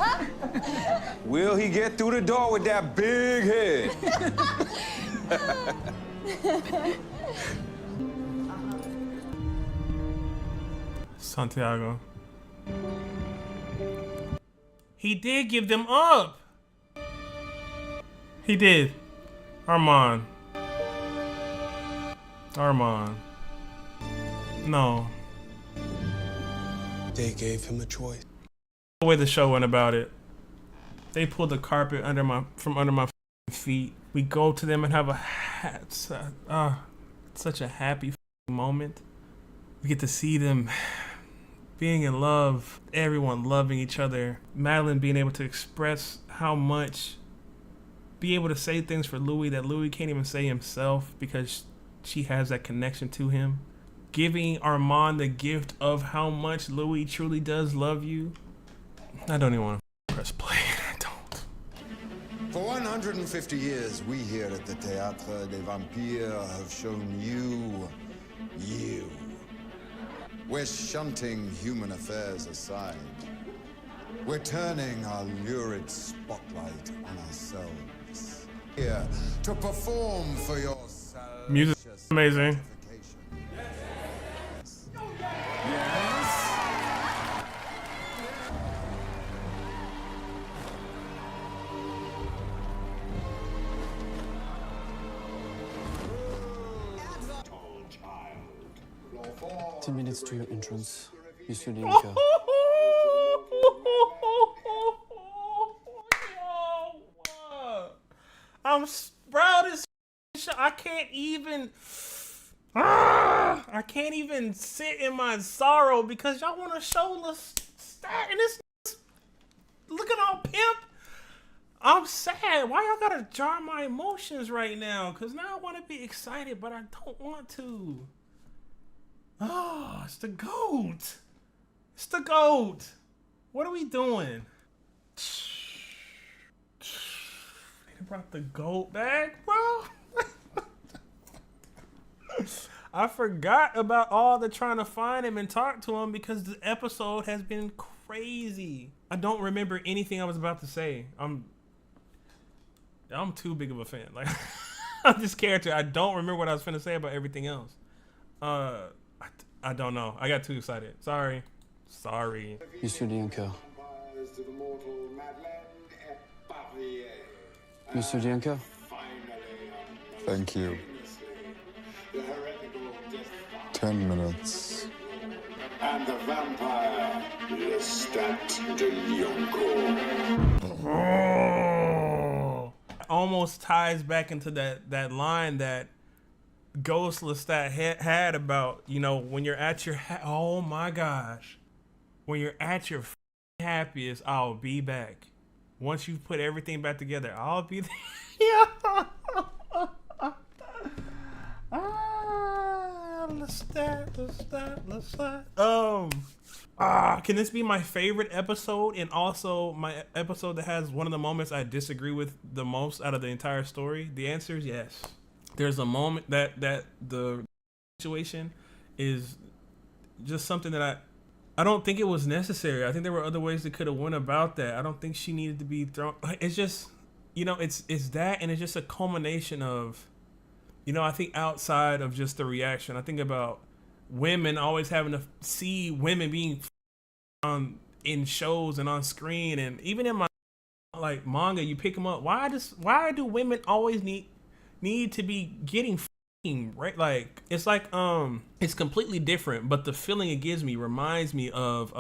Will he get through the door with that big head? Santiago. He did give them up. He did. Armand. No. They gave him a choice. The way the show went about it. They pulled the carpet from under my feet. We go to them and have such a happy moment. We get to see them being in love, everyone loving each other. Madeline being able to express how much, be able to say things for Louis that Louis can't even say himself because she has that connection to him. Giving Armand the gift of how much Louis truly does love you. I don't even want to press play. I don't. For 150 years, we here at the Théâtre des Vampires have shown you. We're shunting human affairs aside. We're turning our lurid spotlight on ourselves. Here to perform for your Music amazing. Ten minutes to your entrance, Monsieur Linker. I'm proud as I can't even sit in my sorrow because y'all want to show Lestat and this. Look at all pimp. I'm sad. Why y'all gotta jar my emotions right now? Cause now I want to be excited, but I don't want to. Oh, it's the GOAT. It's the GOAT. What are we doing? They brought the GOAT back, bro. I forgot about all the trying to find him and talk to him because the episode has been crazy. I don't remember anything I was about to say. I'm too big of a fan. Like, of this character, I don't remember what I was finna say about everything else. I don't know. I got too excited. Sorry. Monsieur Linker. Monsieur Linker. Thank you. 10 minutes. And the vampire, Lestat de Lyoncourt. Almost ties back into that line that Ghost Lestat had about, you know, when you're at your oh my gosh, when you're at your happiest, I'll be back. Once you put everything back together, I'll be there. Yeah. Lestat. Can this be my favorite episode and also my episode that has one of the moments I disagree with the most out of the entire story? The answer is yes. There's a moment that the situation is just something that I don't think it was necessary. I think there were other ways that could have went about that. I don't think she needed to be thrown. It's just, you know, it's that, and it's just a culmination of, you know, I think outside of just the reaction, I think about women always having to see women being in shows and on screen, and even in my like manga, you pick them up. Why do women always need to be getting right? Like it's like it's completely different, but the feeling it gives me reminds me of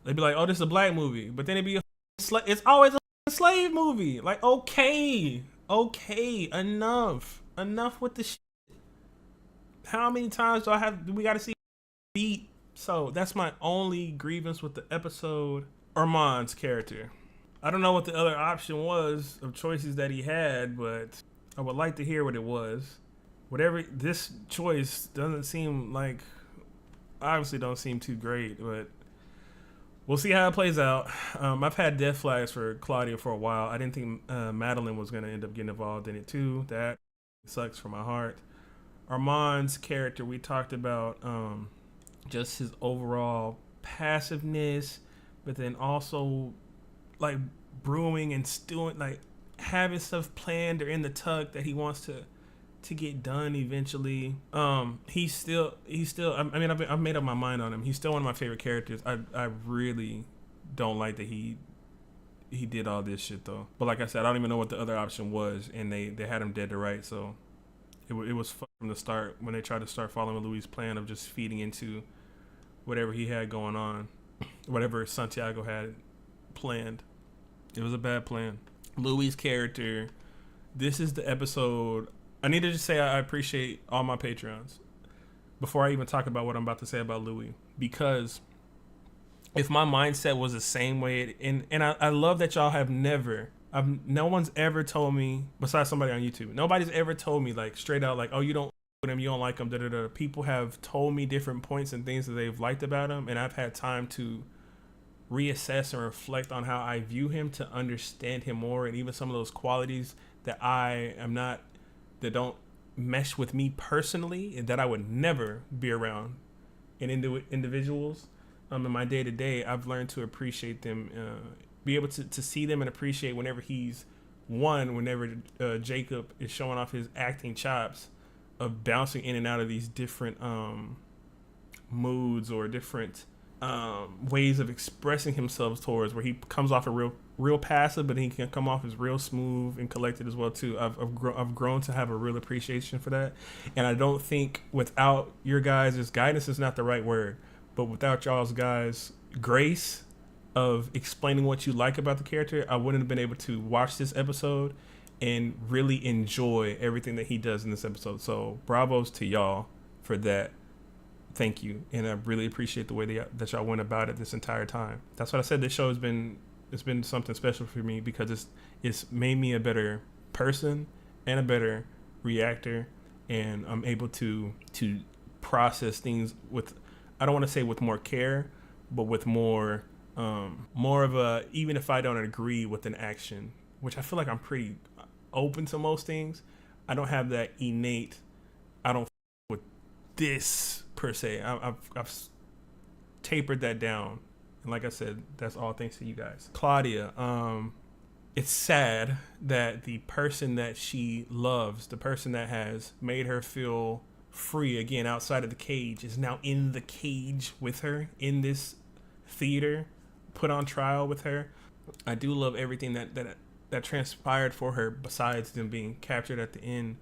they'd be like, oh, this is a black movie, but then it'd be it's always a slave movie. Like, okay, enough with the shit. How many times do we got to see beat? So that's my only grievance with the episode. Armand's character. I don't know what the other option was of choices that he had, but I would like to hear what it was. Whatever, this choice doesn't seem like, obviously don't seem too great, but we'll see how it plays out. I've had death flags for Claudia for a while. I didn't think Madeline was going to end up getting involved in it too. That sucks for my heart. Armand's character, we talked about just his overall passiveness, but then also like brewing and stewing, like having stuff planned or in the tuck that he wants to get done eventually. He's still I mean, I've made up my mind on him. He's still one of my favorite characters. I really don't like that he did all this shit though. But like I said, I don't even know what the other option was, and they had him dead to rights. So it was from the start when they tried to start following Louis' plan of just feeding into whatever he had going on, whatever Santiago had planned. It was a bad plan. Louis' character, this is the episode. I need to just say I appreciate all my Patreons before I even talk about what I'm about to say about Louis, because if my mindset was the same way, and I love that y'all have no one's ever told me, besides somebody on YouTube, nobody's ever told me like straight out like, oh, you don't with him, you don't like him, da da da. People have told me different points and things that they've liked about him, and I've had time to reassess and reflect on how I view him to understand him more, and even some of those qualities that that don't mesh with me personally and that I would never be around in individuals. In my day to day, I've learned to appreciate them, be able to see them and appreciate whenever Jacob is showing off his acting chops of bouncing in and out of these different moods or different ways of expressing himself towards, where he comes off a real passive, but he can come off as real smooth and collected as well too. I've grown to have a real appreciation for that, and I don't think without your guys' guidance is not the right word, but without y'all's guys' grace of explaining what you like about the character, I wouldn't have been able to watch this episode and really enjoy everything that he does in this episode. So bravos to y'all for that. Thank you, and I really appreciate the way that y'all went about it this entire time. That's what I said. This show has been something special for me because it's made me a better person and a better reactor, and I'm able to process things with, I don't want to say with more care, but with more of a, even if I don't agree with an action, which I feel like I'm pretty open to most things, I don't have that innate, I don't with this per se. I've tapered that down, and like I said, that's all thanks to you guys. Claudia, it's sad that the person that she loves, the person that has made her feel free again outside of the cage, is now in the cage with her in this theater, put on trial with her. I do love everything that transpired for her, besides them being captured at the end.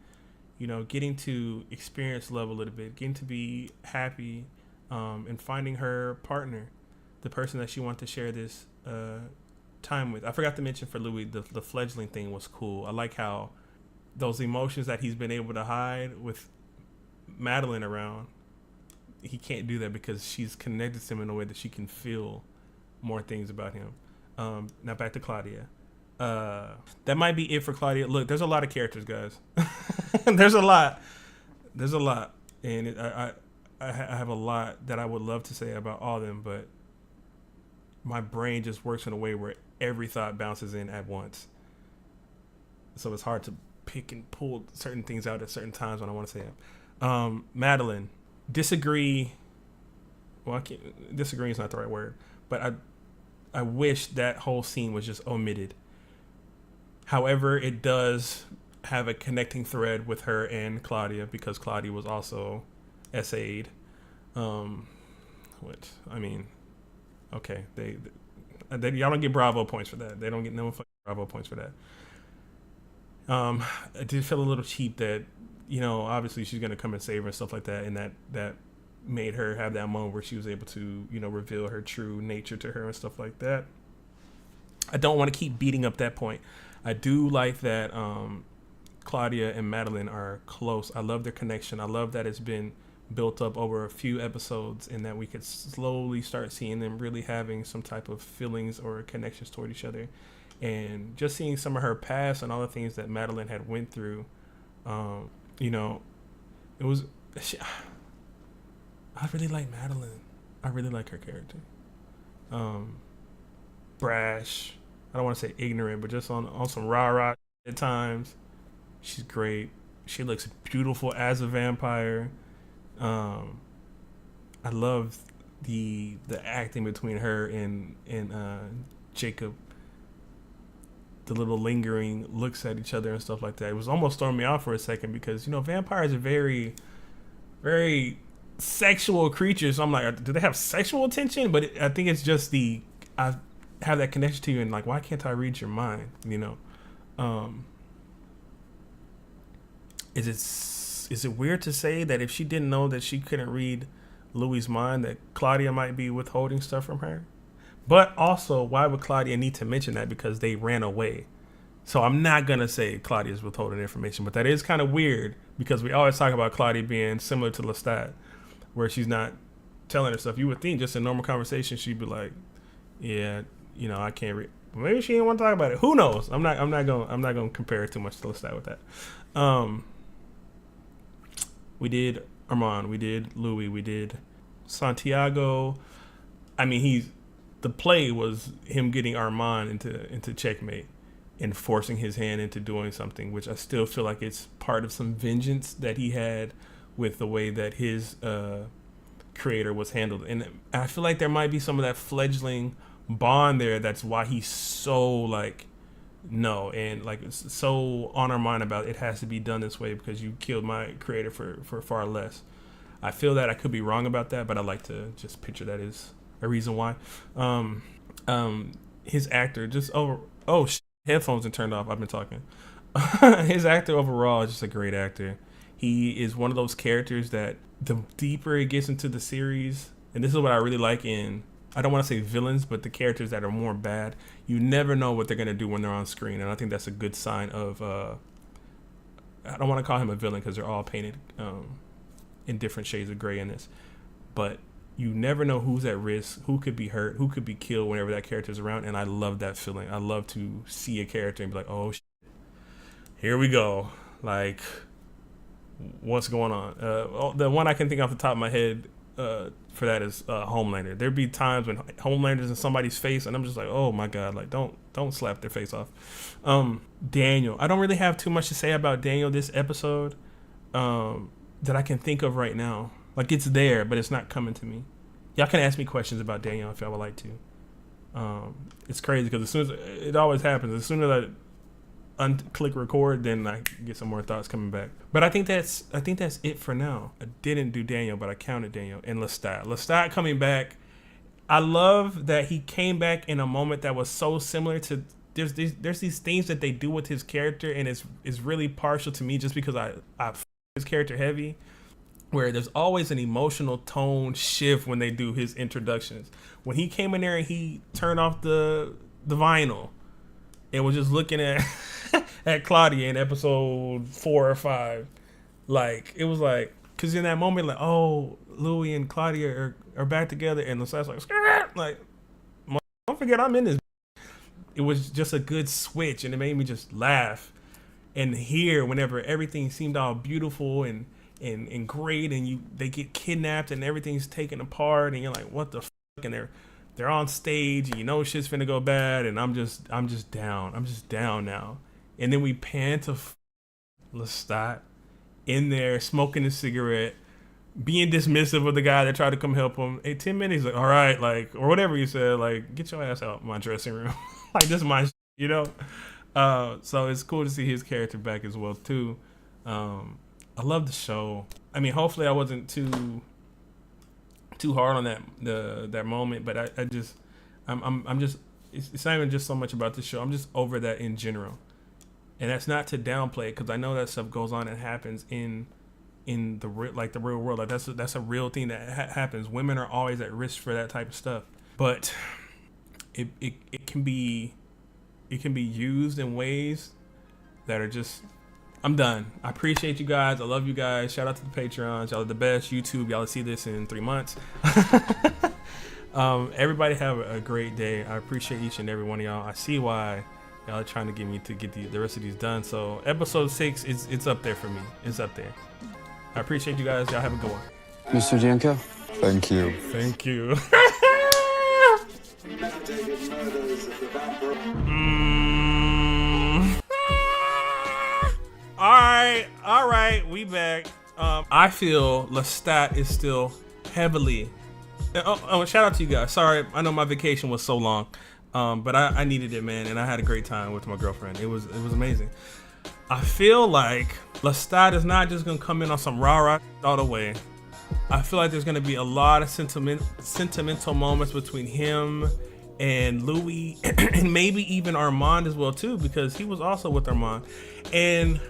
You know, getting to experience love a little bit, getting to be happy, and finding her partner, the person that she wants to share this time with. I forgot to mention for Louis, the fledgling thing was cool. I like how those emotions that he's been able to hide with Madeline around, he can't do that because she's connected to him in a way that she can feel more things about him. Now back to Claudia. That might be it for Claudia. Look, there's a lot of characters, guys. There's a lot, and I have a lot that I would love to say about all of them, but my brain just works in a way where every thought bounces in at once, so it's hard to pick and pull certain things out at certain times when I want to say it. Madeline, disagree. Well, disagree is not the right word, but I wish that whole scene was just omitted. However, it does have a connecting thread with her and Claudia, because Claudia was also SA'd. Which, I mean, okay, they y'all don't get Bravo points for that. They don't get no fucking Bravo points for that. I did feel a little cheap that, you know, obviously she's gonna come and save her and stuff like that, and that made her have that moment where she was able to, you know, reveal her true nature to her and stuff like that. I don't want to keep beating up that point. I do like that Claudia and Madeline are close. I love their connection. I love that it's been built up over a few episodes and that we could slowly start seeing them really having some type of feelings or connections toward each other. And just seeing some of her past and all the things that Madeline had went through, you know, it was, I really like Madeline. I really like her character. Brash. I don't want to say ignorant, but just on some rah-rah at times. She's great. She looks beautiful as a vampire. I love the acting between her and Jacob. The little lingering looks at each other and stuff like that. It was almost throwing me off for a second because, you know, vampires are very, very sexual creatures. So I'm like, do they have sexual attention? But I think it's just I have that connection to you and like, why can't I read your mind? You know, is it weird to say that if she didn't know that she couldn't read Louis's mind, that Claudia might be withholding stuff from her? But also, why would Claudia need to mention that? Because they ran away. So I'm not going to say Claudia's withholding information, but that is kind of weird because we always talk about Claudia being similar to Lestat, where she's not telling her stuff. You would think just in normal conversation, she'd be like, yeah, you know, I can't read. Maybe she didn't want to talk about it. Who knows? I'm not going to compare it too much to Lestat with that. We did Armand, we did Louis, we did Santiago. I mean, the play was him getting Armand into checkmate and forcing his hand into doing something, which I still feel like it's part of some vengeance that he had with the way that his creator was handled. And I feel like there might be some of that fledgling bond there. That's why he's so like, no, and like so on our mind about it has to be done this way because you killed my creator for far less. I feel that I could be wrong about that, but I like to just picture that as a reason why. His actor just headphones are turned off. I've been talking. His actor overall is just a great actor. He is one of those characters that the deeper it gets into the series, and this is what I really like in, I don't want to say villains, but the characters that are more bad, you never know what they're going to do when they're on screen. And I think that's a good sign of, I don't want to call him a villain because they're all painted in different shades of gray in this. But you never know who's at risk, who could be hurt, who could be killed whenever that character's around. And I love that feeling. I love to see a character and be like, oh, shit, here we go. Like, what's going on? The one I can think off the top of my head for that is Homelander. There'd be times when Homelander's in somebody's face and I'm just like, oh my God, like don't slap their face off. Daniel, I don't really have too much to say about Daniel this episode that I can think of right now. Like it's there, but it's not coming to me. Y'all can ask me questions about Daniel if y'all would like to. It's crazy because as soon as it always happens, as soon as I click record, then I get some more thoughts coming back. But I think that's it for now. I didn't do Daniel, but I counted Daniel and Lestat. Lestat coming back. I love that he came back in a moment that was so similar to there's these things that they do with his character, and it's really partial to me just because I his character heavy, where there's always an emotional tone shift when they do his introductions. When he came in there and he turned off the vinyl and was just looking at Claudia in episode 4 or 5, like it was like, because in that moment, like, oh, Louis and Claudia are back together, and Lestat's like don't forget I'm in this. It was just a good switch, and it made me just laugh. And here, whenever everything seemed all beautiful and great, and they get kidnapped and everything's taken apart, and you're like, what the fuck? And they're on stage, and you know shit's finna go bad, and I'm just down. I'm just down now. And then we pan to Lestat in there smoking a cigarette, being dismissive of the guy that tried to come help him. Hey, 10 minutes, like, all right, like, or whatever you said, like, get your ass out my dressing room. Like, this is my shit, you know? So it's cool to see his character back as well too. I love the show. I mean, hopefully I wasn't too hard on that moment, but I'm just it's not even just so much about the show. I'm just over that in general, and that's not to downplay it because I know that stuff goes on and happens in the real world. Like that's a real thing that happens. Women are always at risk for that type of stuff, but it can be used in ways that are just I'm done. I appreciate you guys. I love you guys. Shout out to the Patreons. Y'all are the best. YouTube, y'all will see this in 3 months. Everybody have a great day. I appreciate each and every one of y'all. I see why y'all are trying to get me to get the rest of these done. So episode 6, it's up there for me. It's up there. I appreciate you guys. Y'all have a good one. Mr. Dianco? Thank you. Thank you. All right, we back. I feel Lestat is still heavily. Oh, shout out to you guys. Sorry, I know my vacation was so long, but I needed it, man, and I had a great time with my girlfriend. It was amazing. I feel like Lestat is not just gonna come in on some rah-rah all the way. I feel like there's gonna be a lot of sentimental moments between him and Louis, and maybe even Armand as well too, because he was also with Armand. And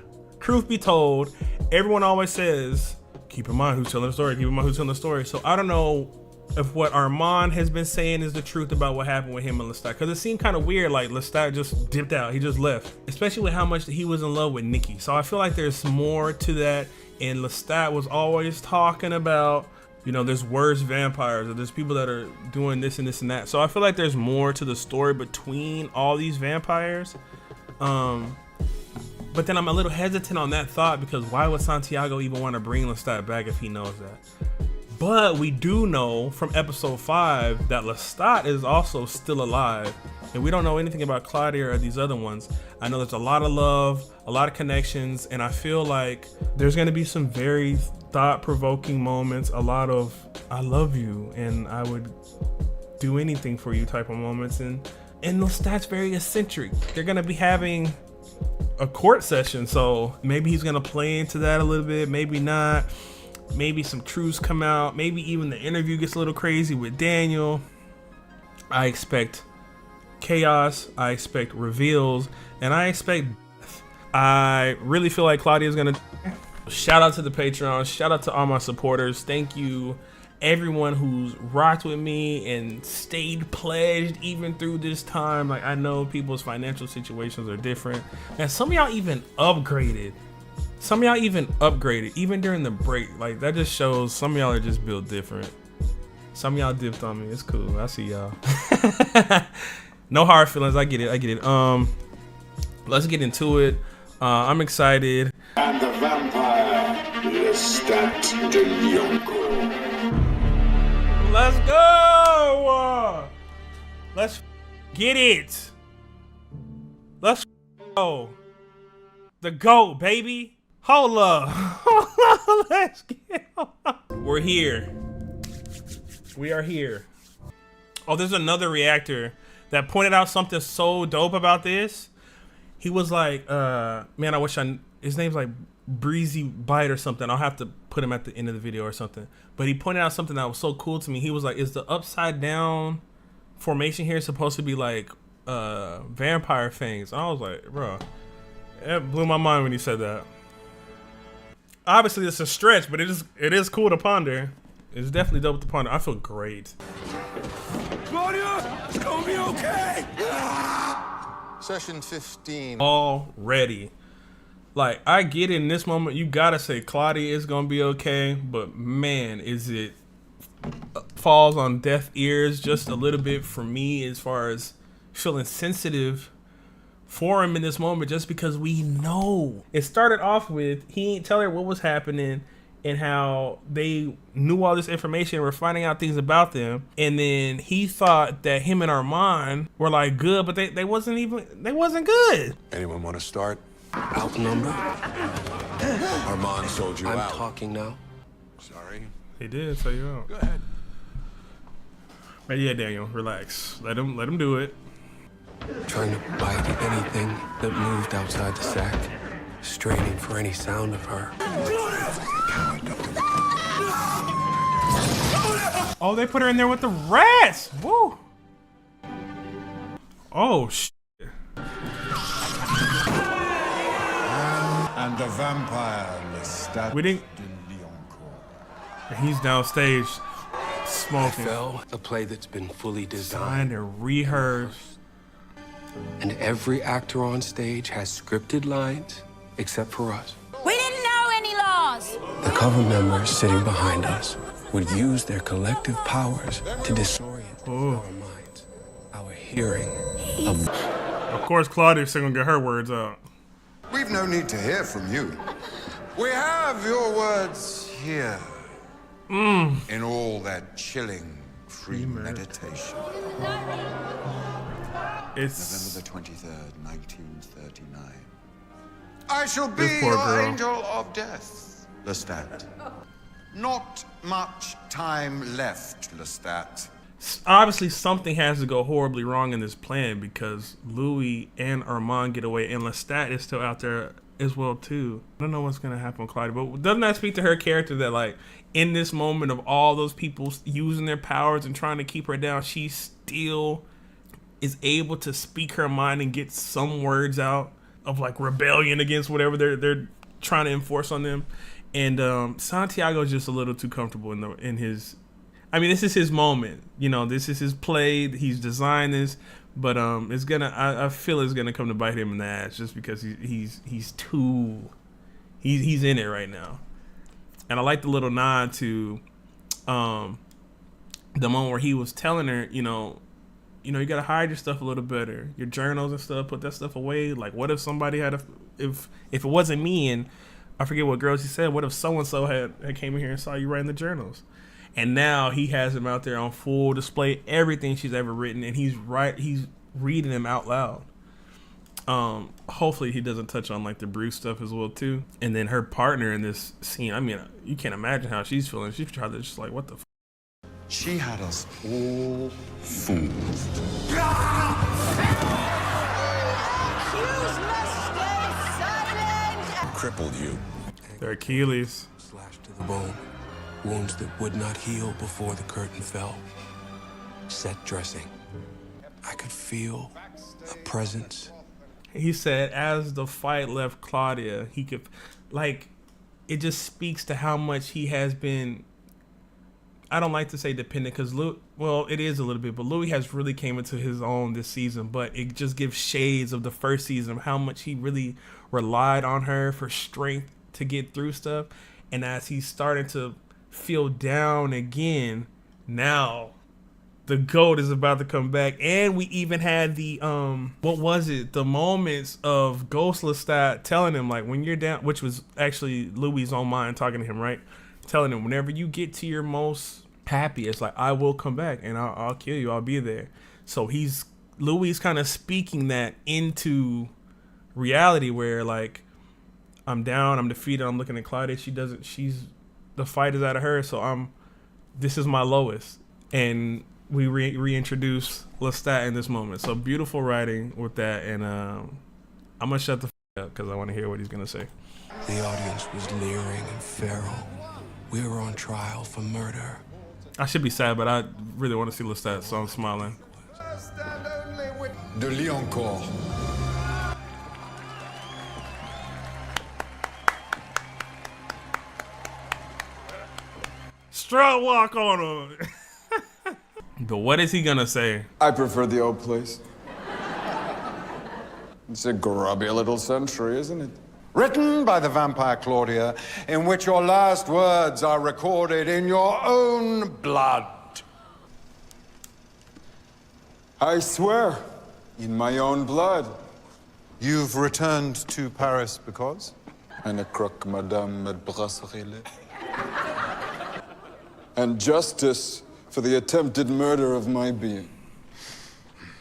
truth be told, everyone always says, keep in mind who's telling the story, keep in mind who's telling the story. So I don't know if what Armand has been saying is the truth about what happened with him and Lestat, because it seemed kind of weird, like Lestat just dipped out, he just left, especially with how much he was in love with Nikki. So I feel like there's more to that, and Lestat was always talking about, you know, there's worse vampires, or there's people that are doing this and this and that. So I feel like there's more to the story between all these vampires. But then I'm a little hesitant on that thought, because why would Santiago even want to bring Lestat back if he knows that? But we do know from episode 5 that Lestat is also still alive, and we don't know anything about Claudia or these other ones. I know there's a lot of love, a lot of connections, and I feel like there's going to be some very thought-provoking moments, a lot of I love you and I would do anything for you type of moments. And Lestat's very eccentric. They're going to be having a court session, so maybe he's going to play into that a little bit, maybe not. Maybe some truths come out. Maybe even the interview gets a little crazy with Daniel. I expect chaos. I expect reveals. And I expect death. I really feel like Claudia's gonna. Shout out to the Patreon. Shout out to all my supporters. Thank you, everyone who's rocked with me and stayed pledged even through this time. Like, I know people's financial situations are different, and some of y'all even upgraded. Some of y'all even upgraded, even during the break. Like, that just shows some of y'all are just built different. Some of y'all dipped on me. It's cool. I see y'all. No hard feelings. I get it. I get it. Let's get into it. I'm excited. And the vampire, Lestat de Lioncourt. Let's go. Let's get it. Let's go. The GOAT, baby. Hold up. Let's get on. We're here. We are here. Oh, there's another reactor that pointed out something so dope about this. He was like, man, I wish his name's like Breezy Bite or something. I'll have to put him at the end of the video or something. But he pointed out something that was so cool to me. He was like, is the upside down formation here supposed to be like vampire fangs? And I was like, bro, it blew my mind when he said that. Obviously, it's a stretch, but it is cool to ponder. It's definitely dope to ponder. I feel great. Claudia, it's gonna be okay. Session 15. Already. Like, I get it in this moment. You gotta say Claudia is gonna be okay, but man, is it falls on deaf ears just a little bit for me as far as feeling sensitive for him in this moment, just because we know it started off with he ain't tell her what was happening and how they knew all this information, were finding out things about them, and then he thought that him and Armand were like good, but they wasn't good. Anyone want to start? Outnumbered. Armand sold you out. I'm talking now. Sorry. He did sell you out. Go ahead. But yeah, Daniel, relax. Let him do it. Trying to bite anything that moved outside the sack, straining for any sound of her. Oh, they put her in there with the rats. Woo. Oh, shit. And the vampire, Lestat We didn't. de Lioncourt. He's downstage smoking. A play that's been fully Trying designed. to rehearse. And every actor on stage has scripted lines except for us. We didn't know any laws. The cover members sitting behind us would use their collective powers to disorient our minds, our hearing. Of course, Claudia's still gonna get her words out. We've no need to hear from you. We have your words here. In all that chilling premeditation. It's November the 23rd, 1939. I shall be This poor your girl. angel of death, Lestat. Not much time left, Lestat. obviously something has to go horribly wrong in this plan because Louis and Armand get away and Lestat is still out there as well too. I don't know what's gonna happen with Claudia, but doesn't that speak to her character that like in this moment of all those people using their powers and trying to keep her down, she still is able to speak her mind and get some words out of like rebellion against whatever they're trying to enforce on them. And Santiago's just a little too comfortable in his. I mean, this is his moment. You know, this is his play. He's designed this, but it's gonna. I feel it's gonna come to bite him in the ass just because he's in it right now. And I like the little nod to the moment where he was telling her, you know, you gotta hide your stuff a little better, your journals and stuff. Put that stuff away. Like, what if somebody had if it wasn't me and I forget what girls he said. What if so and so had came in here and saw you writing the journals? And now he has them out there on full display, everything she's ever written, and he's reading them out loud. Hopefully he doesn't touch on like the Bruce stuff as well too. And then her partner in this scene, I mean, you can't imagine how she's feeling. She's probably just like, what the f? She had us all fooled. Crippled you. Their Achilles. Slashed to the bone. Wounds that would not heal before the curtain fell. Set dressing. I could feel a presence. He said as the fight left Claudia, he could, like, it just speaks to how much he has been, I don't like to say dependent because well, it is a little bit, but Louis has really came into his own this season, but it just gives shades of the first season, how much he really relied on her for strength to get through stuff. And as he's starting to feel down again, now the GOAT is about to come back. And we even had the what was it, the moments of Ghost Lestat telling him like, when you're down, which was actually Louis' own mind talking to him, right, telling him whenever you get to your most happy, it's like, I will come back and I'll kill you, I'll be there. So Louis kind of speaking that into reality where like, I'm down, I'm defeated, I'm looking at Claudia, the fight is out of her, so this is my lowest. And we reintroduce Lestat in this moment. So beautiful writing with that, and I'm gonna shut the f up because I want to hear what he's gonna say. The audience was leering and feral. We were on trial for murder. I should be sad, but I really want to see Lestat, so I'm smiling. De Lioncourt. Strut walk on him. But what is he gonna say? I prefer the old place. It's a grubby little century, isn't it? Written by the vampire Claudia, in which your last words are recorded in your own blood. I swear, in my own blood. You've returned to Paris because? Eine croque madame at brasserie. And justice for the attempted murder of my being.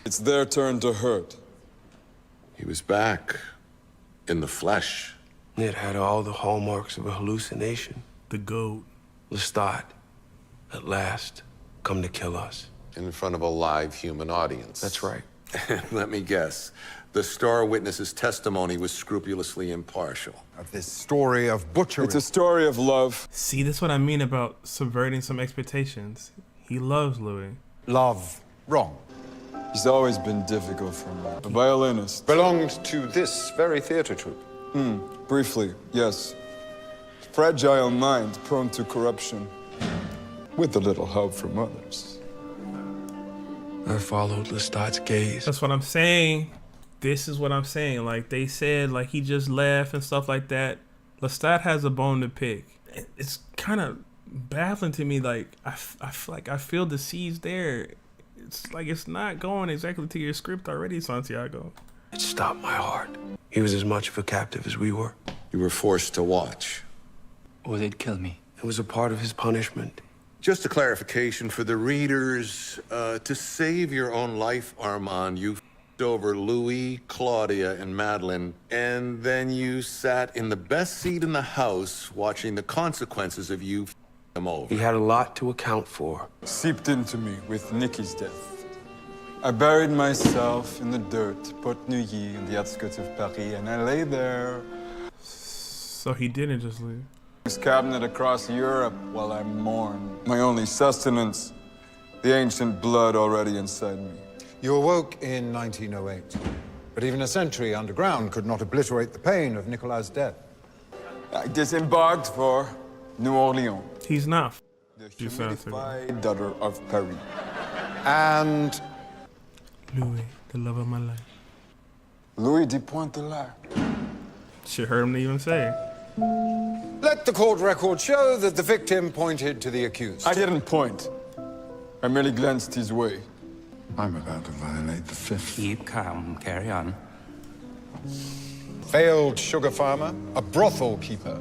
It's their turn to hurt. He was back in the flesh. It had all the hallmarks of a hallucination. The GOAT. Lestat, at last, come to kill us. In front of a live human audience. That's right. Let me guess. The star witness's testimony was scrupulously impartial. Of this story of butchery. It's a story of love. See, that's what I mean about subverting some expectations. He loves Louis. Love. Wrong. He's always been difficult for me. A violinist. Belonged to this very theater troupe. Briefly, yes. Fragile mind, prone to corruption. With a little help from others. I followed Lestat's gaze. That's what I'm saying. this is what I'm saying. Like they said, like he just left and stuff like that. Lestat has a bone to pick. It's kind of baffling to me. Like I feel the seeds there. It's like it's not going exactly to your script already, Santiago. It stopped my heart. He was as much of a captive as we were. You were forced to watch. Or they'd kill me. It was a part of his punishment. Just a clarification for the readers. To save your own life, Armand, you f***ed over Louis, Claudia, and Madeline, and then you sat in the best seat in the house watching the consequences of you f***ing them over. He had a lot to account for. Seeped into me with Nikki's death. I buried myself in the dirt, Porte Neuilly, in the outskirts of Paris, and I lay there. So he didn't just leave. His cabinet across Europe while I mourn. My only sustenance, the ancient blood already inside me. You awoke in 1908, but even a century underground could not obliterate the pain of Nicolas' death. I disembarked for New Orleans. He's not. The humidified daughter of Paris. And Louis, the love of my life. Louis de Pointe-de-Lac. Should heard him even say. let the court record show that the victim pointed to the accused. I didn't point. I merely glanced his way. I'm about to violate the fifth. Keep calm. Carry on. Failed sugar farmer, a brothel keeper.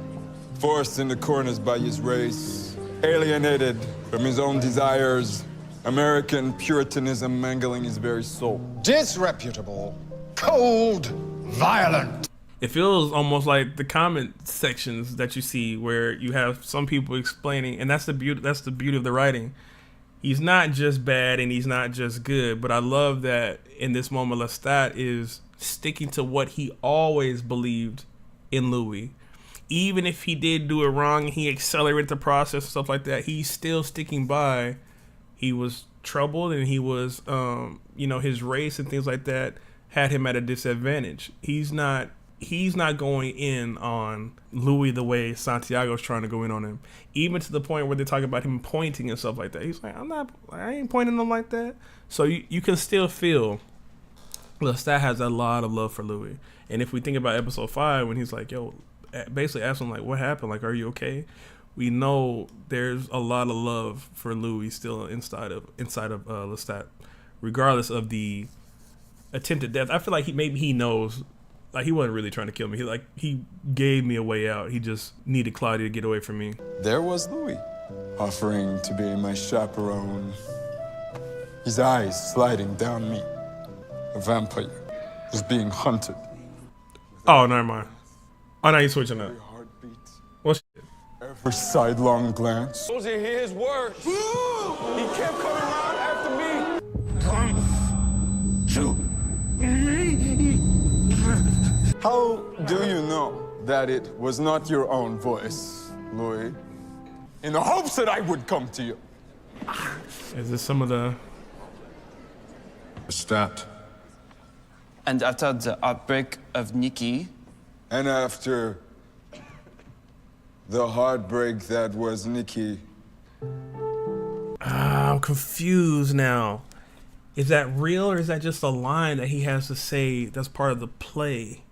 Forced into corners by his race, alienated from his own desires, American Puritanism mangling his very soul. Disreputable, cold, violent. It feels almost like the comment sections that you see where you have some people explaining, and that's the beauty of the writing. He's not just bad and he's not just good, but I love that in this moment Lestat is sticking to what he always believed in Louis. Even if he did do it wrong, he accelerated the process and stuff like that, he's still sticking by. He was troubled and he was, his race and things like that had him at a disadvantage. He's not going in on Louis the way Santiago's trying to go in on him. Even to the point where they talk about him pointing and stuff like that. He's like, I ain't pointing him like that. So you can still feel Lestat has a lot of love for Louis. And if we think about episode 5, when he's like, yo, basically asking like, what happened? Like, are you okay? We know there's a lot of love for Louis still inside of Lestat, regardless of the attempted death. I feel like maybe he knows. Like, he wasn't really trying to kill me. He gave me a way out. He just needed Claudia to get away from me. There was Louis, offering to be my chaperone. His eyes sliding down me. A vampire was being hunted. Oh, never mind. Oh, now you're switching up. Every heartbeat. Well, shit. Every sidelong glance. Those are his words. He kept coming around after me. Come to me. How do you know that it was not your own voice, Louis? In the hopes that I would come to you. Is this some of the... Stat. And after the outbreak of Nikki... And after the heartbreak that was Nikki... I'm confused now. Is that real or is that just a line that he has to say that's part of the play?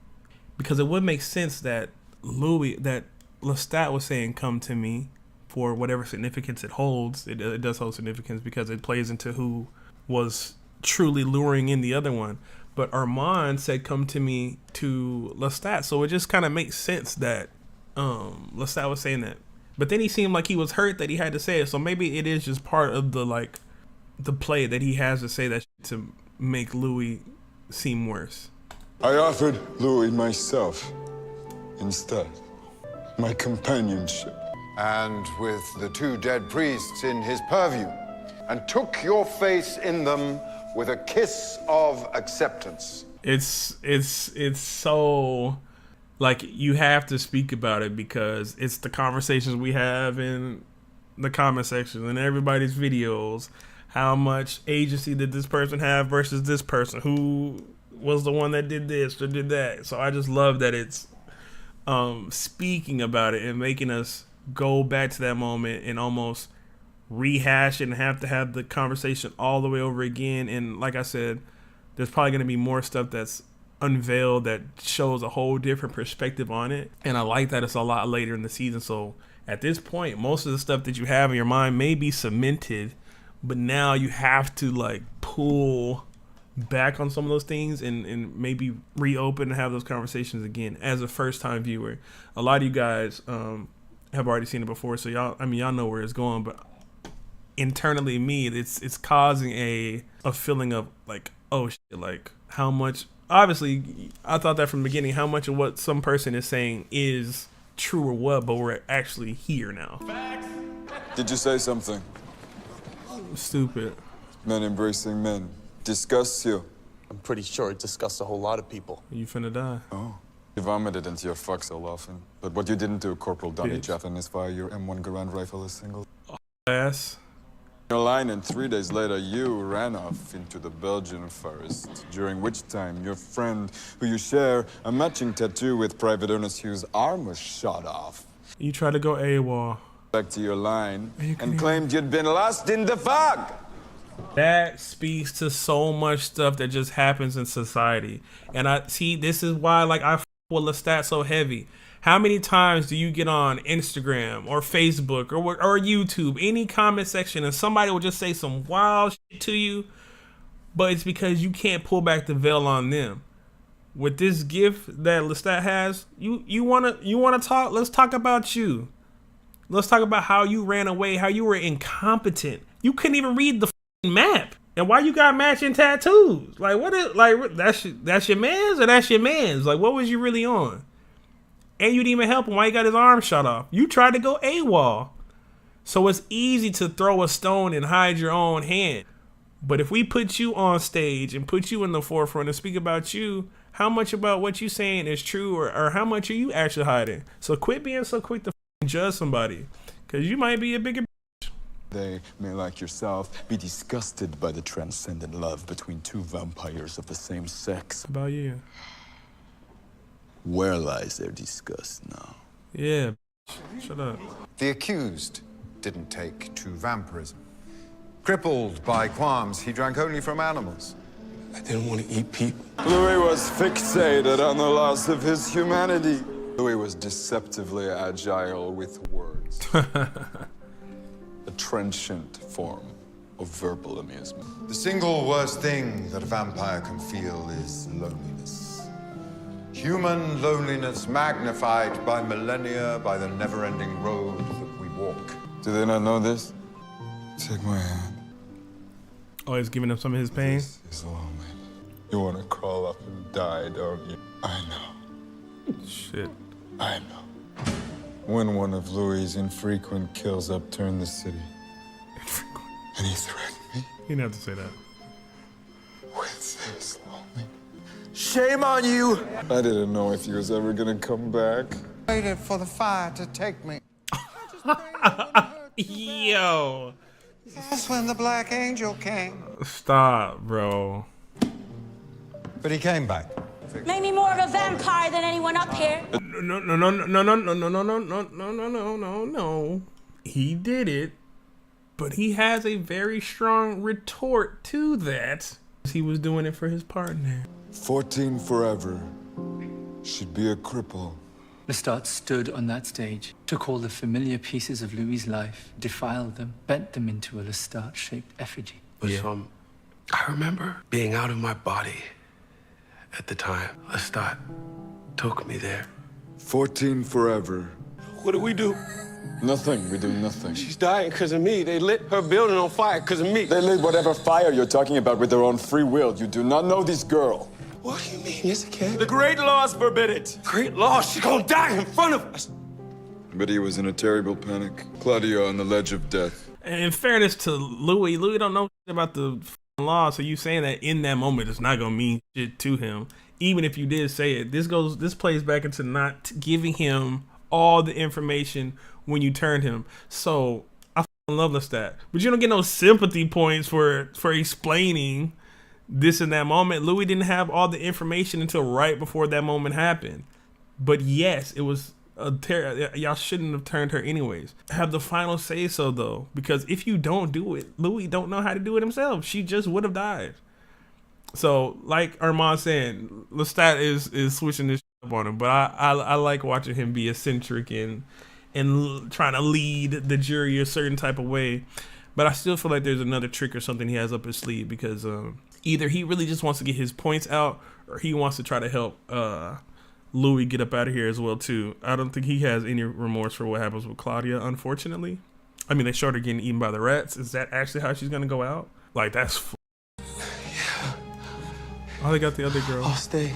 Because it would make sense that Lestat was saying, come to me, for whatever significance it holds. It does hold significance because it plays into who was truly luring in the other one. But Armand said, come to me to Lestat. So it just kind of makes sense that Lestat was saying that. But then he seemed like he was hurt that he had to say it. So maybe it is just part of the play that he has to say that to make Louis seem worse. I offered Louis myself instead, my companionship. And with the 2 dead priests in his purview, and took your face in them with a kiss of acceptance. It's so, like, you have to speak about it because it's the conversations we have in the comment section and everybody's videos. How much agency did this person have versus this person? Who was the one that did this or did that? So I just love that it's speaking about it and making us go back to that moment and almost rehash it and have to have the conversation all the way over again. And like I said, there's probably going to be more stuff that's unveiled that shows a whole different perspective on it. And I like that it's a lot later in the season. So at this point, most of the stuff that you have in your mind may be cemented, but now you have to like pull back on some of those things and maybe reopen and have those conversations again as a first time viewer. A lot of you guys have already seen it before, so y'all know where it's going, but internally me, it's causing a feeling of like, oh shit, like how much, obviously I thought that from the beginning, how much of what some person is saying is true or what, but we're actually here now. Did you say something? Stupid. Men embracing men. Disgusts you. I'm pretty sure it disgusts a whole lot of people. You finna die. Oh. You vomited into your foxhole often. But what you didn't do, Corporal Donny Chatham, is fire your M1 Garand rifle a single. Ass. Your line, and 3 days later, you ran off into the Belgian forest, during which time your friend, who you share a matching tattoo with, Private Ernest Hughes' arm was shot off. You tried to go AWOL. Back to your line and claimed you'd been lost in the fog. That speaks to so much stuff that just happens in society. And I see, this is why like I f with Lestat so heavy. How many times do you get on Instagram or Facebook or YouTube, any comment section, and somebody will just say some wild shit to you, but it's because you can't pull back the veil on them. With this gift that Lestat has, you wanna talk? Let's talk about you. Let's talk about how you ran away, how you were incompetent. You couldn't even read the map. And why you got matching tattoos? Like what is, like that's your man's or that's your man's? Like what was you really on? And you didn't even help him while he got his arm shot off. You tried to go AWOL. So it's easy to throw a stone and hide your own hand. But if we put you on stage and put you in the forefront and speak about you, how much about what you saying is true, or how much are you actually hiding? So quit being so quick to judge somebody, because you might be a bigger bitch. They may, like yourself, be disgusted by the transcendent love between two vampires of the same sex. How about you? Where lies their disgust now? Yeah, shut up. The accused didn't take to vampirism. Crippled by qualms, he drank only from animals. I didn't want to eat people. Louis was fixated on the loss of his humanity. Louis was deceptively agile with words. A trenchant form of verbal amusement. The single worst thing that a vampire can feel is loneliness. Human loneliness magnified by millennia, by the never-ending road that we walk. Do they not know this? Take my hand. Oh, he's giving up some of his pain? This is lonely. You want to crawl up and die, don't you? I know. Shit. I know. When one of Louis' infrequent kills upturned the city. Infrequent? And he threatened me. You didn't have to say that. With this lonely. Shame on you! I didn't know if he was ever gonna come back. Waited for the fire to take me. Yo. That's when the Black Angel came. Stop, bro. But he came back. Made me more of a vampire than anyone up here. No. He did it, but he has a very strong retort to that. He was doing it for his partner. 14 forever. Should be a cripple. Lestat stood on that stage, took all the familiar pieces of Louis' life, defiled them, bent them into a Lestat-shaped effigy. I remember being out of my body at the time. Lestat took me there. 14 forever. What do we do? Nothing. We do nothing. She's dying because of me. They lit her building on fire because of me. They lit whatever fire you're talking about with their own free will. You do not know this girl. What do you mean? Yes, I can. The great laws forbid it. Great laws? She's gonna die in front of us. But he was in a terrible panic. Claudio on the ledge of death. And in fairness to Louis don't know about the law, so you saying that in that moment it's not gonna mean shit to him. Even if you did say it, this plays back into not giving him all the information when you turned him. So I love Lestat, but you don't get no sympathy points for explaining this in that moment. Louis didn't have all the information until right before that moment happened. But yes, it was y'all shouldn't have turned her anyways. Have the final say so though, because if you don't do it, Louis don't know how to do it himself. She just would have died. So, like Armand saying, Lestat is switching this up on him, but I like watching him be eccentric and trying to lead the jury a certain type of way. But I still feel like there's another trick or something he has up his sleeve, because either he really just wants to get his points out, or he wants to try to help Louis get up out of here as well too. I don't think he has any remorse for what happens with Claudia, unfortunately. I mean, they showed her getting eaten by the rats. Is that actually how she's gonna go out? Like, that's Yeah. oh, they got the other girl. I'll stay.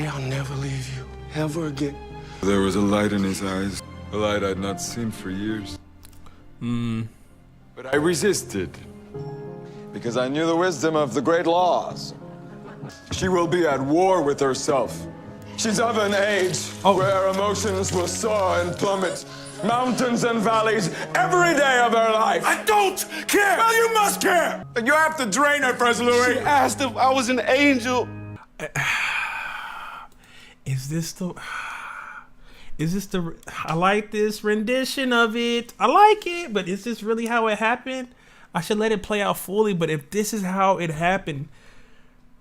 I'll never leave you, ever again. There was a light in his eyes, a light I'd not seen for years. But I resisted, because I knew the wisdom of the great laws. She will be at war with herself. She's of an age where emotions will soar and plummet, mountains and valleys, every day of her life. I don't care! Well, you must care! You have to drain her first, Louis. She asked if I was an angel. Is this the I like this rendition of it. I like it, but is this really how it happened? I should let it play out fully, but if this is how it happened,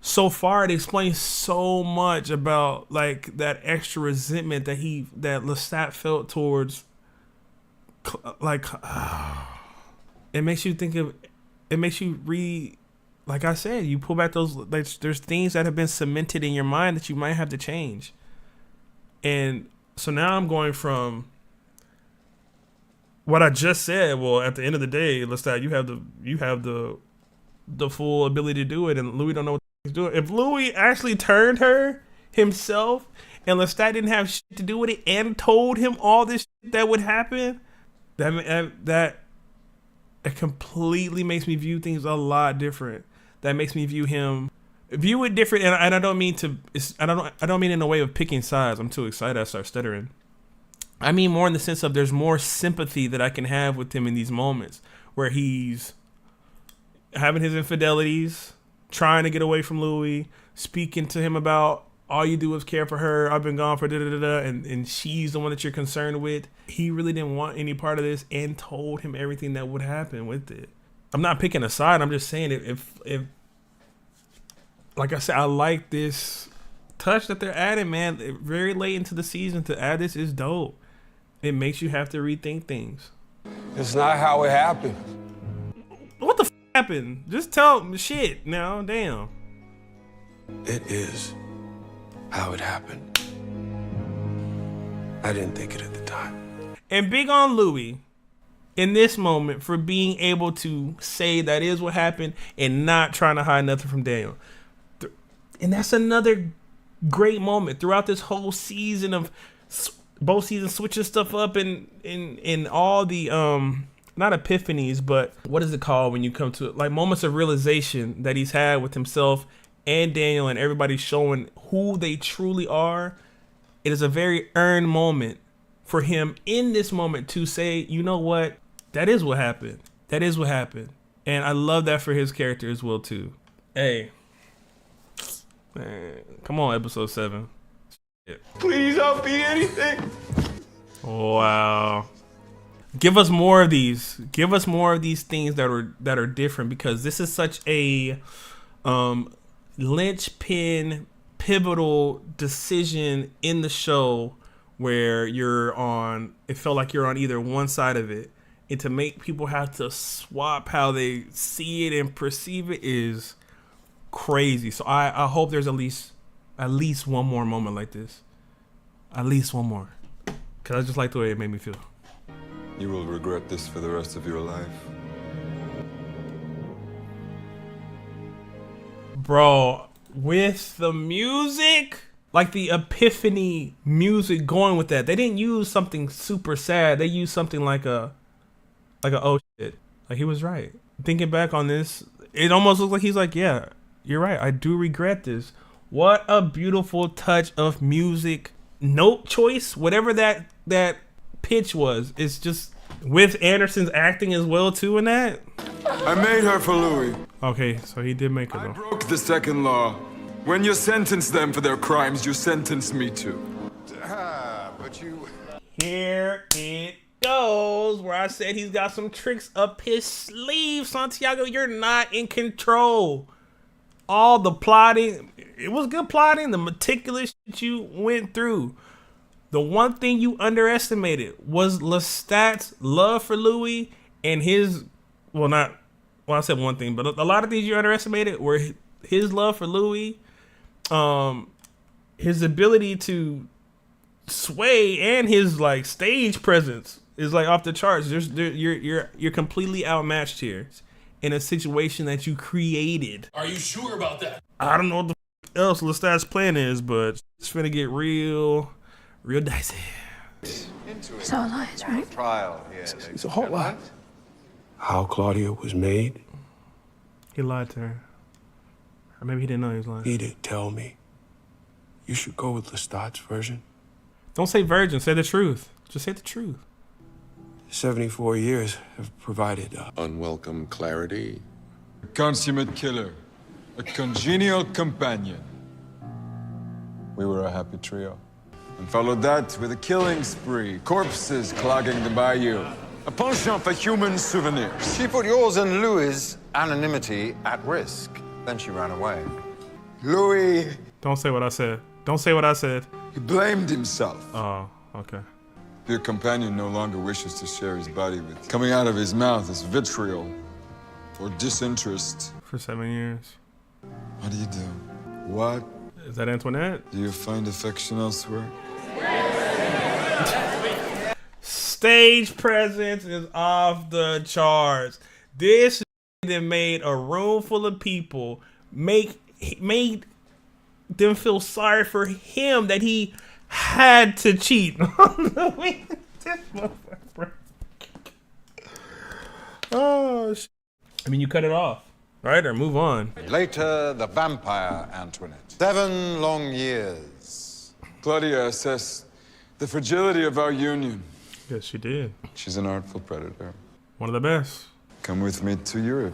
so far it explains so much about like that extra resentment that Lestat felt towards, like, it makes you think of, it makes you like I said, you pull back those, like, there's things that have been cemented in your mind that you might have to change. And so now I'm going from what I just said. Well, at the end of the day, Lestat, you have the full ability to do it, and Louis don't know what he's doing. If Louis actually turned her himself, and Lestat didn't have shit to do with it, and told him all this shit that would happen, that it completely makes me view things a lot different. That makes me view it different, and I don't mean to. I don't mean in a way of picking sides. I'm too excited. I start stuttering. I mean more in the sense of there's more sympathy that I can have with him in these moments where he's having his infidelities, trying to get away from Louis, speaking to him about all you do is care for her. I've been gone for and she's the one that you're concerned with. He really didn't want any part of this and told him everything that would happen with it. I'm not picking a side. I'm just saying if like I said, I like this touch that they're adding, man. Very late into the season to add this is dope. It makes you have to rethink things. It's not how it happened. What the happened? Just tell me shit now. Damn. It is how it happened. I didn't think it at the time. And big on Louis in this moment for being able to say that is what happened and not trying to hide nothing from Daniel. And that's another great moment throughout this whole season of both seasons switching stuff up and all the not epiphanies, but what is it called when you come to like moments of realization that he's had with himself and Daniel, and everybody showing who they truly are. It is a very earned moment for him in this moment to say, you know what, that is what happened. That is what happened. And I love that for his character as well too. Hey, man, come on, episode 7. Please, I'll be anything. Wow. Give us more of these. Give us more of these things that are different, because this is such a linchpin, pivotal decision in the show where it felt like you're on either one side of it, and to make people have to swap how they see it and perceive it is crazy. So I hope there's at least one more moment like this. At least one more. Because I just like the way it made me feel. You will regret this for the rest of your life. Bro, with the music, like the epiphany music going with that, they didn't use something super sad. They used something like a oh shit. Like, he was right. Thinking back on this, it almost looks like he's like, yeah, you're right. I do regret this. What a beautiful touch of music. Note choice, whatever that pitch was. It's just with Anderson's acting as well too in that. I made her for Louis. Okay, so he did make her though. I broke the second law. When you sentence them for their crimes, you sentence me too. But you... Here it goes, where I said he's got some tricks up his sleeve. Santiago, you're not in control. all the plotting, it was good plotting, the meticulous shit you went through. The one thing you underestimated was Lestat's love for Louis and his, I said one thing, but a lot of things you underestimated were his love for Louis, his ability to sway, and his like stage presence is like off the charts. You're completely outmatched here in a situation that you created. Are you sure about that? I don't know what the else Lestat's plan is, but it's gonna get real dicey. It's all lies, right? Trial here. It's a whole lot. How Claudia was made. He lied to her. Or maybe he didn't know he was lying. He did tell me. You should go with Lestat's version. Don't say virgin, say the truth. Just say the truth. 74 years have provided unwelcome clarity. A consummate killer. A congenial companion. We were a happy trio. And followed that with a killing spree. Corpses clogging the bayou. A penchant for human souvenirs. She put yours and Louis' anonymity at risk. Then she ran away. Louis. Don't say what I said. Don't say what I said. He blamed himself. Oh, okay. Your companion no longer wishes to share his body with you. Coming out of his mouth is vitriol or disinterest. For 7 years. What do you do? What? Is that Antoinette? Do you find affection elsewhere? Stage presence is off the charts. This that made a room full of people made them feel sorry for him that he had to cheat. Oh, I mean, you cut it off, right? Or move on. Later, the vampire Antoinette. 7 long years. Claudia assessed the fragility of our union. Yes, she did. She's an artful predator. One of the best. Come with me to Europe.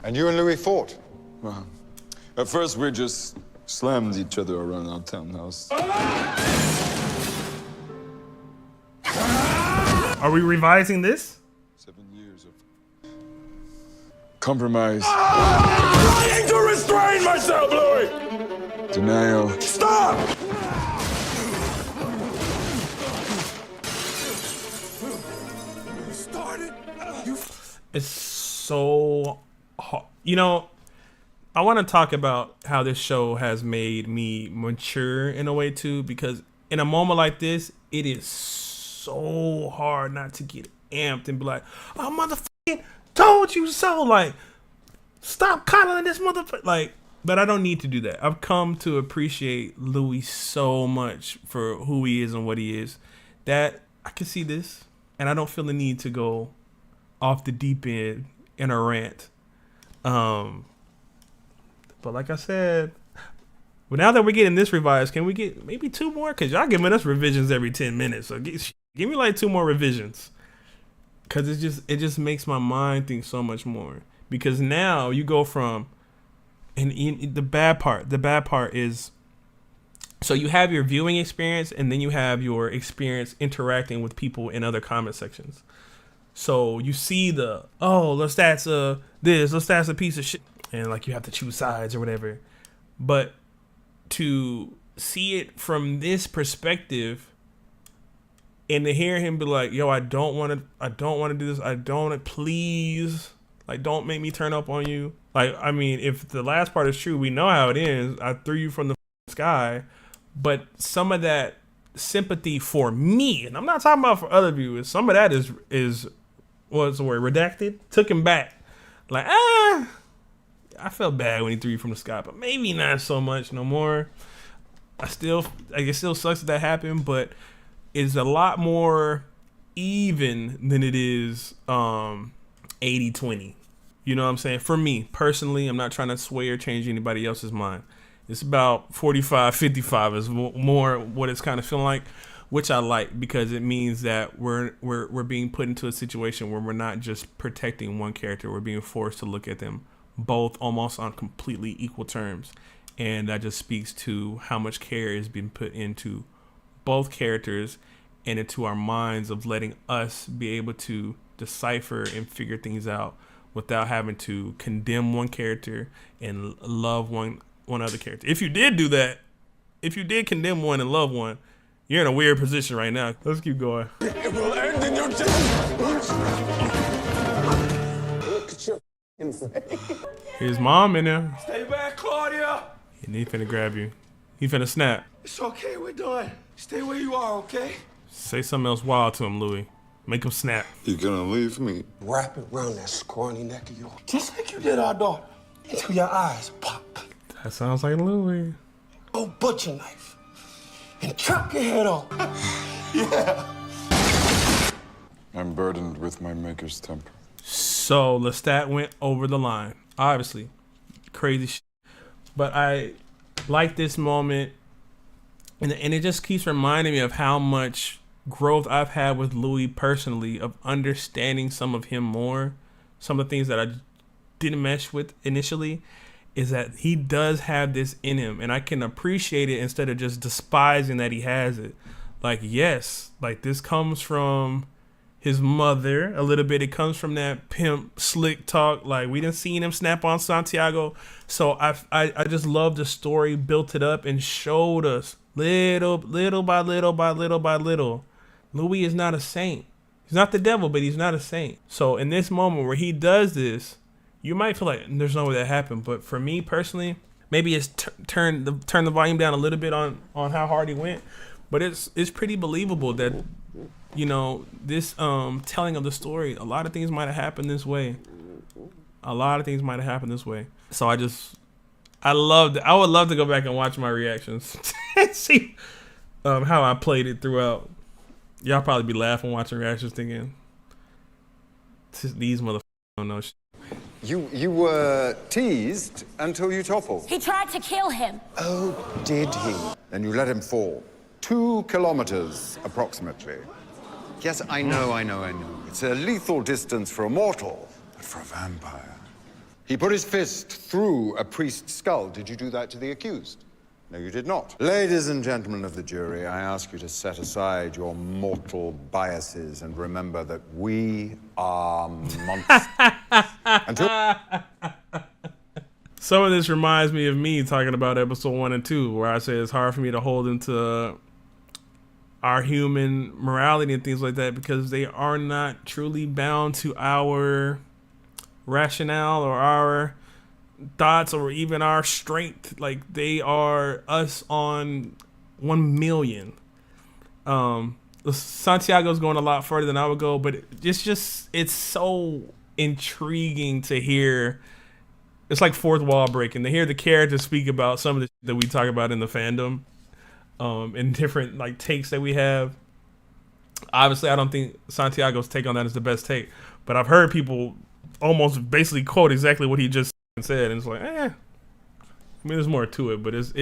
And you and Louis fought? Well, at first we just slammed each other around our townhouse. Are we revising this? 7 years of compromise. I'm trying to restrain myself, Louis! Denial. Stop! It's so hard. You know, I want to talk about how this show has made me mature in a way too, because in a moment like this, it is so hard not to get amped and be like, oh, motherfucking told you so. Like, stop coddling this motherfucker. Like, but I don't need to do that. I've come to appreciate Louis so much for who he is and what he is that I can see this and I don't feel the need to go off the deep end in a rant. But like I said, well, now that we're getting this revised, can we get maybe 2 more? Because y'all giving us revisions every 10 minutes. So give me like 2 more revisions. Because it just makes my mind think so much more. Because now you go from, and the bad part is, so you have your viewing experience and then you have your experience interacting with people in other comment sections. So you see Lestat's a piece of shit. And like you have to choose sides or whatever. But to see it from this perspective and to hear him be like, yo, I don't want to do this. Please, like, don't make me turn up on you. Like, I mean, if the last part is true, we know how it ends. I threw you from the sky. But some of that sympathy for me, and I'm not talking about for other viewers, some of that is what's the word, redacted, took him back. Like, I felt bad when he threw you from the sky, but maybe not so much no more. It still sucks that happened, but it's a lot more even than it is 80-20. You know what I'm saying? For me, personally, I'm not trying to sway or change anybody else's mind. It's about 45-55 is more what it's kind of feeling like, which I like because it means that we're being put into a situation where we're not just protecting one character. We're being forced to look at them both almost on completely equal terms. And that just speaks to how much care is being put into both characters and into our minds of letting us be able to decipher and figure things out without having to condemn one character and love one other character. If you did do that, if you did condemn one and love one, you're in a weird position right now. Let's keep going. It will end in your death. Look at your face. His mom in there. Stay back, Claudia. And he finna grab you. He finna snap. It's okay, we're done. Stay where you are, okay? Say something else wild to him, Louis. Make him snap. You gonna leave me? Wrap it around that scrawny neck of yours. Just like you did our daughter. Until your eyes pop. That sounds like Louis. Go butcher knife. And chop your head off. Yeah. I'm burdened with my maker's temper. So Lestat went over the line. Obviously. Crazy shit. But I like this moment. And it just keeps reminding me of how much growth I've had with Louis personally, of understanding some of him more. Some of the things that I didn't mesh with initially, is that he does have this in him, and I can appreciate it instead of just despising that he has it. Like, yes, like this comes from his mother a little bit. It comes from that pimp slick talk. Like, we didn't see him snap on Santiago. So I just love the story, built it up and showed us little by little. Louis is not a saint. He's not the devil, but he's not a saint. So in this moment where he does this, you might feel like there's no way that happened. But for me personally, maybe it's turn the volume down a little bit on how hard he went. But it's pretty believable that, you know, this telling of the story, a lot of things might have happened this way. So I would love to go back and watch my reactions and see how I played it throughout. Y'all probably be laughing watching reactions thinking, these motherfuckers don't know shit. You were teased until you toppled. He tried to kill him. Oh, did he? Then you let him fall. 2 kilometers, approximately. Yes, I know. It's a lethal distance for a mortal, but for a vampire. He put his fist through a priest's skull. Did you do that to the accused? No, you did not. Ladies and gentlemen of the jury, I ask you to set aside your mortal biases and remember that we are monsters. Some of this reminds me of me talking about episode 1 and 2, where I say it's hard for me to hold into our human morality and things like that because they are not truly bound to our rationale or our thoughts or even our strength. Like, they are us on 1 million. Santiago's going a lot further than I would go, but it's so intriguing to hear. It's like fourth wall breaking to hear the characters speak about some of the shit that we talk about in the fandom, and different like takes that we have. Obviously, I don't think Santiago's take on that is the best take, but I've heard people almost basically quote exactly what he just said, and it's like, I mean, there's more to it, but it's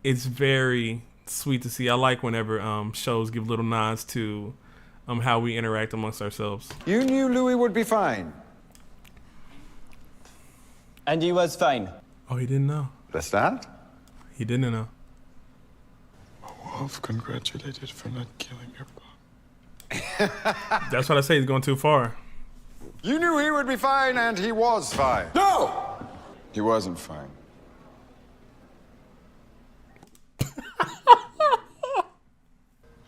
very sweet to see. I like whenever shows give little nods to how we interact amongst ourselves. You knew Louis would be fine. And he was fine. Oh, he didn't know. Lestat? He didn't know. Wolf congratulated for not killing your That's what I say. He's going too far. You knew he would be fine, and he was fine. No! He wasn't fine.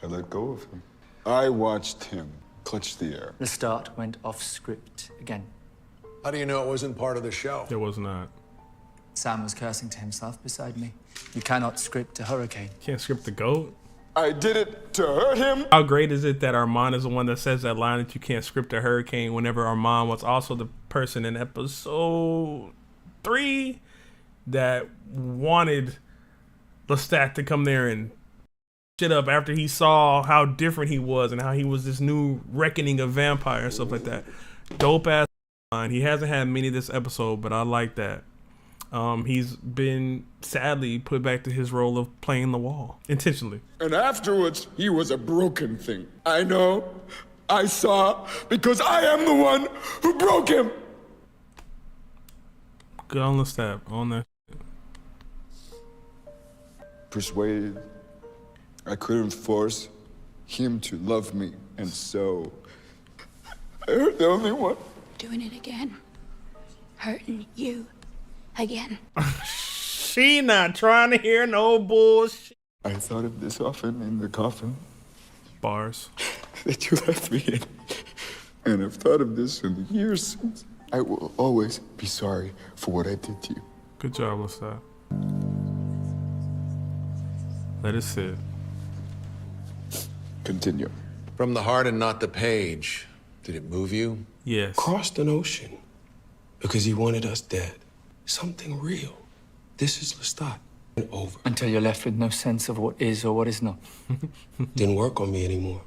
I let go of him. I watched him clutch the air. The start went off script again. How do you know it wasn't part of the show? It was not. Sam was cursing to himself beside me. You cannot script a hurricane. Can't script the goat? I did it to hurt him. How great is it that Armand is the one that says that line that you can't script a hurricane, whenever Armand was also the person in episode 3 that wanted Lestat to come there and shit up after he saw how different he was and how he was this new reckoning of vampire and stuff like that. Dope ass line. He hasn't had many this episode, but I like that. He's been sadly put back to his role of playing the wall intentionally. And afterwards, he was a broken thing. I know. I saw, because I am the one who broke him. Good on Lestat. On that. Persuaded. I couldn't force him to love me, and so hurt the only one. Doing it again. Hurting you again. She not trying to hear no bullshit. I thought of this often in the coffin. Bars. That you left me in. And I've thought of this in the years since. I will always be sorry for what I did to you. Good job, Lestat. Let it sit. Continue. From the heart and not the page. Did it move you? Yes. Crossed an ocean because he wanted us dead. Something real. This is Lestat. Over. Until you're left with no sense of what is or what is not. Didn't work on me anymore.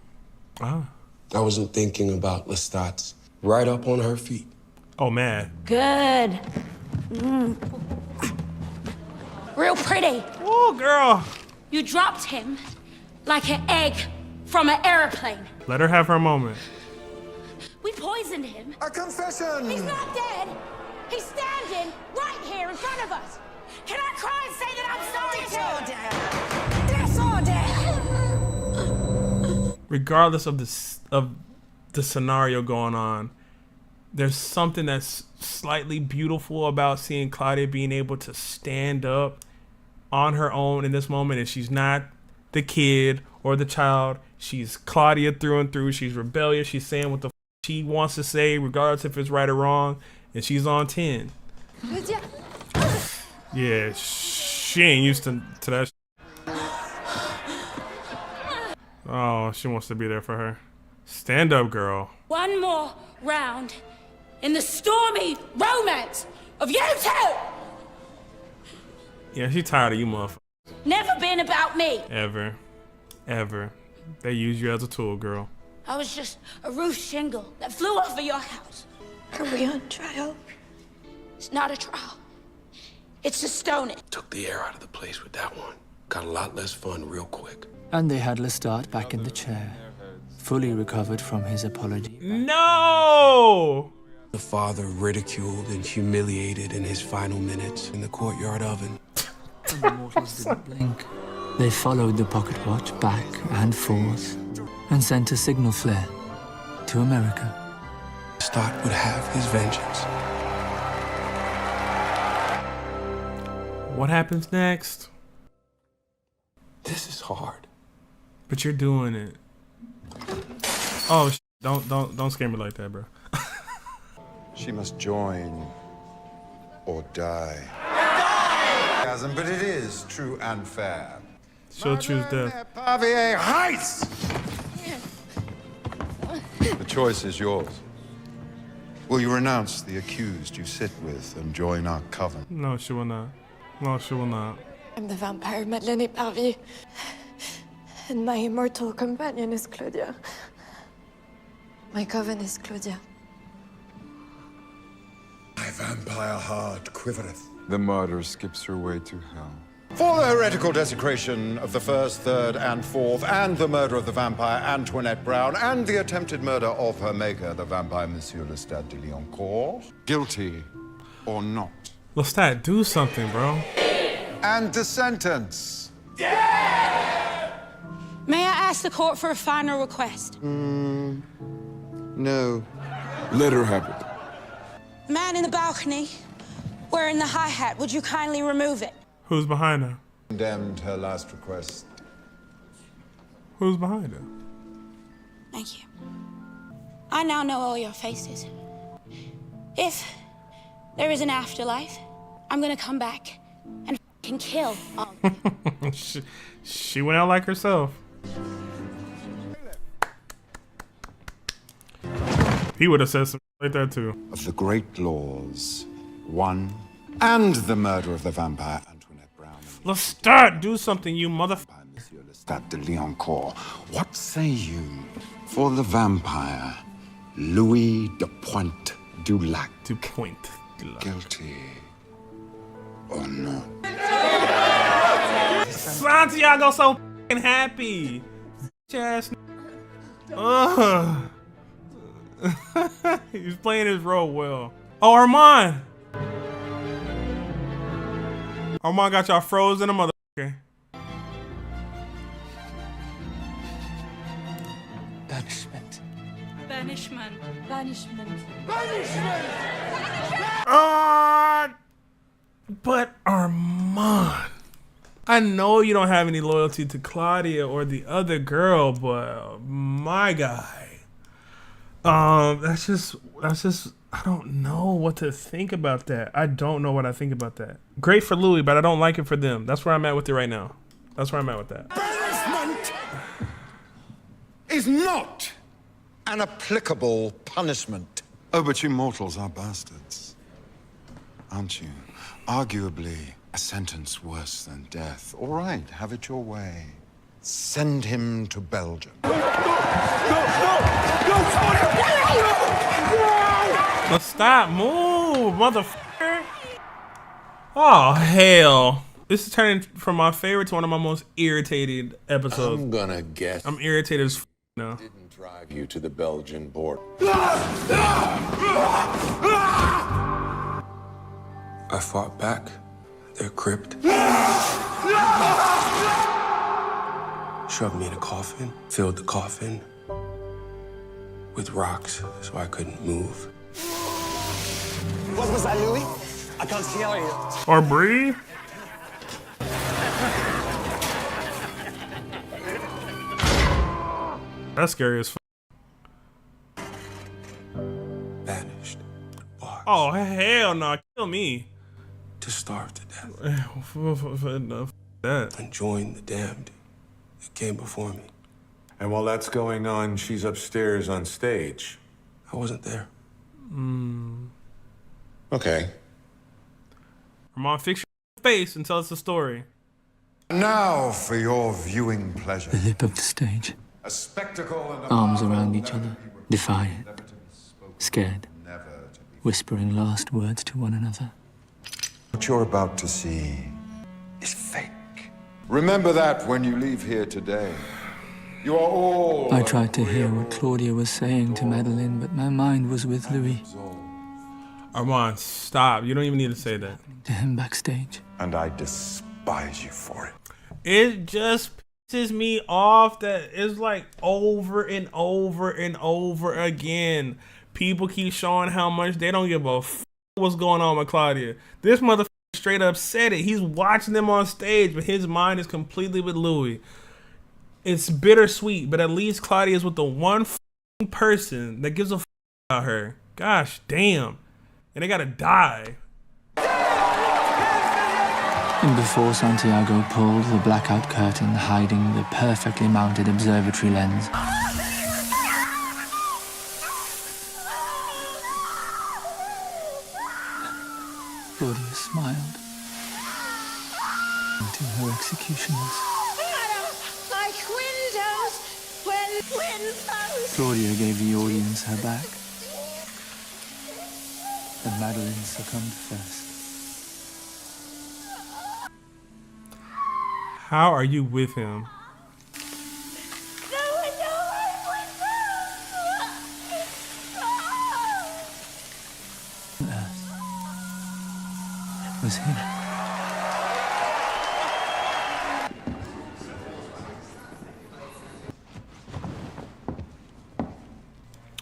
Ah. I wasn't thinking about Lestat's right up on her feet. Oh, man. Good. Real pretty. Oh, girl. You dropped him like an egg from an airplane. Let her have her moment. We poisoned him. A confession! He's not dead. He's standing right here in front of us. Can I cry and say that I'm sorry to him? Regardless of the scenario going on, there's something that's slightly beautiful about seeing Claudia being able to stand up on her own in this moment, and she's not the kid or the child. She's Claudia through and through. She's rebellious. She's saying what the she wants to say, regardless if it's right or wrong, and she's on 10. Yeah, she ain't used to that. Oh, she wants to be there for her. Stand up, girl. One more round in the stormy romance of you two. Yeah, she tired of you, motherfucker. Never been about me. Ever. They use you as a tool, girl. I was just a roof shingle that flew off of your house. Are we on trial? It's not a trial. It's a stoning. Took the air out of the place with that one. Got a lot less fun real quick. And they had Lestat back in the chair, fully recovered from his apology. No! The father ridiculed and humiliated in his final minutes in the courtyard oven. And the mortals didn't blink. They followed the pocket watch back and forth and sent a signal flare to America. Lestat would have his vengeance. What happens next? This is hard. But you're doing it. Oh, don't scare me like that, bro. She must join or die. But it is true and fair. She'll choose death. Pavier Heights! The choice is yours. Will you renounce the accused you sit with and join our coven? No, she will not. No, she will not. I'm the vampire Madeleine Eparvier. And my immortal companion is Claudia. My coven is Claudia. My vampire heart quivereth. The martyr skips her way to hell. For the heretical desecration of the first, third, and fourth, and the murder of the vampire Antoinette Brown, and the attempted murder of her maker, the vampire Monsieur Lestat de Liancourt, guilty or not? Lestat, do something, bro. And the sentence. May I ask the court for a final request? No. Let her have it. The man in the balcony wearing the hi-hat, would you kindly remove it? Who's behind her? Condemned her last request. Who's behind her? Thank you. I now know all your faces. If there is an afterlife, I'm gonna come back and f***ing kill all of you. she went out like herself. He would have said something like that too. Of the great laws, one, and the murder of the vampire Antoinette Brown. Lestat, do something, you motherfucker. Monsieur Lestat de Liancourt. What say you for the vampire Louis de Pointe du Lac? Guilty or not? Santiago so f***ing happy. Ass. Ugh. He's playing his role well. Oh, Armand. Armand got y'all frozen a motherfucker. Banishment. Banishment. Banishment. But Armand, I know you don't have any loyalty to Claudia or the other girl, but my guy, that's just, I don't know what to think about that. I don't know what I think about that. Great for Louis, but I don't like it for them. That's where I'm at with it right now. That's where I'm at with that. Banishment is not an applicable punishment. Oh, but you mortals are bastards, aren't you? Arguably a sentence worse than death. All right, have it your way. Send him to Belgium. Let's stop, move, motherfucker. Oh, hell. This is turning from my favorite to one of my most irritated episodes. I'm gonna guess. I'm irritated as now. Didn't drive you to the Belgian border. I fought back. They're crypt. Shoved me in a coffin, filled the coffin with rocks so I couldn't move. What was that, Louis? I can't hear you. Or breathe. That's scary as fuck. Banished. Oh, hell no. Kill me. To starve to death. Enough that. And join the damned that came before me. And while that's going on, she's upstairs on stage. I wasn't there. Okay. Armand, fix your face and tell us the story. Now for your viewing pleasure. The lip of the stage. A spectacle and Arms around each other, defiant, scared, whispering last words to one another. What you're about to see is fake. Remember that when you leave here today. You are all... I tried to hear what Claudia was saying to Madeline, but my mind was with Louis. Armand, stop. You don't even need to say that. To him backstage. And I despise you for it. It just pisses me off that it's like over and over and over again. People keep showing how much they don't give a f what's going on with Claudia. This motherfucker straight up said it. He's watching them on stage, but his mind is completely with Louis. It's bittersweet, but at least Claudia is with the one person that gives a f about her. Gosh damn. And they gotta die. And before Santiago pulled the blackout curtain hiding the perfectly mounted observatory lens, Claudia smiled to her executioners. Like windows when windows. Claudia gave the audience her back, and Madeline succumbed first. How are you with him? Was him.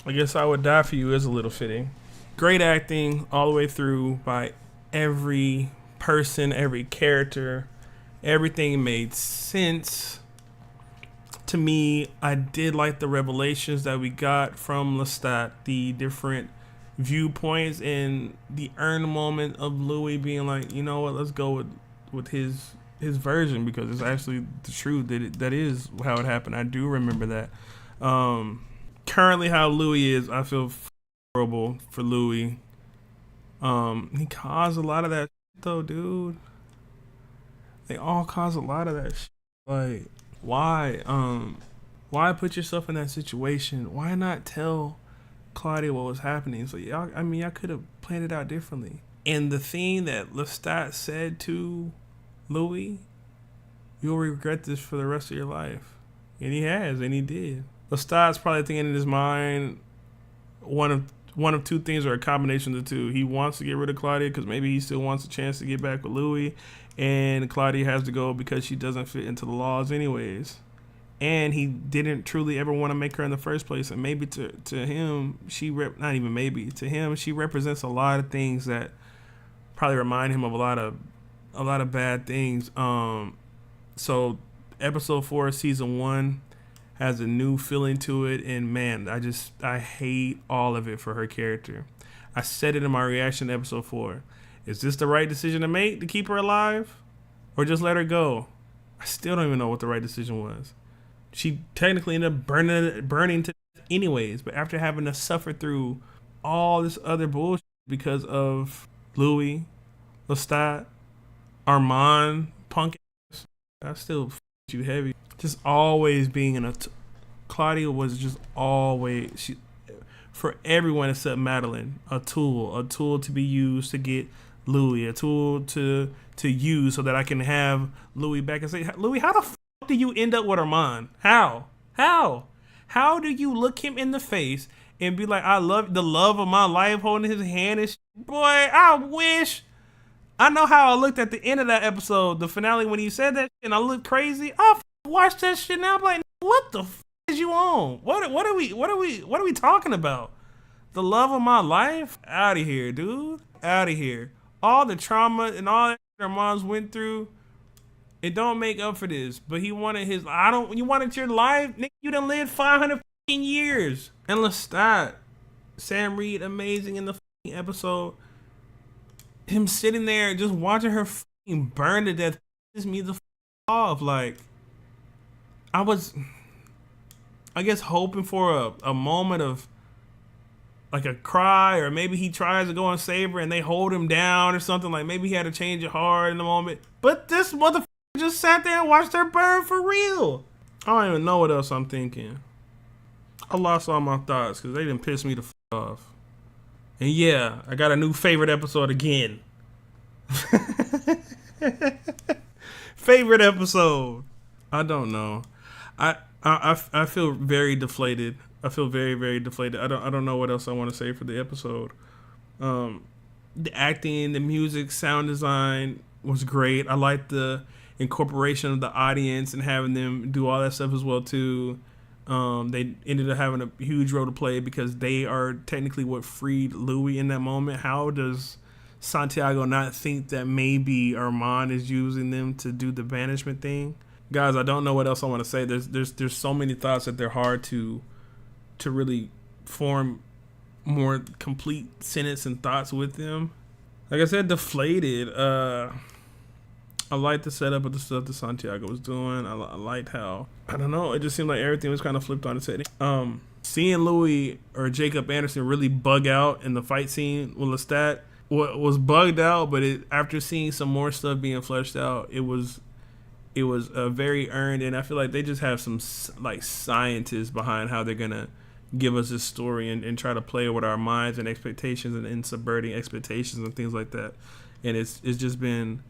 I guess I Would Die For You is a little fitting. Great acting all the way through by every person, every character. Everything made sense to me. I did like the revelations that we got from Lestat, the different viewpoints and the earned moment of Louis being like, you know what, let's go with his version because it's actually the truth. That is how it happened. I do remember that. Currently how Louis is, I feel horrible for Louis. He caused a lot of that shit though, dude. They all cause a lot of that shit. Like, why put yourself in that situation? Why not tell Claudia what was happening? So y'all, I mean, y'all could have planned it out differently. And the thing that Lestat said to Louis, you'll regret this for the rest of your life. And he has, and he did. Lestat's probably thinking in his mind one of two things or a combination of the two. He wants to get rid of Claudia because maybe he still wants a chance to get back with Louis, and Claudia has to go because she doesn't fit into the laws anyways. and he didn't truly ever want to make her in the first place. And maybe to him, not even maybe, to him, she represents a lot of things that probably remind him of a lot of bad things. So episode 4 of season 1 has a new feeling to it, and man, I hate all of it for her character. I said it in my reaction to episode 4. Is this the right decision to make, to keep her alive, or just let her go? I still don't even know what the right decision was. She technically ended up burning to death anyways, but after having to suffer through all this other bullshit because of Louis, Lestat, Armand, punk ass, I still you heavy. Just always being in Claudia was just always, for everyone except Madeline, a tool to be used to get Louis, a tool to use so that I can have Louis back and say, Louis, how the f do you end up with Armand? How do you look him in the face and be like, I love the love of my life, holding his hand and boy, I wish. I know how I looked at the end of that episode, the finale, when he said that shit, and I looked crazy. I watched that shit now. I'm like, what the f is you on? What are we talking about? The love of my life? Out of here, dude. Out of here. All the trauma and all that our moms went through, it don't make up for this. But he wanted his, you wanted your life? Nigga, you done lived 500 years. And Lestat, Sam Reed, amazing in the episode. Him sitting there just watching her burn to death pisses me the off. Like, I was, I guess, hoping for a moment of like a cry, or maybe he tries to go and save her and they hold him down or something. Like maybe he had to change of heart in the moment. But this motherfucker just sat there and watched her burn for real. I don't even know what else I'm thinking. I lost all my thoughts because they didn't piss me the off. And yeah, I got a new favorite episode again. Favorite episode. I don't know. I feel very deflated. I feel very, very deflated. I don't know what else I want to say for the episode. The acting, the music, sound design was great. I liked the incorporation of the audience and having them do all that stuff as well too. They ended up having a huge role to play because they are technically what freed Louis in that moment. How does Santiago not think that maybe Armand is using them to do the banishment thing? Guys, I don't know what else I want to say. There's so many thoughts that they're hard to really form more complete sentence and thoughts with them. Like I said, deflated. I liked the setup of the stuff that Santiago was doing. I liked how, I don't know, it just seemed like everything was kind of flipped on its head. Seeing Louis or Jacob Anderson really bug out in the fight scene with Lestat was bugged out, but after seeing some more stuff being fleshed out, it was very earned, and I feel like they just have some like scientists behind how they're gonna give us this story and try to play with our minds and expectations and subverting expectations and things like that. And it's been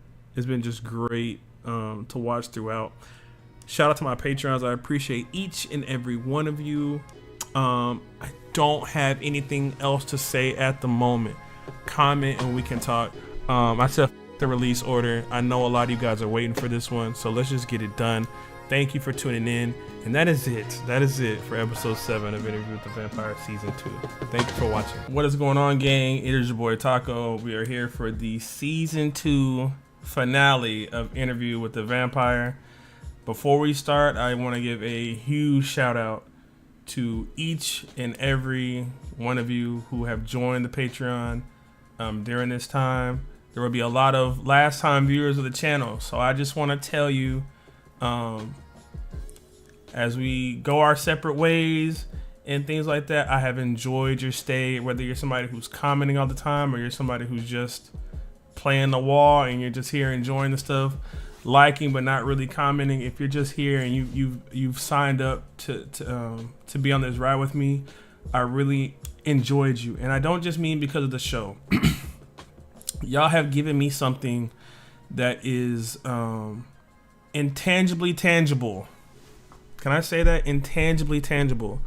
just great to watch throughout. Shout out to my Patreons. I appreciate each and every one of you. I don't have anything else to say at the moment. Comment and we can talk. I said the release order. I know a lot of you guys are waiting for this one, so let's just get it done. Thank you for tuning in, and that is it. That is it for episode 7 of Interview with the Vampire season 2. Thank you for watching. What is going on, gang? It is your boy Taco. We are here for the season 2 finale of Interview with the Vampire. Before we start, I want to give a huge shout out to each and every one of you who have joined the Patreon during this time. There will be a lot of last time viewers of the channel, so I just want to tell you, as we go our separate ways and things like that, I have enjoyed your stay, whether you're somebody who's commenting all the time or you're somebody who's just playing the wall and you're just here enjoying the stuff, liking but not really commenting. If you're just here and you've signed up to be on this ride with me, I really enjoyed you. And I don't just mean because of the show. Y'all have given me something that is intangibly tangible. Can I say that? Intangibly tangible.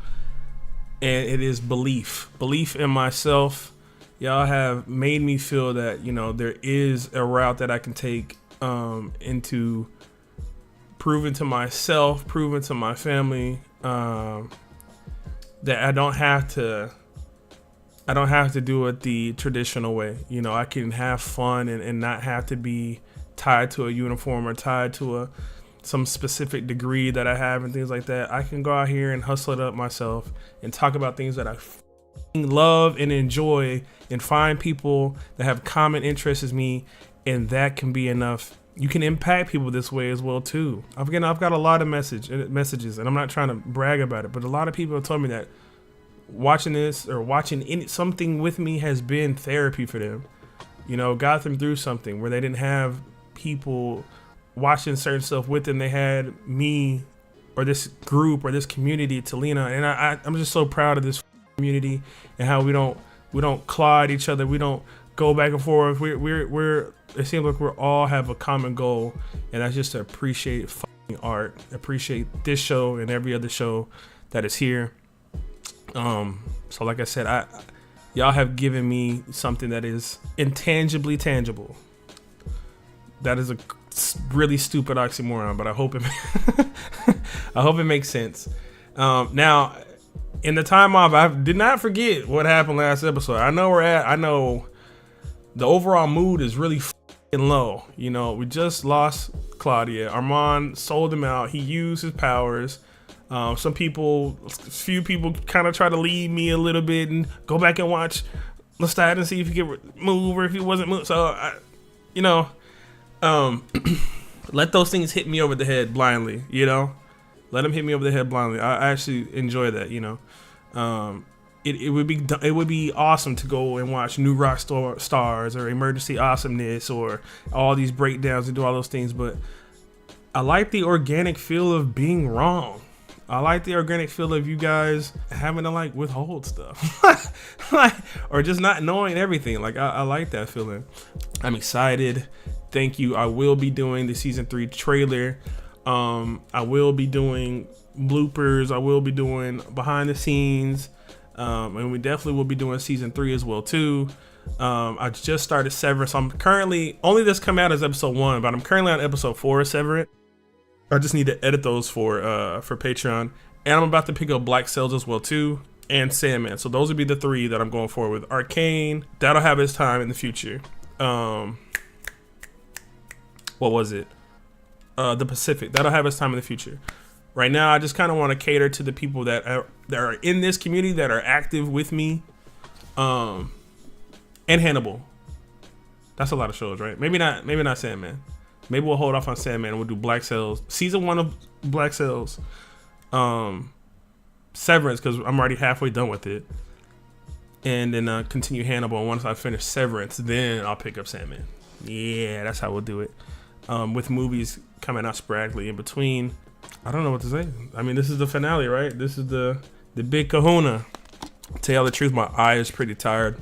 And it is belief in myself. Y'all have made me feel that, you know, there is a route that I can take into proven to myself, proven to my family, that I don't have to do it the traditional way. You know, I can have fun and not have to be tied to a uniform or tied to some specific degree that I have and things like that. I can go out here and hustle it up myself and talk about things that I love and enjoy and find people that have common interests as me, and that can be enough. You can impact people this way as well too. I've got a lot of messages, and I'm not trying to brag about it, but a lot of people have told me that watching this or watching something with me has been therapy for them. You know, got them through something where they didn't have people watching certain stuff with them. They had me or this group or this community to lean on, and I'm just so proud of this community and how we don't claw at each other. We don't go back and forth. We're it seems like we all have a common goal, and that's just to appreciate art, appreciate this show and every other show that is here. So like I said, y'all have given me something that is intangibly tangible. That is a really stupid oxymoron, but I hope it makes sense. Now, in the time off, I did not forget what happened last episode. I know the overall mood is really low. You know, we just lost Claudia. Armand sold him out. He used his powers. A few people kind of try to lead me a little bit and go back and watch Lestat and see if he could move or if he wasn't moving. So, let those things hit me over the head blindly, you know? Let them hit me over the head blindly. I actually enjoy that, you know? It would be awesome to go and watch New Rock Stars or Emergency Awesomeness or all these breakdowns and do all those things, but I like the organic feel of being wrong. I like the organic feel of you guys having to like withhold stuff or just not knowing everything. Like I like that feeling. I'm excited. Thank you. I will be doing the season 3 trailer. I will be doing bloopers. I will be doing behind the scenes. And we definitely will be doing season 3 as well too. I just started Severance. So I'm currently, only this come out as episode 1, but I'm currently on episode 4 of Severance. I just need to edit those for Patreon. And I'm about to pick up Black Sails as well too, and Sandman. So those would be the 3 that I'm going forward with. Arcane, that'll have its time in the future. What was it? The Pacific, that'll have its time in the future. Right now, I just kind of want to cater to the people that are in this community that are active with me. And Hannibal. That's a lot of shows, right? Maybe not Sandman. Maybe we'll hold off on Sandman and we'll do Black Sails. Season 1 of Black Sails. Severance, because I'm already halfway done with it. And then continue Hannibal. And once I finish Severance, then I'll pick up Sandman. Yeah, that's how we'll do it. With movies coming out sporadically in between. I don't know what to say. I mean, this is the finale, right? This is the big kahuna. Tell you the truth, my eye is pretty tired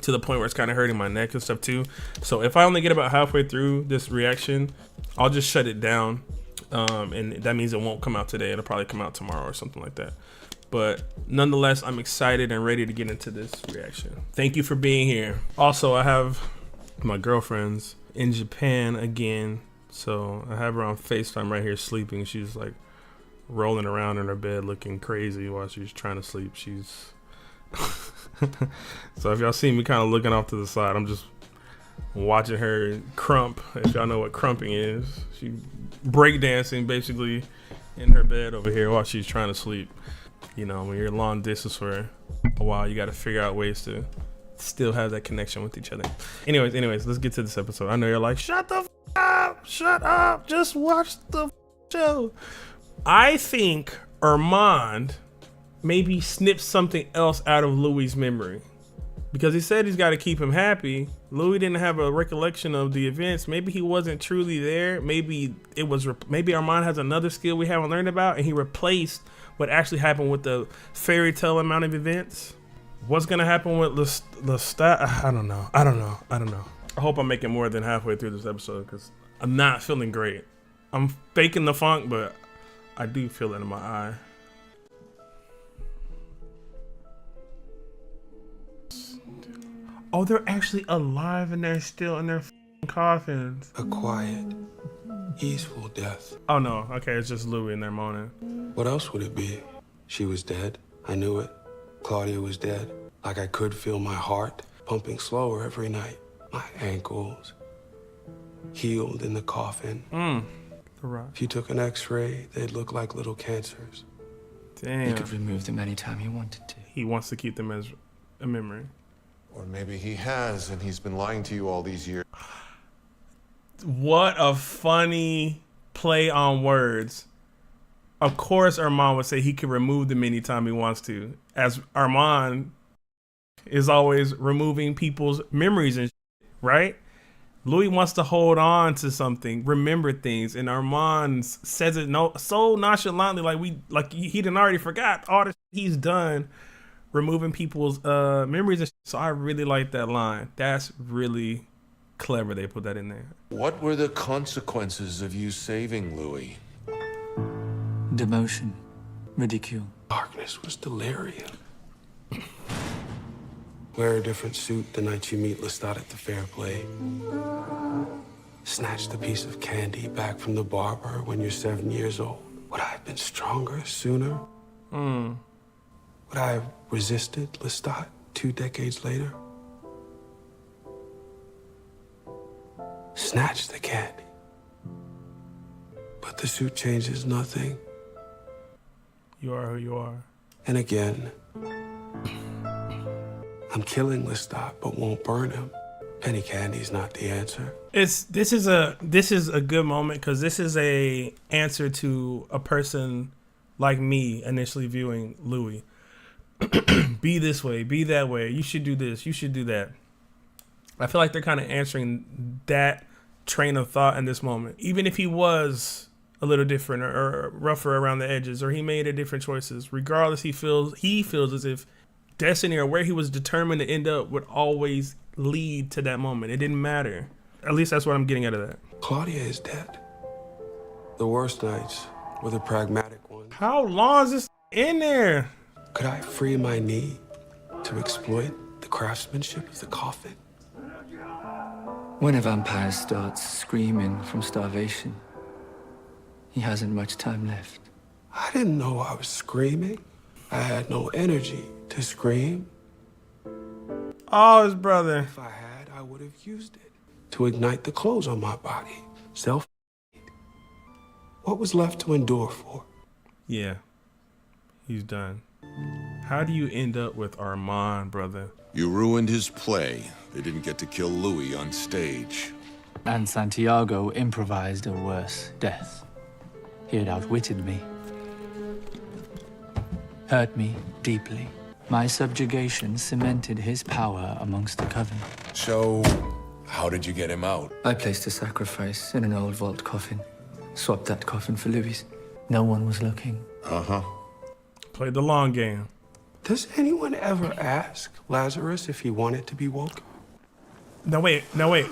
to the point where it's kind of hurting my neck and stuff too. So if I only get about halfway through this reaction, I'll just shut it down. And that means it won't come out today. It'll probably come out tomorrow or something like that. But nonetheless, I'm excited and ready to get into this reaction. Thank you for being here. Also, I have my girlfriends in Japan again. So I have her on FaceTime right here sleeping. She's like rolling around in her bed looking crazy while she's trying to sleep. She's so if y'all see me kind of looking off to the side, I'm just watching her crump. If y'all know what crumping is, she breakdancing basically in her bed over here while she's trying to sleep. You know, when you're long distance for a while, you got to figure out ways to still have that connection with each other. Anyways, let's get to this episode. I know you're like, shut up, just watch the show. I think Armand maybe snipped something else out of Louis' memory because he said he's got to keep him happy. Louis didn't have a recollection of the events. Maybe he wasn't truly there. Maybe Armand has another skill we haven't learned about, and he replaced what actually happened with the fairy tale amount of events. What's gonna happen with Lestat? I don't know. I hope I'm making more than halfway through this episode because I'm not feeling great. I'm faking the funk, but I do feel it in my eye. Oh, they're actually alive and they're still in their coffins. A quiet, easeful death. Oh no, okay, it's just Louis in there moaning. What else would it be? She was dead. I knew it. Claudia was dead. Like I could feel my heart pumping slower every night. My ankles healed in the coffin. If you took an x-ray, they'd look like little cancers. Damn. He could remove them anytime he wanted to. He wants to keep them as a memory. Or maybe he has, and he's been lying to you all these years. What a funny play on words. Of course, Armand would say he can remove them anytime he wants to, as Armand is always removing people's memories and shit, right? Louis wants to hold on to something, remember things, and Armand says it so nonchalantly, like he didn't already forgot all the shit he's done, removing people's memories and shit. So I really like that line. That's really clever. They put that in there. What were the consequences of you saving Louis? Demotion, ridicule. Darkness was delirium. Wear a different suit the night you meet Lestat at the fair play. Snatch the piece of candy back from the barber when you're 7 years old. Would I have been stronger sooner? Would I have resisted Lestat 2 decades later? Snatch the candy. But the suit changes nothing. You are who you are. And again, I'm killing Lestat, but won't burn him. Penny candy's not the answer. This is a good moment because this is a answer to a person like me initially viewing Louis. Be this way, be that way. You should do this. You should do that. I feel like they're kind of answering that train of thought in this moment. Even if he was a little different or rougher around the edges, or he made different choices, regardless, he feels as if destiny or where he was determined to end up would always lead to that moment. It didn't matter. At least that's what I'm getting out of that. Claudia is dead. The worst nights were the pragmatic ones. How long is this in there? Could I free my knee to exploit the craftsmanship of the coffin? When a vampire starts screaming from starvation, he hasn't much time left. I didn't know I was screaming. I had no energy to scream. Oh, his brother. If I had, I would have used it to ignite the clothes on my body. Self. What was left to endure for? Yeah, he's done. How do you end up with Armand, brother? You ruined his play. They didn't get to kill Louis on stage. And Santiago improvised a worse death. He had outwitted me. Hurt me deeply. My subjugation cemented his power amongst the coven. So, how did you get him out? I placed a sacrifice in an old vault coffin. Swapped that coffin for Louis. No one was looking. Played the long game. Does anyone ever ask Lazarus if he wanted to be woke? No, wait. I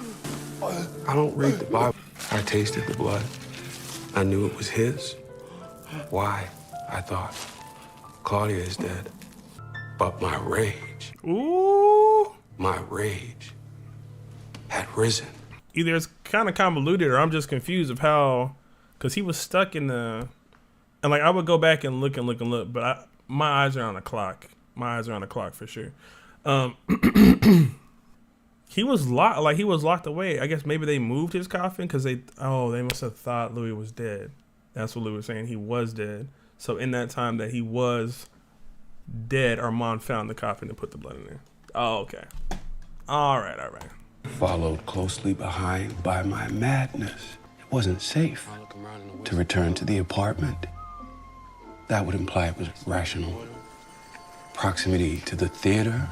don't read the Bible. I tasted the blood. I knew it was his. Why? I thought. Claudia is dead. But my rage. Ooh. My rage had risen. Either it's kind of convoluted or I'm just confused of how, because he was stuck in the, and like I would go back and look, but my eyes are on the clock. My eyes are on the clock for sure. He was locked away. I guess maybe they moved his coffin because they must have thought Louis was dead. That's what Louis was saying. He was dead. So in that time that he was dead, Armand found the coffin and put the blood in there. Oh, okay. All right. Followed closely behind by my madness. It wasn't safe to return to the apartment. That would imply it was rational. Proximity to the theater.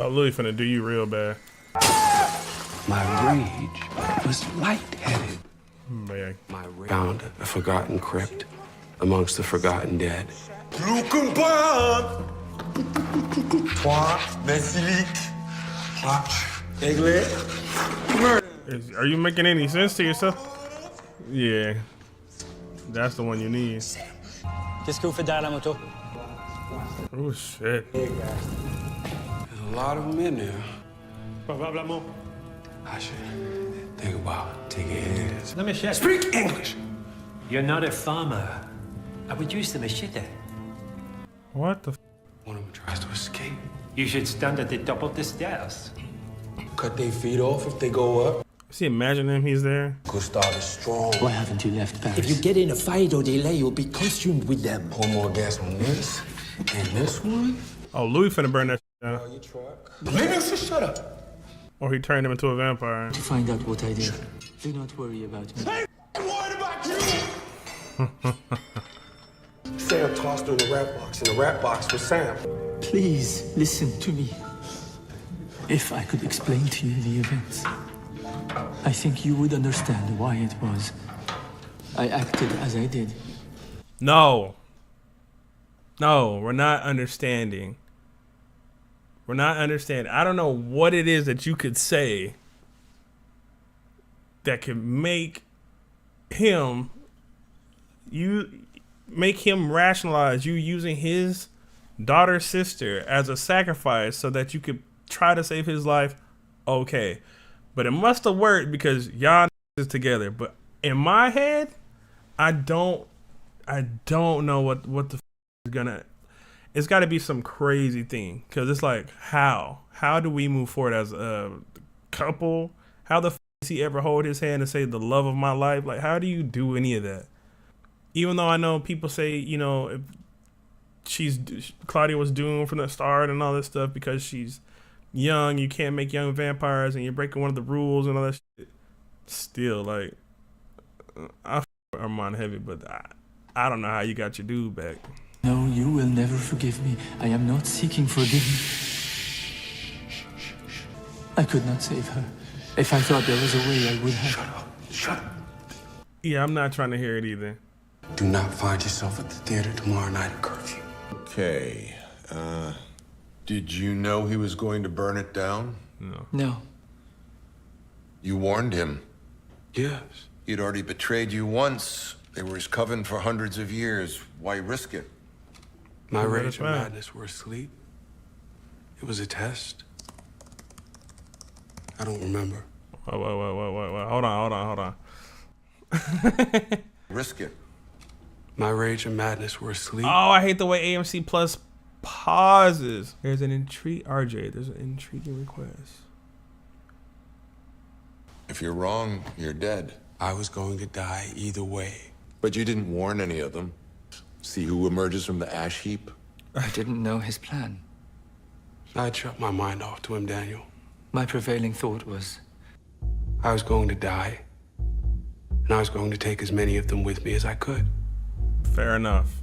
Oh, Louis finna do you real bad. My rage was lightheaded. Man. Found a forgotten crypt amongst the forgotten dead. Are you making any sense to yourself? Yeah. That's the one you need. Qu'est-ce que vous faites derrière la moto? Oh, shit. There's a lot of them in there. Probablement. I should think about taking it. The machete. Speak English! You're not a farmer. I would use the machete. What the? One of them tries to escape. You should stand at the top of the stairs. Cut their feet off if they go up. See, imagine him. He's there. Gustav is strong. Why haven't you left Paris? If you get in a fight or delay, you'll be consumed with them. Pour more gas on this and this one. Oh, Louis finna burn that shit down. Oh, you truck. Livingston, shut up. Or he turned him into a vampire. To find out what I did. Do not worry about me. Hey, I'm worried about you. Sam tossed her in the rat box, and the rat box was Sam. Please listen to me. If I could explain to you the events, I think you would understand why it was I acted as I did. No. No, we're not understanding. We're not understanding. I don't know what it is that you could say that could make him rationalize you using his daughter's sister as a sacrifice so that you could try to save his life. Okay. But it must have worked because y'all is together. But in my head, I don't know what the is gonna. It's got to be some crazy thing because it's like how do we move forward as a couple? How the does he ever hold his hand and say the love of my life? Like, how do you do any of that? Even though I know people say, you know, if Claudia was doomed from the start and all this stuff because she's young, you can't make young vampires and you're breaking one of the rules and all that shit. Still, like, I f Armand heavy, but I don't know how you got your dude back. No, you will never forgive me. I am not seeking forgiveness. I could not save her. If I thought there was a way, I would have. Shut up. Shut up. Yeah, I'm not trying to hear it either. Do not find yourself at the theater tomorrow night at curfew. Okay. Did you know he was going to burn it down? No. No. You warned him. Yes. He'd already betrayed you once. They were his coven for hundreds of years. Why risk it? My rage and madness were asleep. It was a test. I don't remember. Wait. Hold on. Risk it. My rage and madness were asleep. Oh, I hate the way AMC Plus pauses. There's an RJ, there's an intriguing request. If you're wrong, you're dead. I was going to die either way. But you didn't warn any of them. See who emerges from the ash heap? I didn't know his plan. I'd shut my mind off to him, Daniel. My prevailing thought was, I was going to die, and I was going to take as many of them with me as I could. Fair enough.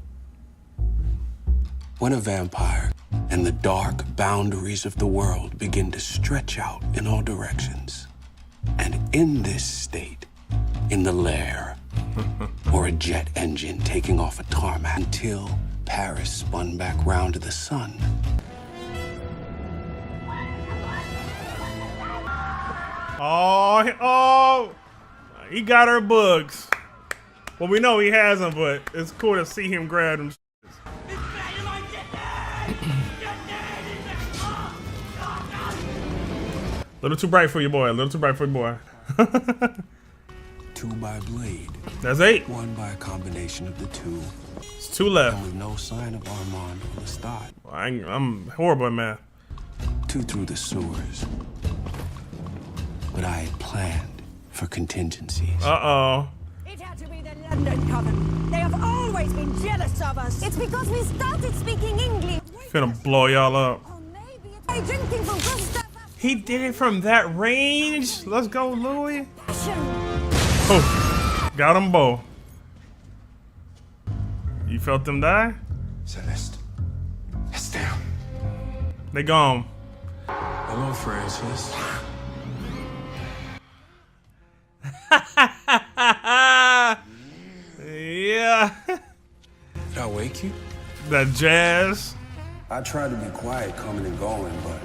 When a vampire and the dark boundaries of the world begin to stretch out in all directions, and in this state, in the lair, or a jet engine taking off a tarmac until Paris spun back round to the sun. Oh, he got her books. Well, we know he has them, but it's cool to see him grab them. Little too bright for you, boy. A little too bright for you, boy. 2 by blade. That's 8. 1 by a combination of the 2. It's 2 left. And with no sign of Armand or Lestat. I'm horrible at math. 2 through the sewers. But I had planned for contingencies. Uh-oh. It had to be the London Coven. They have always been jealous of us. It's because we started speaking English. Finna blow y'all up. Or maybe it's by drinking from Gustav. He did it from that range. Let's go, Louis. Oh, got him both. You felt them die? Celeste. It's them. They gone. Hello, Francis. Yeah. Did I wake you? That jazz. I tried to be quiet coming and going, but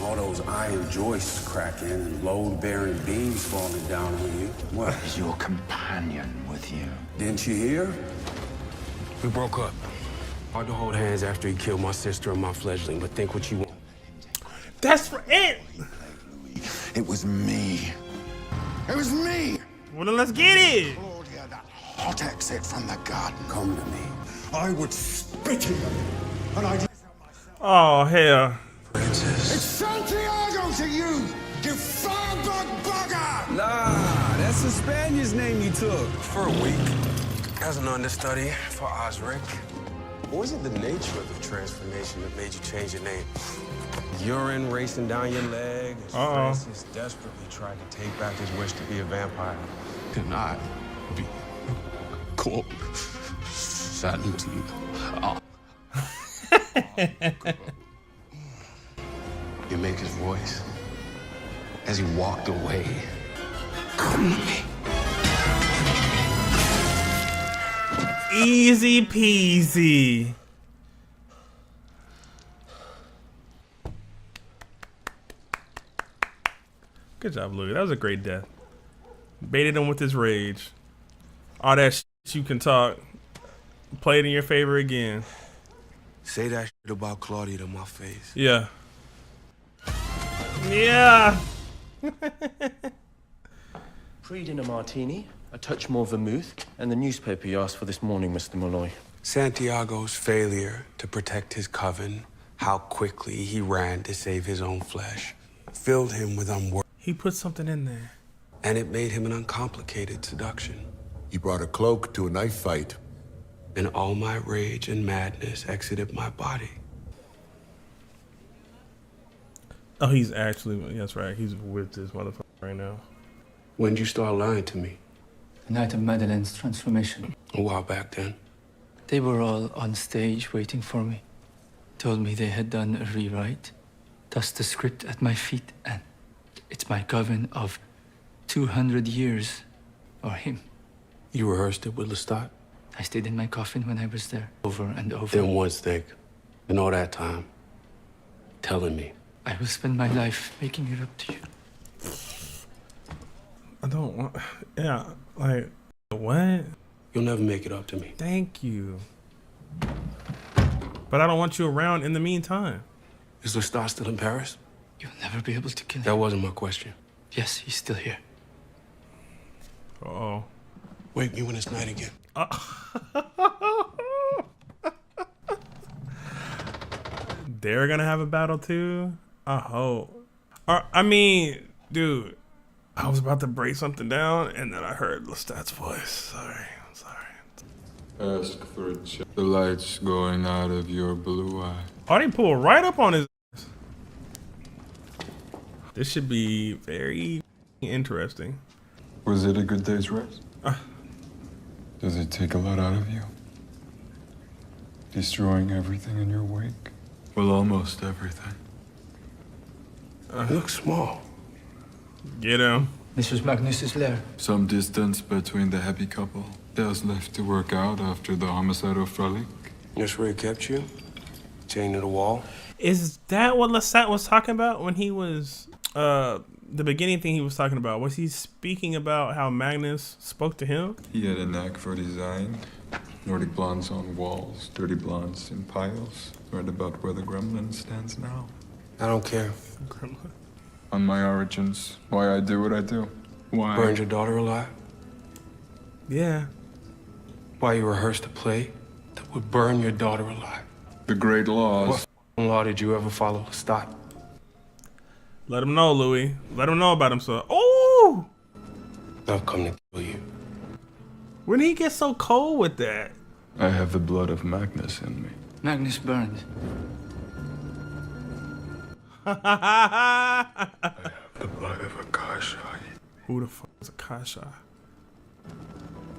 all those iron joists cracking and load-bearing beams falling down on you. What? Is your companion with you? Didn't you hear? We broke up. Hard to hold hands after he killed my sister and my fledgling, but think what you want. That's for it. It was me. It was me! Well, then let's get it! Told you that hot exit from the garden. Come to me. I would spit in you, and I'd... Oh, hell. It's Santiago to you, you firebug bugger! Nah, that's the Spaniard's name you took. For a week, as an understudy for Osric. What was it the nature of the transformation that made you change your name? Urine racing down your leg as Francis desperately tried to take back his wish to be a vampire. Can I be cold, saddened to you? Oh. You make his voice as he walked away. Come to me. Easy peasy. Good job, Louis. That was a great death. Baited him with his rage. All that shit you can talk. Played in your favor again. Say that shit about Claudia to my face. Yeah. Yeah. Pre-dinner martini, a touch more vermouth, and the newspaper you asked for this morning, Mr. Malloy. Santiago's failure to protect his coven, how quickly he ran to save his own flesh, filled him with unworth. He put something in there. And it made him an uncomplicated seduction. He brought a cloak to a knife fight. And all my rage and madness exited my body. Oh, he's actually, that's right. He's with this motherfucker right now. When did you start lying to me? The night of Madeleine's transformation. A while back then. They were all on stage waiting for me. Told me they had done a rewrite. Tossed the script at my feet, and it's my coven of 200 years, or him. You rehearsed it with Lestat? I stayed in my coffin when I was there, over and over. Then once thick, and all that time, telling me. I will spend my life making it up to you. I don't want, yeah, like, what? You'll never make it up to me. Thank you. But I don't want you around in the meantime. Is Lestat still in Paris? You'll never be able to kill him. That wasn't my question. Yes, he's still here. Uh-oh. Wake me when it's night again. They're gonna have a battle too? I hope. I mean, dude, I was about to break something down and then I heard Lestat's voice. Sorry, I'm sorry. Ask for a check. The light's going out of your blue eye. Oh, they pulled right up on his ass. This should be very interesting. Was it a good day's rest? Does it take a lot out of you? Destroying everything in your wake? Well, almost everything. You look small. Get him. This was Magnus's lair. Some distance between the happy couple. There's left to work out after the homicide of Frolic. That's where he kept you? Chained to the wall? Is that what Lestat was talking about when he was, the beginning thing he was talking about? Was he speaking about how Magnus spoke to him? He had a knack for design. Nordic blondes on walls, dirty blondes in piles. Right about where the gremlin stands now. I don't care. Gremlin. On my origins, why I do what I do. Why? Burned your daughter alive? Yeah. Why you rehearsed a play that would burn your daughter alive? The great laws. What law did you ever follow, Lestat? Let him know, Louis. Let him know about himself. Oh! I've come to kill you. When did he get so cold with that? I have the blood of Magnus in me. Magnus burned. I have the blood of Akasha. Who the fuck is Akasha?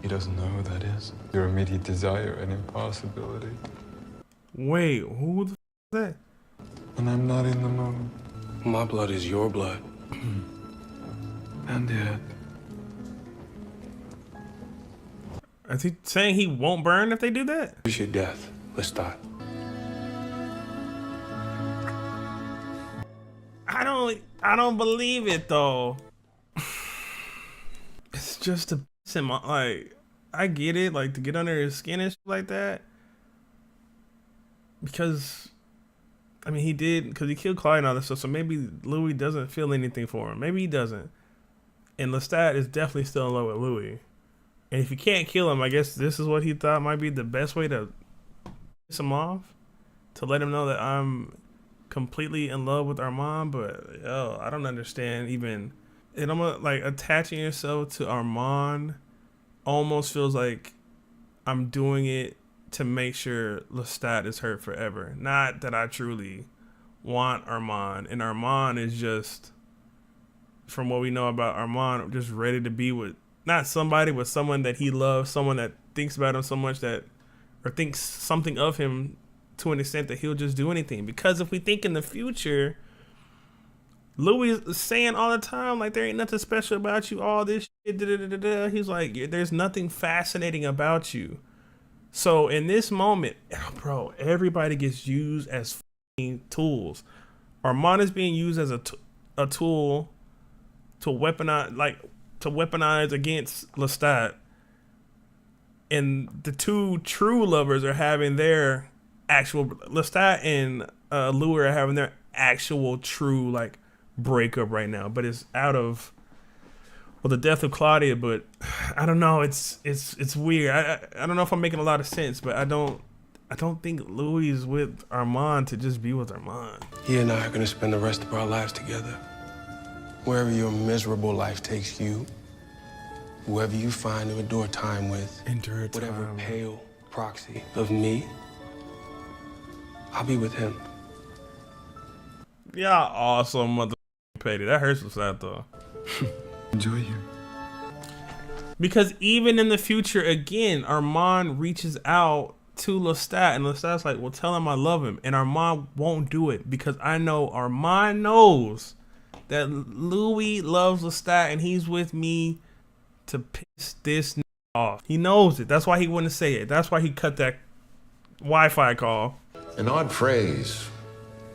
He doesn't know who that is. Your immediate desire and impossibility. Wait, who the fuck is that? And I'm not in the mood. My blood is your blood. And yet. Is he saying he won't burn if they do that? It's your death, Lestat. I don't believe it though. It's just a like, I get it, like to get under his skin and shit like that. Because I mean, he did, because he killed Clyde and all this stuff, so maybe Louis doesn't feel anything for him. Maybe he doesn't. And Lestat is definitely still in love with Louis. And if you can't kill him, I guess this is what he thought might be the best way to piss him off. To let him know that I'm completely in love with Armand. But, yo, I don't understand even. And I'm like, attaching yourself to Armand almost feels like I'm doing it to make sure Lestat is hurt forever. Not that I truly want Armand. And Armand is just, from what we know about Armand, just ready to be with, not somebody, but someone that he loves, someone that thinks about him so much that, or thinks something of him to an extent that he'll just do anything. Because if we think in the future, Louis is saying all the time, like, there ain't nothing special about you, all this shit, da, da, da, da. He's like, there's nothing fascinating about you. So in this moment, bro, everybody gets used as tools. Armand is being used as a tool to weaponize against Lestat, and the two true lovers are having their actual, Lestat and Louis are having their actual true like breakup right now. But it's out of, well, the death of Claudia. But I don't know. It's weird. I don't know if I'm making a lot of sense, but I don't think Louis is with Armand to just be with Armand. He and I are gonna spend the rest of our lives together. Wherever your miserable life takes you, whoever you find to endure time with, whatever pale proxy of me, I'll be with him. Yeah, awesome, mother Petty. That hurts Lestat though. Enjoy you. Because even in the future, again, Armand reaches out to Lestat, and Lestat's like, well, tell him I love him. And Armand won't do it because I know Armand knows that Louis loves Lestat and he's with me to piss this off. He knows it. That's why he wouldn't say it. That's why he cut that Wi-Fi call. An odd phrase.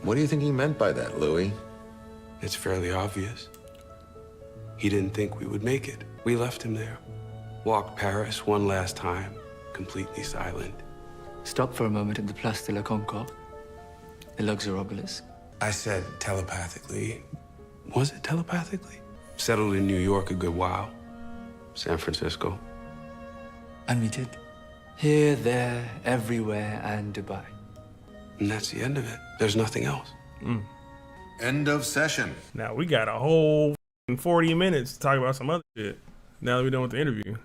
What do you think he meant by that, Louis? It's fairly obvious. He didn't think we would make it. We left him there. Walked Paris one last time, completely silent. Stop for a moment at the Place de la Concorde, the Luxor obelisk. I said telepathically. Was it telepathically? Settled in New York a good while. San Francisco. And we did. Here, there, everywhere, and Dubai. And that's the end of it. There's nothing else. End of session. Now we got a whole 40 minutes to talk about some other shit. Now that we're done with the interview.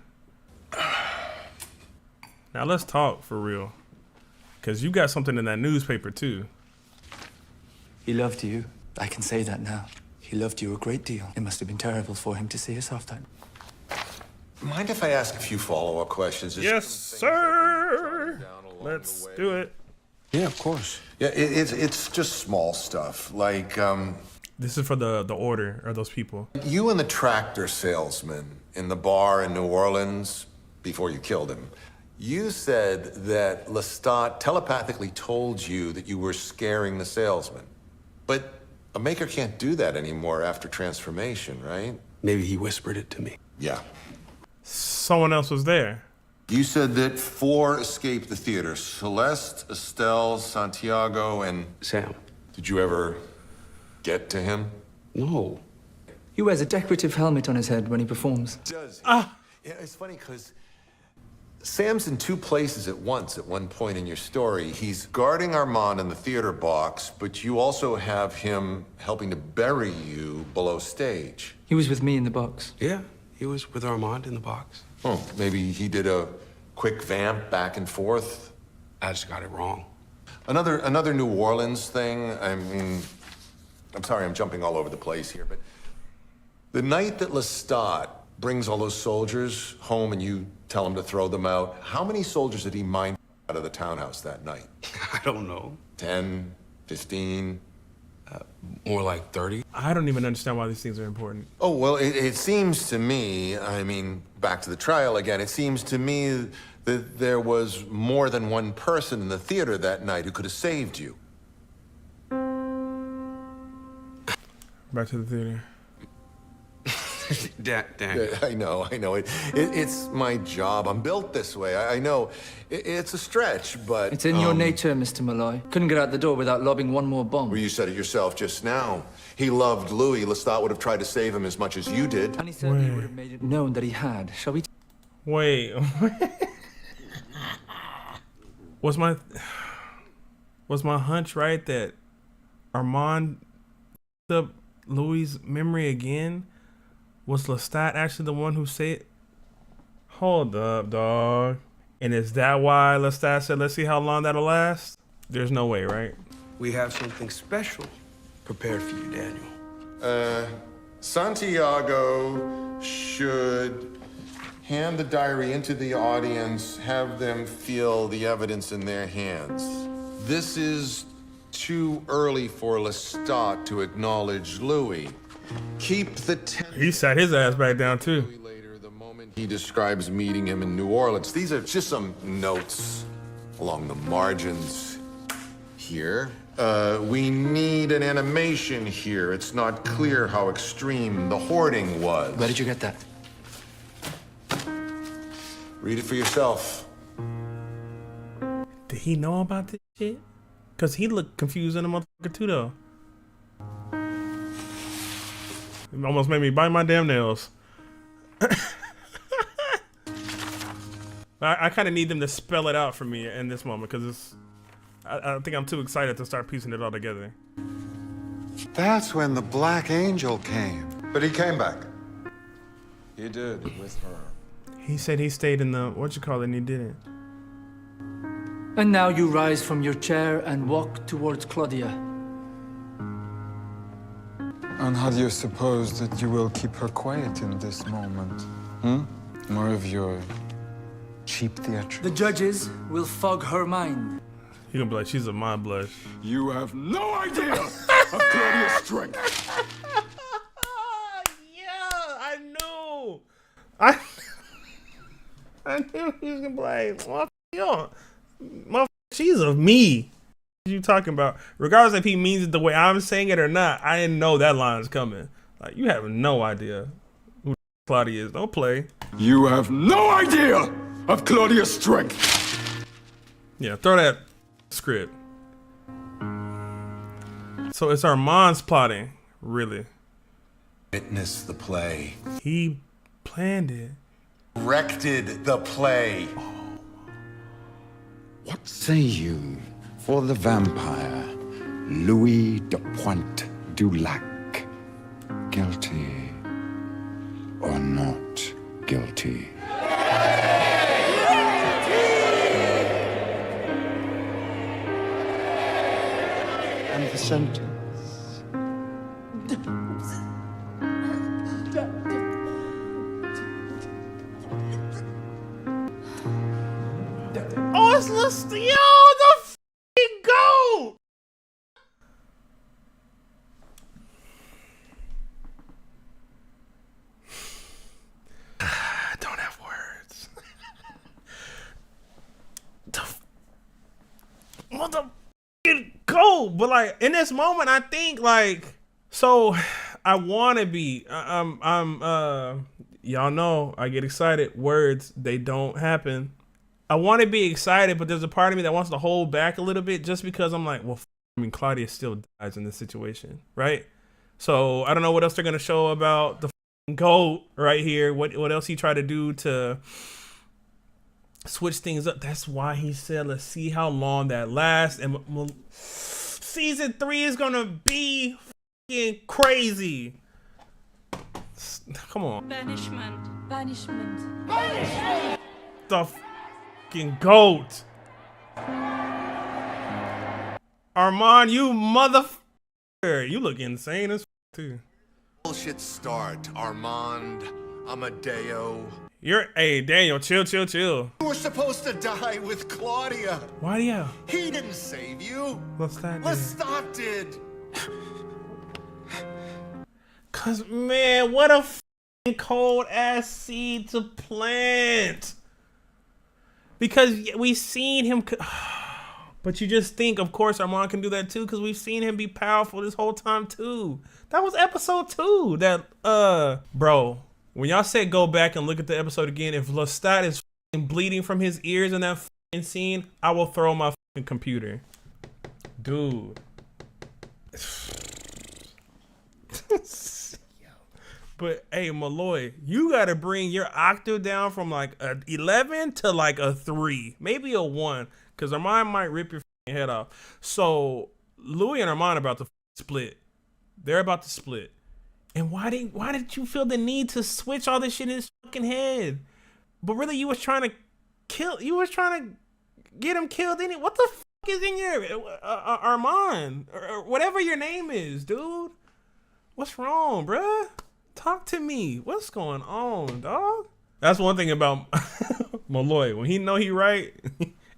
Now let's talk for real. Because you got something in that newspaper too. He loved you. I can say that now. He loved you a great deal. It must have been terrible for him to see us off that. Mind if I ask a few follow-up questions? Yes, sir. Let's do it. Yeah, of course. Yeah, it's just small stuff. Like, this is for the order, or those people. you and the tractor salesman in the bar in New Orleans before you killed him. You said that Lestat telepathically told you that you were scaring the salesman. But a maker can't do that anymore after transformation, right? Maybe he whispered it to me. Yeah. Someone else was there. You said that 4 escaped the theater. Celeste, Estelle, Santiago, and... Sam. Did you ever get to him? No. He wears a decorative helmet on his head when he performs. Does he? Yeah, it's funny because Sam's in 2 places at once at one point in your story. He's guarding Armand in the theater box, but you also have him helping to bury you below stage. He was with me in the box. Yeah, he was with Armand in the box. Oh, maybe he did a quick vamp back and forth. I just got it wrong. Another New Orleans thing. I mean, I'm sorry I'm jumping all over the place here, but the night that Lestat brings all those soldiers home and you tell him to throw them out, how many soldiers did he mind out of the townhouse that night? I don't know. 10, 15? More like 30. I don't even understand why these things are important. Oh, well, it seems to me, I mean, back to the trial again, it seems to me that there was more than one person in the theater that night who could have saved you. Back to the theater. Dan. I know. It's my job. I'm built this way. I know. It's a stretch, but... It's in your nature, Mr. Malloy. Couldn't get out the door without lobbing one more bomb. Well, you said it yourself just now. He loved Louis. Lestat would have tried to save him as much as you did. And he certainly would have made it known that he had. Shall we... Wait. Was my hunch right that Armand up Louis' memory again? Was Lestat actually the one who said? Hold up, dog. And is that why Lestat said, "Let's see how long that'll last"? There's no way, right? We have something special prepared for you, Daniel. Santiago should hand the diary into the audience, have them feel the evidence in their hands. This is too early for Lestat to acknowledge Louis. Keep the He sat his ass back down too. He describes meeting him in New Orleans. These are just some notes along the margins here. We need an animation here. It's not clear how extreme the hoarding was. Where did you get that? Read it for yourself. Did he know about this shit? Cause he looked confused in the motherfucker too though. It almost made me bite my damn nails. I kind of need them to spell it out for me in this moment because I think I'm too excited to start piecing it all together. That's when the Black Angel came. But he came back. He did, with her. He said he stayed in the, and he didn't. And now you rise from your chair and walk towards Claudia. And how do you suppose that you will keep her quiet in this moment? More of your cheap theatrics. The judges will fog her mind. He gonna be like, she's a mind blush. You have no idea of Claudia's strength. Yeah, I knew. I knew he was gonna be like, she's of me. What are you talking about? Regardless if he means it the way I'm saying it or not, I didn't know that line's coming. Like, you have no idea who Claudia is. Don't play. You have no idea of Claudia's strength. Yeah, throw that script. So it's Armand's plotting, really. Witness the play. He planned it. Directed the play. What say you for the vampire, Louis de Pointe du Lac? Guilty or not guilty? And the sentence. Oh, it's the f***ing goat! I don't have words. The motherfucking goat! But like, in this moment, I think like, so I want to be, y'all know I get excited. Words, they don't happen. I want to be excited, but there's a part of me that wants to hold back a little bit just because I'm like, well, Claudia still dies in this situation, right? So I don't know what else they're going to show about the goat right here. What else he tried to do to switch things up. That's why he said, let's see how long that lasts. And season 3 is going to be fucking crazy. Come on. Banishment. Banishment. Banishment. The goat. Armand, you motherfucker. You look insane as too. Bullshit start, Armand, Amadeo. Hey, Daniel, chill. You were supposed to die with Claudia. Why do you? He didn't save you. Lestat did. Cause man, what a f***ing cold ass seed to plant. Because we seen him. But you just think, of course, Armand can do that too, because we've seen him be powerful this whole time too. That was episode 2. That bro, when y'all said go back and look at the episode again, if Lestat is bleeding from his ears in that scene, I will throw my computer, dude. But hey, Malloy, you gotta bring your octave down from like a 11 to like a 3, maybe a 1, because Armand might rip your head off. So Louis and Armand are about to split. They're about to split. And why did you feel the need to switch all this shit in his fucking head? But really, you was trying to get him killed. What the fuck is in your Armand or whatever your name is, dude? What's wrong, bruh? Talk to me. What's going on, dog? That's one thing about Malloy. When he know he right,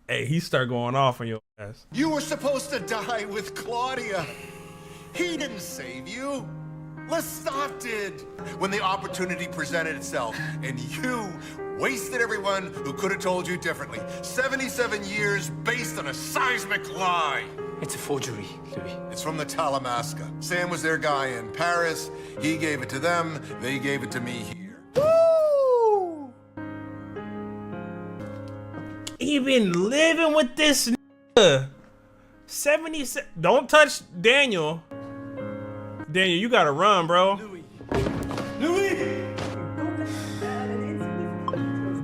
hey, he start going off on your ass. You were supposed to die with Claudia. He didn't save you. Lestat did when the opportunity presented itself, and you wasted everyone who could have told you differently. 77 years based on a seismic lie. It's a forgery, Louis. It's from the Talamasca. Sam was their guy in Paris. He gave it to them. They gave it to me here. Woo! He been living with this nigga. 77. Don't touch Daniel. Daniel, you gotta run, bro. Louis!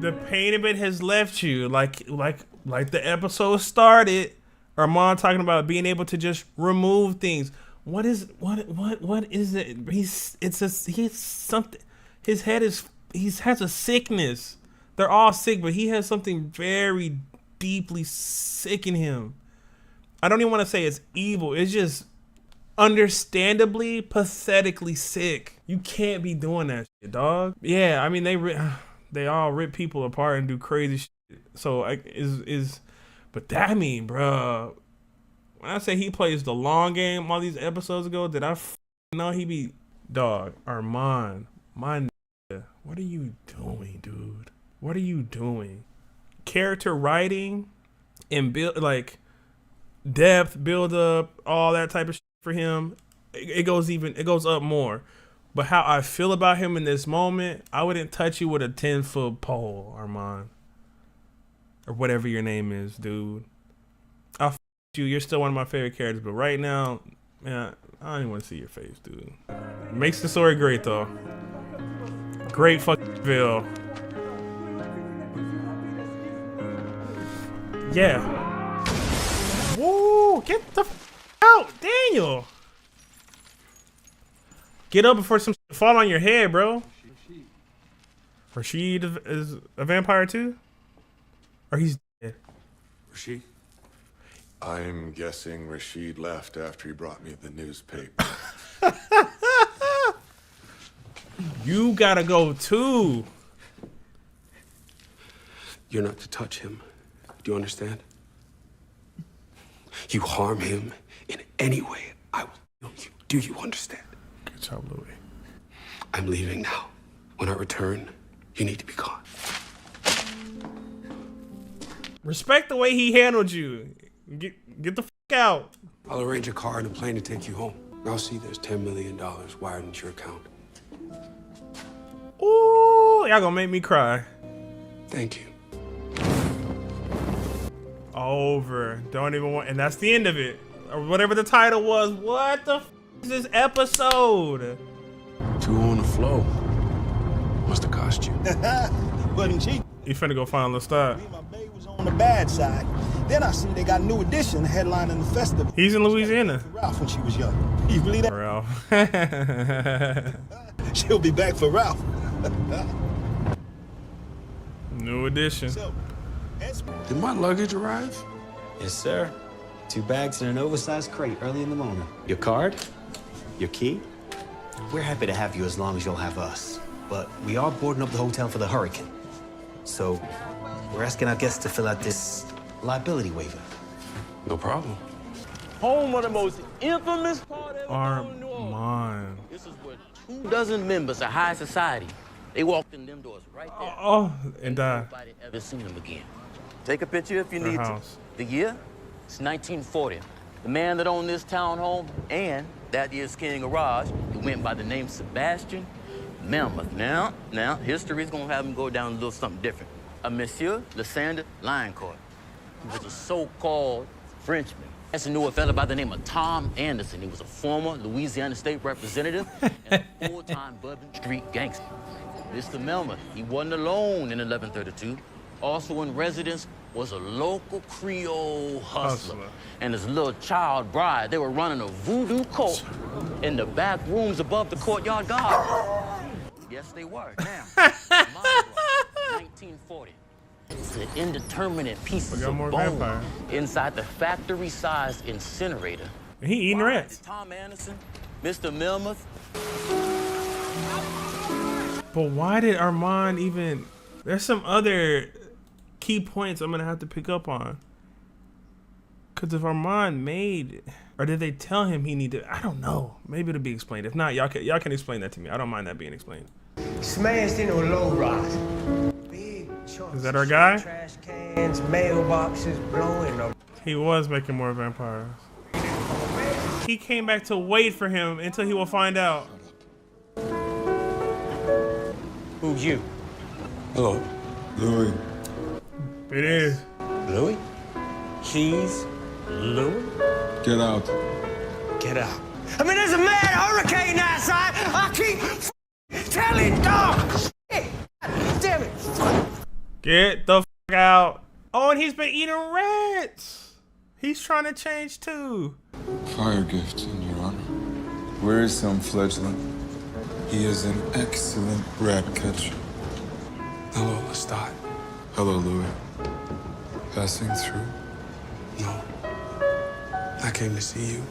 The pain of it has left you. Like the episode started. Armand talking about being able to just remove things. What is it? He's something. His head has a sickness. They're all sick, but he has something very deeply sick in him. I don't even want to say it's evil. It's just understandably, pathetically sick. You can't be doing that shit, dog. Yeah, I mean they all rip people apart and do crazy shit. So but that mean, bro, when I say he plays the long game all these episodes ago, did I know he be dog? Armand, my nigga, what are you doing, dude? What are you doing? Character writing and build like depth, build up, all that type of shit for him. It goes up more. But how I feel about him in this moment, I wouldn't touch you with a 10-foot pole, Armand. Or whatever your name is, dude. I'll f you. You're still one of my favorite characters, but right now, man, I don't even want to see your face, dude. Makes the story great, though. Great fucking feel. Yeah. Woo! Get the f out, Daniel. Get up before some shit fall on your head, bro. Rashid is a vampire too? Or he's dead? Rashid? I'm guessing Rashid left after he brought me the newspaper. You gotta go too. You're not to touch him. Do you understand? You harm him in any way, I will kill you. Do you understand? Good job, Louis. I'm leaving now. When I return, you need to be gone. Respect the way he handled you. Get the fuck out. I'll arrange a car and a plane to take you home. I'll see there's $10 million wired into your account. Ooh, y'all gonna make me cry. Thank you. Over. Don't even want, and that's the end of it. Or whatever the title was. What the f is this episode? 2 on the flow. Must have cost you. Wasn't cheap. You finna go find Lestat. On the bad side. Then I see they got a new edition headlining the festival. He's in Louisiana. Ralph when she was young. You believe that? Ralph. She'll be back for Ralph. New edition. Did my luggage arrive? Yes, sir. 2 bags and an oversized crate early in the morning. Your card? Your key? We're happy to have you as long as you'll have us. But we are boarding up the hotel for the hurricane. So we're asking our guests to fill out this liability waiver. No problem. Home of the most infamous part of Armand. This is where 24 members of high society. They walked in them doors right there. Oh, and nobody ever seen them again. Take a picture if you need house. to. The year? It's 1940. The man that owned this townhome and that year's king garage, he went by the name Sebastian Melmoth. Now, history's gonna have him go down a little something different. A Monsieur Lysander Lioncourt. He was a so-called Frenchman. I also knew a fella by the name of Tom Anderson. He was a former Louisiana state representative and a full-time Bourbon Street gangster. Mr. Melmoth, he wasn't alone in 1132. Also in residence was a local Creole hustler. And his little child bride. They were running a voodoo cult in the back rooms above the courtyard garden. Yes, they were. Now, 1940. It's an indeterminate piece of bone vampires inside the factory-sized incinerator. He eating rats. Tom Anderson, Mr. Melmoth. But why did Armand even? There's some other key points I'm gonna have to pick up on. Cause if Armand made, or did they tell him he needed? I don't know. Maybe it'll be explained. If not, y'all can explain that to me. I don't mind that being explained. Smashed into a low rise. Is that our guy? Trash cans, mailboxes blowing up. He was making more vampires. He came back to wait for him until he will find out. Who's you? Hello. Louis. It is. Louis? He's Louis? Get out. Get out. I mean, there's a mad hurricane outside. I keep telling dogs. Damn it. Get the fuck out. Oh, and he's been eating rats. He's trying to change too. Fire gift, in your honor. Where is some fledgling? He is an excellent rat catcher. Hello, Lestat. Hello, Louis. Passing through? No. I came to see you.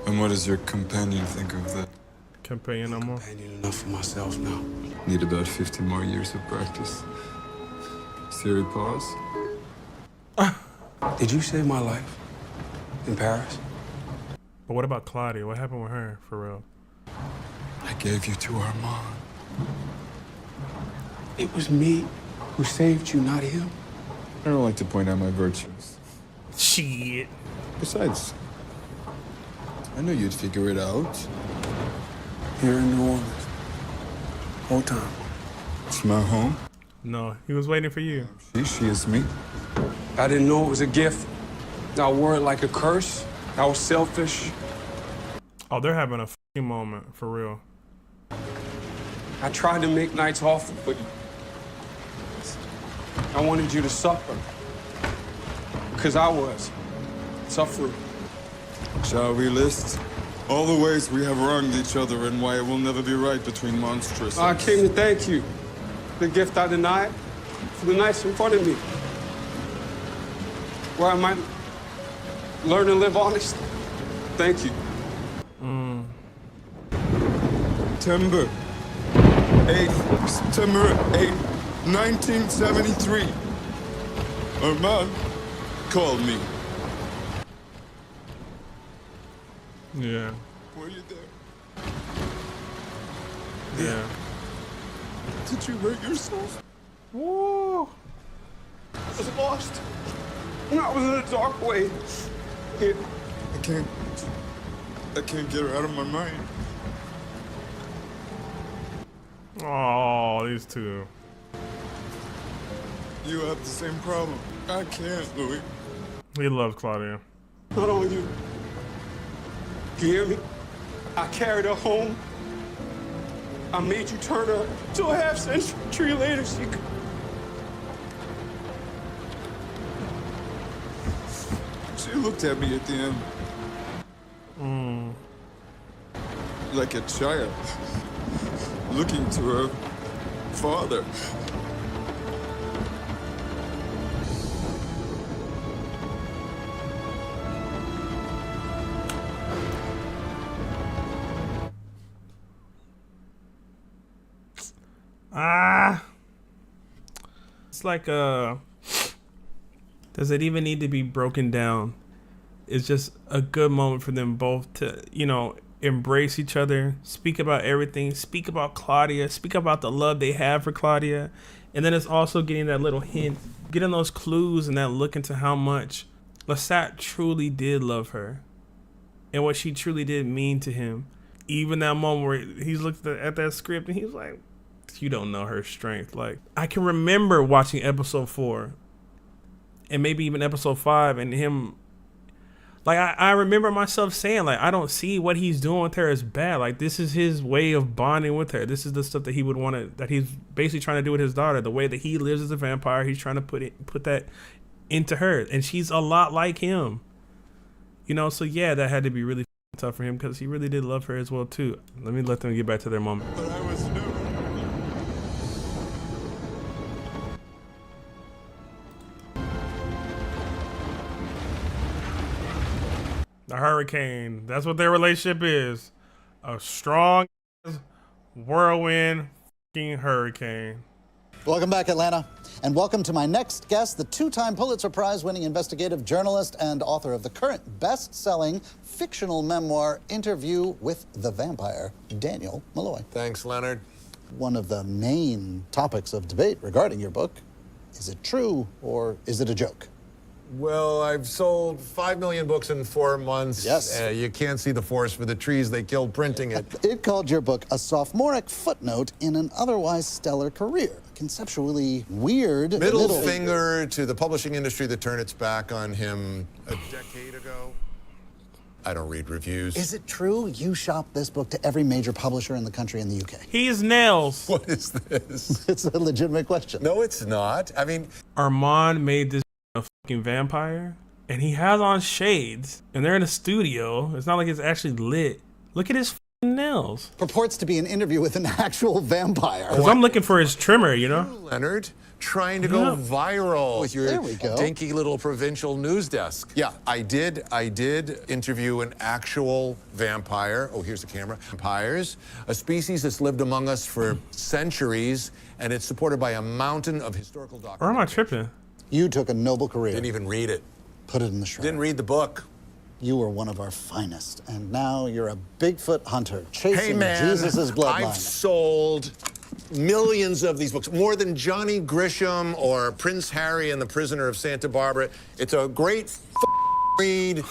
And what does your companion think of that? Companion no more? Companion enough for myself now. Need about 50 more years of practice. Siri, pause. Did you save my life? In Paris? But what about Claudia? What happened with her, for real? I gave you to Armand. It was me who saved you, not him. I don't like to point out my virtues. Shit. Besides, I know you'd figure it out. Here in New Orleans. Whole time. It's my home. No, he was waiting for you. She is me. I didn't know it was a gift. I wore it like a curse. I was selfish. Oh, they're having a fucking moment, for real. I tried to make nights off, but I wanted you to suffer. Because I was suffering. Shall we list all the ways we have wronged each other and why it will never be right between monstrous? I came to thank you. The gift I denied for the nights in front of me. Where I might learn to live honest. Thank you. September 8th, 1973. Armand called me. Yeah. Were you there? Yeah. Did you hurt yourself? Woo! I was lost. I was in a dark way. I can't get her out of my mind. Oh, these two. You have the same problem. I can't, Louis. He loves Claudia. Not on you. You hear me? I carried her home. I made you turn her to a half-century later. She looked at me at the end. Like a child. Looking to her father. It's like does it even need to be broken down? It's just a good moment for them both to, you know, embrace each other, speak about everything, speak about Claudia, speak about the love they have for Claudia. And then it's also getting that little hint, getting those clues and that look into how much Lestat truly did love her, and what she truly did mean to him. Even that moment where he's looked at that script and he's like, you don't know her strength. Like, I can remember watching episode 4 and maybe even episode 5 and him, like, I remember myself saying, like, I don't see what he's doing with her as bad. Like, this is his way of bonding with her. This is the stuff that he would want to, that he's basically trying to do with his daughter. The way that he lives as a vampire, he's trying to put that into her. And she's a lot like him. You know, so yeah, that had to be really tough for him because he really did love her as well too. Let them get back to their moment. But I was new. The hurricane. That's what their relationship is. A strong whirlwind fucking hurricane. Welcome back, Atlanta. And welcome to my next guest, the two-time Pulitzer Prize-winning investigative journalist and author of the current best-selling fictional memoir, Interview with the Vampire, Daniel Malloy. Thanks, Leonard. One of the main topics of debate regarding your book, is it true or is it a joke? Well, I've sold 5 million books in 4 months. Yes. You can't see the forest for the trees they killed printing it. It called your book a sophomoric footnote in an otherwise stellar career. Conceptually weird. Middle finger to the publishing industry that turned its back on him a decade ago. I don't read reviews. Is it true you shopped this book to every major publisher in the country and the UK? He's nails. What is this? It's a legitimate question. No, it's not. I mean, Armand made this a fucking vampire, and he has on shades, and they're in a studio. It's not like it's actually lit. Look at his fucking nails. Purports to be an interview with an actual vampire. Because I'm looking for his trimmer, you know? Leonard, trying to go viral with your dinky little provincial news desk. Yeah, I did interview an actual vampire. Oh, here's the camera. Vampires, a species that's lived among us for centuries, and it's supported by a mountain of historical documents. Or am I tripping? You took a noble career. Didn't even read it. Put it in the shredder. Didn't read the book. You were one of our finest, and now you're a Bigfoot hunter chasing Hey man, Jesus' bloodline. I've sold millions of these books, more than Johnny Grisham or Prince Harry and the Prisoner of Santa Barbara. It's a great read,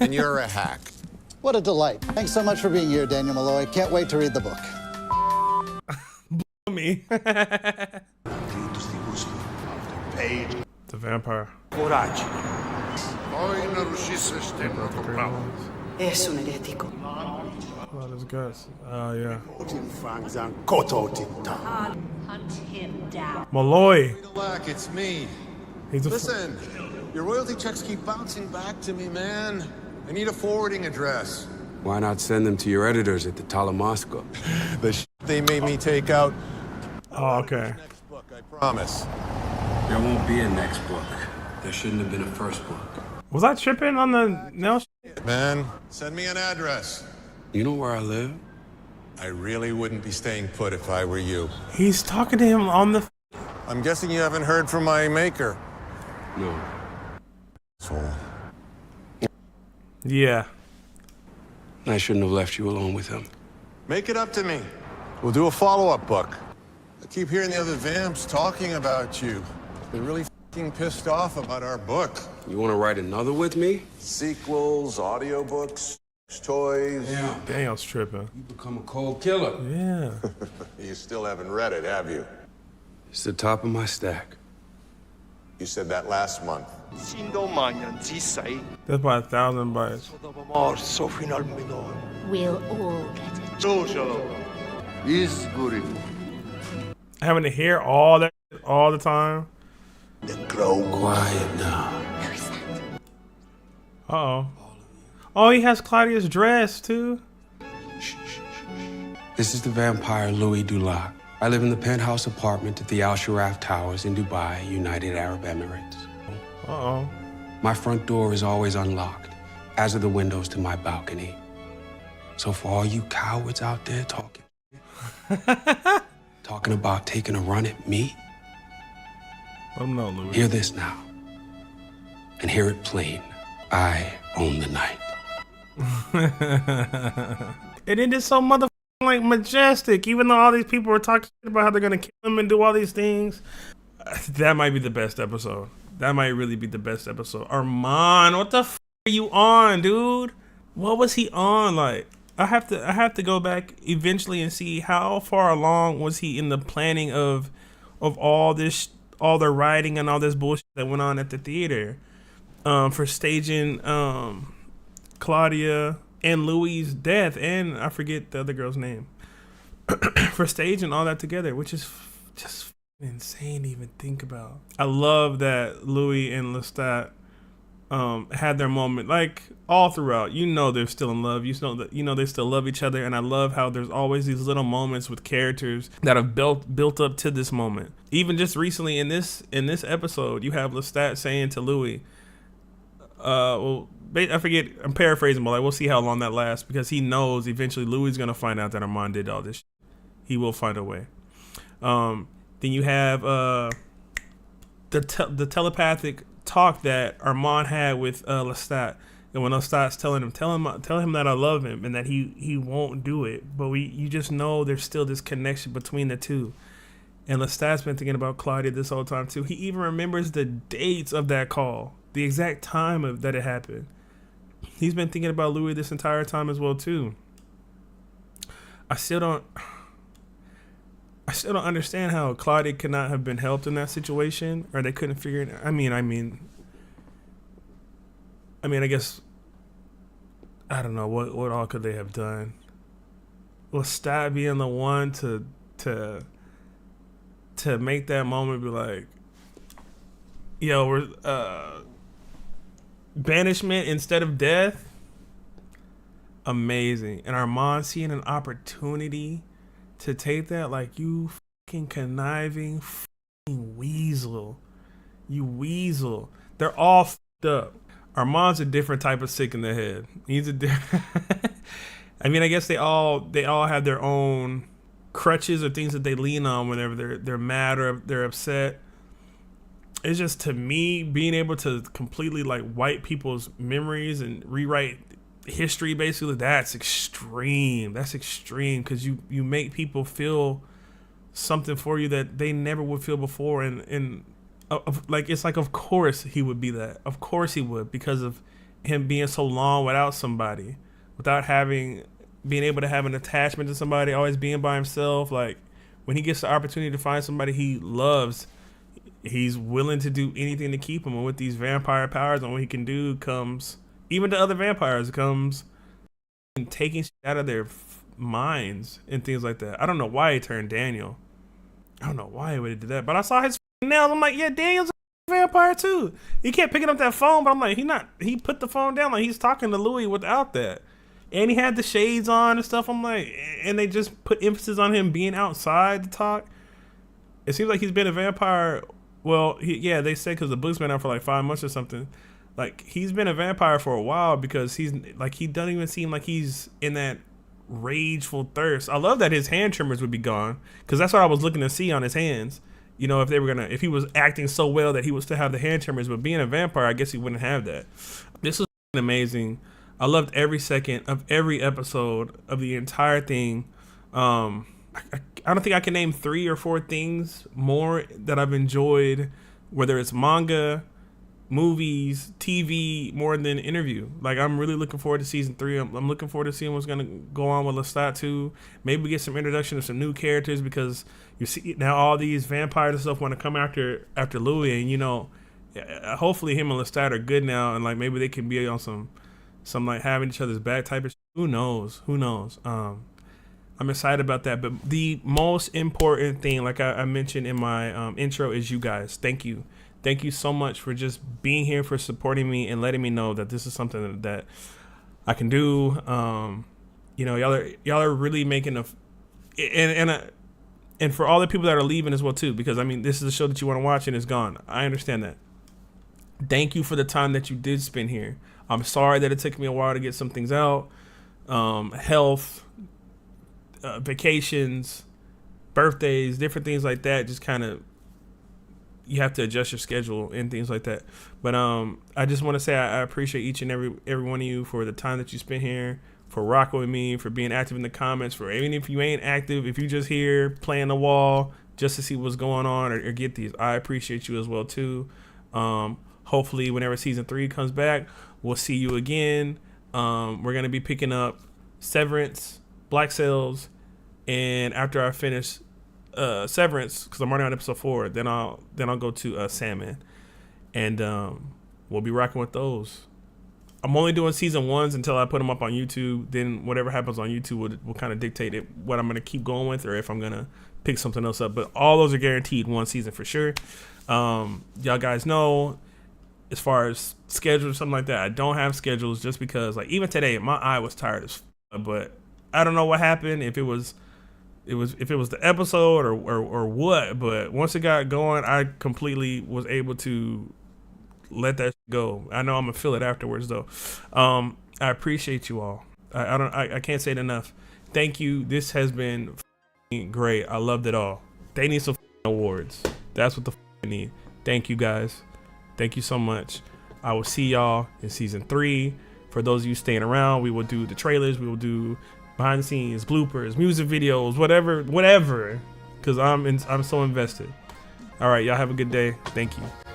and you're a hack. What a delight. Thanks so much for being here, Daniel Malloy. Can't wait to read the book. Me. The vampire. Coraggio. Es un eretico. Oh, his guts. Oh, yeah. Hunt him down. Malloy. Black, it's me. Listen, your royalty checks keep bouncing back to me, man. I need a forwarding address. Why not send them to your editors at the Talamasco? The shit they made me take out. Oh, okay. Next book, I promise. There won't be a next book. There shouldn't have been a first book. Was I tripping on the nail? Man, send me an address. You know where I live? I really wouldn't be staying put if I were you. He's talking to him on the... I'm guessing you haven't heard from my maker. No. So. Yeah. I shouldn't have left you alone with him. Make it up to me. We'll do a follow-up book. I keep hearing the other vamps talking about you. They're really f***ing pissed off about our book. You want to write another with me? Sequels, audiobooks, toys. Yeah. Daniel's tripping. You become a cold killer. Yeah. You still haven't read it, have you? It's the top of my stack. You said that last month. That's by 1,000 bytes. We'll all get it. Having to hear all that all the time. Quiet now. Uh-oh. Oh, he has Claudia's dress, too. This is the vampire Louis Dulac. I live in the penthouse apartment at the Al Sharaf Towers in Dubai, United Arab Emirates. Uh-oh. My front door is always unlocked, as are the windows to my balcony. So for all you cowards out there talking about taking a run at me, let him know, Louis. Hear this now, and hear it plain. I own the night. And it is so motherfucking like majestic, even though all these people were talking about how they're gonna kill him and do all these things. That might be the best episode. That might really be the best episode. Armand, what the f are you on, dude? What was he on? Like, I have to go back eventually and see how far along was he in the planning of all this, all the writing and all this bullshit that went on at the theater, for staging Claudia and Louis' death, and I forget the other girl's name, for staging all that together, which is just insane to even think about. I love that Louis and Lestat had their moment, like all throughout. You know they're still in love. You know they still love each other, and I love how there's always these little moments with characters that have built up to this moment. Even just recently in this episode, you have Lestat saying to Louis, well, I forget, I'm paraphrasing, but like, we'll see how long that lasts, because he knows eventually Louis is gonna find out that Armand did all this shit. He will find a way. Then you have the telepathic talk that Armand had with Lestat, and when Lestat's telling him, tell him that I love him and that he won't do it, but you just know there's still this connection between the two. And Lestat's been thinking about Claudia this whole time too. He even remembers the dates of that call, the exact time of that it happened. He's been thinking about Louis this entire time as well too. I still don't understand how Claudia could not have been helped in that situation, or they couldn't figure it out. I mean, I guess, I don't know what all could they have done. Lestat being the one to make that moment be like, yo, we're banishment instead of death. Amazing. And Armand seeing an opportunity to take that, like, you fucking conniving fucking weasel. You weasel. They're all fucked up. Armand's a different type of sick in the head. He's a different I mean, I guess they all have their own crutches or things that they lean on whenever they're mad or they're upset. It's just, to me, being able to completely like wipe people's memories and rewrite history, basically, that's extreme. That's extreme, because you make people feel something for you that they never would feel before, and like, it's like, of course he would be that. Of course he would, because of him being so long without somebody, without being able to have an attachment to somebody, always being by himself. Like, when he gets the opportunity to find somebody he loves, he's willing to do anything to keep him. And with these vampire powers and what he can do comes, even to other vampires, comes taking shit out of their minds and things like that. I don't know why he turned Daniel. I don't know why he would have did that. But I saw his nails. I'm like, yeah, Daniel's a vampire too. He kept picking up that phone, but I'm like, he put the phone down, like he's talking to Louis without that. And he had the shades on and stuff. I'm like, and they just put emphasis on him being outside to talk. It seems like he's been a vampire. Well, yeah, they said because the book's been out for like 5 months or something. Like, he's been a vampire for a while, because he's like, he doesn't even seem like he's in that rageful thirst. I love that his hand tremors would be gone, because that's what I was looking to see on his hands. You know, if he was acting so well that he would still have the hand tremors, but being a vampire, I guess he wouldn't have that. This was amazing. I loved every second of every episode of the entire thing. I don't think I can name 3 or 4 things more that I've enjoyed, whether it's manga, movies, TV, more than interview. Like, I'm really looking forward to season 3. I'm looking forward to seeing what's gonna go on with Lestat too. Maybe we get some introduction of some new characters, because you see now all these vampires and stuff want to come after Louis, and you know, hopefully him and Lestat are good now, and like maybe they can be on some like having each other's back type of shit. Who knows? I'm excited about that. But the most important thing, like I mentioned in my intro, is you guys. Thank you. Thank you so much for just being here, for supporting me and letting me know that this is something that I can do. You know, y'all are really making and for all the people that are leaving as well too, because I mean, this is a show that you want to watch and it's gone. I understand that. Thank you for the time that you did spend here. I'm sorry that it took me a while to get some things out. Health, vacations, birthdays, different things like that. Just kind of, you have to adjust your schedule and things like that. But I just want to say I appreciate each and every one of you for the time that you spent here, for rocking with me, for being active in the comments, for even if you ain't active, if you just here playing the wall just to see what's going on or get these, I appreciate you as well too. Hopefully whenever season 3 comes back, we'll see you again. We're gonna be picking up Severance, Black Sails, and after I finish Severance, because I'm already on episode 4, then I'll go to Sandman, and we'll be rocking with those. I'm only doing season 1s until I put them up on YouTube. Then whatever happens on YouTube will kind of dictate what I'm gonna keep going with, or if I'm gonna pick something else up. But all those are guaranteed 1 season for sure. Y'all guys know, as far as schedules or something like that, I don't have schedules just because, like, even today my eye was tired as f, but I don't know what happened, if it was the episode or what, but once it got going, I completely was able to let that go. I know I'm gonna feel it afterwards though. I appreciate you all. I can't say it enough. Thank you. This has been great. I loved it all. They need some awards. That's what the need. Thank you guys. Thank you so much. I will see y'all in season 3. For those of you staying around, we will do the trailers. We will do behind the scenes, bloopers, music videos, whatever. Because I'm so invested. All right, y'all have a good day. Thank you.